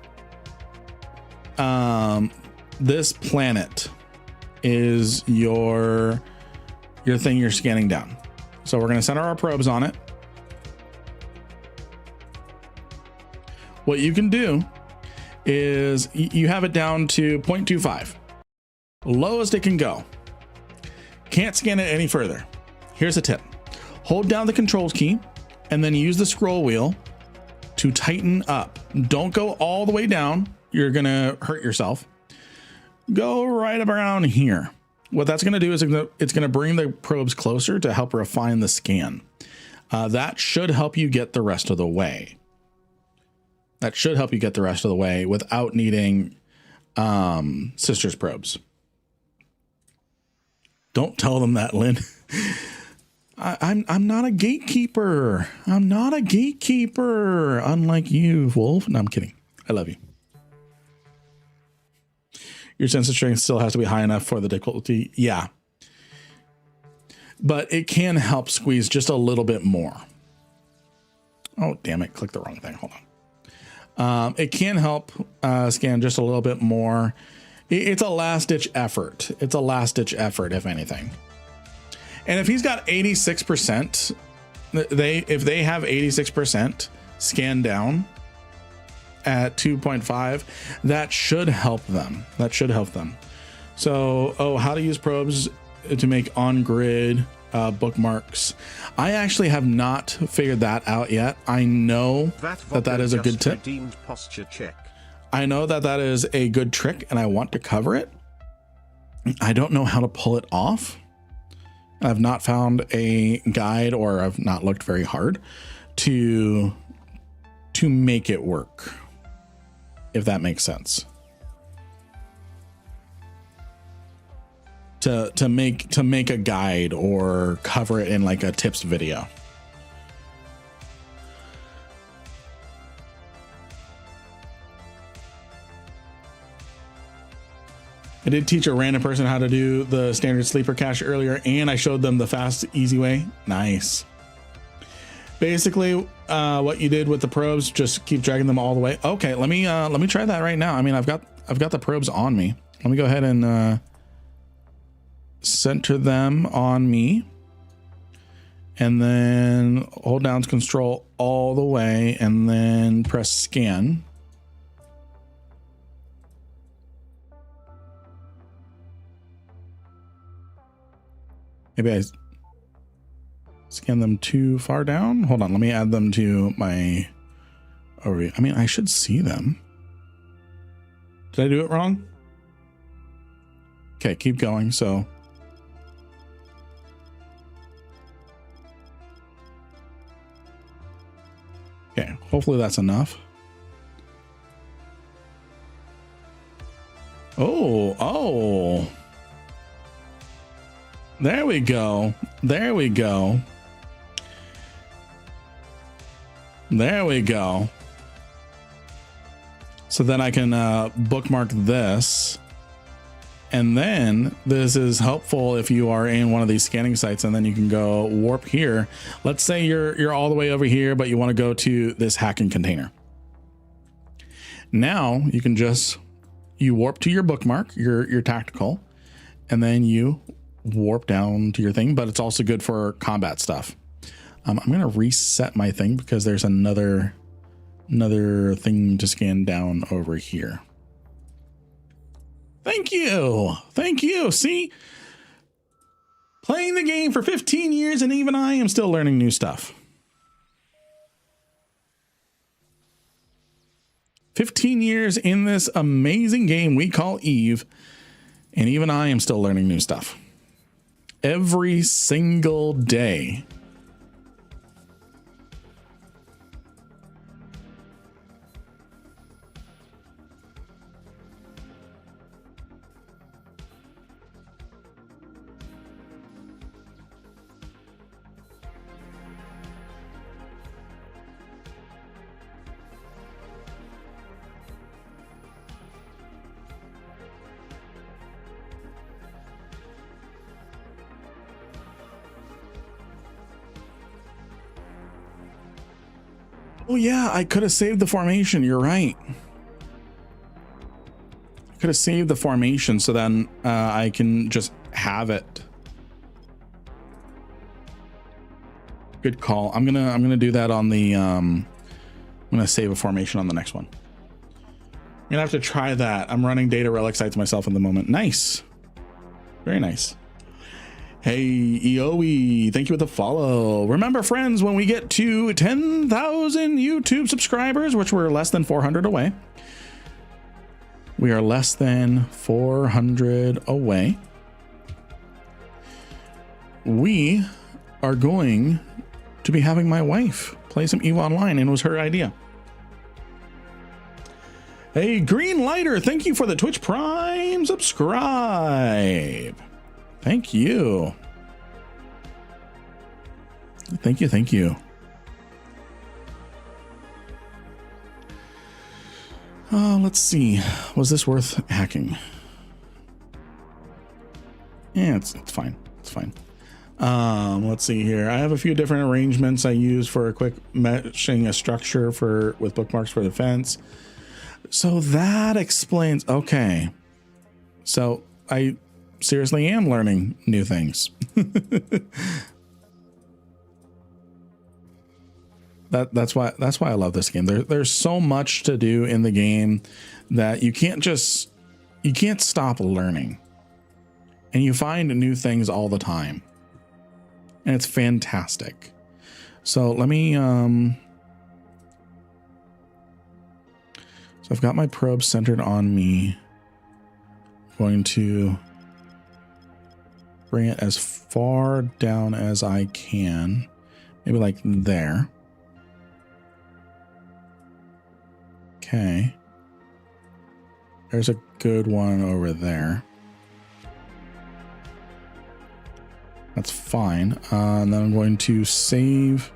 this planet is your thing you're scanning down. So we're going to center our probes on it. What you can do is you have it down to 0.25, lowest it can go. Can't scan it any further. Here's a tip. Hold down the controls key and then use the scroll wheel to tighten up. Don't go all the way down. You're going to hurt yourself. Go right around here. What that's going to do is it's going to bring the probes closer to help refine the scan. That should help you get the rest of the way. That should help you get the rest of the way without needing sisters probes. Don't tell them that, Lynn. I'm not a gatekeeper. I'm not a gatekeeper, unlike you, Wolf. No, I'm kidding. I love you. Your sense of strength still has to be high enough for the difficulty. Yeah. But it can help squeeze just a little bit more. Oh, damn it. Click the wrong thing. Hold on. It can help scan just a little bit more. It's a last ditch effort. It's a last ditch effort, if anything. And if he's got 86%, if they have 86% scan down at 2.5, that should help them. That should help them. So, how to use probes to make on-grid bookmarks. I actually have not figured that out yet. I know that is a good tip. Posture check. I know that is a good trick, and I want to cover it. I don't know how to pull it off. I've not found a guide, or I've not looked very hard to make it work, if that makes sense. To make a guide or cover it in like a tips video. I did teach a random person how to do the standard sleeper cache earlier, and I showed them the fast, easy way. Nice. Basically, what you did with the probes, just keep dragging them all the way. Okay, let me try that right now. I mean, I've got the probes on me. Let me go ahead and center them on me, and then hold down control all the way, and then press scan. Maybe I scan them too far down. Hold on, let me add them to my overview. I mean, I should see them. Did I do it wrong? Okay, keep going. So Hopefully that's enough. Oh. There we go. There we go. There we go. So then I can bookmark this. And then this is helpful if you are in one of these scanning sites, and then you can go warp here. Let's say you're all the way over here, but you want to go to this hacking container. Now you can you warp to your bookmark, your tactical, and then you warp down to your thing, but it's also good for combat stuff. I'm going to reset my thing because there's another thing to scan down over here. Thank you. Thank you. See, playing the game for 15 years and even I am still learning new stuff. 15 years in this amazing game we call Eve, and even I am still learning new stuff. Every single day. Oh yeah, I could have saved the formation. You're right. I could have saved the formation so then I can just have it. Good call. I'm gonna do that on the I'm gonna save a formation on the next one. I'm gonna have to try that. I'm running data relic sites myself at the moment. Nice. Very nice. Hey, EOE, thank you for the follow. Remember, friends, when we get to 10,000 YouTube subscribers, which we're less than 400 away. We are less than 400 away. We are going to be having my wife play some EVE Online, and it was her idea. Hey, Green Lighter, thank you for the Twitch Prime subscribe. Thank you. Thank you. Thank you. Let's see. Was this worth hacking? Yeah, it's fine. It's fine. Let's see here. I have a few different arrangements I use for a quick meshing a structure with bookmarks for the fence. So that explains. Okay. So I seriously am learning new things. That's why I love this game. There's so much to do in the game that you can't stop learning, and you find new things all the time, and it's fantastic. So let me so I've got my probe centered on me. I'm going to bring it as far down as I can, maybe like there. Okay. There's a good one over there. That's fine. And then I'm going to save.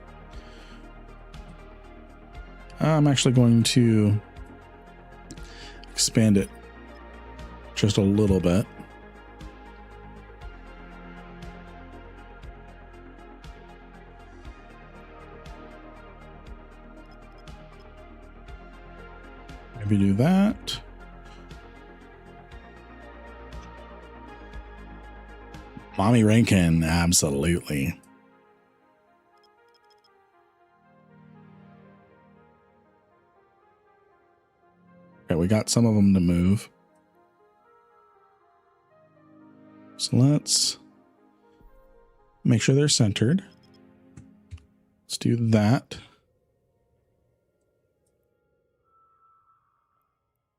I'm actually going to expand it just a little bit. Maybe do that. Mommy Rankin, absolutely. Okay, we got some of them to move. So let's make sure they're centered. Let's do that.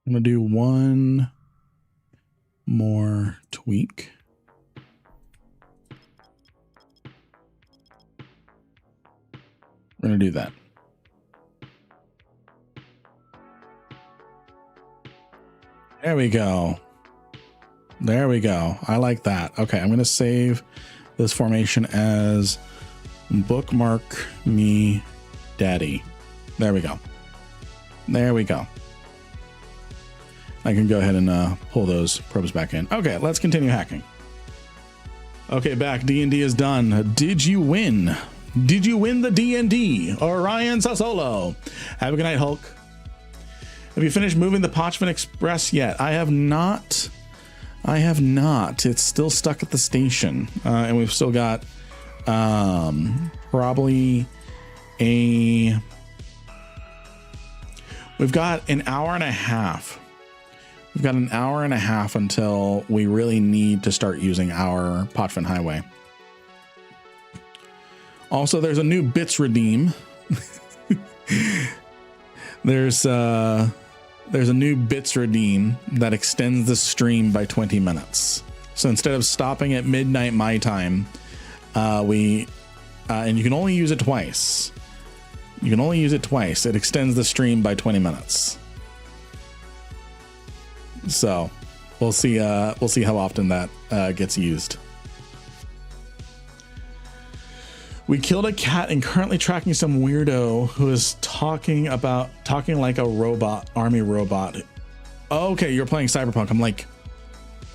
I'm going to do one more tweak. We're going to do that. There we go. There we go. I like that. Okay, I'm going to save this formation as bookmark me daddy. There we go. There we go. I can go ahead and pull those probes back in. Okay, let's continue hacking. Okay, back. D&D is done. Did you win? Did you win the D&D? Orion Sasolo. Have a good night, Hulk. Have you finished moving the Parchment Express yet? I have not. I have not. It's still stuck at the station. And we've still got probably we've got an hour and a half. We've got an hour and a half until we really need to start using our Potvin Highway. Also, there's a new bits redeem. There's a new bits redeem that extends the stream by 20 minutes. So instead of stopping at midnight my time, and you can only use it twice. You can only use it twice. It extends the stream by 20 minutes. So we'll see how often that gets used. We killed a cat and currently tracking some weirdo who is talking like a robot, army robot. Okay, you're playing Cyberpunk. I'm like,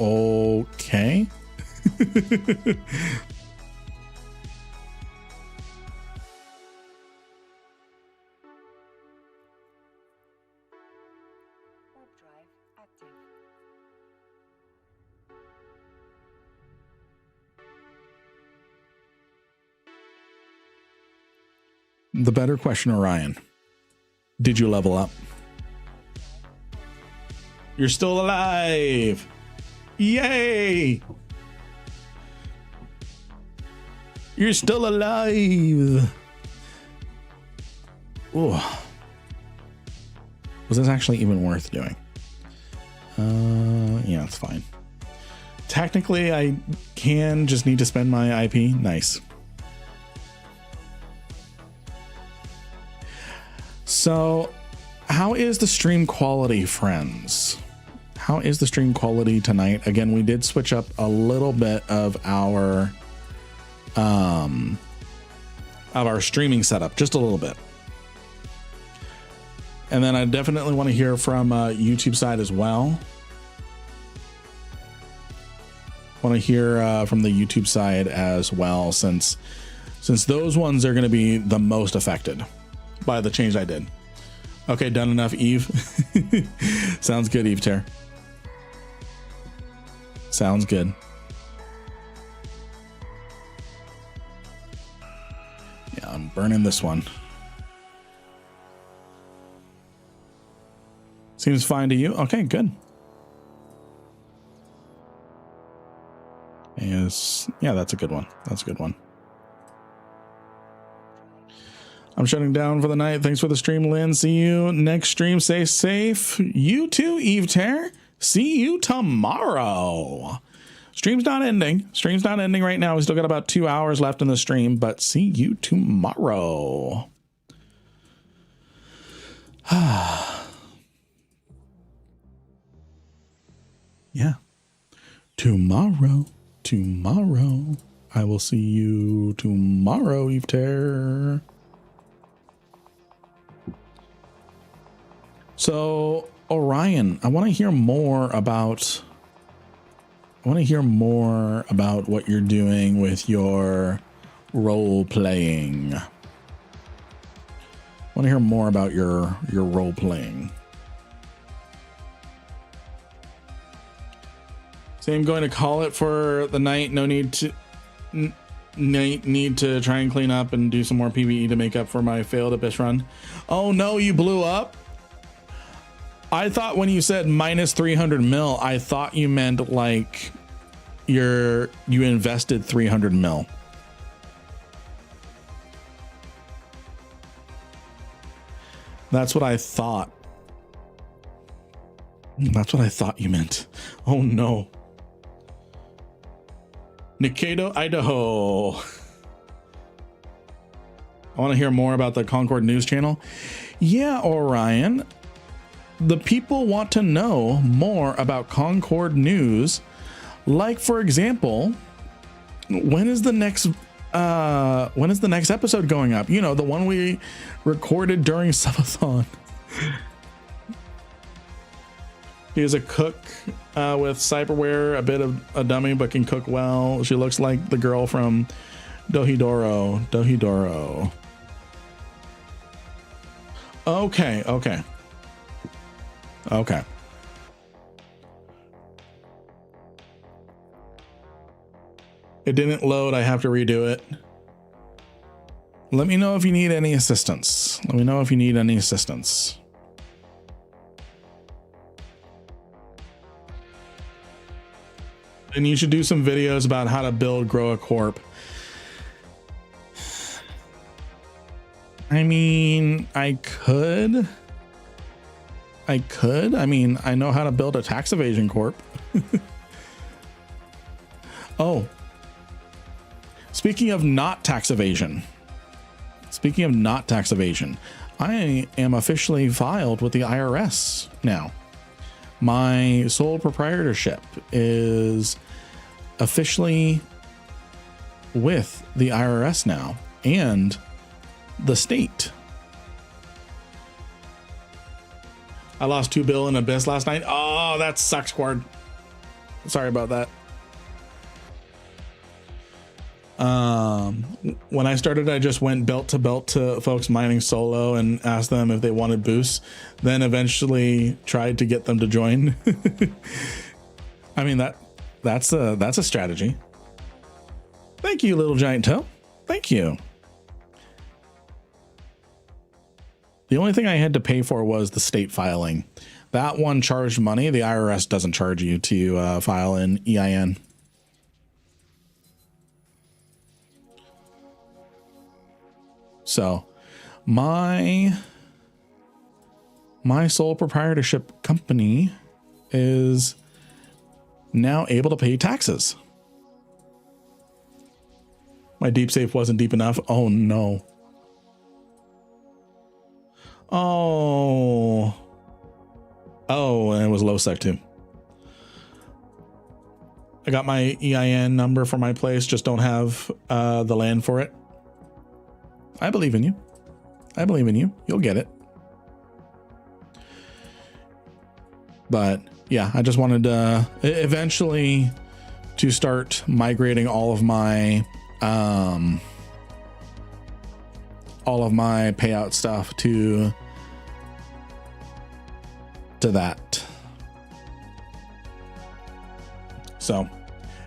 okay. The better question, Orion. Did you level up? You're still alive. Yay. You're still alive. Oh. Was this actually even worth doing? Yeah, it's fine. Technically, I can just need to spend my IP. Nice. So, how is the stream quality, friends? How is the stream quality tonight? Again, we did switch up a little bit of our streaming setup, just a little bit. And then I definitely want to hear from YouTube side as well. Want to hear from the YouTube side as well, since those ones are going to be the most affected by the change I did. Okay, done enough, Eve. Sounds good, Eve Tear. Sounds good. Yeah, I'm burning this one. Seems fine to you. Okay, good. Yes, yeah, that's a good one. That's a good one. I'm shutting down for the night. Thanks for the stream, Lynn. See you next stream. Stay safe. You too, Eve Tear. See you tomorrow. Stream's not ending. Stream's not ending right now. We still got about 2 hours left in the stream, but see you tomorrow. Yeah. Tomorrow. I will see you tomorrow, Eve Tear. So, Orion, I want to hear more about what you're doing with your role playing. I want to hear more about your role playing. So I'm going to call it for the night. No need to try and clean up and do some more PvE to make up for my failed Abyss run. Oh no, you blew up. I thought when you said minus 300 mil, I thought you meant like you invested 300 mil. That's what I thought. That's what I thought you meant. Oh no. Nikado, Idaho. I want to hear more about the Concord News Channel. Yeah, Orion. the people want to know more about Concord news. Like, for example, when is the next episode going up? You know, the one we recorded during subathon. She is a cook with cyberware, a bit of a dummy, but can cook well. She looks like the girl from Dohidoro. Okay. It didn't load. I have to redo it. Let me know if you need any assistance. And you should do some videos about how to build Grow a Corp. I mean, I could. I mean, I know how to build a tax evasion corp. Oh, speaking of not tax evasion, I am officially filed with the IRS now. My sole proprietorship is officially with the IRS now and the state. I lost $2 billion in Abyss last night. Oh, that sucks, Quard. Sorry about that. When I started, I just went belt to belt to folks mining solo and asked them if they wanted boosts, then eventually tried to get them to join. I mean, that's a strategy. Thank you, Little Giant Toe. Thank you. The only thing I had to pay for was the state filing. That one charged money. The IRS doesn't charge you to file an EIN. So my sole proprietorship company is now able to pay taxes. My deep safe wasn't deep enough. Oh no. Oh, and it was low sec too. I got my EIN number for my place, just don't have the land for it. I believe in you. You'll get it. But yeah, I just wanted to eventually to start migrating all of my payout stuff to that. So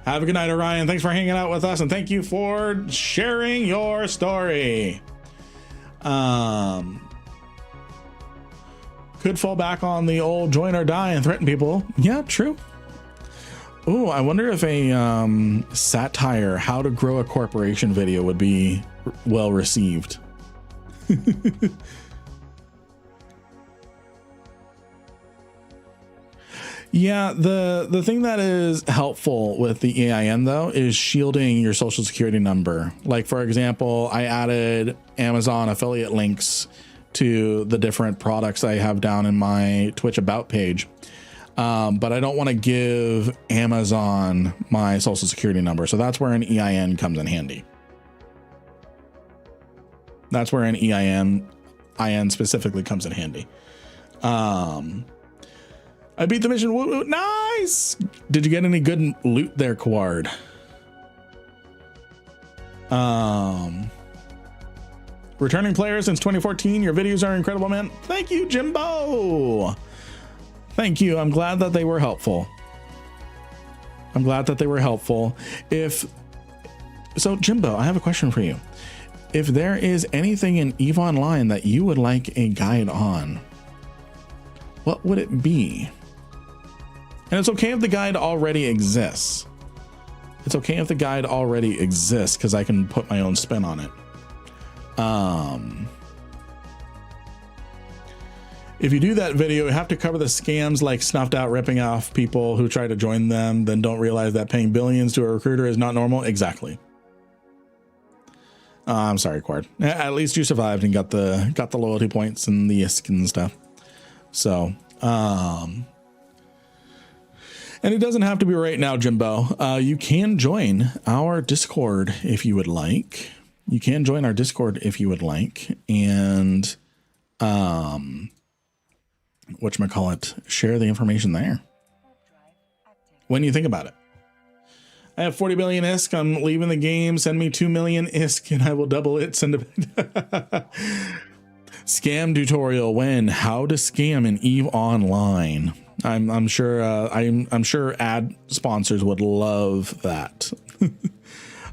have a good night, Orion. Thanks for hanging out with us, and thank you for sharing your story. Could fall back on the old join or die and threaten people. Yeah, true. Oh, I wonder if a satire how to grow a corporation video would be well received. Yeah, the thing that is helpful with the EIN though is shielding your social security number. Like, for example, I added Amazon affiliate links to the different products I have down in my Twitch about page. But I don't want to give Amazon my social security number. So that's where an EIN comes in handy. That's where an EIN specifically comes in handy. I beat the mission. Woo, nice. Did you get any good loot there, Quard? Returning player since 2014. Your videos are incredible, man. Thank you, Jimbo. Thank you. I'm glad that they were helpful. So, Jimbo, I have a question for you. If there is anything in EVE Online that you would like a guide on, what would it be? And it's okay if the guide already exists. Because I can put my own spin on it. If you do that video, you have to cover the scams like snuffed out ripping off people who try to join them, then don't realize that paying billions to a recruiter is not normal. Exactly. I'm sorry, Quard. At least you survived and got the loyalty points and the ISK and stuff. So, And it doesn't have to be right now, Jimbo. You can join our Discord if you would like. You can join our Discord if you would like. And whatchamacallit, share the information there when you think about it. I have 40 billion ISK. I'm leaving the game. Send me 2 million ISK and I will double it. Send it. Scam tutorial when how to scam in EVE Online. I'm sure I'm sure ad sponsors would love that.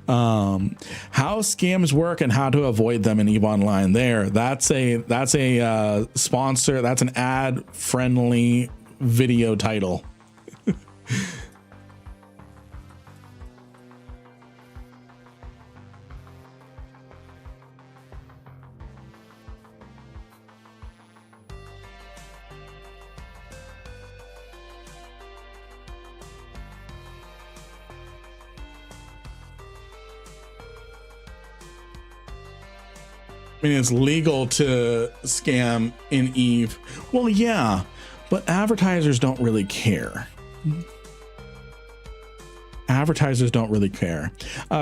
How scams work and how to avoid them in EVE Online. That's a sponsor. That's an ad friendly video title. I mean, it's legal to scam in EVE. Well, yeah, but advertisers don't really care. Advertisers don't really care.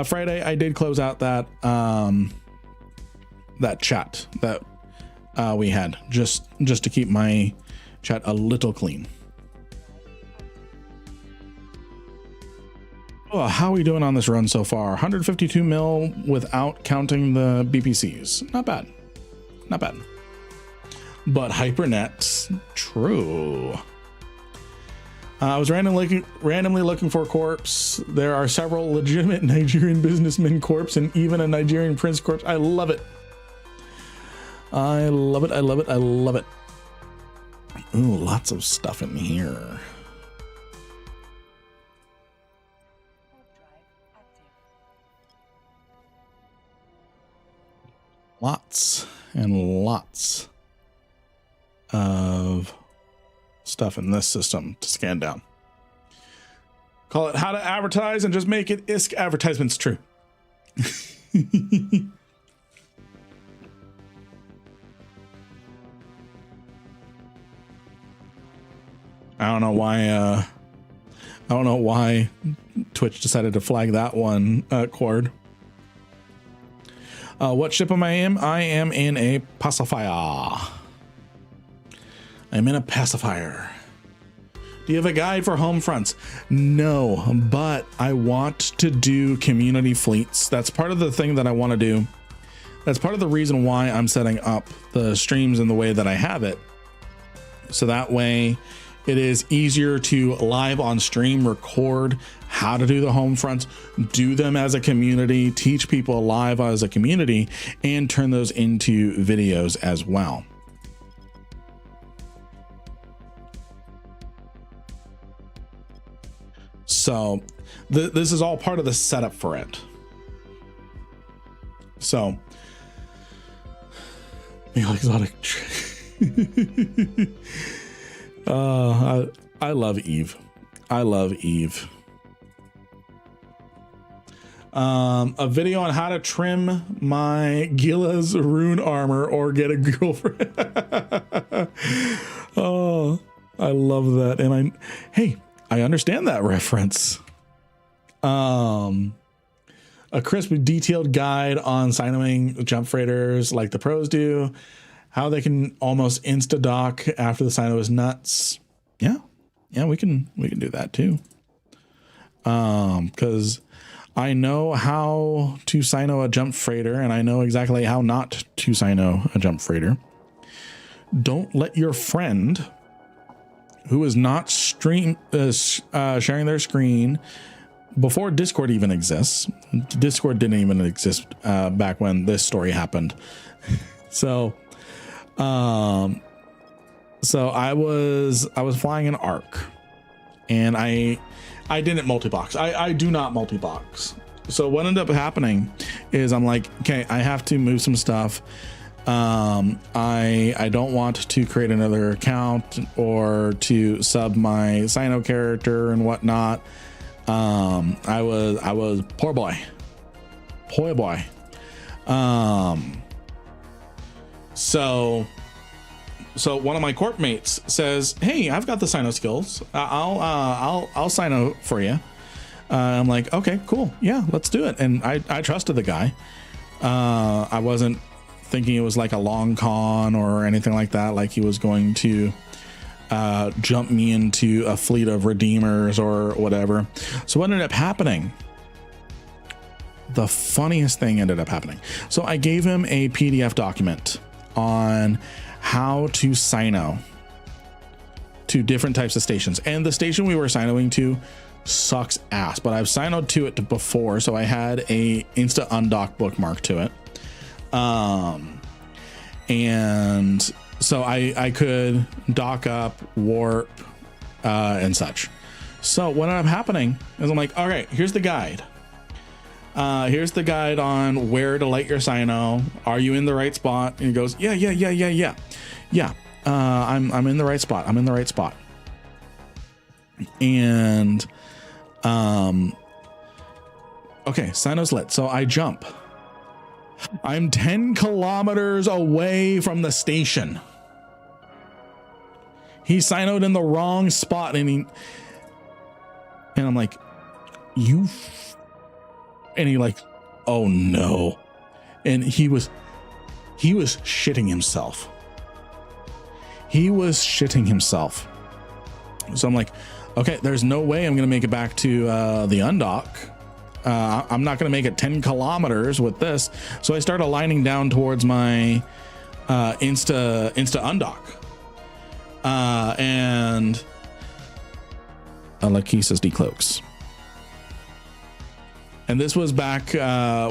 Friday, I did close out that that chat that we had just to keep my chat a little clean. Oh, how are we doing on this run so far? 152 mil without counting the BPCs. Not bad. Not bad. But Hypernets, true. I was randomly looking for corpse. There are several legitimate Nigerian businessmen corpse and even a Nigerian prince corpse. I love it. I love it. I love it. I love it. Ooh, lots of stuff in here. Lots and lots of stuff in this system to scan down. Call it how to advertise and just make it ISK advertisements true. I don't know why Twitch decided to flag that one, Cord. What ship am I in? I am in a pacifier. I'm in a pacifier. Do you have a guide for home fronts? No, but I want to do community fleets. That's part of the thing that I want to do. That's part of the reason why I'm setting up the streams in the way that I have it. So that way it is easier to live on stream, record how to do the home fronts, do them as a community, teach people live as a community, and turn those into videos as well. So this is all part of the setup for it. So exotic. I love EVE. I love EVE. A video on how to trim my Gila's rune armor or get a girlfriend. Oh, I love that. And I understand that reference. A crisp, detailed guide on sinoing jump freighters like the pros do. How they can almost insta dock after the sino is nuts. Yeah, we can do that too. Because I know how to sino a jump freighter, and I know exactly how not to sino a jump freighter. Don't let your friend who is not sharing their screen before Discord even exists. Discord didn't even exist back when this story happened. So I was flying an ARC, and I didn't multi-box. I do not multi-box. So what ended up happening is I'm like, okay, I have to move some stuff. I don't want to create another account or to sub my Sino character and whatnot. I was poor boy. So so one of my corp mates says, "Hey, I've got the Sino skills. I'll Sino for you." I'm like, "Okay, cool. Yeah, let's do it." And I trusted the guy. I wasn't thinking it was like a long con or anything like that. Like he was going to jump me into a fleet of redeemers or whatever. So what ended up happening? The funniest thing ended up happening. So I gave him a PDF document on how to Sino to different types of stations. And the station we were Sinoing to sucks ass, but I've Sinoed to it before. So I had a Insta Undock bookmark to it. And so I could dock up, warp, and such. So what ended up happening is I'm like, all right, here's the guide. Here's the guide on where to light your Sino. Are you in the right spot? And he goes, yeah. I'm in the right spot. I'm in the right spot. And, okay, Sino's lit. So I jump. I'm 10 kilometers away from the station. He Sinoed in the wrong spot, and I'm like, and he like, oh no. And he was shitting himself. He was shitting himself. So I'm like, okay, there's no way I'm going to make it back to the undock. I'm not going to make it 10 kilometers with this. So I start aligning down towards my Insta undock. And Lachesis decloaks. And this was back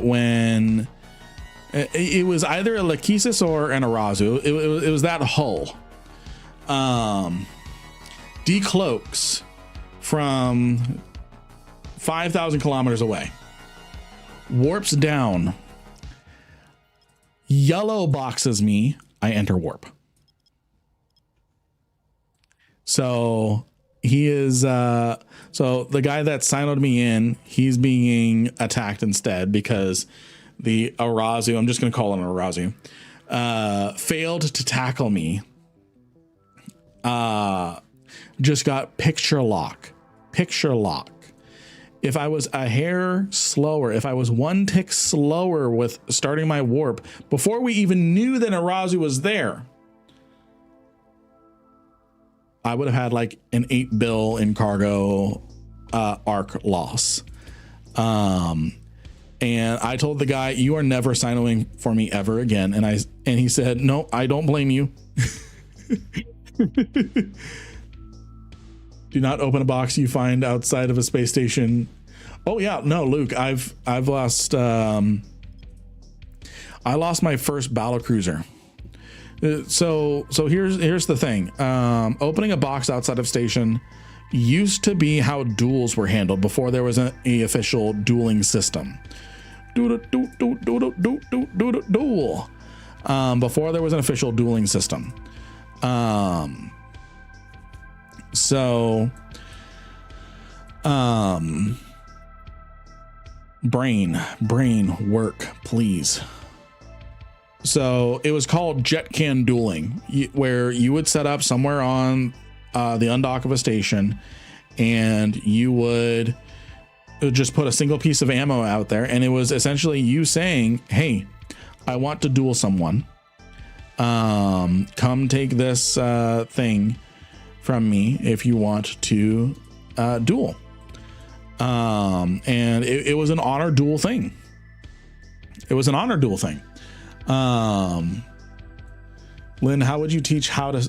when it was either a Lachesis or an Arazu. It was that hull. Decloaks from 5,000 kilometers away. Warps down. Yellow boxes me. I enter warp. So he is so the guy that Sinoed me in, he's being attacked instead because the Arazu, I'm just going to call him an Arazu, failed to tackle me. Just got picture lock. If I was a hair slower, if I was one tick slower with starting my warp before we even knew that Arazu was there, I would have had like an 8 bill in cargo arc loss. And I told the guy, you are never Sinoing for me ever again. And he said, no, I don't blame you. Do not open a box you find outside of a space station. Oh yeah, no, Luke, I've lost, I lost my first battlecruiser. So here's the thing. Opening a box outside of station used to be how duels were handled before there was an official dueling system. Duel. Before there was an official dueling system. Brain work, please. So it was called jet can dueling, where you would set up somewhere on the undock of a station, and you would just put a single piece of ammo out there, and it was essentially you saying, hey, I want to duel someone. Come take this thing from me if you want to duel. And it was an honor duel thing. Lynn, how would you teach him how to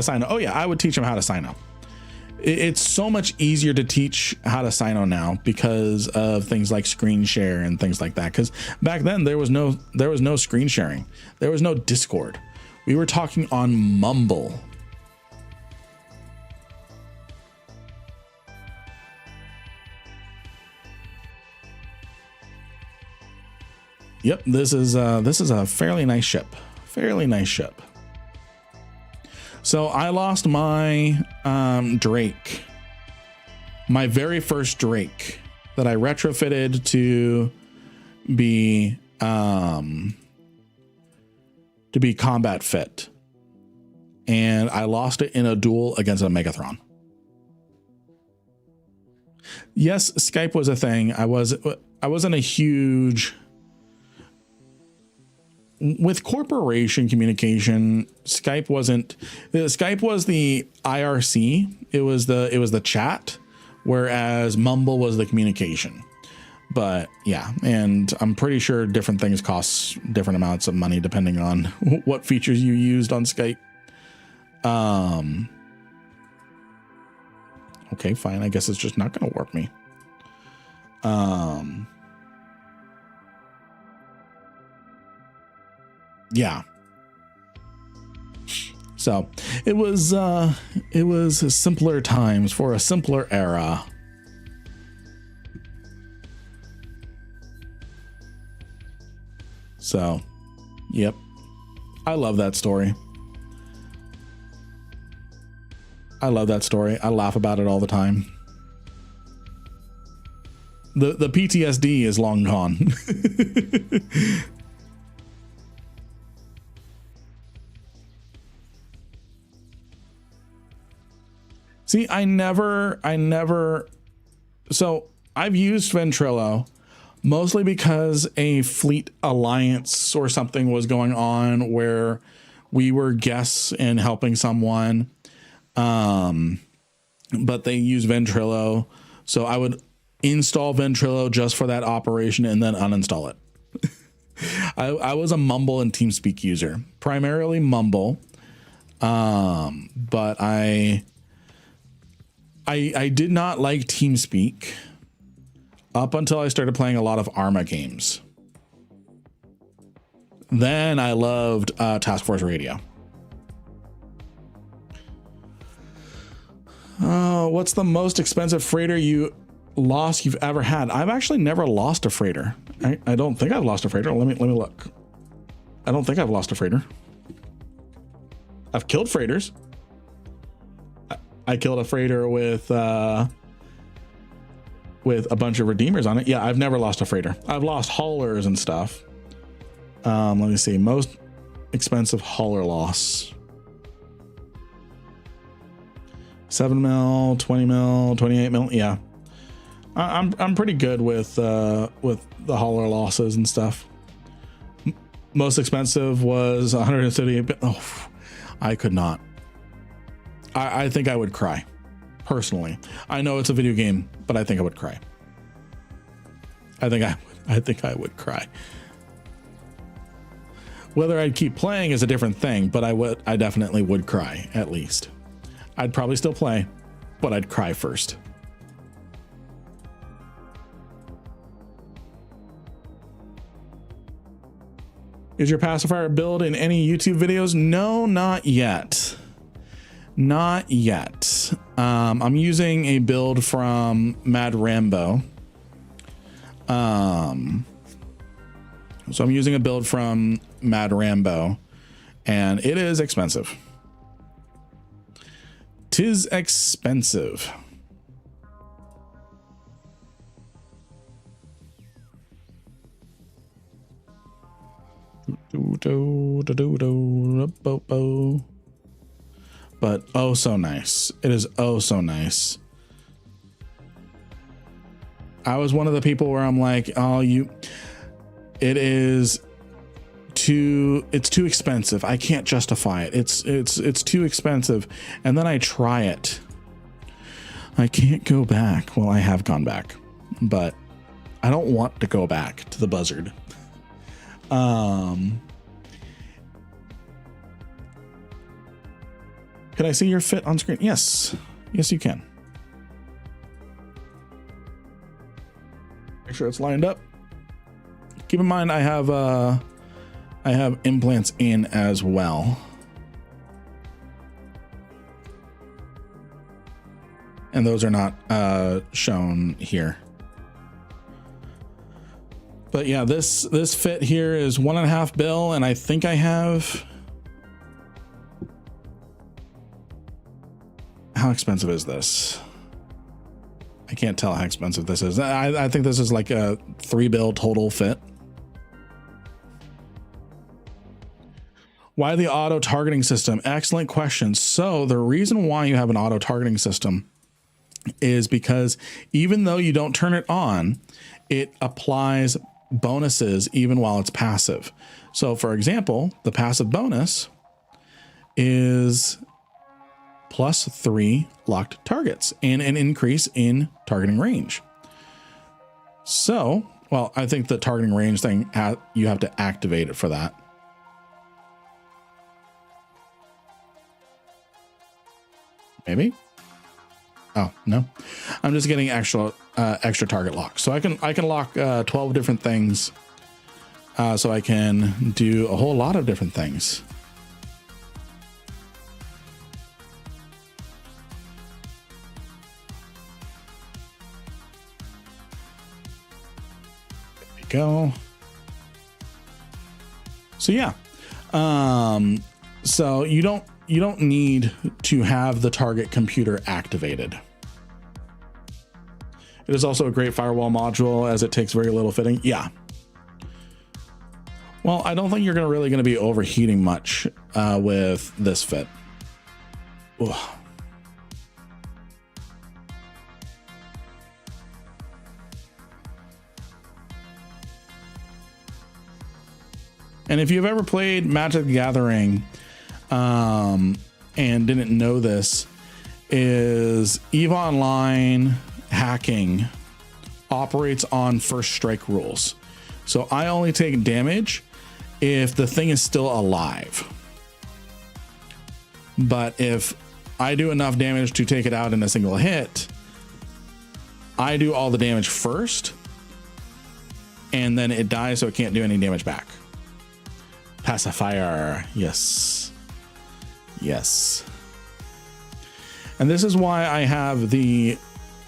Sino? Oh yeah, I would teach him how to Sino. It's so much easier to teach how to Sino now because of things like screen share and things like that. Because back then there was no screen sharing. There was no Discord. We were talking on Mumble. Yep, this is a fairly nice ship. So I lost my Drake, my very first Drake that I retrofitted to be to be combat fit. And I lost it in a duel against a Megathron. Yes, Skype was a thing. I wasn't a huge, with corporation communication, Skype wasn't, Skype was the IRC. It was the chat, whereas Mumble was the communication. But yeah, and I'm pretty sure different things cost different amounts of money depending on what features you used on Skype. Okay, fine. I guess it's just not going to work me. Yeah. So it was simpler times for a simpler era. So, yep. I love that story. I love that story. I laugh about it all the time. The PTSD is long gone. See, I never, so I've used Ventrilo mostly because a fleet alliance or something was going on where we were guests in helping someone. But they use Ventrilo. So I would install Ventrilo just for that operation and then uninstall it. I was a Mumble and TeamSpeak user, primarily Mumble. But I did not like TeamSpeak up until I started playing a lot of Arma games. Then I loved Task Force Radio. What's the most expensive freighter you've ever had? I've actually never lost a freighter. I don't think I've lost a freighter. Let me look. I don't think I've lost a freighter. I've killed freighters. I killed a freighter with a bunch of redeemers on it. Yeah, I've never lost a freighter. I've lost haulers and stuff. Let me see. Most expensive hauler loss. 7 mil, 20 mil, 28 mil. Yeah, I'm pretty good with the hauler losses and stuff. Most expensive was 138. Oh, I could not. I think I would cry, personally. I know it's a video game, but I think I would cry. I think I would cry. Whether I'd keep playing is a different thing, but I definitely would cry, at least. I'd probably still play, but I'd cry first. Is your pacifier build in any YouTube videos? No, not yet. Not yet. I'm using a build from Mad Rambo. So I'm using a build from Mad Rambo, and it is expensive. 'Tis expensive. But oh so nice. It is oh so nice. I was one of the people where I'm like, it's too expensive. I can't justify it. It's too expensive. And then I try it. I can't go back. Well, I have gone back, but I don't want to go back to the buzzard. Can I see your fit on screen? Yes. Yes, you can. Make sure it's lined up. Keep in mind, I have implants in as well. And those are not shown here. But yeah, this fit here is 1.5 bill, and I think I have. How expensive is this? I can't tell how expensive this is. I think this is like a 3 bill total fit. Why the auto targeting system? Excellent question. So the reason why you have an auto targeting system is because even though you don't turn it on, it applies bonuses even while it's passive. So for example, the passive bonus is +3 locked targets and an increase in targeting range. So, well, I think the targeting range thing, you have to activate it for that. Maybe. Oh, no, I'm just getting extra target lock. So I can lock 12 different things. So I can do a whole lot of different things. There we go. So yeah. So you don't need to have the target computer activated. It is also a great firewall module as it takes very little fitting. Yeah. Well, I don't think you're really going to be overheating much with this fit. Ugh. And if you've ever played Magic the Gathering and didn't know this, is EVE Online hacking operates on first strike rules. So I only take damage if the thing is still alive. But if I do enough damage to take it out in a single hit, I do all the damage first, and then it dies so it can't do any damage back. Pacifier. Yes. Yes. And this is why I have the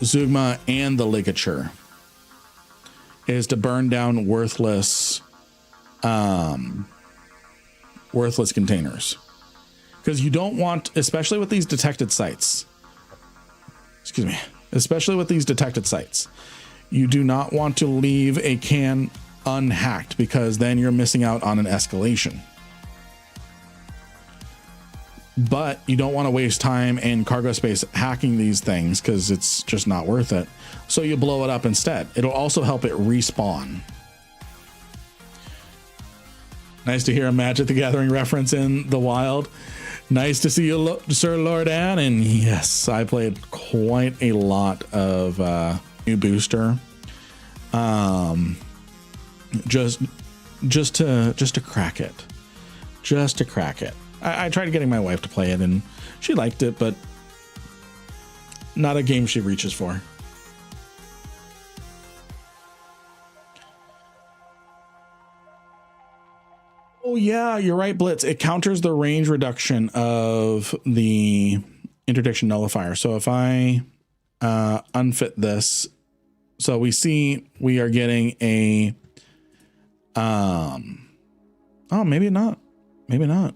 Zeugma and the Ligature, is to burn down worthless containers, because you don't want, especially with these detected sites, you do not want to leave a can unhacked, because then you're missing out on an escalation. But you don't want to waste time and cargo space hacking these things, because it's just not worth it. So you blow it up instead. It'll also help it respawn. Nice to hear a Magic the Gathering reference in the wild. Nice to see you, Sir Lordan. And yes, I played quite a lot of new booster. Just to crack it. Just to crack it. I tried getting my wife to play it and she liked it, but not a game she reaches for. Oh yeah, you're right, Blitz. It counters the range reduction of the interdiction nullifier. So if I unfit this, so we see we are getting a oh, maybe not. Maybe not.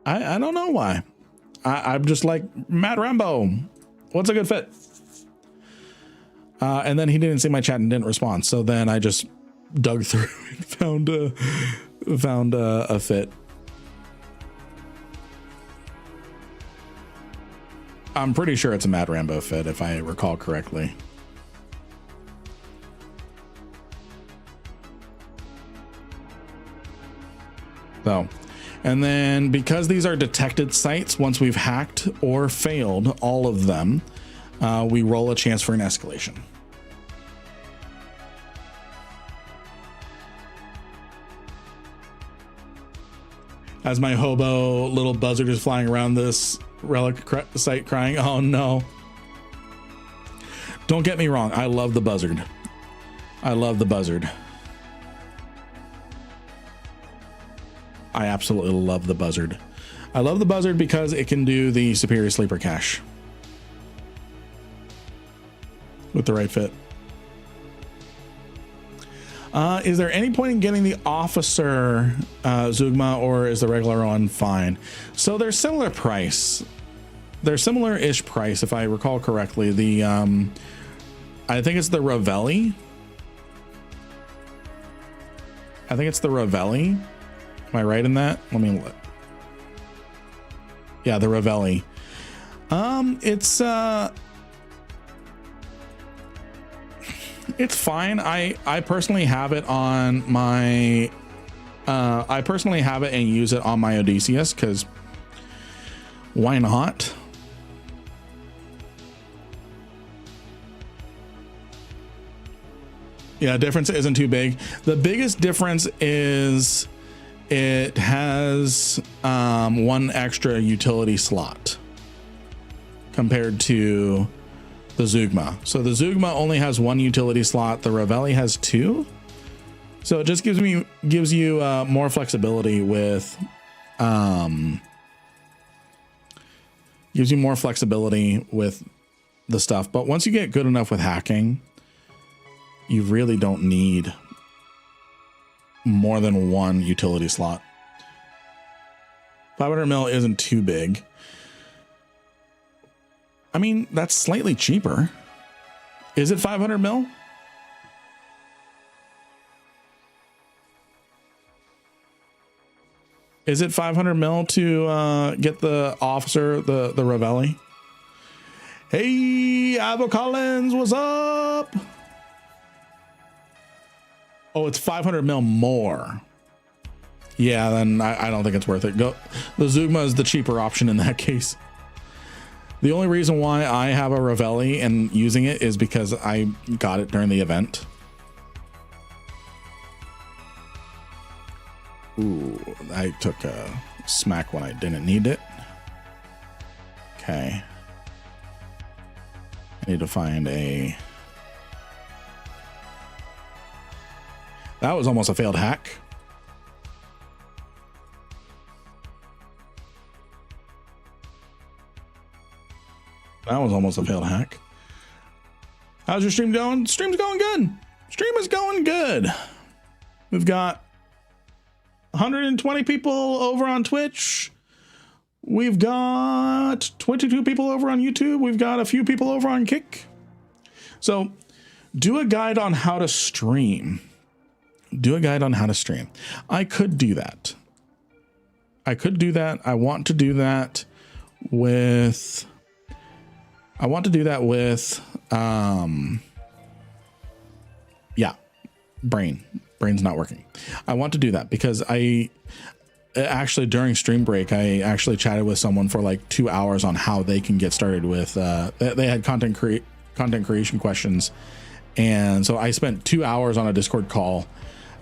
I don't know why. I'm just like, Matt Rambo, what's a good fit? And then he didn't see my chat and didn't respond. So then I just dug through and found a fit. I'm pretty sure it's a Matt Rambo fit, if I recall correctly. So, and then because these are detected sites, once we've hacked or failed all of them, we roll a chance for an escalation. As my hobo little buzzard is flying around this relic site crying, oh no. Don't get me wrong, I love the buzzard. I love the buzzard. I absolutely love the buzzard. I love the buzzard because it can do the superior sleeper cache with the right fit. Is there any point in getting the officer Zeugma, or is the regular one fine? So they're similar price. They're similar-ish price, if I recall correctly. The I think it's the Ravelli. If Am I right in that? Let me look. Yeah, the Ravelli. It's fine. I personally have it on my I personally have it and use it on my Odysseus because why not? Yeah, difference isn't too big. The biggest difference is it has one extra utility slot compared to the Zeugma. So the Zeugma only has one utility slot. The Ravelli has two. So it just gives you more flexibility with gives you more flexibility with the stuff. But once you get good enough with hacking, you really don't need more than one utility slot. 500 mil isn't too big. I mean, that's slightly cheaper. Is it 500 mil? Is it 500 mil to get the officer, the Ravelli? Hey, Avo Collins, what's up? Oh, it's 500 mil more. Yeah, then I don't think it's worth it. Go. The Zeugma is the cheaper option in that case. The only reason why I have a Ravelli and using it is because I got it during the event. Ooh, I took a smack when I didn't need it. Okay. I need to find a... That was almost a failed hack. That was almost a failed hack. How's your stream going? Stream's going good. Stream is going good. We've got 120 people over on Twitch. We've got 22 people over on YouTube. We've got a few people over on Kick. So do a guide on how to stream. Do a guide on how to stream. I could do that. I could do that. I want to do that with... yeah, brain's not working. I want to do that because I actually during stream break, I actually chatted with someone for like 2 hours on how they can get started with, they had content creation questions. And so I spent 2 hours on a Discord call,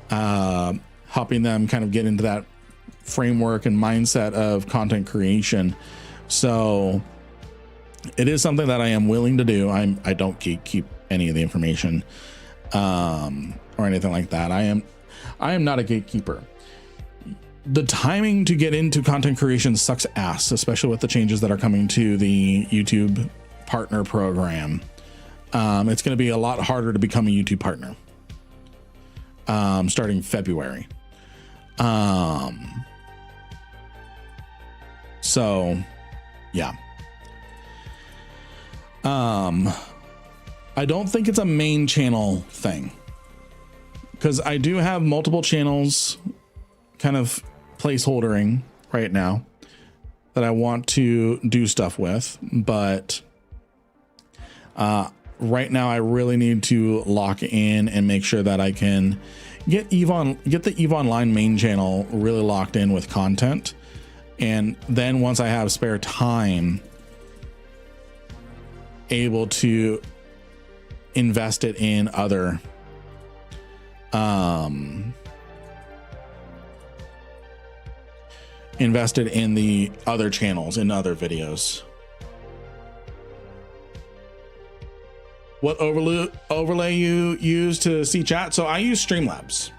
helping them kind of get into that framework and mindset of content creation. So it is something that I am willing to do. I don't keep any of the information, or anything like that. I am not a gatekeeper. The timing to get into content creation sucks ass, especially with the changes that are coming to the YouTube partner program. It's going to be a lot harder to become a YouTube partner, starting February. So yeah. I don't think it's a main channel thing, because I do have multiple channels kind of placeholdering right now that I want to do stuff with, but right now I really need to lock in and make sure that I can get the EVE Online main channel really locked in with content. And then once I have spare time, able to invest it in other invested in the other channels, in other videos. What overlay you use to see chat? So I use Streamlabs.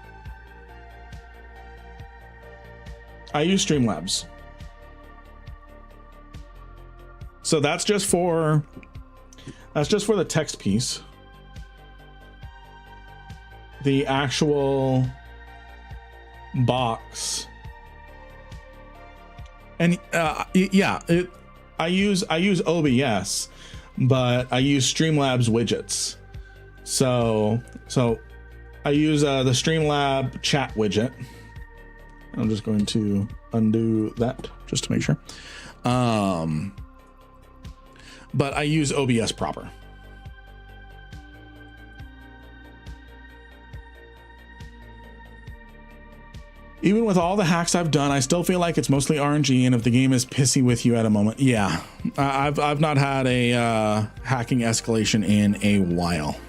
So that's just for the text piece. The actual box. And yeah, I use OBS, but I use Streamlabs widgets. So I use the Streamlab chat widget. I'm just going to undo that just to make sure. But I use OBS proper. Even with all the hacks I've done, I still feel like it's mostly RNG, and if the game is pissy with you at a moment, yeah, I've not had a hacking escalation in a while,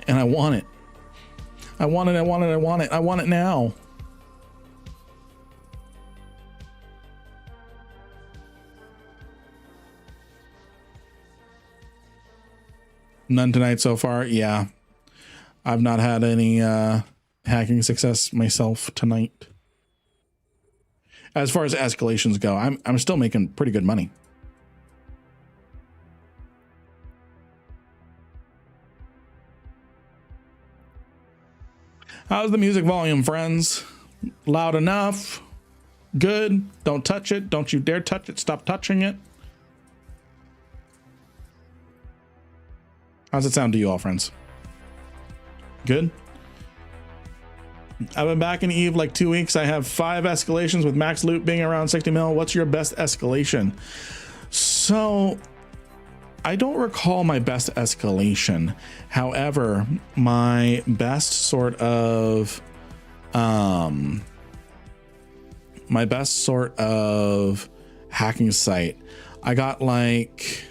and I want it. I want it. I want it. I want it. I want it now. None tonight so far. Yeah. I've not had any hacking success myself tonight. As far as escalations go, I'm still making pretty good money. How's the music volume, friends? Loud enough? Good? Don't touch it. Don't you dare touch it. Stop touching it. How's it sound to you all, friends? Good. I've been back in Eve like 2 weeks. I have 5 escalations with max loot being around 60 mil. What's your best escalation? So I don't recall my best escalation. However, my best sort of hacking site, I got like,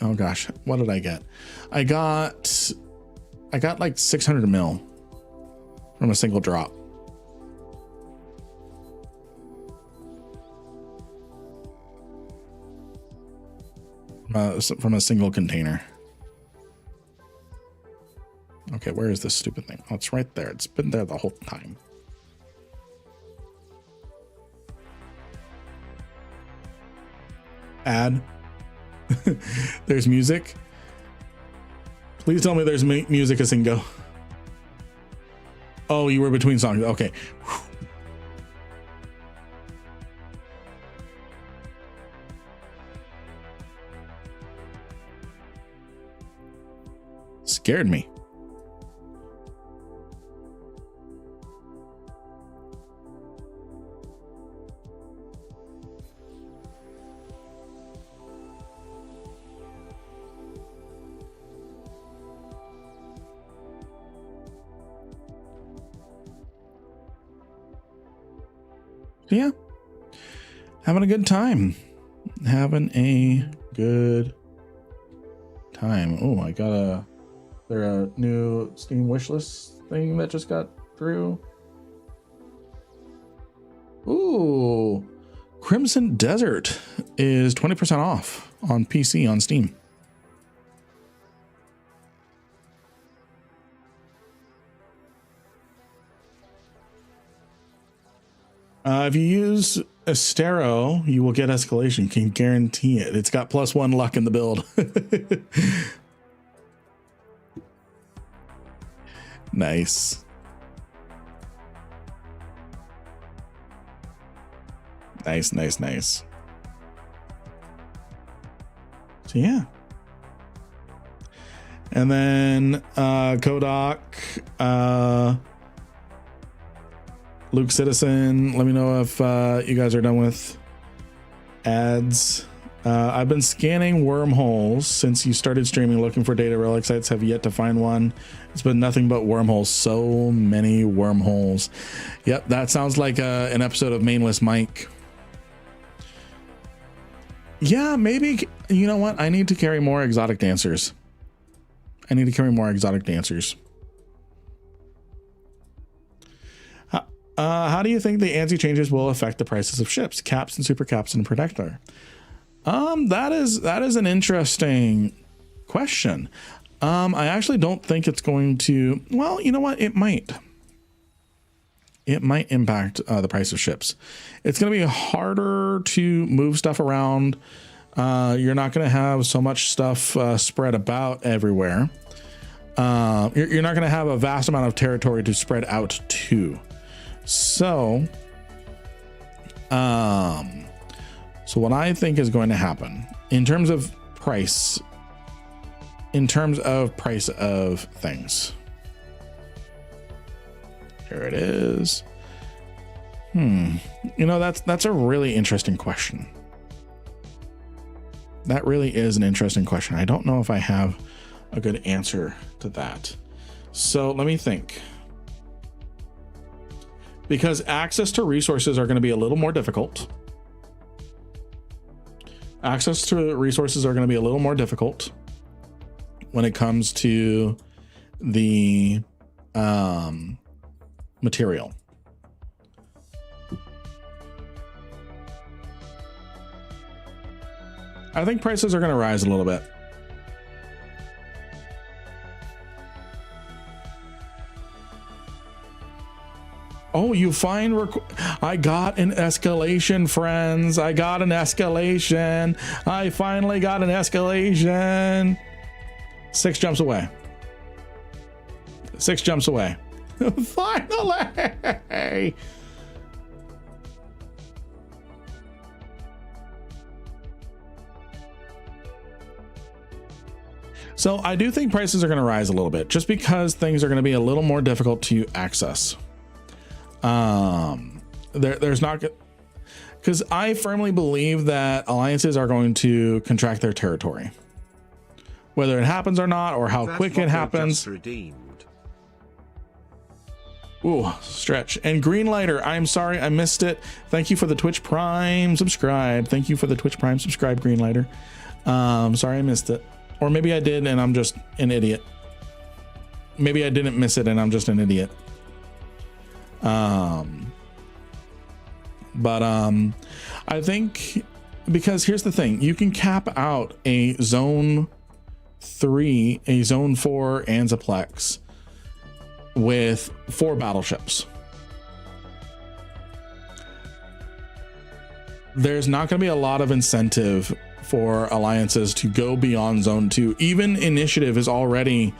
oh gosh, what did I get? I got like 600 mil from a single drop. From a single container. Okay, where is this stupid thing? Oh, it's right there. It's been there the whole time. Add. There's music. Please tell me there's music as in go. Oh, you were between songs. Okay. Whew. Scared me. Yeah, having a good time. Having a good time. Oh, I got a new Steam wishlist thing that just got through. Ooh, Crimson Desert is 20% off on PC on Steam. If you use Estero, you will get escalation. Can guarantee it. It's got +1 luck in the build. Nice. Nice, nice, nice. So yeah. And then Kodak, Luke Citizen, let me know if you guys are done with ads. I've been scanning wormholes since you started streaming, looking for data relic sites. Have yet to find one. It's been nothing but wormholes. So many wormholes. Yep, that sounds like an episode of Mainless Mike. Yeah, maybe. You know what? I need to carry more exotic dancers. How do you think the ANSI changes will affect the prices of ships, caps and super caps and protector? That is an interesting question. I actually don't think it's going to, well, you know what? It might impact the price of ships. It's going to be harder to move stuff around. You're not going to have so much stuff spread about everywhere. You're not going to have a vast amount of territory to spread out to. So what I think is going to happen in terms of price of things, Here it is. You know, that's a really interesting question. That really is an interesting question. I don't know if I have a good answer to that. So let me think. Because access to resources are going to be a little more difficult. Access to resources are going to be a little more difficult when it comes to the material. I think prices are going to rise a little bit. Oh, you find I got an escalation, friends. I got an escalation. I finally got an escalation. 6 jumps away. 6 jumps away. Finally. So I do think prices are going to rise a little bit just because things are going to be a little more difficult to access. There's not, because I firmly believe that alliances are going to contract their territory, whether it happens or not, or how quick it happens. Ooh, stretch. And Greenlighter, I'm sorry I missed it. Thank you for the Twitch Prime subscribe. Thank you for the Twitch Prime subscribe, Greenlighter. Sorry I missed it. Or maybe I did and I'm just an idiot. Maybe I didn't miss it and I'm just an idiot. I think, because here's the thing, you can cap out a zone 3, a zone 4 Anzaplex with 4 battleships. There's not going to be a lot of incentive for alliances to go beyond zone 2. Even Initiative is already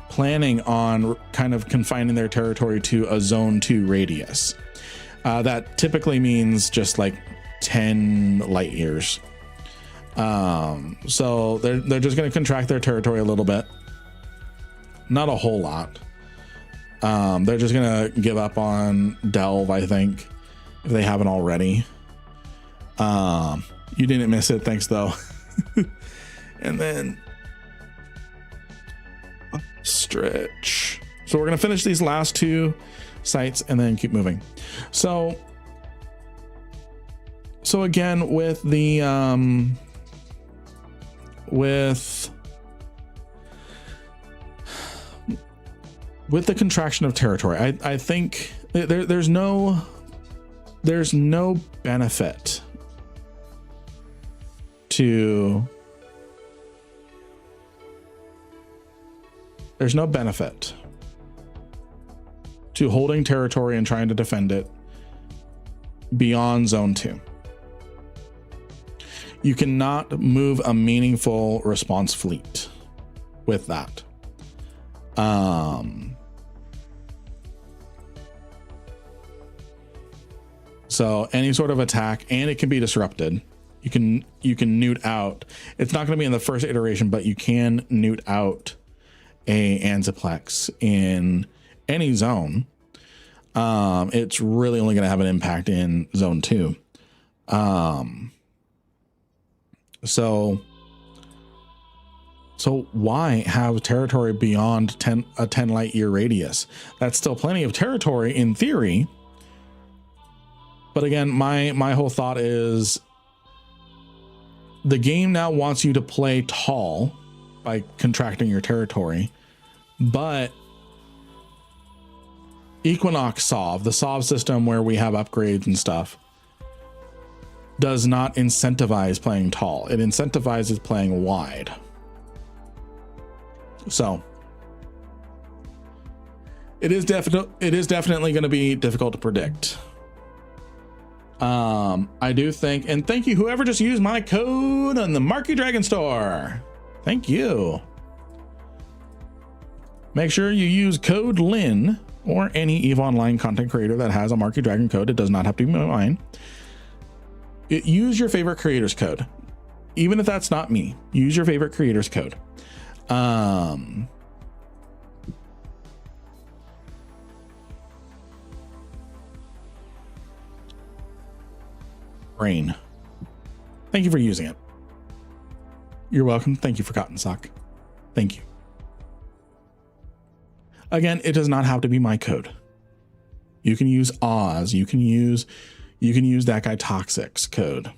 planning on kind of confining their territory to a zone 2 radius. That typically means just like 10 light years. So they're just going to contract their territory a little bit. Not a whole lot. They're just going to give up on Delve, I think, if they haven't already. You didn't miss it. Thanks, though. And then stretch. So we're going to finish these last 2 sites and then keep moving. So again, with the with the contraction of territory, I think there's no benefit to holding territory and trying to defend it beyond zone 2. You cannot move a meaningful response fleet with that. So any sort of attack, and it can be disrupted. You can newt out. It's not going to be in the first iteration, but you can newt out a Anzaplex in any zone. It's really only going to have an impact in zone 2. So why have territory beyond a 10 light year radius? That's still plenty of territory in theory. But again, my whole thought is the game now wants you to play tall by contracting your territory, but Equinox Sov, the Sov system where we have upgrades and stuff, does not incentivize playing tall. It incentivizes playing wide. So it is definitely going to be difficult to predict. I do think, and thank you whoever just used my code on the Marky Dragon store. Thank you. Make sure you use code Lynn or any EVE Online content creator that has a Marky Dragon code. It does not have to be mine. Use your favorite creator's code. Even if that's not me, use your favorite creator's code. brain. Thank you for using it. You're welcome. Thank you for Cotton Sock. Thank you. Again, it does not have to be my code. You can use Oz. You can use that guy Toxic's code.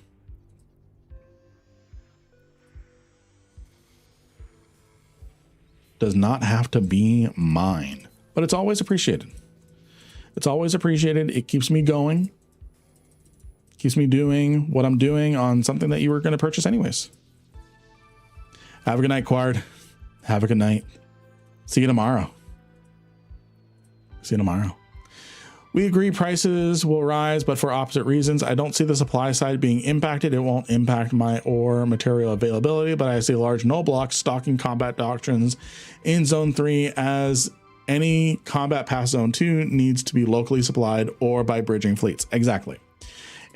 Does not have to be mine, but it's always appreciated. It's always appreciated. It keeps me going. Keeps me doing what I'm doing on something that you were going to purchase anyways. Have a good night, Quard. Have a good night. See you tomorrow. See you tomorrow. We agree prices will rise, but for opposite reasons. I don't see the supply side being impacted. It won't impact my ore material availability, but I see large null blocks stocking combat doctrines in Zone 3 as any combat past Zone 2 needs to be locally supplied or by bridging fleets. Exactly.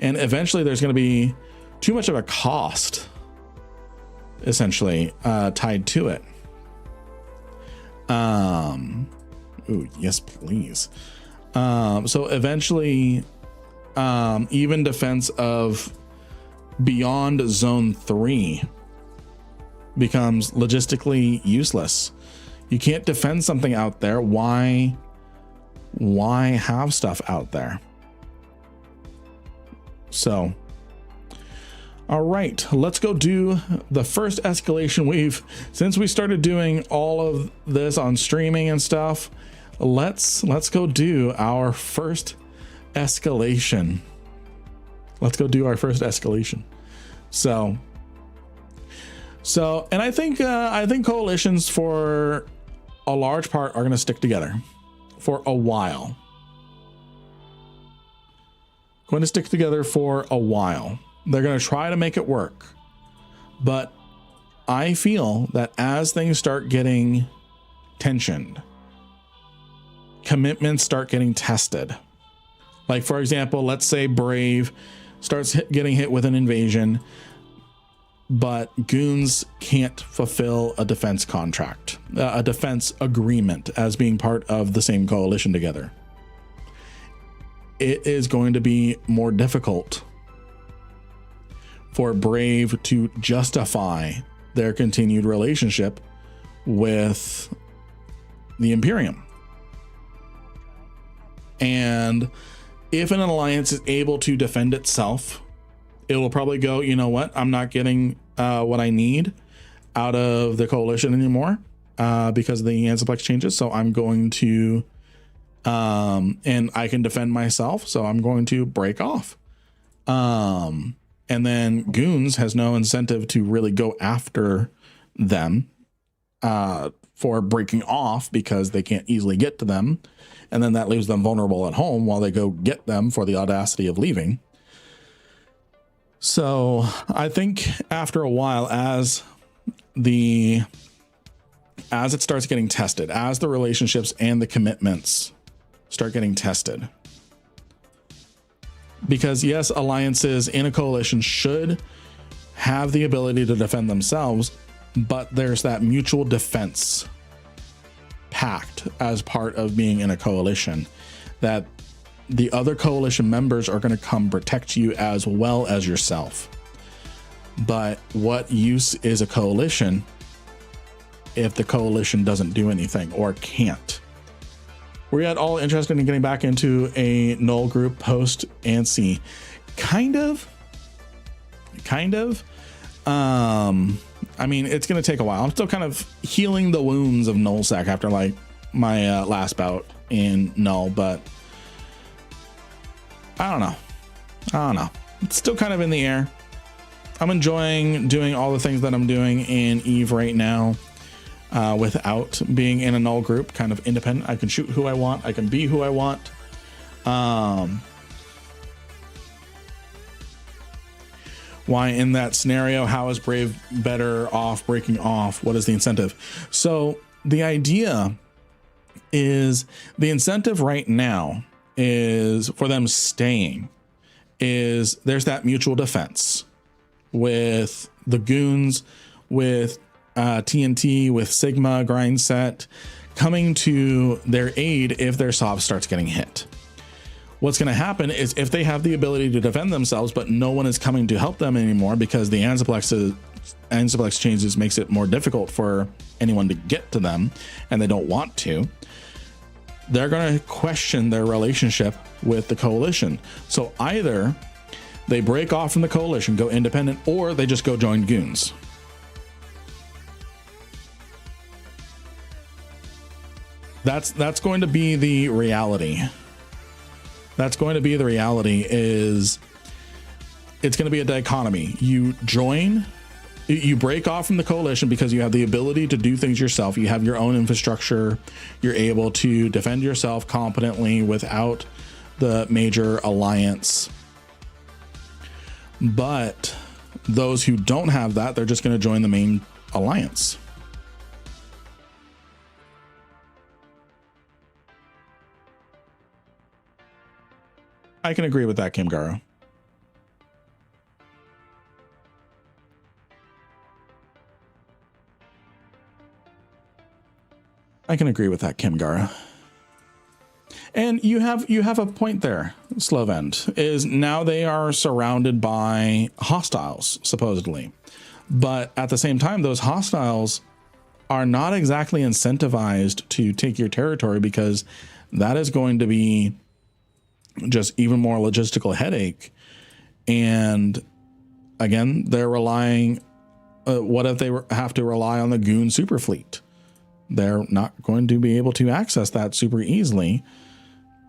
And eventually there's going to be too much of a cost, essentially, tied to it. Ooh, yes, please. So eventually, even defense of beyond Zone 3 becomes logistically useless. You can't defend something out there. Why have stuff out there? So, all right, let's go do the first escalation wave. Since we started doing all of this on streaming and stuff, let's go do our first escalation. Let's go do our first escalation. So, and I think coalitions for a large part are going to stick together for a while. Going to stick together for a while. They're going to try to make it work. But I feel that as things start getting tensioned, commitments start getting tested. Like, for example, let's say Brave starts getting hit with an invasion, but goons can't fulfill a defense contract, a defense agreement as being part of the same coalition together. It is going to be more difficult for Brave to justify their continued relationship with the Imperium. And if an alliance is able to defend itself, it will probably go, you know what, I'm not getting what I need out of the coalition anymore because of the Anzaplex changes. So I'm going to, and I can defend myself. So I'm going to break off. And then Goons has no incentive to really go after them for breaking off because they can't easily get to them. And then that leaves them vulnerable at home while they go get them for the audacity of leaving. So I think after a while, as it starts getting tested, as the relationships and the commitments start getting tested, because yes, alliances in a coalition should have the ability to defend themselves, but there's that mutual defense pact as part of being in a coalition that the other coalition members are going to come protect you as well as yourself. But what use is a coalition if the coalition doesn't do anything or can't? Were you at all interested in getting back into a null group post ANSI? Kind of. I mean, it's going to take a while. I'm still kind of healing the wounds of nullsec after like my last bout in null, but I don't know. It's still kind of in the air. I'm enjoying doing all the things that I'm doing in Eve right now without being in a null group, kind of independent. I can shoot who I want. I can be who I want. Why in that scenario, how is Brave better off breaking off? What is the incentive? So the idea is the incentive right now is for them staying is there's that mutual defense with the goons, with TNT, with Sigma, Grindset coming to their aid if their soft starts getting hit. what's going to happen is if they have the ability to defend themselves, but no one is coming to help them anymore because the Anziplex changes makes it more difficult for anyone to get to them, and they don't want to, they're going to question their relationship with the coalition. So either they break off from the coalition, go independent, or they just go join goons. That's going to be the reality. That's going to be the reality. Is it's going to be a dichotomy. You join, you break off from the coalition because you have the ability to do things yourself. You have your own infrastructure. You're able to defend yourself competently without the major alliance. But those who don't have that, they're just going to join the main alliance. I can agree with that, Kim Garo. I can agree with that, Kim Garo. And you have a point there, Slovend, is now they are surrounded by hostiles, supposedly. But at the same time, those hostiles are not exactly incentivized to take your territory, because that is going to be just even more logistical headache. And again, they're relying, what if they have to rely on the goon super fleet? They're not going to be able to access that super easily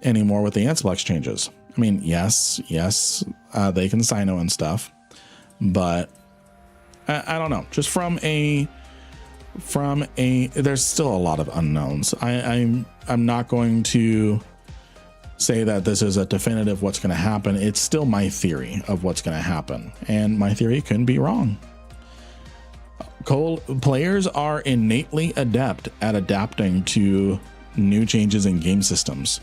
anymore with the Anziplex changes. I mean, yes, they can Sino and stuff, but I don't know. Just from a, there's still a lot of unknowns. I'm not going to say that this is a definitive what's going to happen. It's still my theory of what's going to happen, and my theory couldn't be wrong. Players are innately adept at adapting to new changes in game systems.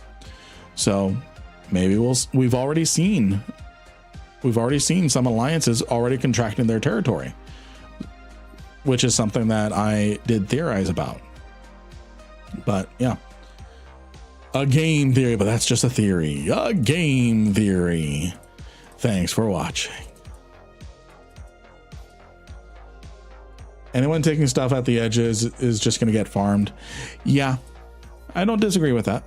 So maybe we've already seen some alliances already contracting their territory, which is something that I did theorize about. But yeah, a game theory, but that's just a theory, a game theory. Thanks for watching. Anyone taking stuff at the edges is just going to get farmed. Yeah, I don't disagree with that.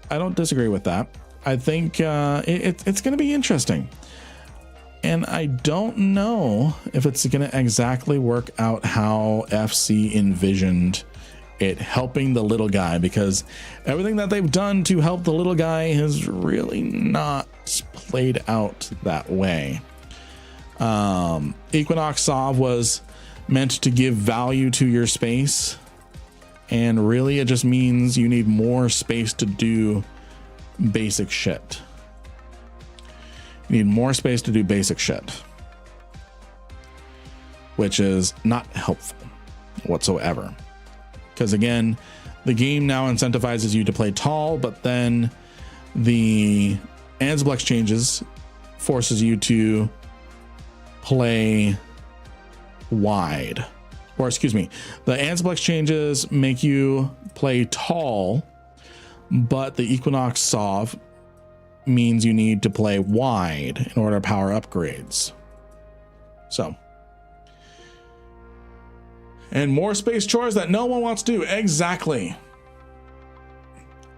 I think it's going to be interesting. And I don't know if it's going to exactly work out how FC envisioned it helping the little guy, because everything that they've done to help the little guy has really not played out that way. Equinox Sov was meant to give value to your space, and really it just means you need more space to do basic shit. You need more space to do basic shit, which is not helpful whatsoever. Because again, the game now incentivizes you to play tall, but then the Anziplex changes forces you to play wide. Or excuse me, the Anziplex changes make you play tall, but the Equinox Sov means you need to play wide in order to power upgrades. So, and more space chores that no one wants to do. Exactly.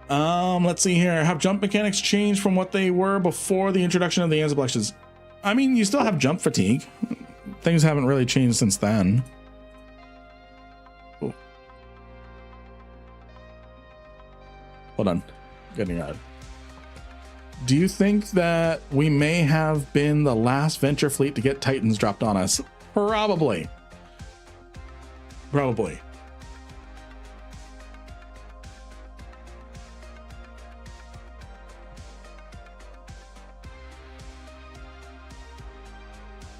Let's see here. Have jump mechanics changed from what they were before the introduction of the Anziplexes? I mean, you still have jump fatigue. Things haven't really changed since then. Ooh. Hold on. Getting out. Do you think that we may have been the last venture fleet to get Titans dropped on us? Probably. Probably.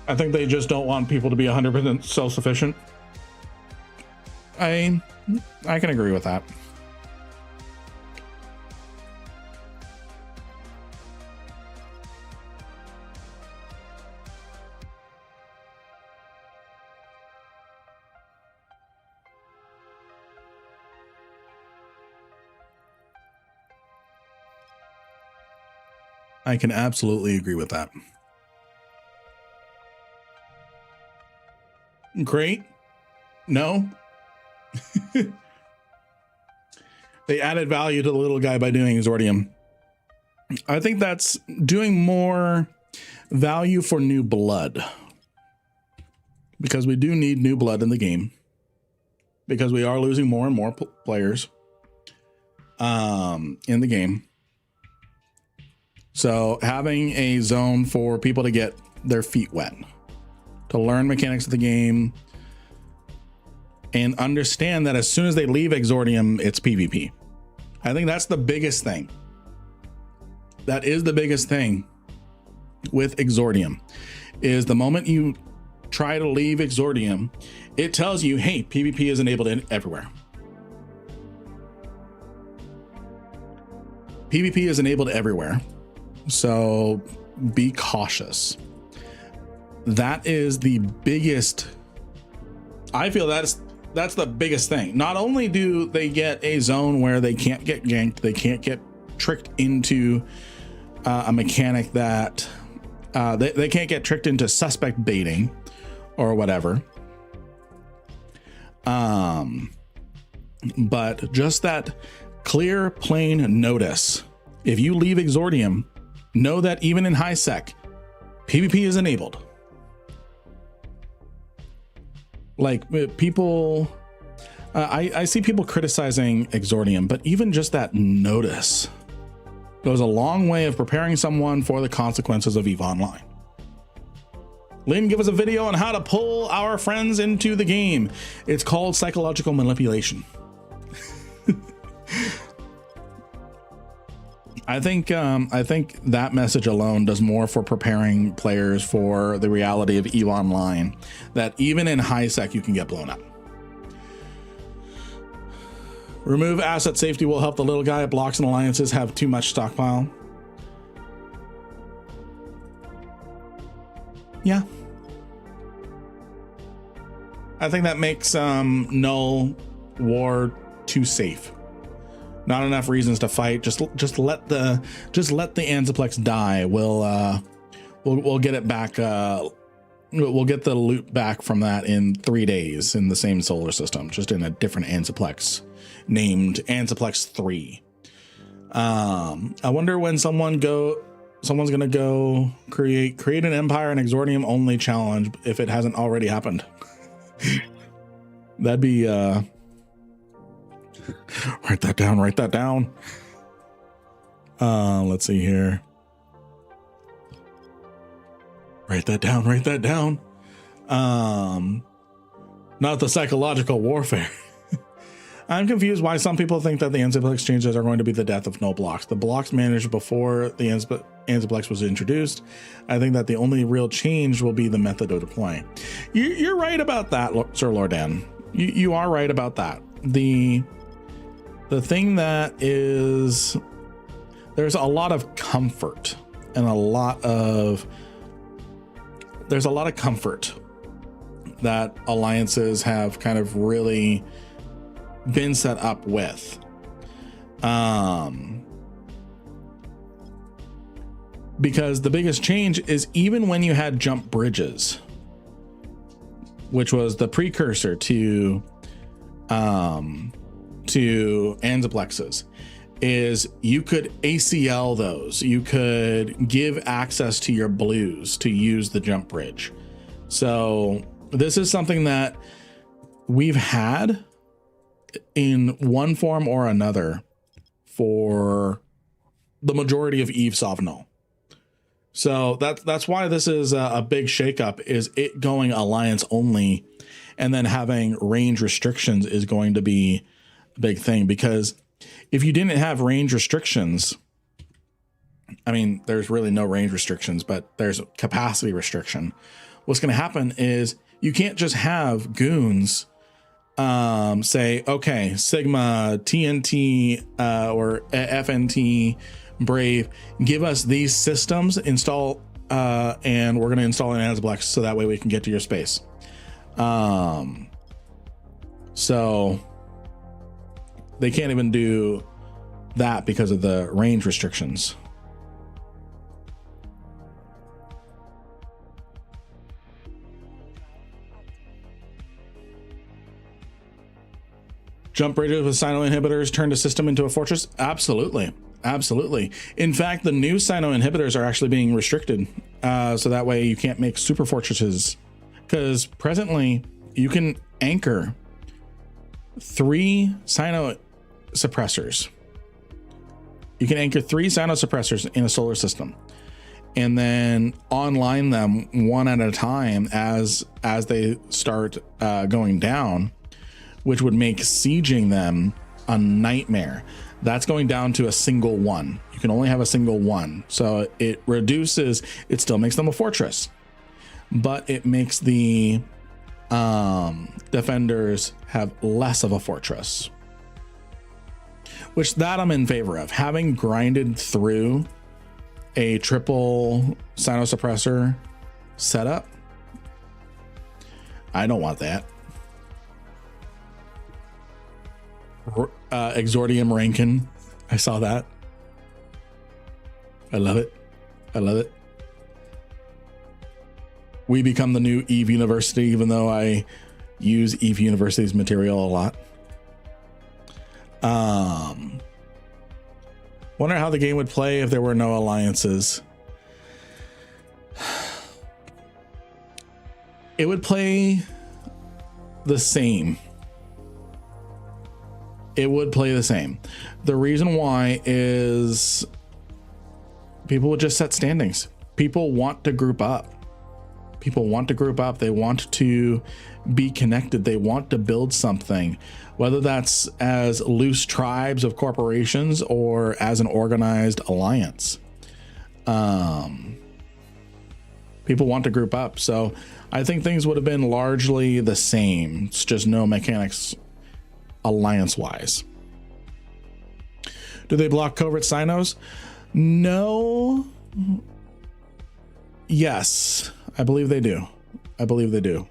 I think they just don't want people to be 100% self-sufficient. I can agree with that. I can absolutely agree with that. Great. No. They added value to the little guy by doing Exordium. I think that's doing more value for new blood, because we do need new blood in the game, because we are losing more and more players in the game. So having a zone for people to get their feet wet, to learn mechanics of the game, and understand that as soon as they leave Exordium, it's PvP. I think that's the biggest thing. That is the biggest thing with Exordium, is the moment you try to leave Exordium, it tells you, hey, PvP is enabled everywhere. PvP is enabled everywhere. So be cautious. That is the biggest. I feel that's the biggest thing. Not only do they get a zone where they can't get ganked, they can't get tricked into a mechanic that they can't get tricked into suspect baiting or whatever. But just that clear, plain notice. If you leave Exordium, know that even in high sec, PvP is enabled. Like people, I see people criticizing Exordium, but even just that notice goes a long way of preparing someone for the consequences of EVE Online. Lynn, give us a video on how to pull our friends into the game. It's called psychological manipulation. I think that message alone does more for preparing players for the reality of EVE Online, that even in high sec you can get blown up. Remove asset safety will help the little guy. Blocks and alliances have too much stockpile. Yeah. I think that makes null war too safe. Not enough reasons to fight. Just let the Anzaplex die. We'll get it back. We'll get the loot back from that in 3 days in the same solar system, just in a different Anzaplex named Anzaplex 3. I wonder when someone's gonna go create an Empire and Exordium only challenge if it hasn't already happened. That'd be write that down. Let's see here. Write that down. Not the psychological warfare. I'm confused why some people think that the Anzaplex changes are going to be the death of no blocks. The blocks managed before the Anzaplex was introduced. I think that the only real change will be the method of deploying. You're right about that, Sir Lordan. You are right about that. The thing that is, there's a lot of comfort and there's a lot of comfort that alliances have kind of really been set up with. Because the biggest change is even when you had jump bridges, which was the precursor to Anzaplexes, is you could ACL those. You could give access to your blues to use the jump bridge. So this is something that we've had in one form or another for the majority of EVE Sauvignon. So that's why this is a big shakeup, is it going alliance only, and then having range restrictions is going to be a big thing. Because if you didn't have range restrictions, I mean, there's really no range restrictions, but there's a capacity restriction. What's going to happen is you can't just have goons say, okay, Sigma, TNT, or FNT, Brave, give us these systems, install, and we're going to install an Anzaplex so that way we can get to your space. So they can't even do that because of the range restrictions. Jump bridges with Sino inhibitors turned a system into a fortress? Absolutely. Absolutely. In fact, the new Sino inhibitors are actually being restricted. So that way you can't make super fortresses. Because presently you can anchor 3 Sino suppressors. You can anchor 3 Sino suppressors in a solar system. And then online them one at a time as they start going down, which would make sieging them a nightmare. That's going down to a single one. You can only have a single one. So it reduces, it still makes them a fortress, but it makes the defenders have less of a fortress, which that I'm in favor of. Having grinded through a triple Sino suppressor setup, I don't want that. Exordium Rankin, I saw that. I love it. I love it. We become the new Eve University, even though I use Eve University's material a lot. Wonder how the game would play if there were no alliances. It would play the same. It would play the same. The reason why is people would just set standings. People want to group up. People want to group up. They want to be connected. They want to build something, whether that's as loose tribes of corporations or as an organized alliance. People want to group up. So I think things would have been largely the same. It's just no mechanics alliance wise. Do they block covert Sinos? No. Yes, I believe they do. I believe they do.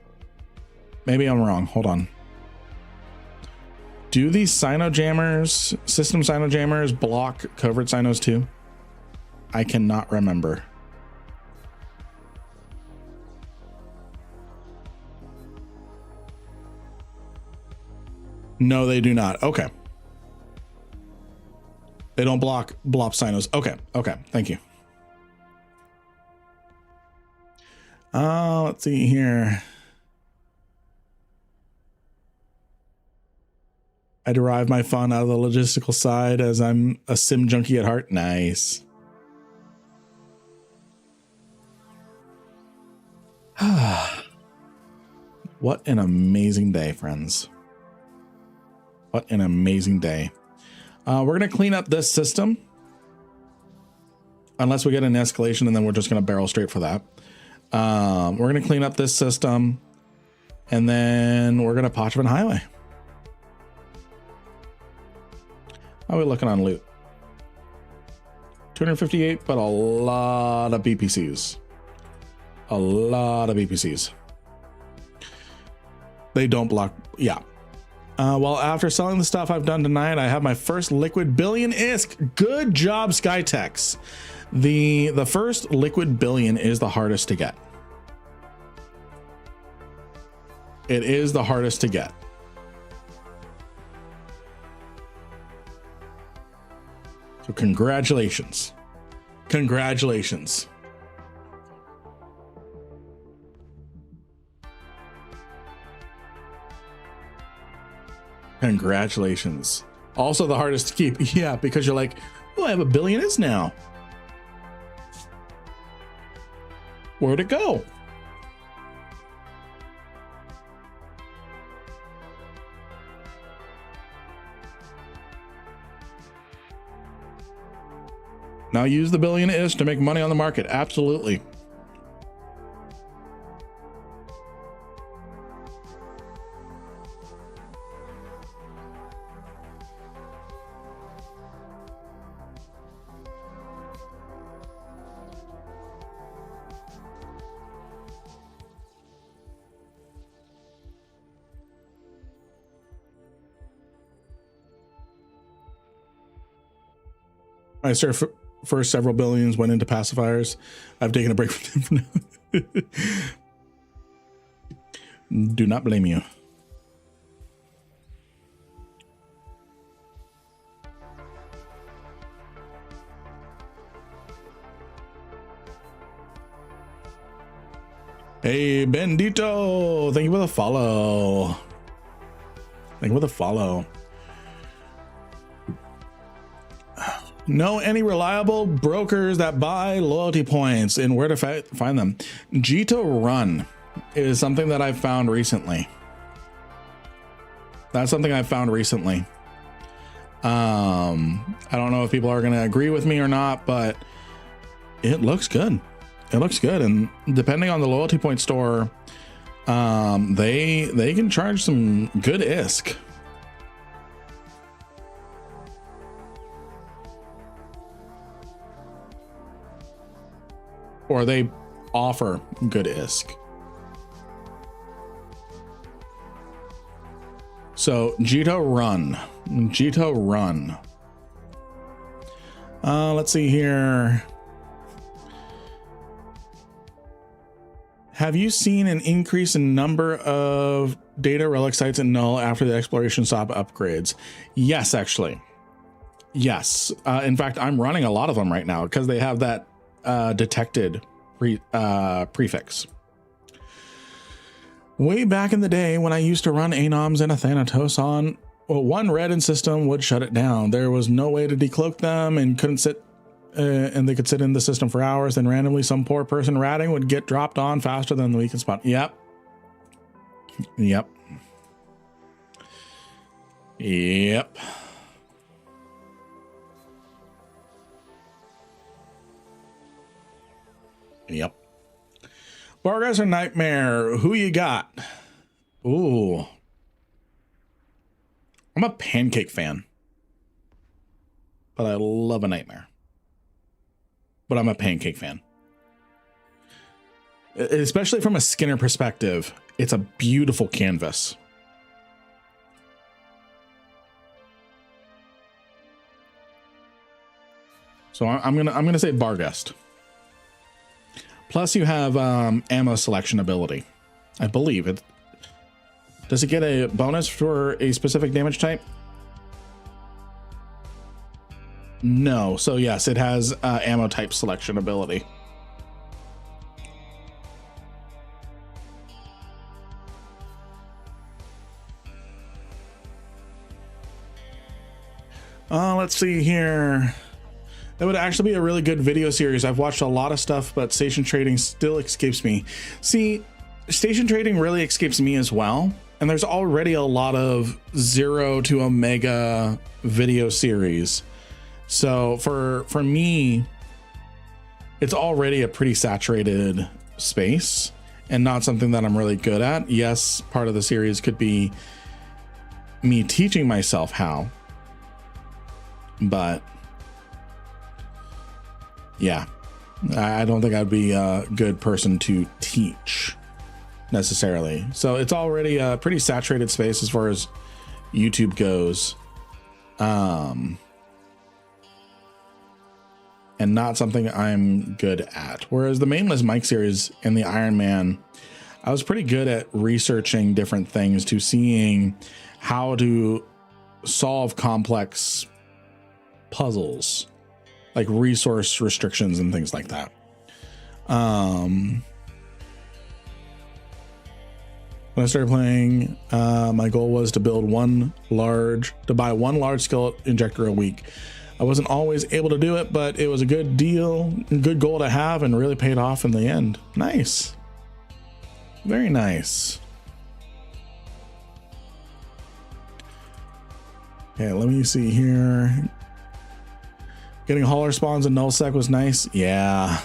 Maybe I'm wrong. Hold on. Do these Sino jammers, system Sino jammers, block covert Sinos too? I cannot remember. No, they do not. Okay. They don't block Blop Sinos. Okay. Okay. Thank you. Let's see here. I derive my fun out of the logistical side as I'm a sim junkie at heart. Nice. What an amazing day, friends. What an amazing day. We're going to clean up this system. Unless we get an escalation, and then we're just going to barrel straight for that. We're going to clean up this system. And then we're going to Pochman Highway. How are we looking on loot? 258, but a lot of BPCs. A lot of BPCs. They don't block. Yeah. Well, after selling the stuff I've done tonight, I have my first liquid billion ISK. Good job, Skytex. The first liquid billion is the hardest to get. It is the hardest to get. So congratulations. Congratulations. Congratulations. Also the hardest to keep. Yeah, because you're like, oh, I have $1 billion is now. Where'd it go? Now use the $1 billion is to make money on the market. Absolutely. My first several billions went into pacifiers. I've taken a break from them for now. Do not blame you. Hey, Bendito. Thank you for the follow. Thank you for the follow. Know any reliable brokers that buy loyalty points and where to find them? Jito Run is something that I've found recently. That's something I've found recently. I don't know if people are going to agree with me or not, but it looks good. It looks good. And depending on the loyalty point store, they can charge some good ISK. Or they offer good ISK. So Jito Run. Let's see here. Have you seen an increase in number of data relic sites in Null after the exploration stop upgrades? Yes, actually. Yes. In fact, I'm running a lot of them right now because they have that detected prefix. Way back in the day when I used to run Anoms and a Thanatos on, well, one red system would shut it down. There was no way to decloak them and couldn't sit, and they could sit in the system for hours. Then randomly some poor person ratting would get dropped on faster than the weakest spot. Yep. Bargas or Nightmare, who you got? Ooh. I'm a Pancake fan, but I love a Nightmare. But I'm a Pancake fan. Especially from a Skinner perspective, it's a beautiful canvas. So I'm gonna say Barghest. Plus you have ammo selection ability. I believe it. Does it get a bonus for a specific damage type? No. So yes, it has ammo type selection ability. Let's see here. That would actually be a really good video series. I've watched a lot of stuff, but station trading still escapes me. See, station trading really escapes me as well. And there's already a lot of 0 to Omega video series. So for me, it's already a pretty saturated space and not something that I'm really good at. Yes, part of the series could be me teaching myself how, but yeah, I don't think I'd be a good person to teach necessarily. So it's already a pretty saturated space as far as YouTube goes. And not something I'm good at. Whereas the Mainless Mike series and the Iron Man, I was pretty good at researching different things to seeing how to solve complex puzzles, like resource restrictions and things like that. When I started playing, my goal was to buy one large skill injector a week. I wasn't always able to do it, but it was a good deal, good goal to have, and really paid off in the end. Nice. Very nice. Okay, let me see here. Getting hauler spawns in nullsec was nice. Yeah.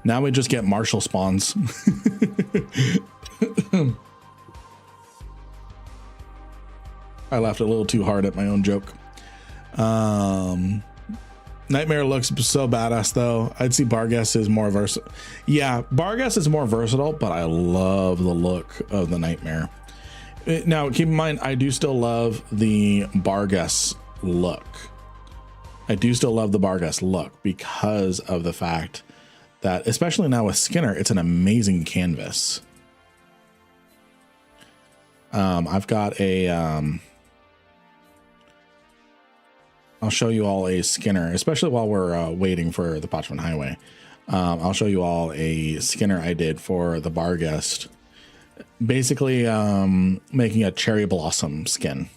Now we just get marshal spawns. I laughed a little too hard at my own joke. Nightmare looks so badass though. I'd see Barghest is more versatile. Yeah, Barghest is more versatile, but I love the look of the Nightmare. Now, keep in mind, I do still love the Barghest look. Because of the fact that, especially now with Skinner, it's an amazing canvas. I've got a I'll show you all a Skinner, especially while we're waiting for the Parchment Highway. I'll show you all a Skinner I did for the bar guest. Basically, making a cherry blossom skin.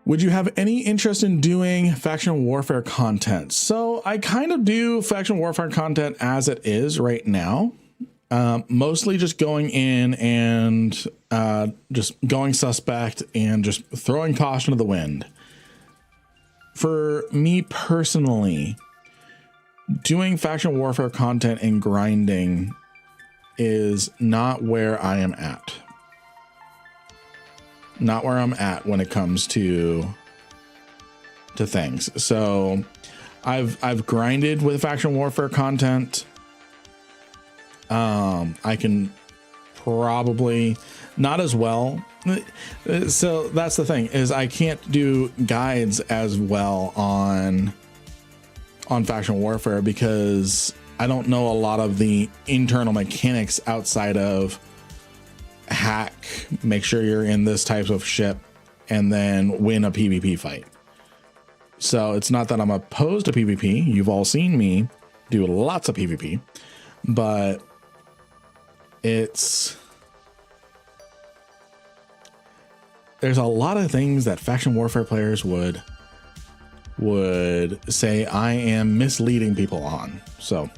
Would you have any interest in doing faction warfare content? So I kind of do faction warfare content as it is right now. Mostly just going in and just going suspect and just throwing caution to the wind. For me personally, doing faction warfare content and grinding is not where I am at. Not where I'm at when it comes to things. So I've grinded with faction warfare content. I can probably not as well. So that's the thing, is I can't do guides as well on faction warfare because I don't know a lot of the internal mechanics outside of hack, make sure you're in this type of ship, and then win a PvP fight. So it's not that I'm opposed to PvP. You've all seen me do lots of PvP, but there's a lot of things that faction warfare players would say I am misleading people on. So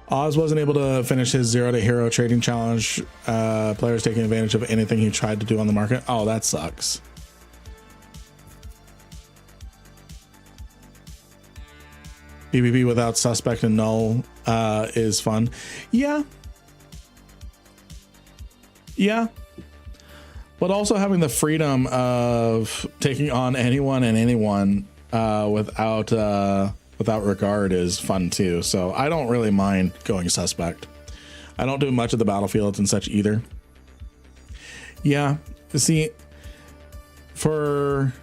Oz wasn't able to finish his 0 to hero trading challenge. Players taking advantage of anything he tried to do on the market. Oh, that sucks. PvP without suspect and null is fun. Yeah. Yeah. But also having the freedom of taking on anyone and anyone without regard is fun too. So I don't really mind going suspect. I don't do much of the battlefields and such either. Yeah. See, for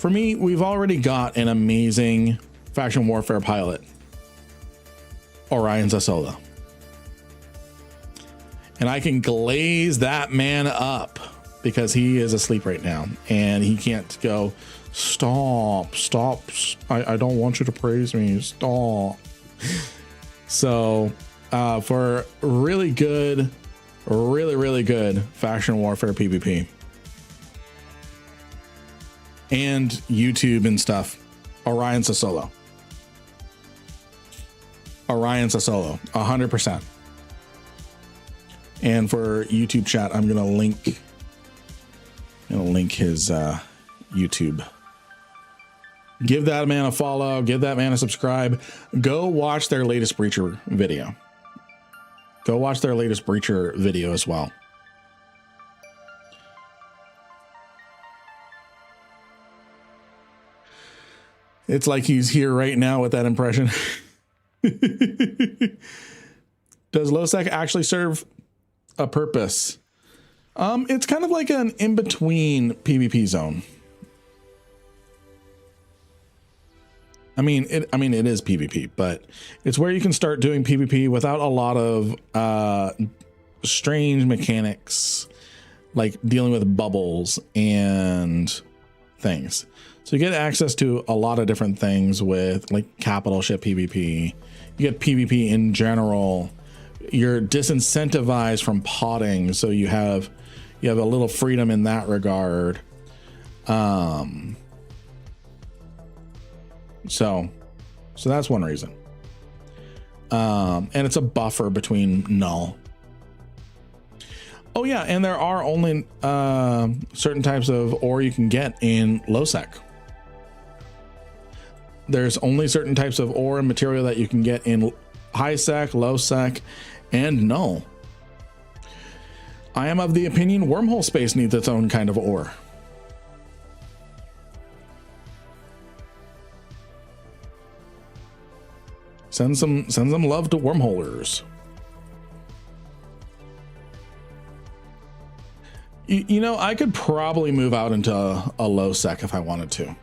me, we've already got an amazing faction warfare pilot, Orion Sassola. And I can glaze that man up because he is asleep right now and he can't go, stop. I don't want you to praise me. Stop. So for really good faction warfare PvP and YouTube and stuff, Orion Sassola. 100%. And for YouTube chat, I'm gonna link his YouTube. Give that man a follow, give that man a subscribe. Go watch their latest Breacher video. Go watch their latest Breacher video as well. It's like he's here right now with that impression. Does Losec actually serve a purpose? It's kind of like an in-between PvP zone. I mean, it is PvP, but it's where you can start doing PvP without a lot of strange mechanics, like dealing with bubbles and things. So you get access to a lot of different things with like capital ship PvP. You get PvP in general. You're disincentivized from potting, so you have a little freedom in that regard. So that's one reason. And it's a buffer between null. Oh yeah, and there are only certain types of ore you can get in low sec. There's only certain types of ore and material that you can get in high sec, low sec, and null. I am of the opinion wormhole space needs its own kind of ore. Send some love to wormholers. You know, I could probably move out into a low sec if I wanted to.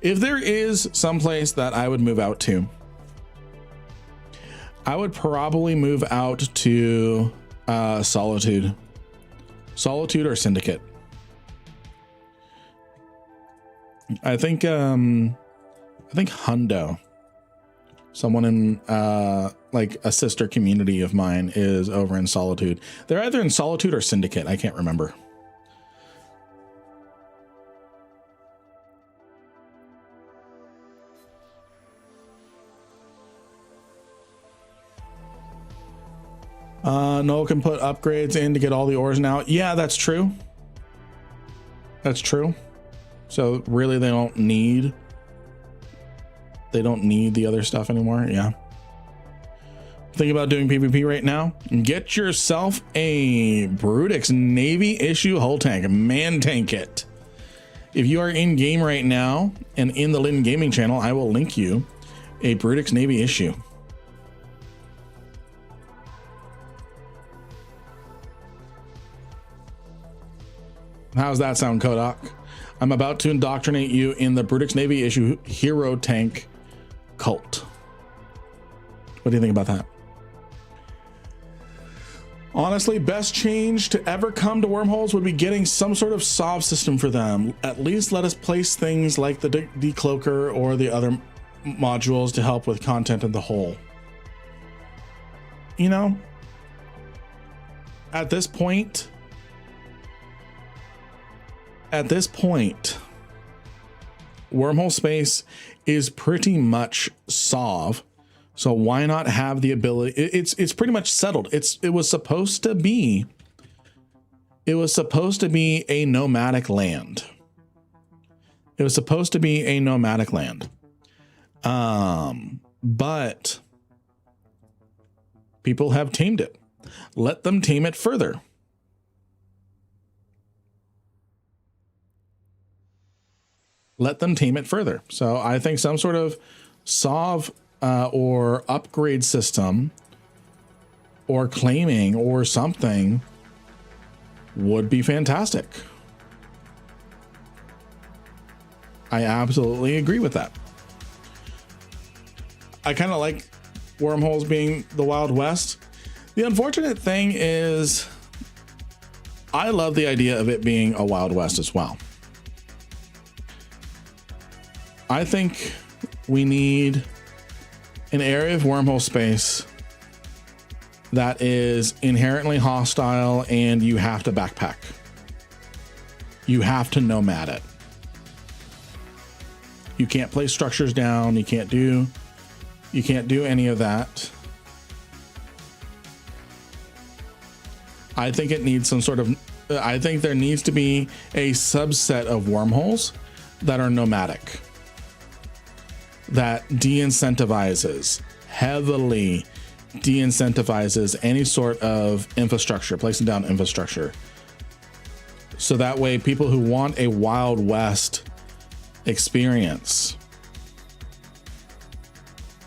If there is some place that I would move out to, I would probably move out to Solitude or Syndicate. I think Hundo, someone in like a sister community of mine, is over in Solitude. They're either in Solitude or Syndicate. I can't remember. Noel can put upgrades in to get all the ores now. Yeah, that's true. That's true. So really they don't need the other stuff anymore. Yeah. Think about doing PvP right now. Get yourself a Brutix Navy issue hull tank. Man tank it. If you are in game right now and in the Lynn Gaming channel, I will link you a Brutix Navy issue. How's that sound, Kodak? I'm about to indoctrinate you in the Brutix Navy issue hero tank cult. What do you think about that? Honestly, best change to ever come to wormholes would be getting some sort of SOV system for them. At least let us place things like the decloaker or the other modules to help with content in the whole. You know, at this point, wormhole space is pretty much SOV, so why not have the ability? It's pretty much settled. It was supposed to be a nomadic land. It was supposed to be a nomadic land, but people have tamed it. Let them tame it further. Let them tame it further. So I think some sort of SOV or upgrade system or claiming or something would be fantastic. I absolutely agree with that. I kind of like wormholes being the Wild West. The unfortunate thing is I love the idea of it being a Wild West as well. I think we need an area of wormhole space that is inherently hostile and you have to backpack. You have to nomad it. You can't place structures down. You can't do any of that. I think it needs some sort of, I think there needs to be a subset of wormholes that are nomadic, that heavily de-incentivizes any sort of infrastructure, placing down infrastructure. So that way people who want a Wild West experience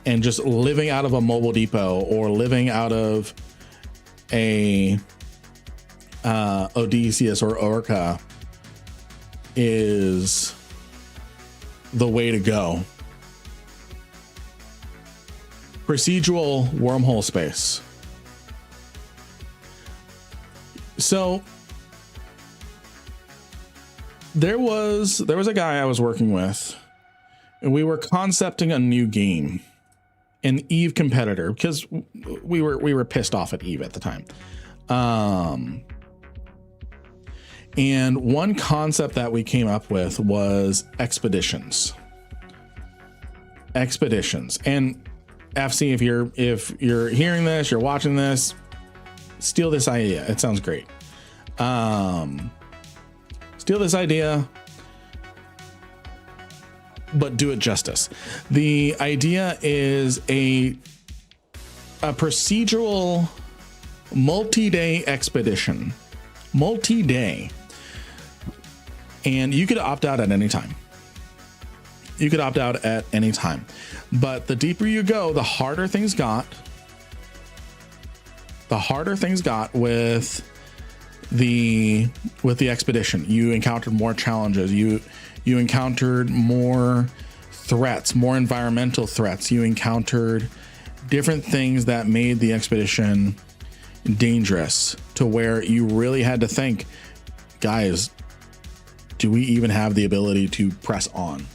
and just living out of a mobile depot or living out of a Odysseus or Orca is the way to go. Procedural wormhole space. So there was a guy I was working with, and we were concepting a new game, an Eve competitor, because we were pissed off at Eve at the time. And one concept that we came up with was expeditions. And FC, if you're hearing this, you're watching this, steal this idea. It sounds great. Steal this idea, but do it justice. The idea is a procedural multi-day expedition. Multi-day. And you could opt out at any time. But the deeper you go, the harder things got. With the expedition. You encountered more challenges. You encountered more threats, more environmental threats. You encountered different things that made the expedition dangerous to where you really had to think, guys, do we even have the ability to press on?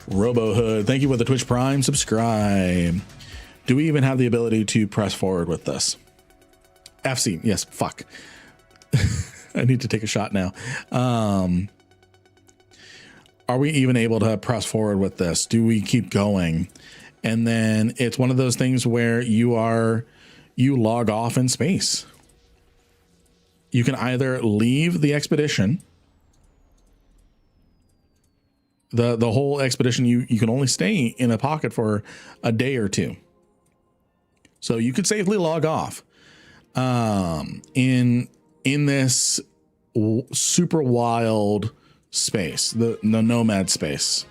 RoboHood, thank you for the Twitch Prime subscribe. Do we even have the ability to press forward with this? FC, yes, fuck. I need to take a shot now. Are we even able to press forward with this? Do we keep going? And then it's one of those things where you log off in space. You can either leave the expedition, the whole expedition, you can only stay in a pocket for a day or two. So you could safely log off in this super wild space, the nomad space.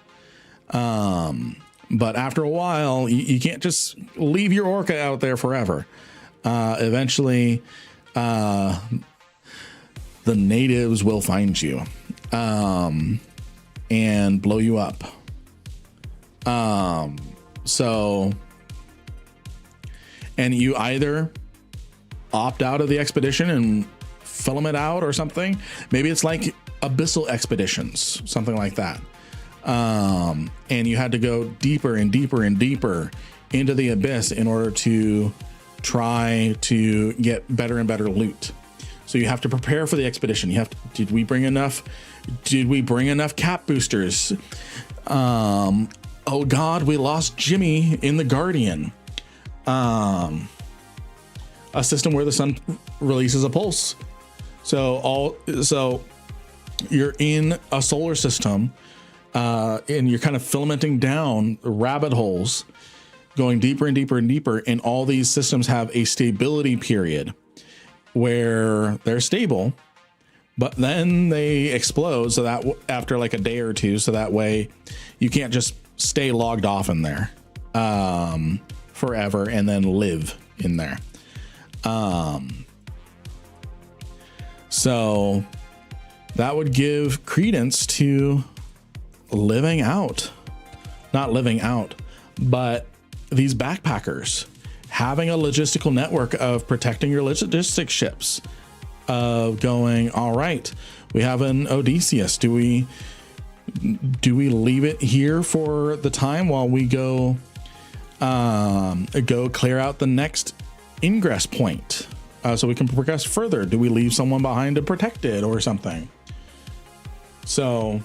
But after a while, you can't just leave your orca out there forever. Eventually, the natives will find you and blow you up. And you either opt out of the expedition and film it out or something. Maybe it's like abyssal expeditions, something like that. And you had to go deeper and deeper and deeper into the abyss in order to try to get better and better loot. So you have to prepare for the expedition. Did we bring enough cap boosters? Oh God, we lost Jimmy in the Guardian. A system where the sun releases a pulse. So you're in a solar system, and you're kind of filamenting down rabbit holes, going deeper and deeper and deeper. And all these systems have a stability period where they're stable, but then they explode. So that after like a day or two, so that way you can't just stay logged off in there forever and then live in there. So that would give credence to not living out, but these backpackers having a logistical network of protecting your logistics ships, of going, all right, we have an Odysseus. Do we leave it here for the time while we go clear out the next ingress point, so we can progress further? Do we leave someone behind to protect it or something? So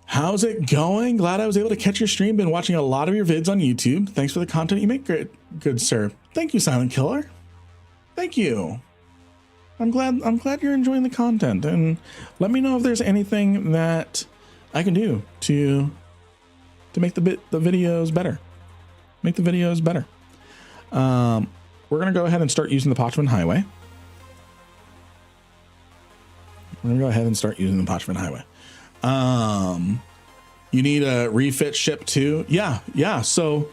how's it going? Glad I was able to catch your stream. Been watching a lot of your vids on YouTube. Thanks for the content you make, good sir. Thank you, Silent Killer. Thank you. I'm glad you're enjoying the content, and let me know if there's anything that I can do to make the videos better. Make the videos better. We're gonna go ahead and start using the Parchment Highway. You need a refit ship too. Yeah. So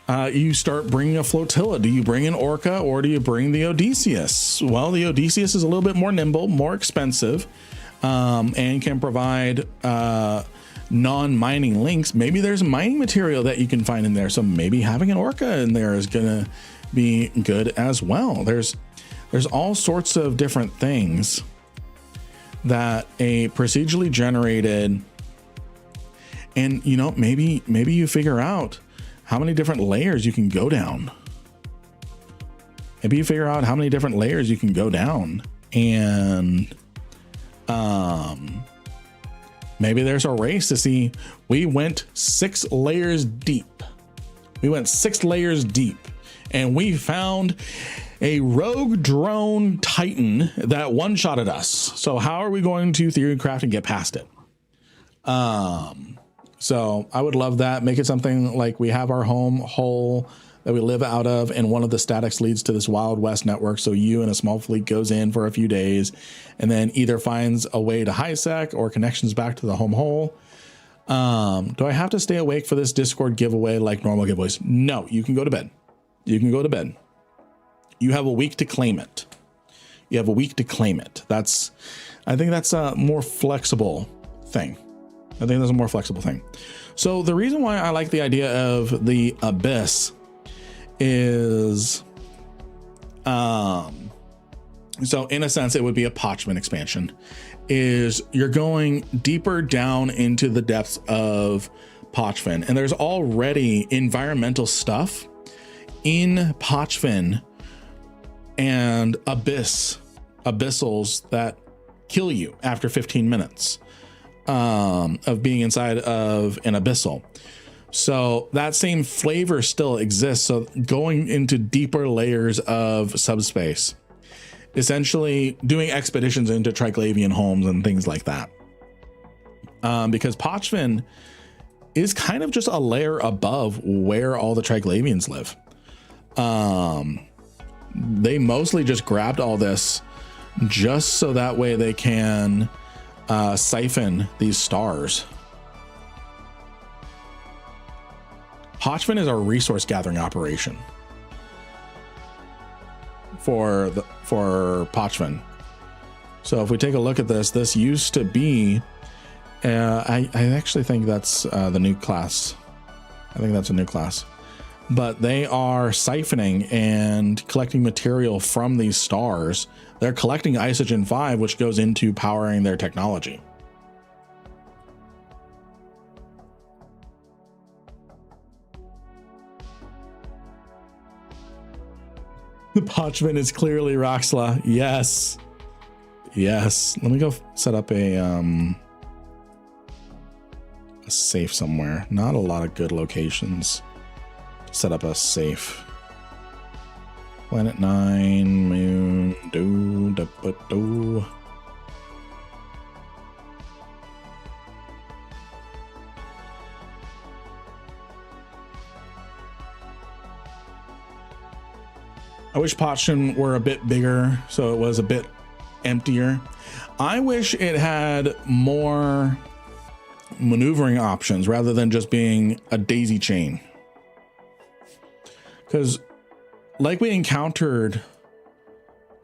you start bringing a flotilla. Do you bring an orca or do you bring the Odysseus? Well, the Odysseus is a little bit more nimble, more expensive, and can provide non-mining links. Maybe there's mining material that you can find in there. So maybe having an orca in there is gonna be good as well. There's all sorts of different things that a procedurally generated, and maybe you figure out how many different layers you can go down. And maybe there's a race to see. We went 6 layers deep. And we found a rogue drone Titan that one-shotted us. So how are we going to theory craft and get past it? So I would love that. Make it something like we have our home hole that we live out of, and one of the statics leads to this Wild West network. So you and a small fleet goes in for a few days and then either finds a way to HiSec or connections back to the home hole. Do I have to stay awake for this Discord giveaway like normal giveaways? No, you can go to bed. You have a week to claim it. I think that's a more flexible thing. I think that's a more flexible thing. So the reason why I like the idea of the abyss is, so in a sense, it would be a Parchment expansion, is you're going deeper down into the depths of Parchment, and there's already environmental stuff in Parchment and abyssals that kill you after 15 minutes of being inside of an abyssal. So that same flavor still exists. So going into deeper layers of subspace, essentially doing expeditions into Triglavian homes and things like that. Because Parchment is kind of just a layer above where all the Triglavians live. They mostly just grabbed all this just so that way they can siphon these stars. Parchment is a resource gathering operation for Parchment. So if we take a look at this, this used to be, I actually think that's the new class. I think that's a new class, but they are siphoning and collecting material from these stars. They're collecting Isogen 5, which goes into powering their technology. The Parchment is clearly Roxla. Yes. Yes. Let me go set up a safe somewhere. Not a lot of good locations. Set up a safe. Planet 9, moon, do. I wish Parchment were a bit bigger, so it was a bit emptier. I wish it had more maneuvering options rather than just being a daisy chain. Because like we encountered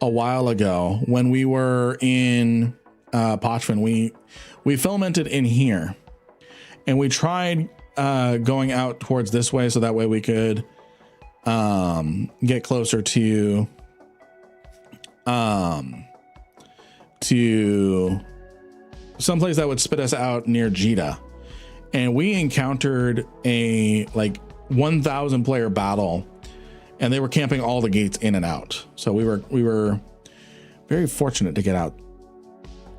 a while ago when we were in Parchment, we filamented in here and we tried going out towards this way so that way we could get closer to someplace that would spit us out near Jita. And we encountered a like 1,000 player battle and they were camping all the gates in and out. So we were very fortunate to get out,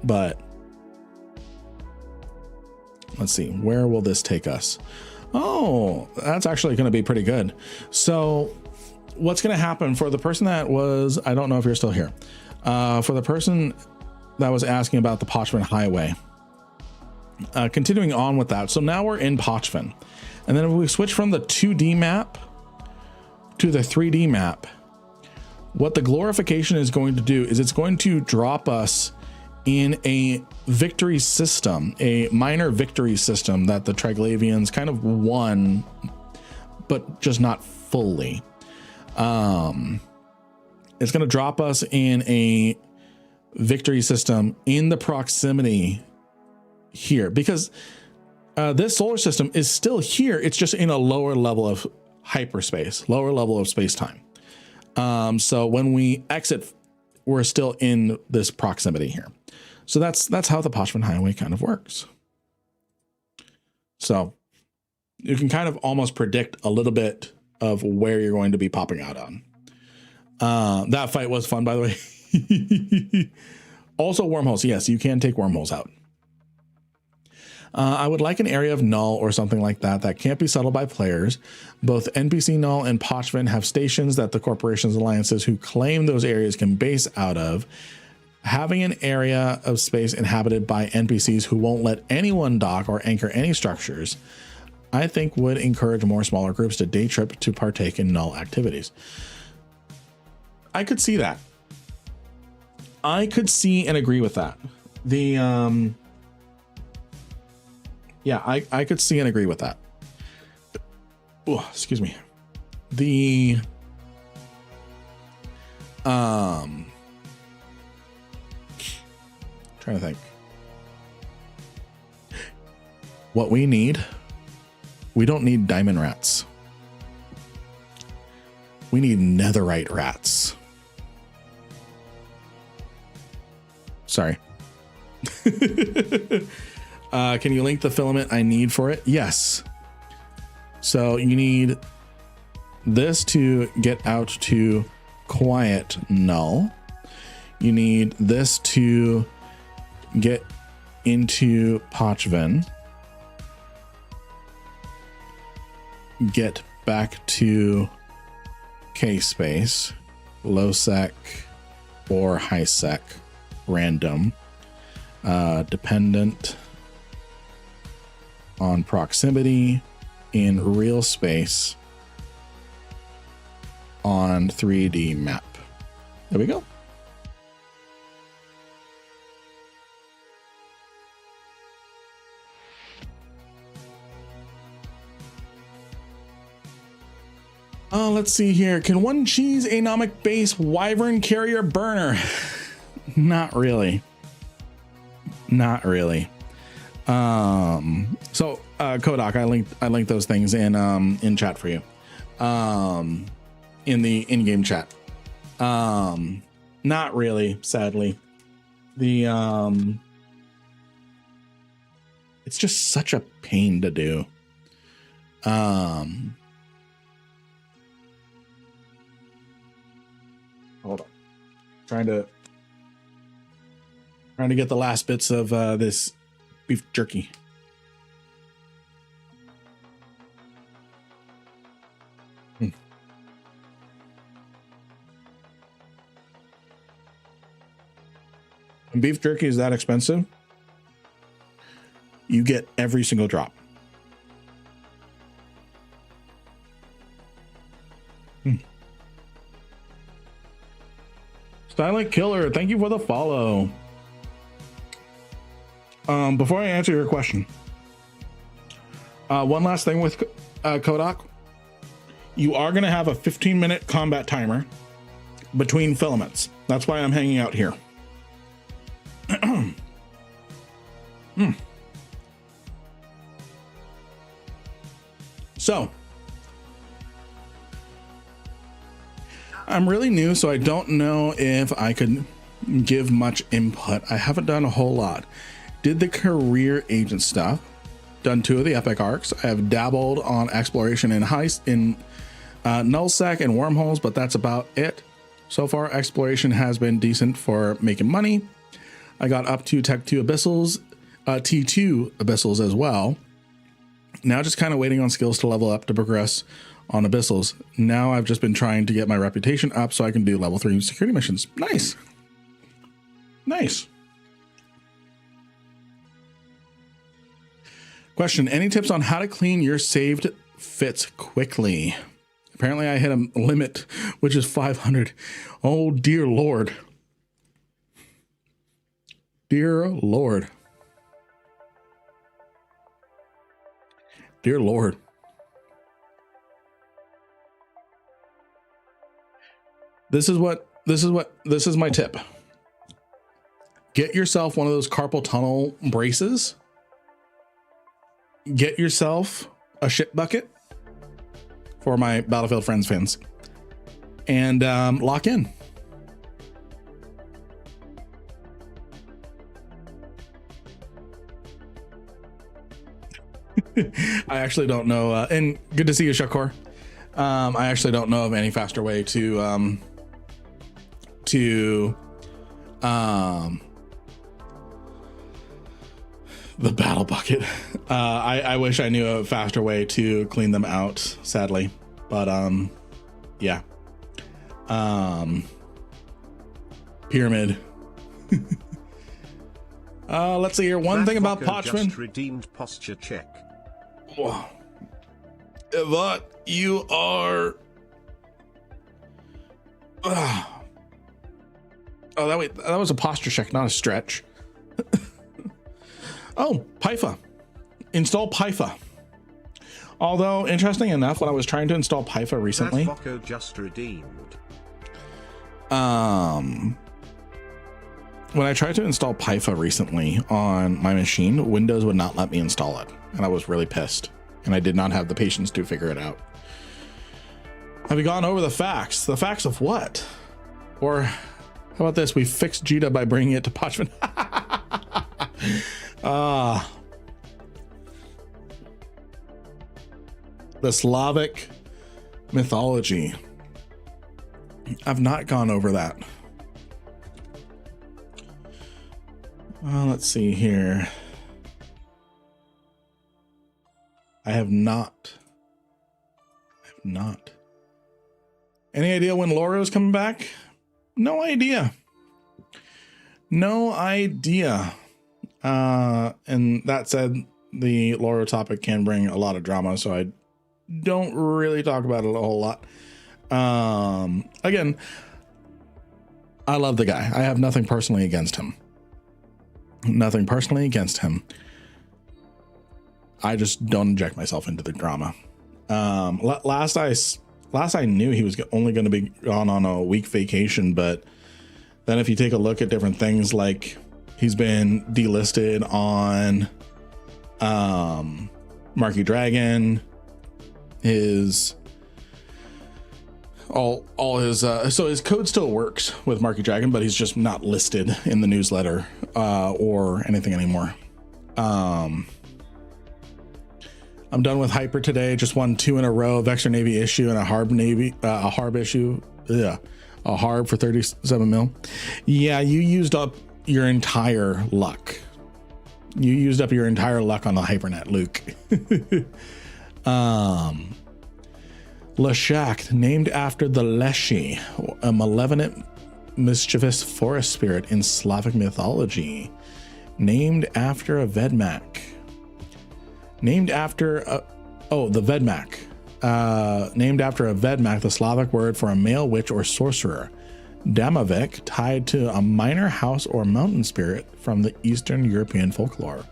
but let's see, where will this take us? Oh, that's actually going to be pretty good. So what's going to happen for the person that was, I don't know if you're still here, for the person that was asking about the Parchment Highway, continuing on with that. So now we're in Parchment, and then if we switch from the 2D map to the 3D map, what the glorification is going to do is it's going to drop us in a victory system, a minor victory system that the Triglavians kind of won, but just not fully. It's going to drop us in a victory system in the proximity here, because this solar system is still here. It's just in a lower level of hyperspace, lower level of space-time. So when we exit, we're still in this proximity here. So that's how the Parchment Highway kind of works. So you can kind of almost predict a little bit of where you're going to be popping out on. That fight was fun, by the way. Also wormholes. Yes, you can take wormholes out. I would like an area of null or something like that that can't be settled by players. Both NPC null and Parchment have stations that the corporations alliances who claim those areas can base out of. Having an area of space inhabited by NPCs who won't let anyone dock or anchor any structures, I think would encourage more smaller groups to day trip to partake in null activities. I could see that. I could see and agree with that. Yeah, I could see and agree with that. Oh, excuse me. Trying to think. what we need, we don't need diamond rats. We need netherite rats. Sorry. Can you link the filament I need for it? Yes. So you need this to get out to quiet null. You need this to get into Pochven. Get back to K-space, low sec or high sec, random, dependent on proximity in real space on 3D map. There we go. Let's see here. Can one cheese anomic base wyvern carrier burner? Not really. Not really. So Kodak, I linked those things in chat for you. In the in-game chat. Not really, sadly. The it's just such a pain to do. Hold on. Trying to get the last bits of this beef jerky. And beef jerky is that expensive? You get every single drop. Silent Killer, thank you for the follow. Before I answer your question, one last thing with Kodak. You are going to have a 15-minute combat timer between filaments. That's why I'm hanging out here. So, I'm really new, so I don't know if I could give much input. I haven't done a whole lot. Did the career agent stuff, done 2 of the epic arcs. I have dabbled on exploration in nullsec and wormholes, but that's about it. So far, exploration has been decent for making money. I got up to Tech 2 Abyssals, T2 Abyssals as well. Now just kind of waiting on skills to level up to progress on Abyssals. Now I've just been trying to get my reputation up so I can do level 3 security missions. Nice. Nice. Question, any tips on how to clean your saved fits quickly? Apparently I hit a limit, which is 500. Oh, dear Lord. Dear Lord. Dear Lord. This is my tip. Get yourself one of those carpal tunnel braces. Get yourself a shit bucket for my Battlefield Friends fans and lock in. I actually don't know. And good to see you, Shakor. I actually don't know of any faster way to the battle bucket. I wish I knew a faster way to clean them out, sadly, but yeah. Pyramid. Let's see here. One thing about Pochman. Just redeemed posture check. Whoa. Evat, you are. Oh, that was a posture check, not a stretch. Oh, Pyfa. Install Pyfa. Although, interesting enough, when I was trying to install Pyfa recently, just redeemed. when I tried to install Python recently on my machine, Windows would not let me install it. And I was really pissed. And I did not have the patience to figure it out. Have we gone over the facts? The facts of what? Or how about this? We fixed Jita by bringing it to Pachman. The Slavic mythology. I've not gone over that. Let's see here. I have not. Any idea when Laura is coming back? No idea. No idea. And that said, the Laura topic can bring a lot of drama, so I don't really talk about it a whole lot. Again, I love the guy. I have nothing personally against him. Nothing personally against him. I just don't inject myself into the drama. Last I knew, he was only going to be gone on a week vacation, but then if you take a look at different things, like he's been delisted on Marky Dragon, his all his so his code still works with Marky Dragon, but he's just not listed in the newsletter or anything anymore. I'm done with Hyper today. Just won 2 in a row, Vector Navy issue and a Harb issue. Yeah, a Harb for 37 mil. Yeah, you used up your entire luck. You used up your entire luck on the Hypernet, Luke. Lashak, named after the Leshy, a malevolent, mischievous forest spirit in Slavic mythology. Named after a Vedmak. Named after the Vedmak. Named after a Vedmak, the Slavic word for a male witch or sorcerer. Damavik, tied to a minor house or mountain spirit from the Eastern European folklore.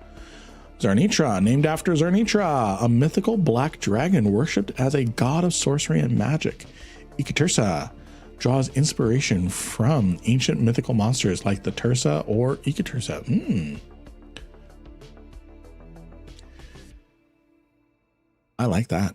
Zarnitra, named after Zarnitra, a mythical black dragon worshipped as a god of sorcery and magic. Ikatursa draws inspiration from ancient mythical monsters like the Tursa or Ikatursa. I like that.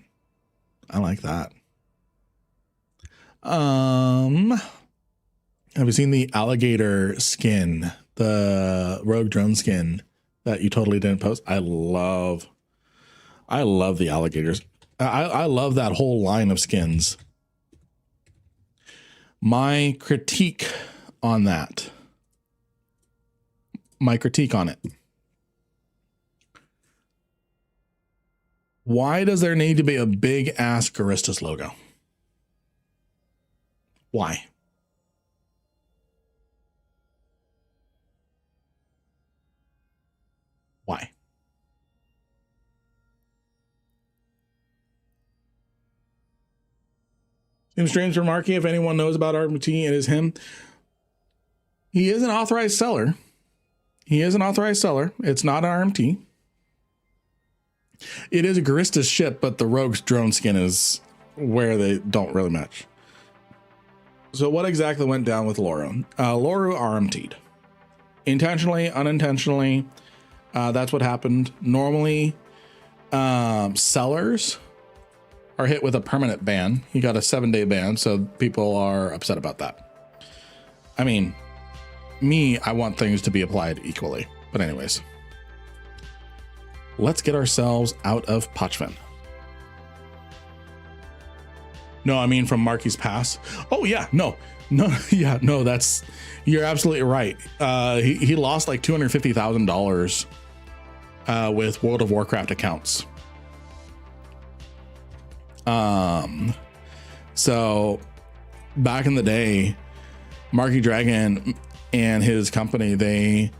Have you seen the alligator skin, the rogue drone skin that you totally didn't post? I love the alligators. I love that whole line of skins. My critique on it. Why does there need to be a big ass Garistas logo? Why? Why? Seems strange for Marky. If anyone knows about RMT, it is him. He is an authorized seller. It's not an RMT. It is a Garistas ship, but the Rogue's drone skin is where they don't really match. So what exactly went down with Loru? Loru RMT'd. Intentionally, unintentionally. That's what happened. Normally, sellers are hit with a permanent ban. He got a 7-day ban, so people are upset about that. I mean, I want things to be applied equally. But anyways, let's get ourselves out of Pachvan. No, I mean from Marky's Pass. Oh yeah, no, that's, you're absolutely right. He lost like $250,000 with World of Warcraft accounts. So back in the day, Marky Dragon and his company, they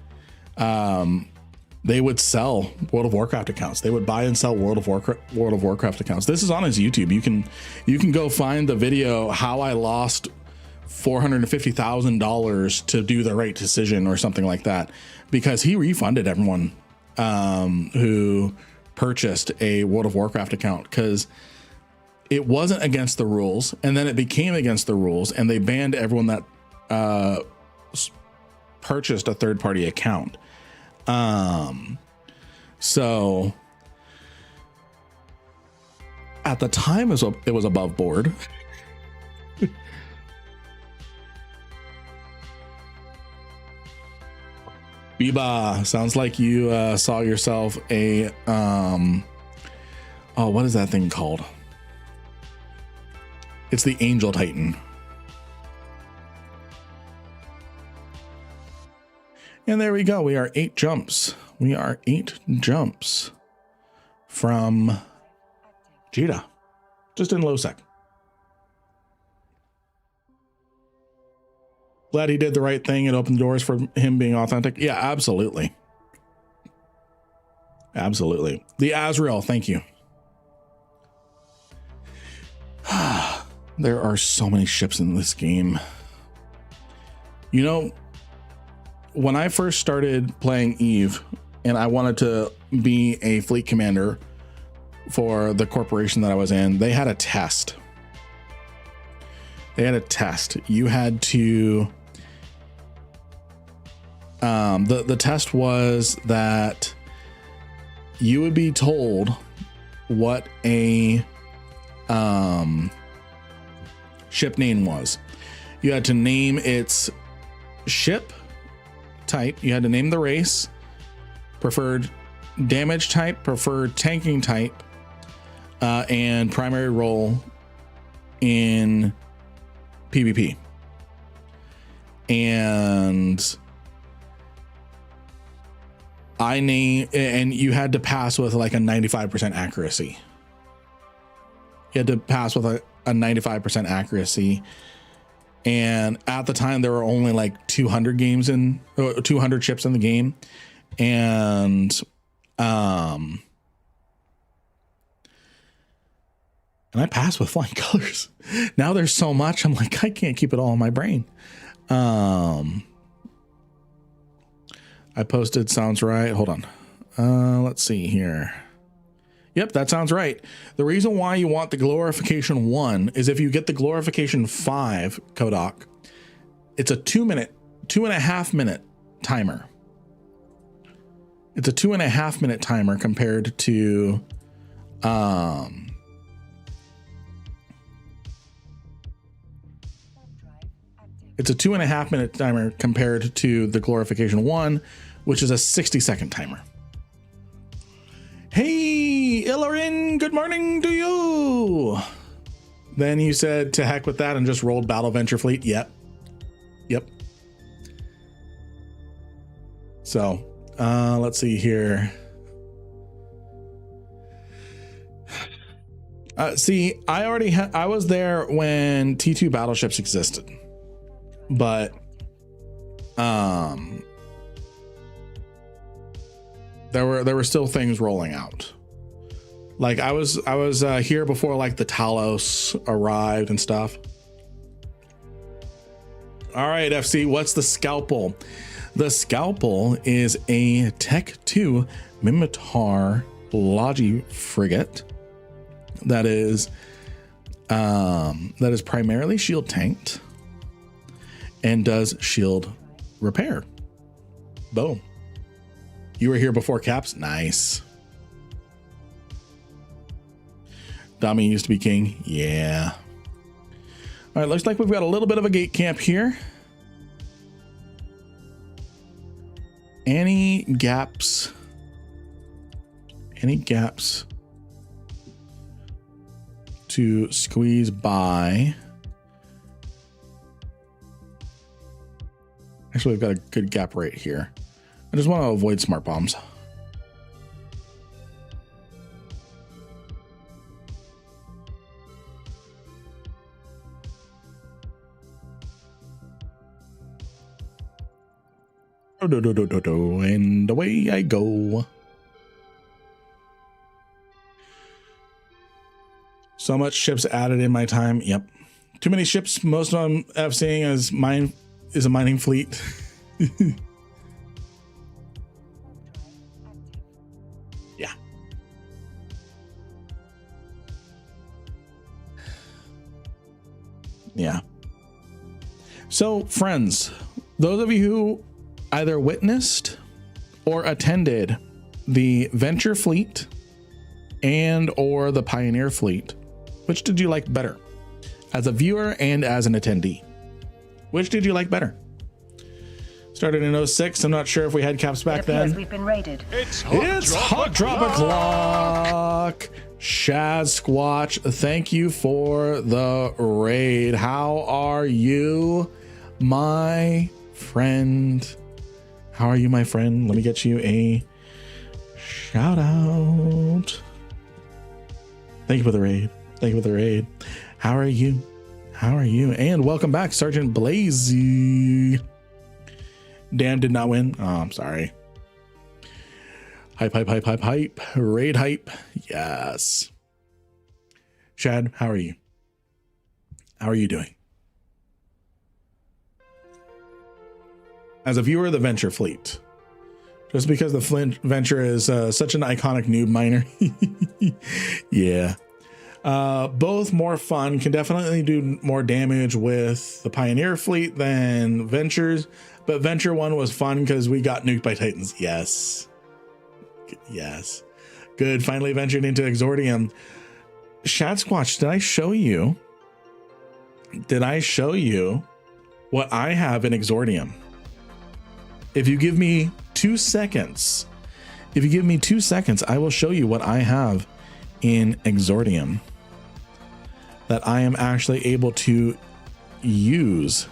would sell World of Warcraft accounts. They would buy and sell World of Warcraft accounts. This is on his YouTube. You can go find the video, how I lost $450,000 to do the right decision or something like that, because he refunded everyone who purchased a World of Warcraft account, because it wasn't against the rules, and then it became against the rules, and they banned everyone that purchased a third-party account. So at the time it was above board. Biba, sounds like you saw yourself a oh, what is that thing called? It's the Angel Titan. And there we go. We are 8 jumps. We are 8 jumps from Jita, just in low sec. Glad he did the right thing and opened the doors for him being authentic. Yeah, absolutely. Absolutely. The Azrael, thank you. There are so many ships in this game. You know, when I first started playing Eve and I wanted to be a fleet commander for the corporation that I was in, they had a test. They had a test. You had to, the test was that you would be told what a ship name was. You had to name its ship type, you had to name the race, preferred damage type, preferred tanking type, and primary role in PvP. And and you had to pass with like a 95% accuracy. You had to pass with a 95% accuracy. And at the time there were only like 200 ships in the game. And I passed with flying colors. Now there's so much, I'm like, I can't keep it all in my brain. I posted, sounds right. Hold on. Let's see here. Yep, that sounds right. The reason why you want the glorification 1 is if you get the glorification 5, Kodak, it's a 2.5 minute timer. It's a 2.5 minute timer compared to, it's a 2.5 minute timer compared to the glorification 1, which is a 60-second timer. Hey, Ilarin, good morning to you. Then you said to heck with that and just rolled Battle Venture Fleet. Yep. So, let's see here. See, I was there when T2 battleships existed, but there were still things rolling out. Like I was here before like the Talos arrived and stuff. All right, FC, what's the Scalpel? The Scalpel is a Tech 2 Mimitar Logi frigate that is primarily shield tanked and does shield repair. Boom. You were here before Caps? Nice. Dami used to be king. Yeah. All right, looks like we've got a little bit of a gate camp here. Any gaps to squeeze by? Actually, we've got a good gap right here. I just want to avoid smart bombs. And away I go. So much ships added in my time. Yep. Too many ships. Most of them I'm seeing as mine is a mining fleet. Yeah. Yeah. So friends, those of you who either witnessed or attended the Venture fleet and or the Pioneer fleet, which did you like better? As a viewer and as an attendee, which did you like better? Started in 06. I'm not sure if we had caps back then. We've been raided. It's Hot Drop O'Clock. Shad Squatch, thank you for the raid. How are you, my friend? How are you, my friend? Let me get you a shout out. Thank you for the raid. Thank you for the raid. How are you? How are you? And welcome back, Sergeant Blazy. Dan did not win. Oh, I'm sorry. Hype. Raid hype. Yes. Shad, how are you? How are you doing? As a viewer of the Venture fleet, just because the Venture is such an iconic noob miner. Yeah. Both more fun, can definitely do more damage with the Pioneer fleet than Ventures, but Venture 1 was fun because we got nuked by Titans. Yes. Yes. Good. Finally ventured into Exordium. Shad Squatch, did I show you? Did I show you what I have in Exordium? If you give me 2 seconds, I will show you what I have in Exordium that I am actually able to use.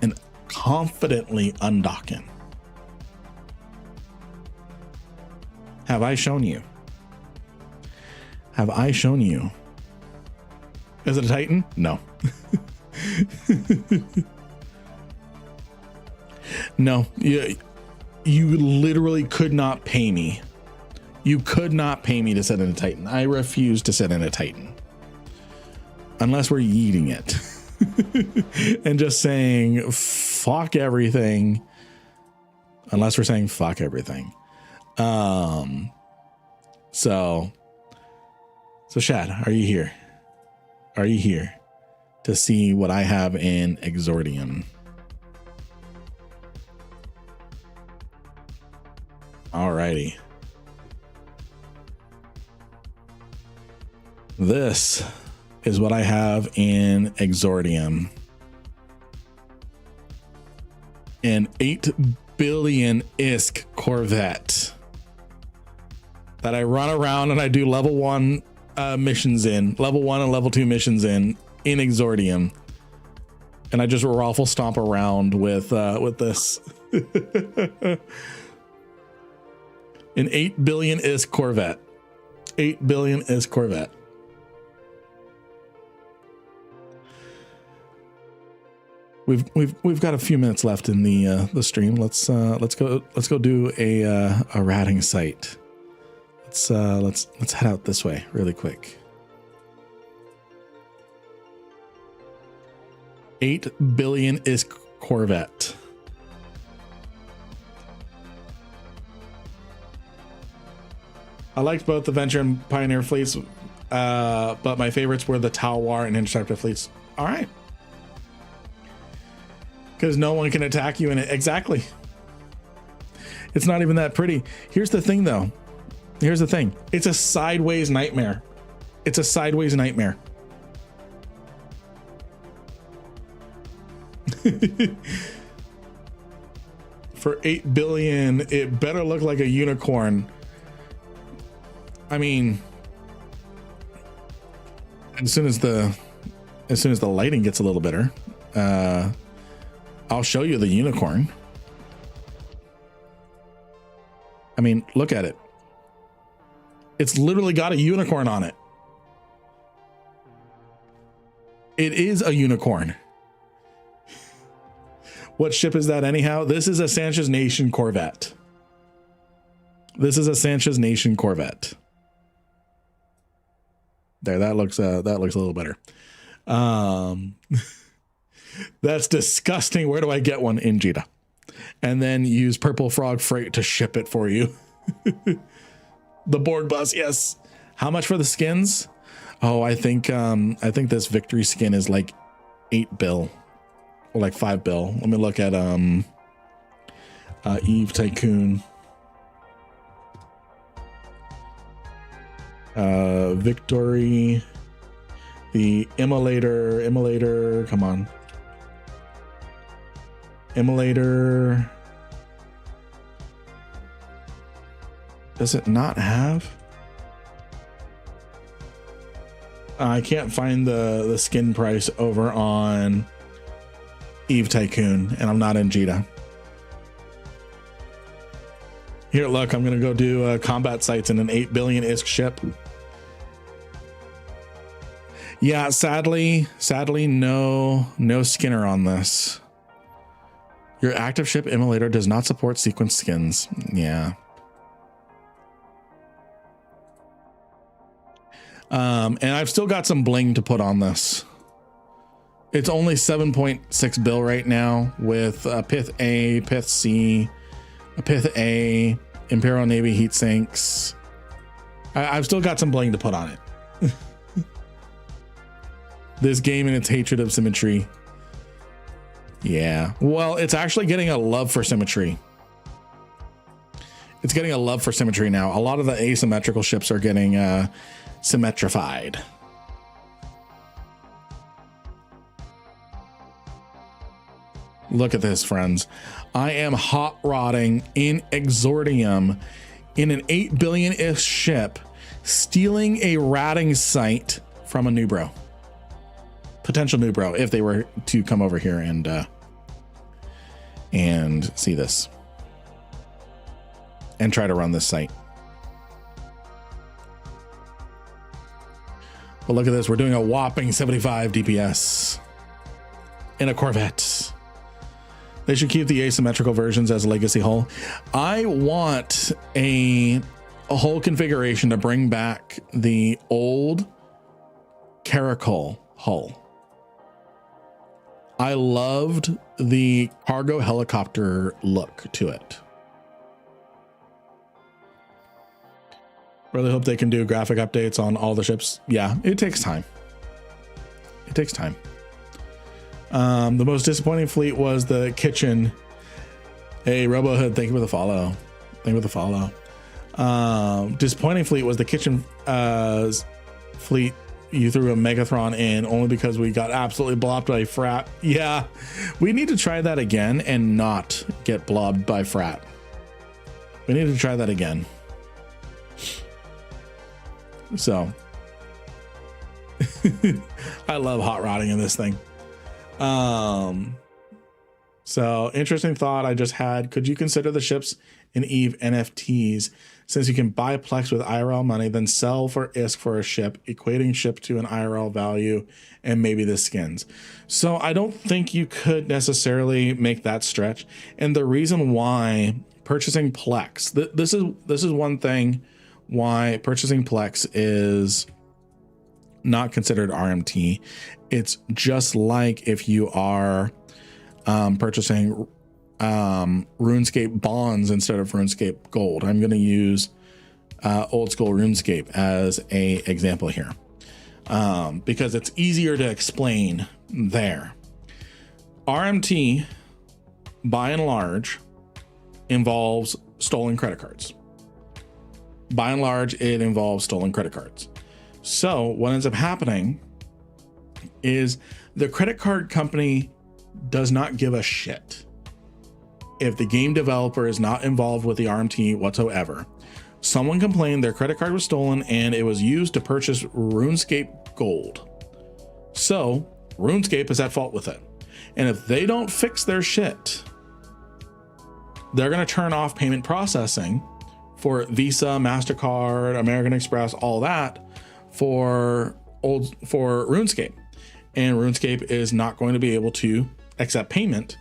And confidently undocking. Have I shown you? Have I shown you? Is it a Titan? No. No, you literally could not pay me. You could not pay me to set in a Titan. I refuse to set in a Titan. Unless we're yeeting it. And just saying fuck everything. Unless we're saying fuck everything. So Shad, are you here? Are you here to see what I have in Exordium? Alrighty. This is what I have in Exordium. An 8 billion ISK Corvette that I run around and I do level 1 missions in, level 1 and level 2 missions in Exordium. And I just raffle stomp around with this. An 8 billion ISK Corvette. 8 billion ISK Corvette. We've got a few minutes left in the stream. Let's go do a ratting site. Let's head out this way really quick. 8 billion ISK Corvette. I liked both the Venture and Pioneer fleets, but my favorites were the Talwar and Interceptor fleets. All right. Because no one can attack you in it. Exactly. It's not even that pretty. Here's the thing, though. Here's the thing. It's a sideways nightmare. It's a sideways nightmare. For 8 billion, it better look like a unicorn. I mean, as soon as the lighting gets a little better, I'll show you the unicorn. I mean, look at it. It's literally got a unicorn on it. It is a unicorn. What ship is that anyhow? This is a Sanchez Nation Corvette. This is a Sanchez Nation Corvette. There, that looks a little better. That's disgusting. Where do I get one? In Jita. And then use Purple Frog Freight to ship it for you. The Borg bus, yes. How much for the skins? Oh, I think this Victory skin is like 8 bill. like 5 bill. Let me look at Eve Tycoon. Victory. The Immolator, come on. Immolator. Does it not have? I can't find the skin price over on Eve Tycoon, and I'm not in Jita. Here, look, I'm gonna go do combat sites in an 8 billion ISK ship. Yeah, sadly, no skinner on this. Your active ship emulator does not support sequence skins. Yeah. And I've still got some bling to put on this. It's only 7.6 bill right now with Pith A, Pith C, Pith A, Imperial Navy heat sinks. I've still got some bling to put on it. This game and its hatred of symmetry. Yeah. Well, it's actually getting a love for symmetry. It's getting a love for symmetry now. A lot of the asymmetrical ships are getting symmetrified. Look at this, friends. I am hot rodding in Exordium in an 8 billion-ish ship, stealing a ratting site from a new bro. Potential new bro, if they were to come over here and see this and try to run this site. But look at this. We're doing a whopping 75 DPS in a Corvette. They should keep the asymmetrical versions as a legacy hull. I want a hull configuration to bring back the old Caracal hull. I loved the cargo helicopter look to it. Really hope they can do graphic updates on all the ships. Yeah, it takes time. It takes time. The most disappointing fleet was the kitchen. Hey, RoboHood, thank you for the follow. Thank you for the follow. Disappointing fleet was the kitchen fleet. You threw a Megathron in only because we got absolutely blobbed by Frat. Yeah, we need to try that again and not get blobbed by Frat. We need to try that again. So I love hot rodding in this thing. So interesting thought I just had. Could you consider the ships in Eve NFTs, since you can buy Plex with IRL money, then sell for ISK for a ship, equating ship to an IRL value, and maybe the skins? So I don't think you could necessarily make that stretch. And the reason why purchasing Plex, this is one thing why purchasing Plex is not considered RMT. It's just like if you are purchasing RuneScape bonds instead of RuneScape gold. I'm going to use old school RuneScape as a example here because it's easier to explain there. RMT, by and large, involves stolen credit cards. By and large, it involves stolen credit cards. So what ends up happening is the credit card company does not give a shit if the game developer is not involved with the RMT whatsoever. Someone complained their credit card was stolen and it was used to purchase RuneScape gold. So RuneScape is at fault with it. And if they don't fix their shit, they're going to turn off payment processing for Visa, MasterCard, American Express, all that for RuneScape. And RuneScape is not going to be able to accept payment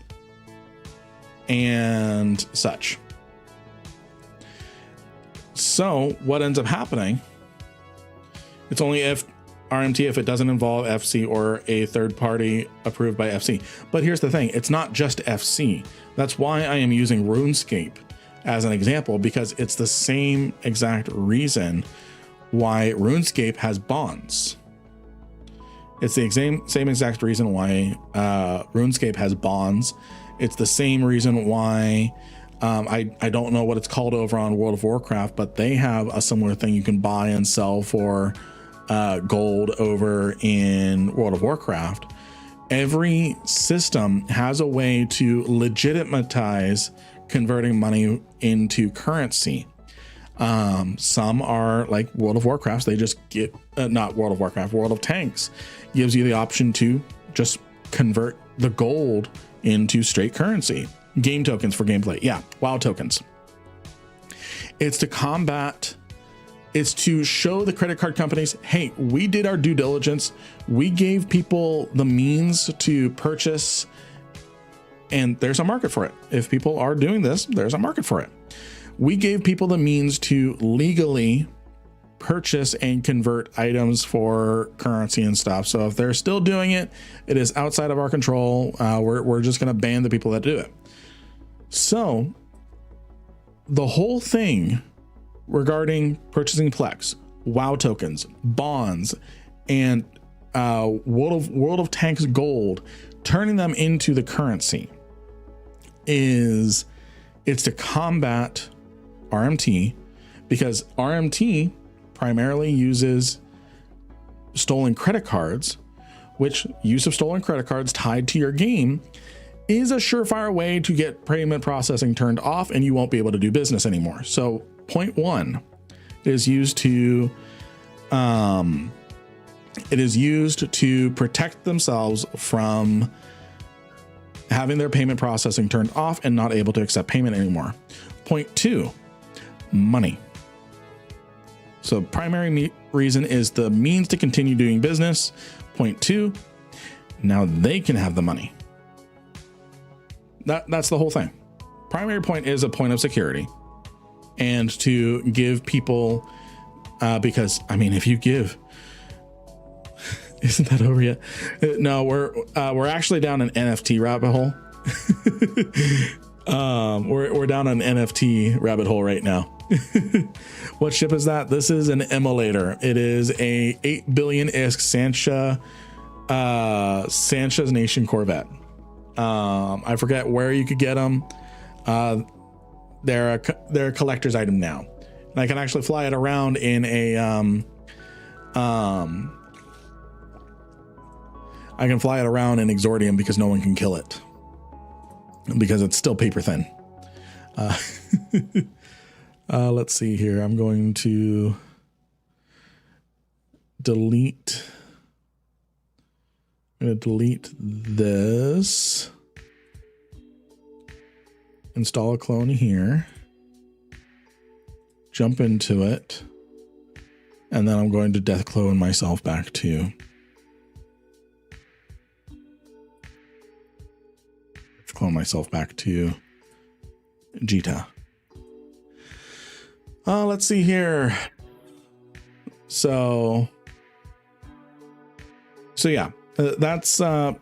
and such. So what ends up happening, it's only if RMT if it doesn't involve FC or a third party approved by FC. But here's the thing, it's not just FC. That's why I am using RuneScape as an example, because it's the same exact reason why RuneScape has bonds. It's the same exact reason why RuneScape has bonds. It's the same reason why I don't know what it's called over on World of Warcraft, but they have a similar thing you can buy and sell for gold over in World of Warcraft. Every system has a way to legitimize converting money into currency. Some are like World of Warcraft. They just get not World of Warcraft, World of Tanks gives you the option to just convert the gold into straight currency. Game tokens for gameplay. Yeah, WoW tokens. It's to combat, it's to show the credit card companies, hey, we did our due diligence. We gave people the means to purchase, and there's a market for it. If people are doing this, there's a market for it. We gave people the means to legally purchase and convert items for currency and stuff. So if they're still doing it, it is outside of our control. We're just going to ban the people that do it. So the whole thing regarding purchasing Plex, WoW tokens, bonds, and World of Tanks gold, turning them into the currency it's to combat RMT, because RMT primarily uses stolen credit cards, which use of stolen credit cards tied to your game is a surefire way to get payment processing turned off, and you won't be able to do business anymore. So point one is used to protect themselves from having their payment processing turned off and not able to accept payment anymore. Point two, money. So primary reason is the means to continue doing business. Point two, now they can have the money. That's the whole thing. Primary point is a point of security, and to give people, because I mean, if you give, isn't that over yet? No, we're actually down an NFT rabbit hole. We're down an NFT rabbit hole right now. What ship is that? This is an emulator. It is a 8 billion ISK Sancha's Nation Corvette. I forget where you could get them. They're a collector's item now, and I can actually fly it around in a I can fly it around in Exordium because no one can kill it because it's still paper thin. Let's see here. I'm going to delete. I'm going to delete this. Install a clone here. Jump into it. And then I'm going to death clone myself back to. Clone myself back to Jita. Let's see here. So yeah, that's so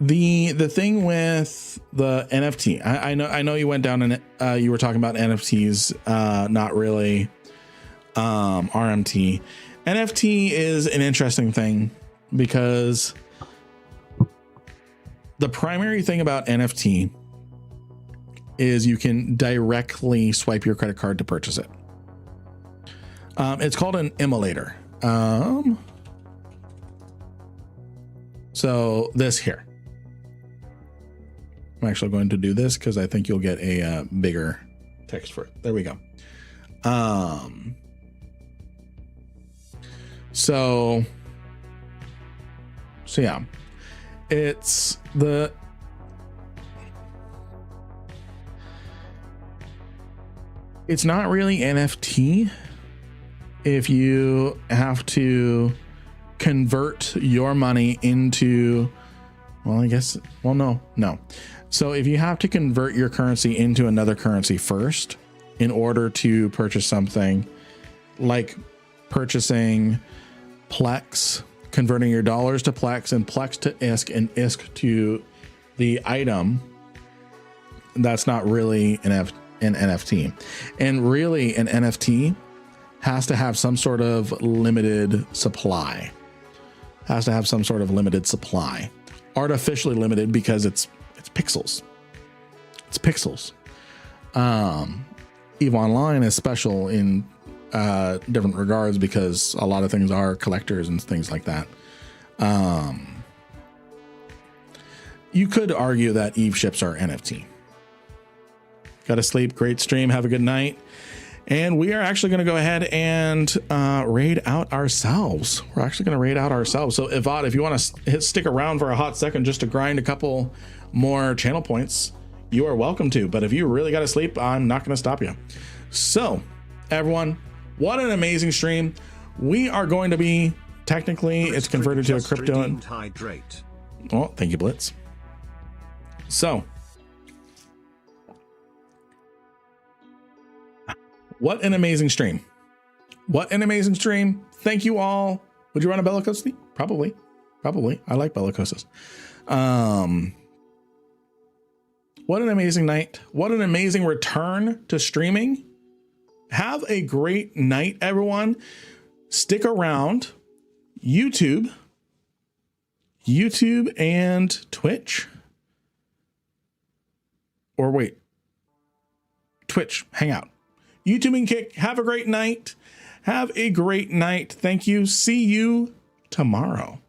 the thing with the NFT. I know you went down and you were talking about NFTs, not really RMT. NFT is an interesting thing because the primary thing about NFT is you can directly swipe your credit card to purchase it. It's called an emulator. So this here, I'm actually going to do this because I think you'll get a bigger text for it. There we go. So yeah, it's it's not really NFT if you have to convert your money into, well, I guess, well, no. So if you have to convert your currency into another currency first in order to purchase something, like purchasing Plex, converting your dollars to Plex and Plex to ISK and ISK to the item, that's not really an NFT. And really an NFT has to have some sort of limited supply. Artificially limited because it's pixels. It's pixels. EVE Online is special in different regards because a lot of things are collectors and things like that. You could argue that EVE ships are NFT. Gotta sleep. Great stream. Have a good night. And we are actually going to go ahead and raid out ourselves. We're actually going to raid out ourselves. So Ivod, if you want to stick around for a hot second just to grind a couple more channel points, you are welcome to. But if you really got to sleep, I'm not going to stop you. So everyone, what an amazing stream. We are going to be technically, it's converted to a crypto. Hydrate. Oh, thank you, Blitz. So what an amazing stream. What an amazing stream. Thank you all. Would you run a Bellicosity? Probably. I like Bellicosas. What an amazing night. What an amazing return to streaming. Have a great night, everyone. Stick around. YouTube and Twitch. Or wait, Twitch, hang out. YouTube and Kick, have a great night. Have a great night. Thank you. See you tomorrow.